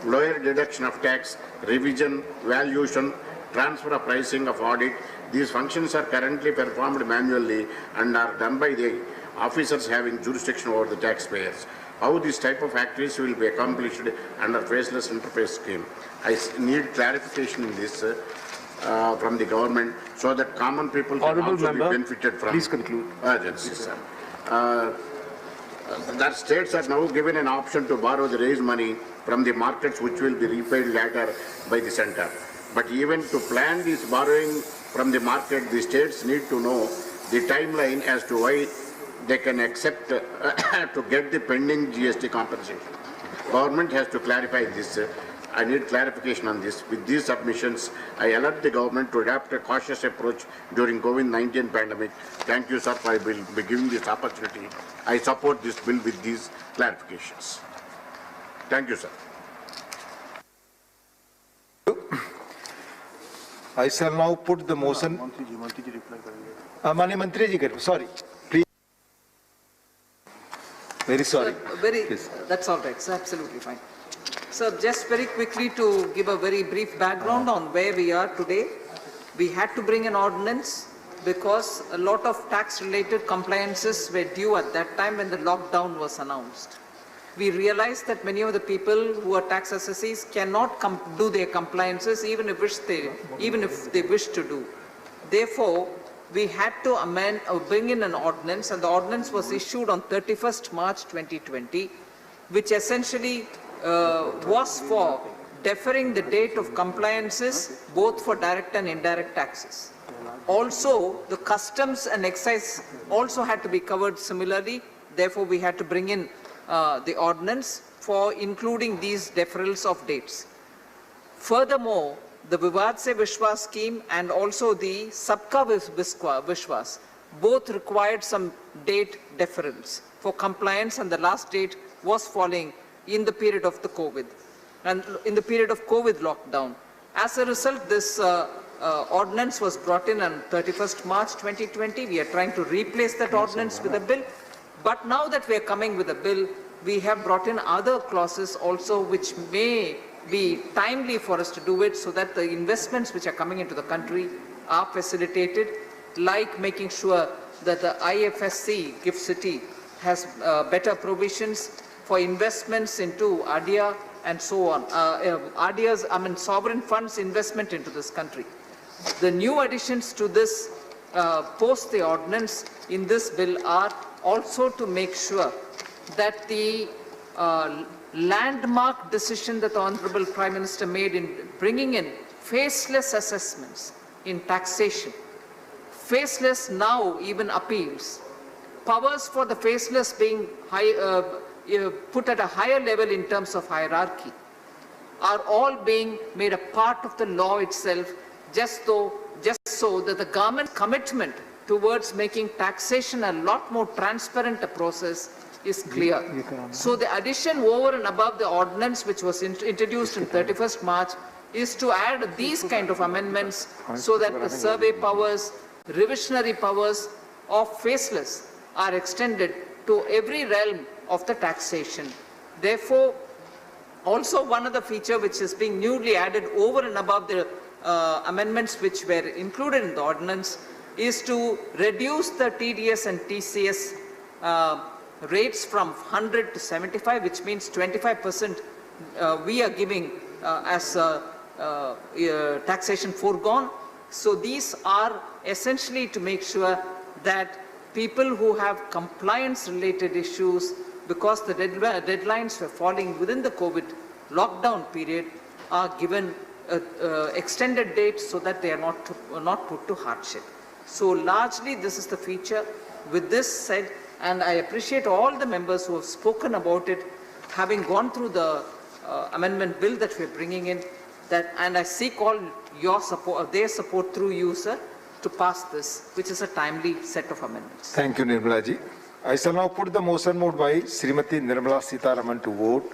lower deduction of tax, revision, valuation, transfer of pricing of audit. These functions are currently performed manually and are done by the officers having jurisdiction over the taxpayers. How this type of activities will be accomplished under faceless interface scheme. I need clarification in this from the government so that common people can Honourable also member, be benefited from. please conclude. Yes, sir. That states are now given an option to borrow the raise money from the markets which will be repaid later by the center. But even to plan this borrowing from the market, the states need to know the timeline as to why they can accept to get the pending GST compensation. Government has to clarify this. I need clarification on this. With these submissions, I alert the government to adopt a cautious approach during COVID-19 pandemic. Thank you, sir, for giving this opportunity. I support this bill with these clarifications. Thank you, sir. I shall now put the motion. Mani Mantri ji, sorry, please. Very sorry. That's all right, sir, absolutely fine. So just very quickly to give a very brief background on where we are today. We had to bring an ordinance because a lot of tax-related compliances were due at that time when the lockdown was announced. We realized that many of the people who are tax assessees cannot do their compliances even if they wish to do. Therefore, we had to amend or bring in an ordinance, and the ordinance was issued on 31st March 2020, which essentially was for deferring the date of compliances both for direct and indirect taxes. Also, the customs and excise also had to be covered similarly. Therefore, we had to bring in the ordinance for including these deferrals of dates. Furthermore, the Vivad Se Vishwas scheme and also the Sabka Vishwas both required some date deferrals for compliance, and the last date was falling in the period of the COVID and in the period of COVID lockdown. As a result, this ordinance was brought in on 31st March 2020. We are trying to replace that ordinance with a bill. But now that we are coming with a bill, we have brought in other clauses also which may be timely for us to do it so that the investments which are coming into the country are facilitated, like making sure that the IFSC GIFT City has better provisions for investments into ADIA and so on. ADIA's, sovereign funds investment into this country. The new additions to this post the ordinance in this bill are also to make sure that the landmark decision that the Honorable Prime Minister made in bringing in faceless assessments in taxation, faceless now even appeals, powers for the faceless being put at a higher level in terms of hierarchy, are all being made a part of the law itself, just so that the government commitment towards making taxation a lot more transparent a process is clear. So the addition over and above the ordinance which was introduced on 31st March is to add these kind of amendments so that the survey powers, revisionary powers of faceless are extended to every realm of the taxation. Therefore, also one other feature which is being newly added over and above the amendments which were included in the ordinance is to reduce the TDS and TCS rates from 100 to 75, which means 25% we are giving as taxation foregone. So these are essentially to make sure that people who have compliance related issues, because the deadlines were falling within the COVID lockdown period, are given extended dates so that they are not put to hardship. So largely this is the feature. With this said, and I appreciate all the members who have spoken about it, having gone through the amendment bill that we are bringing in, and I seek all your support, their support through you, sir, to pass this, which is a timely set of amendments. Thank you, Nirmala ji. I shall now put the motion moved by Srimati Nirmala Sitharaman to vote.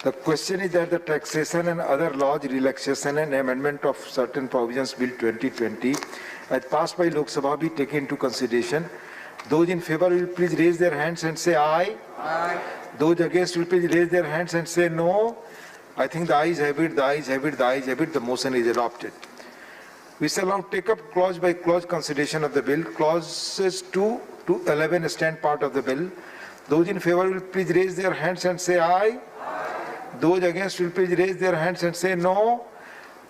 The question is that the taxation and other laws relaxation and amendment of certain provisions bill 2020 as passed by Lok Sabha be taken into consideration. Those in favor will please raise their hands and say aye. Aye. Those against will please raise their hands and say no. I think the ayes have it, the ayes have it, the ayes have it. The motion is adopted. We shall now take up clause by clause consideration of the bill. Clauses 2 to 11 stand part of the bill. Those in favor will please raise their hands and say aye. Those against will please raise their hands and say no.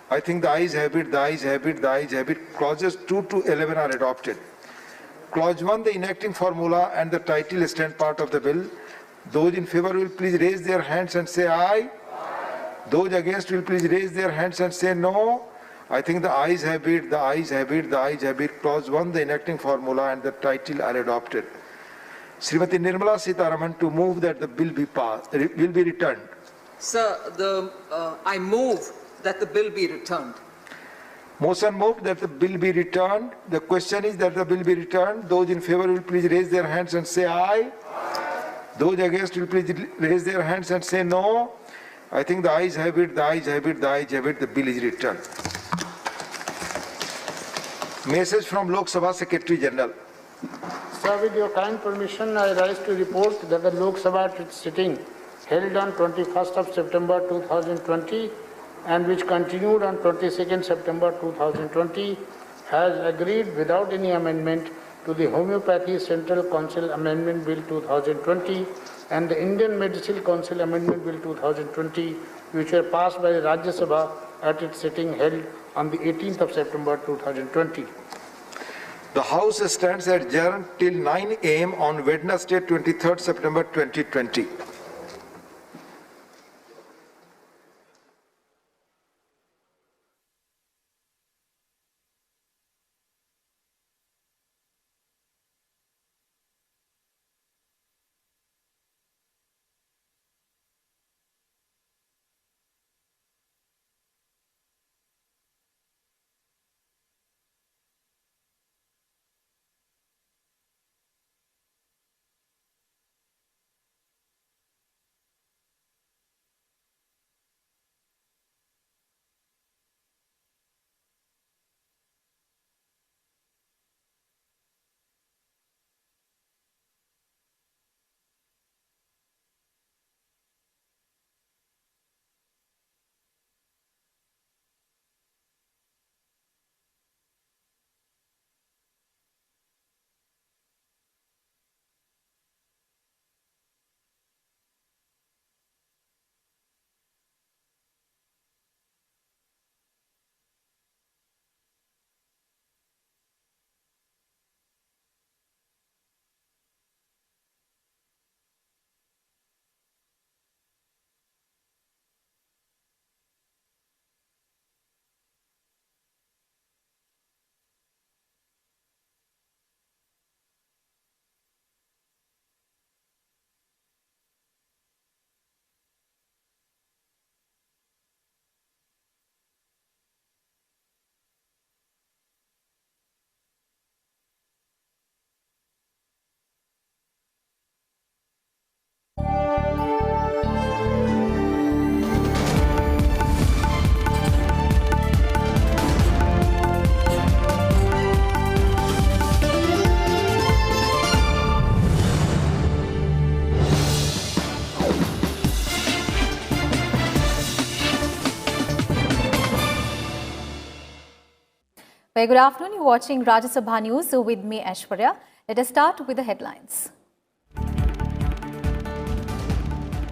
I think the ayes have it, the ayes have it, the ayes have it. Clauses 2 to 11 are adopted. Clause 1, the enacting formula and the title stand part of the bill. Those in favor will please raise their hands and say aye. Those against will please raise their hands and say no. I think the ayes have it, the ayes have it, the ayes have it. Clause 1, the enacting formula and the title are adopted. Srimati Nirmala Sitharaman to move that the bill be passed, will be returned. Sir, I move that the bill be returned. Motion moved that the bill be returned. The question is that the bill be returned. Those in favor will please raise their hands and say aye. Those against will please raise their hands and say no. I think the ayes have it, the ayes have it, the ayes have it. The bill is returned. Message from Lok Sabha Secretary General. Sir, with your kind permission, I rise to report that the Lok Sabha sitting held on 21st of September 2020 and which continued on 22nd September 2020 has agreed without any amendment to the Homeopathy Central Council Amendment Bill 2020 and the Indian Medicinal Council Amendment Bill 2020, which were passed by the Rajya Sabha at its sitting held on the 18th of September 2020. The House stands adjourned till 9 a.m. on Wednesday, 23rd September 2020. Very good afternoon. You're watching Rajya Sabha News with me, Aishwarya. Let us start with the headlines.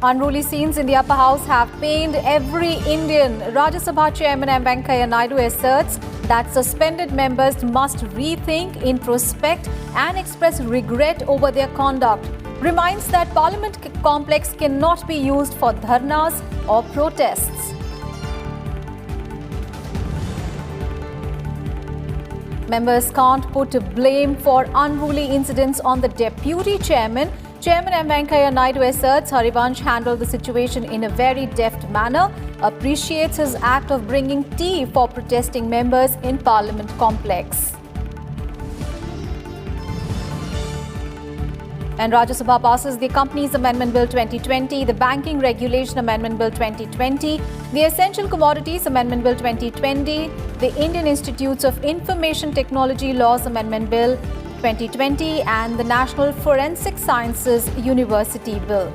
Unruly scenes in the upper house have pained every Indian. Rajya Sabha Chairman M. Venkaiah Naidu asserts that suspended members must rethink, introspect and express regret over their conduct. Reminds that Parliament complex cannot be used for dharnas or protests. Members can't put blame for unruly incidents on the deputy chairman. Chairman M. Venkaiah Naidu asserts Harivansh handled the situation in a very deft manner, appreciates his act of bringing tea for protesting members in Parliament complex. And Rajya Sabha passes the Companies Amendment Bill 2020, the Banking Regulation Amendment Bill 2020, the Essential Commodities Amendment Bill 2020, the Indian Institutes of Information Technology Laws Amendment Bill 2020 and the National Forensic Sciences University Bill.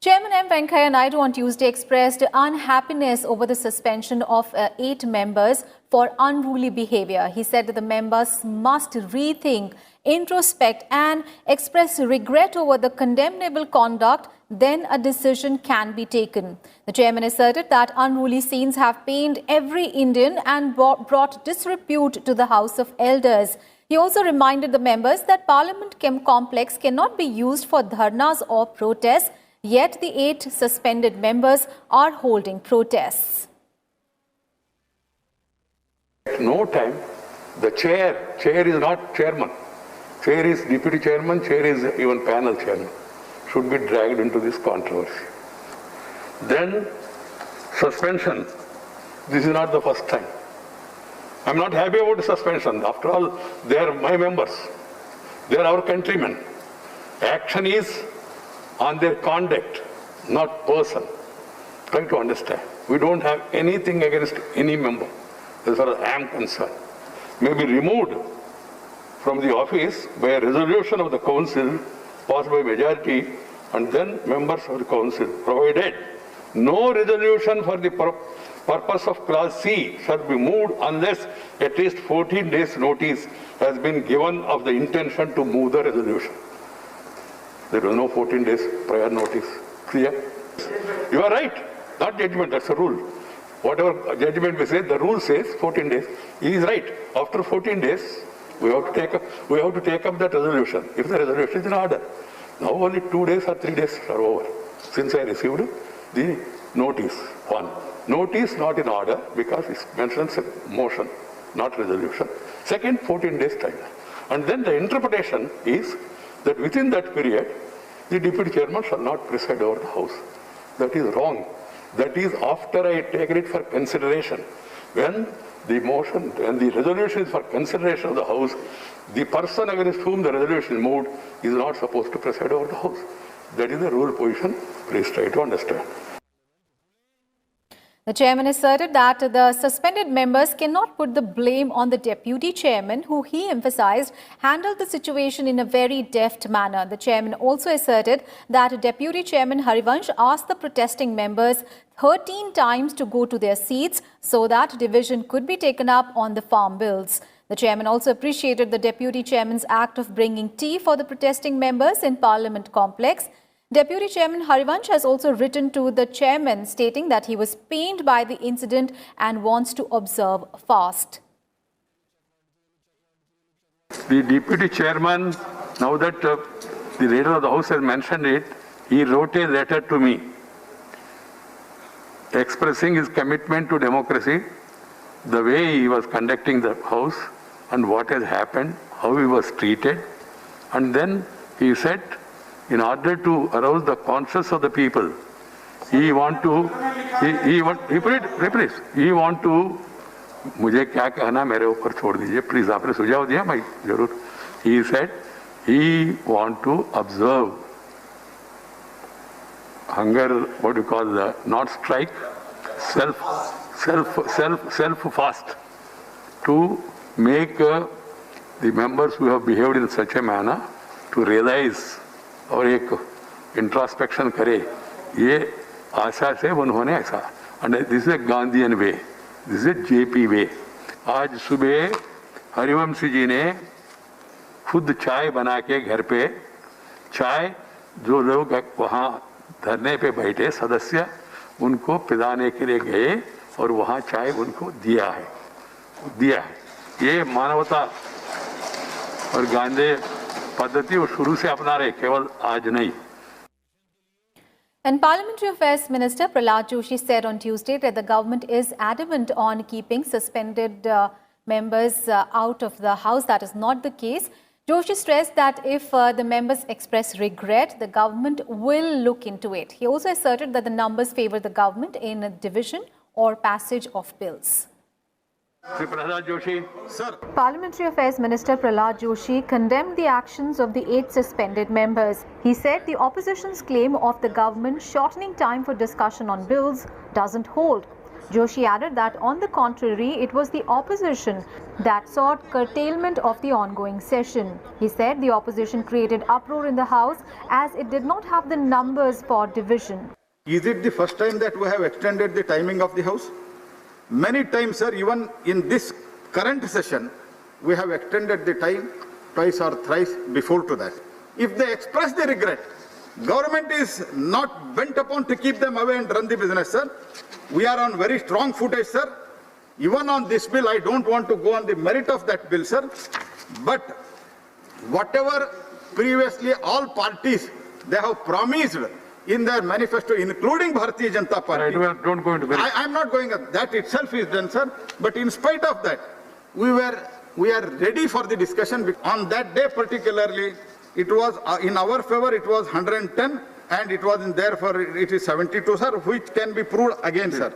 Chairman M. Venkaiah Naidu on Tuesday expressed unhappiness over the suspension of 8 members for unruly behavior. He said that the members must rethink, introspect and express regret over the condemnable conduct, then a decision can be taken. The chairman asserted that unruly scenes have pained every Indian and brought disrepute to the House of Elders. He also reminded the members that Parliament complex cannot be used for dharnas or protests, yet the 8 suspended members are holding protests. At no time, the chair is not chairman. Chair is deputy chairman, chair is even panel chairman, should be dragged into this controversy. Then suspension, this is not the first time. I'm not happy about the suspension. After all, they are my members. They are our countrymen. Action is on their conduct, not person. Try to understand. We don't have anything against any member, as far as I am concerned. May be removed from the office by a resolution of the council passed by majority, and then members of the council, provided no resolution for the purpose of clause C shall be moved unless at least 14 days notice has been given of the intention to move the resolution. There was no 14 days prior notice. Clear? You are right. Not judgment, that's a rule. Whatever judgment we say, the rule says 14 days. He is right. After 14 days, we have to take up that resolution, if the resolution is in order. Now only 2 days or 3 days are over since I received the notice. One, notice not in order because it mentions a motion, not resolution. Second, 14 days time. And then the interpretation is that within that period, the deputy chairman shall not preside over the house. That is wrong. That is after I take it for consideration. When the motion and the resolution is for consideration of the house, the person against whom the resolution is moved is not supposed to preside over the house. That is the rule position. Please try to understand. The chairman asserted that the suspended members cannot put the blame on the deputy chairman, who he emphasized handled the situation in a very deft manner. The chairman also asserted that deputy chairman Harivansh asked the protesting members 13 times to go to their seats so that division could be taken up on the farm bills. The chairman also appreciated the deputy chairman's act of bringing tea for the protesting members in Parliament complex. Deputy Chairman Harivansh has also written to the chairman stating that he was pained by the incident and wants to observe fast. The deputy chairman, now that the leader of the house has mentioned it, he wrote a letter to me expressing his commitment to democracy, the way he was conducting the house and what has happened, how he was treated. And then he said, in order to arouse the conscience of the people, he want to, मुझे क्या कहना मेरे ऊपर छोड़ दीजिए, please आपने सुझाव दिया मैं जरूर. He said he want to observe hunger, what you call the not strike, self fast, to make the members who have behaved in such a manner to realize और एक इंट्रोस्पेक्शन करे, ये आशा से उन्होंने ऐसा. And this is Gandhian way, this is JP way. आज सुबह हरिवंशी जी ने खुद चाय बना के घर पे, चाय जो लोग वहाँ धरने पे बैठे सदस्य उनको पिलाने के लिए गए और वहाँ चाय उनको दिया है. ये मानवता और गांधी पद्धति वो शुरू से अपना रहे, केवल आज नहीं. And Parliamentary Affairs Minister Prahlad Joshi said on Tuesday that the government is adamant on keeping suspended members out of the House. That is not the case. Joshi stressed that if the members express regret, the government will look into it. He also asserted that the numbers favor the government in a division or passage of bills. Prahlad Joshi. Sir. Parliamentary Affairs Minister Prahlad Joshi condemned the actions of the 8 suspended members. He said the opposition's claim of the government shortening time for discussion on bills doesn't hold. Joshi added that on the contrary, it was the opposition that sought curtailment of the ongoing session. He said the opposition created uproar in the House as it did not have the numbers for division. Is it the first time that we have extended the timing of the House? Many times, sir, even in this current session, we have extended the time twice or thrice before to that. If they express the regret, government is not bent upon to keep them away and run the business, sir. We are on very strong footage, sir. Even on this bill, I don't want to go on the merit of that bill, sir. But whatever previously all parties, they have promised in their manifesto, including Bharatiya Janata Party. Don't go into I'm not going, that itself is done, sir. But in spite of that, we are ready for the discussion. On that day particularly, it was in our favor, it was 110, and it was in there for it is 72, sir, which can be proved again, sir.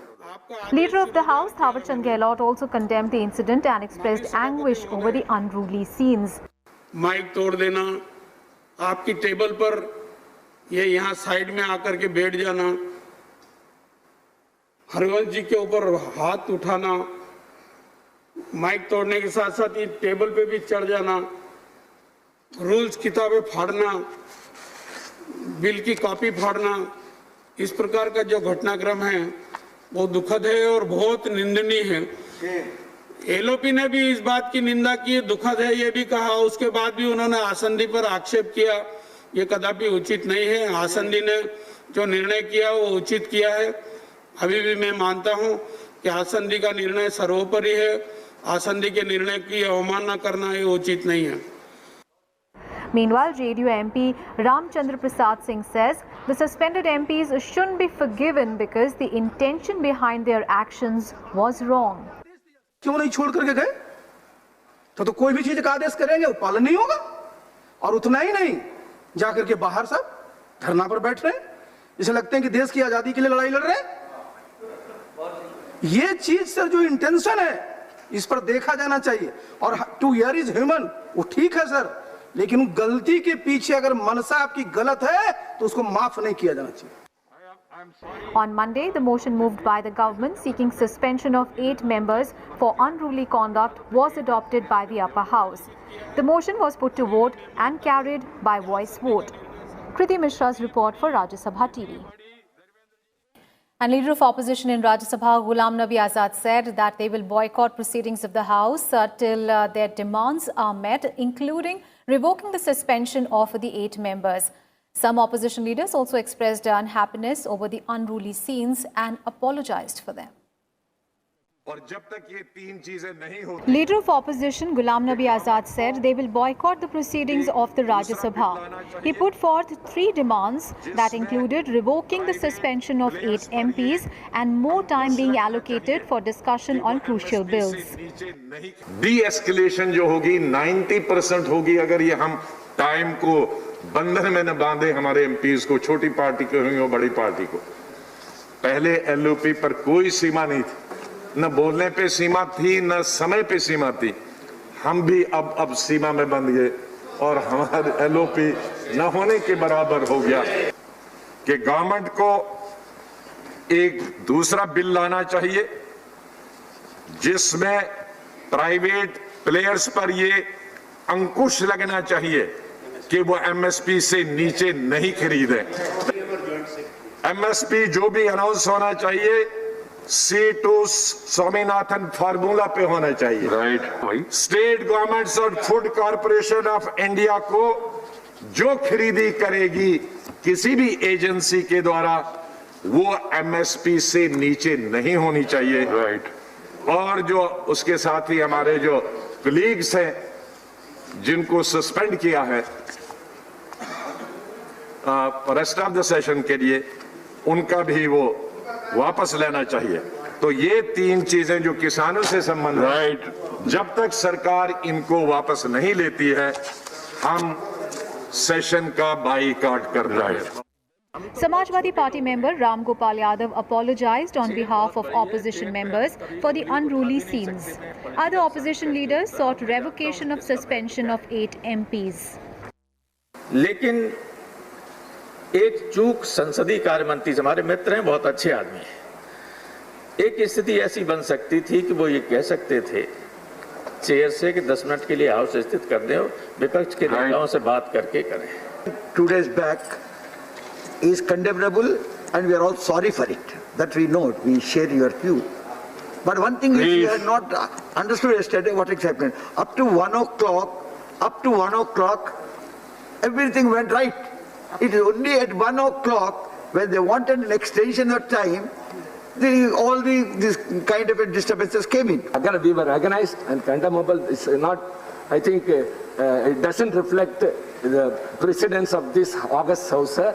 Leader of the House, Thawar Chand Gehlot, also condemned the incident and expressed anguish over the unruly scenes. Mic तोड़ देना, आपकी table पर ये यहाँ side में आकर के बैठ जाना, हरिवंश जी के ऊपर हाथ उठाना, माइक तोड़ने के साथ साथ ये टेबल पे भी चढ़ जाना, रूल्स किताबें फाड़ना, बिल की कॉपी फाड़ना, इस प्रकार का जो घटनाक्रम है वो दुखद है और बहुत निंदनीय है। एलओपी ने भी इस बात की निंदा की, दुखद है ये भी कहा, उसके बाद भी उन्होंने आसंदी पर आक्षेप किया, ये कदापि उचित नहीं है। आसंदी ने जो निर्णय किया वो उचित किया है। अभी भी मैं मानता हूं कि आसंदी का निर्णय सर्वोपरि है, आसंदी के निर्णय की अवमानना करना ये उचित नहीं है। Meanwhile, JDU MP Ramchandra Prasad Singh says the suspended MPs shouldn't be forgiven because the intention behind their actions was wrong. क्यों नहीं छोड़ करके गए? तो कोई भी चीज का आदेश करेंगे वो पालन नहीं होगा। और उतना ही नहीं, जाकर के बाहर सब धरना पर बैठ रहे हैं, इसे लगते हैं कि देश की आजादी के लिए लड़ाई लड़ रहे हैं। ये चीज सर जो इंटेंशन है इस पर देखा जाना चाहिए। और टू हियर इज ह्यूमन, वो ठीक है सर, लेकिन गलती के पीछे अगर मनसा आपकी गलत है तो उसको माफ नहीं किया जाना चाहिए। On Monday, the motion moved by the government seeking suspension of 8 members for unruly conduct was adopted by the upper house. The motion was put to vote and carried by voice vote. Kriti Mishra's report for Rajya Sabha TV. And leader of opposition in Rajya Sabha, Ghulam Nabi Azad, said that they will boycott proceedings of the House till their demands are met, including revoking the suspension of the 8 members. Some opposition leaders also expressed unhappiness over the unruly scenes and apologized for them. और जब तक ये तीन चीजें नहीं होती, Leader of opposition Ghulam Nabi Azad said they will boycott the proceedings of the Rajya Sabha. He put forth 3 demands that included revoking the suspension of 8 MPs and more time being allocated for discussion on crucial bills. de-escalation जो होगी 90% होगी अगर ये हम time को बंधन में न बांधे हमारे एमपीज को, छोटी पार्टी को हो बड़ी पार्टी को। पहले एलओपी पर कोई सीमा नहीं थी, न बोलने पे सीमा थी, न समय पे सीमा थी। हम भी अब सीमा में बंध गए और हमारे एलओपी न होने के बराबर हो गया कि गवर्नमेंट को एक दूसरा बिल लाना चाहिए जिसमें प्राइवेट प्लेयर्स पर ये अंकुश लगना चाहिए कि वो एमएसपी से नीचे नहीं खरीदे। एमएसपी जो भी अनाउंस होना चाहिए C2 स्वामीनाथन फार्मूला पे होना चाहिए। राइट। स्टेट गवर्नमेंट्स और फूड कॉर्पोरेशन ऑफ इंडिया को जो खरीदी करेगी किसी भी एजेंसी के द्वारा वो एमएसपी से नीचे नहीं होनी चाहिए। राइट। और जो उसके साथ ही हमारे जो कलीग्स हैं जिनको सस्पेंड किया है रेस्ट ऑफ द सेशन के लिए, उनका भी वो वापस लेना चाहिए। तो ये 3 चीजें जो किसानों से संबंधित, राइट, जब तक सरकार इनको वापस नहीं लेती है हम सेशन का बाईकाट कर रहे हैं। Samajwadi Party member Ram Gopal Yadav apologized on behalf of opposition members for the unruly scenes. Other opposition leaders sought revocation of suspension of 8 MPs. लेकिन एक चूक संसदीय कार्य मंत्री हमारे मित्र हैं, बहुत अच्छे आदमी हैं। एक स्थिति ऐसी बन सकती थी कि वो ये कह सकते थे चेयर से कि 10 मिनट के लिए हाउस स्थित कर दें और विपक्ष के नेताओं से बात करके करें। 2 days back is condemnable and we are all sorry for it. That we know, we share your view. But one thing which we had not understood yesterday, what has happened. Up to 1 o'clock, everything went right. It is only at 1 o'clock when they wanted an extension of time, all these kind of disturbances came in. Again, we were organized and Kanda Mobile is not, I think, it doesn't reflect the precedence of this August House, sir.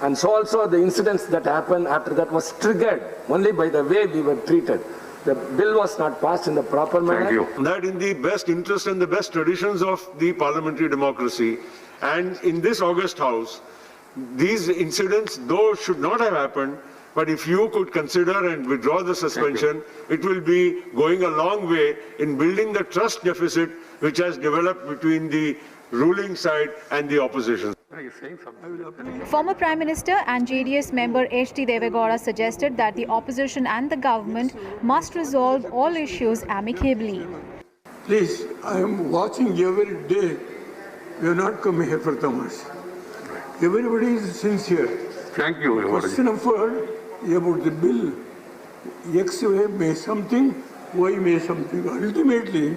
And so also the incidents that happened after that was triggered only by the way we were treated. The bill was not passed in the proper manner. Thank you. That in the best interest and the best traditions of the parliamentary democracy, and in this August House, these incidents, though should not have happened, but if you could consider and withdraw the suspension, it will be going a long way in building the trust deficit which has developed between the ruling side and the opposition. Former Prime Minister and JDS member H.D. Devegowda suggested that the opposition and the government must resolve all issues amicably. Please, I am watching every day. We are not coming here for tamash. Everybody is sincere. Thank you. Question of word about the bill. X way may something, Y may something. Ultimately,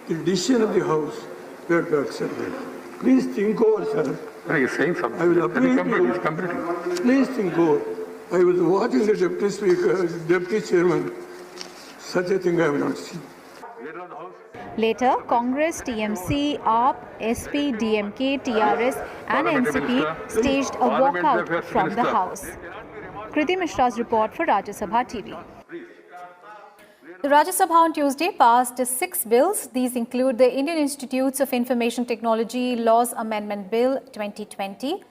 the decision of the House we have to accept it. Please think over, sir. He is saying something. I will appeal to you. Please think over. I was watching the Deputy Speaker, Deputy Chairman. Such a thing I have not seen. Later, Congress, TMC, AAP, SP, DMK, TRS and NCP staged a walkout from the House. Kriti Mishra's report for Rajya Sabha TV. The Rajya Sabha on Tuesday passed 6 bills. These include the Indian Institutes of Information Technology Laws Amendment Bill 2020,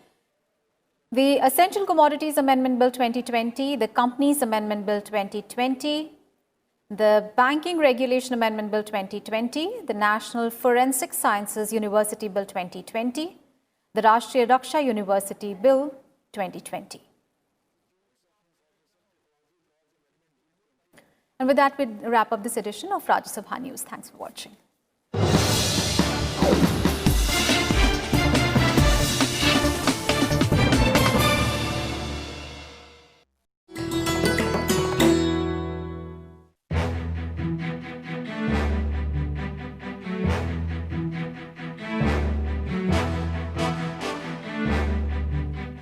the Essential Commodities Amendment Bill 2020, the Companies Amendment Bill 2020, the Banking Regulation Amendment Bill 2020, the National Forensic Sciences University Bill 2020, the Rashtriya Raksha University Bill 2020. And with that, we wrap up this edition of Rajya Sabha News. Thanks for watching.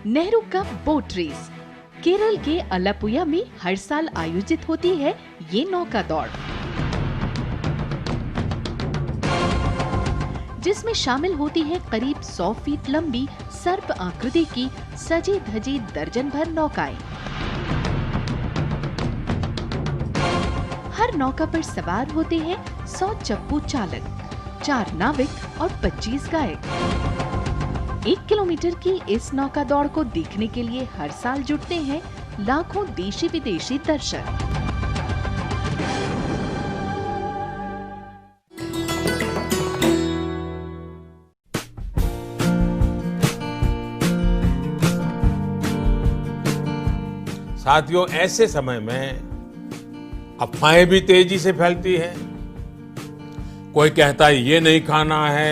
Nehru cup boat race Kerala के अलापुया में हर साल आयोजित होती है ये नौका दौड़, जिसमें शामिल होती है करीब 100 फीट लंबी सर्प आकृति की सजी धजी दर्जन भर नौकाएं। हर नौका पर सवार होते हैं 100 चप्पू चालक, 4 नाविक और 25 गायक। 1 किलोमीटर की इस नौका दौड़ को देखने के लिए हर साल जुटते हैं लाखों देशी विदेशी दर्शक। साथियों, ऐसे समय में अफवाहें भी तेजी से फैलती हैं। कोई कहता है ये नहीं खाना है,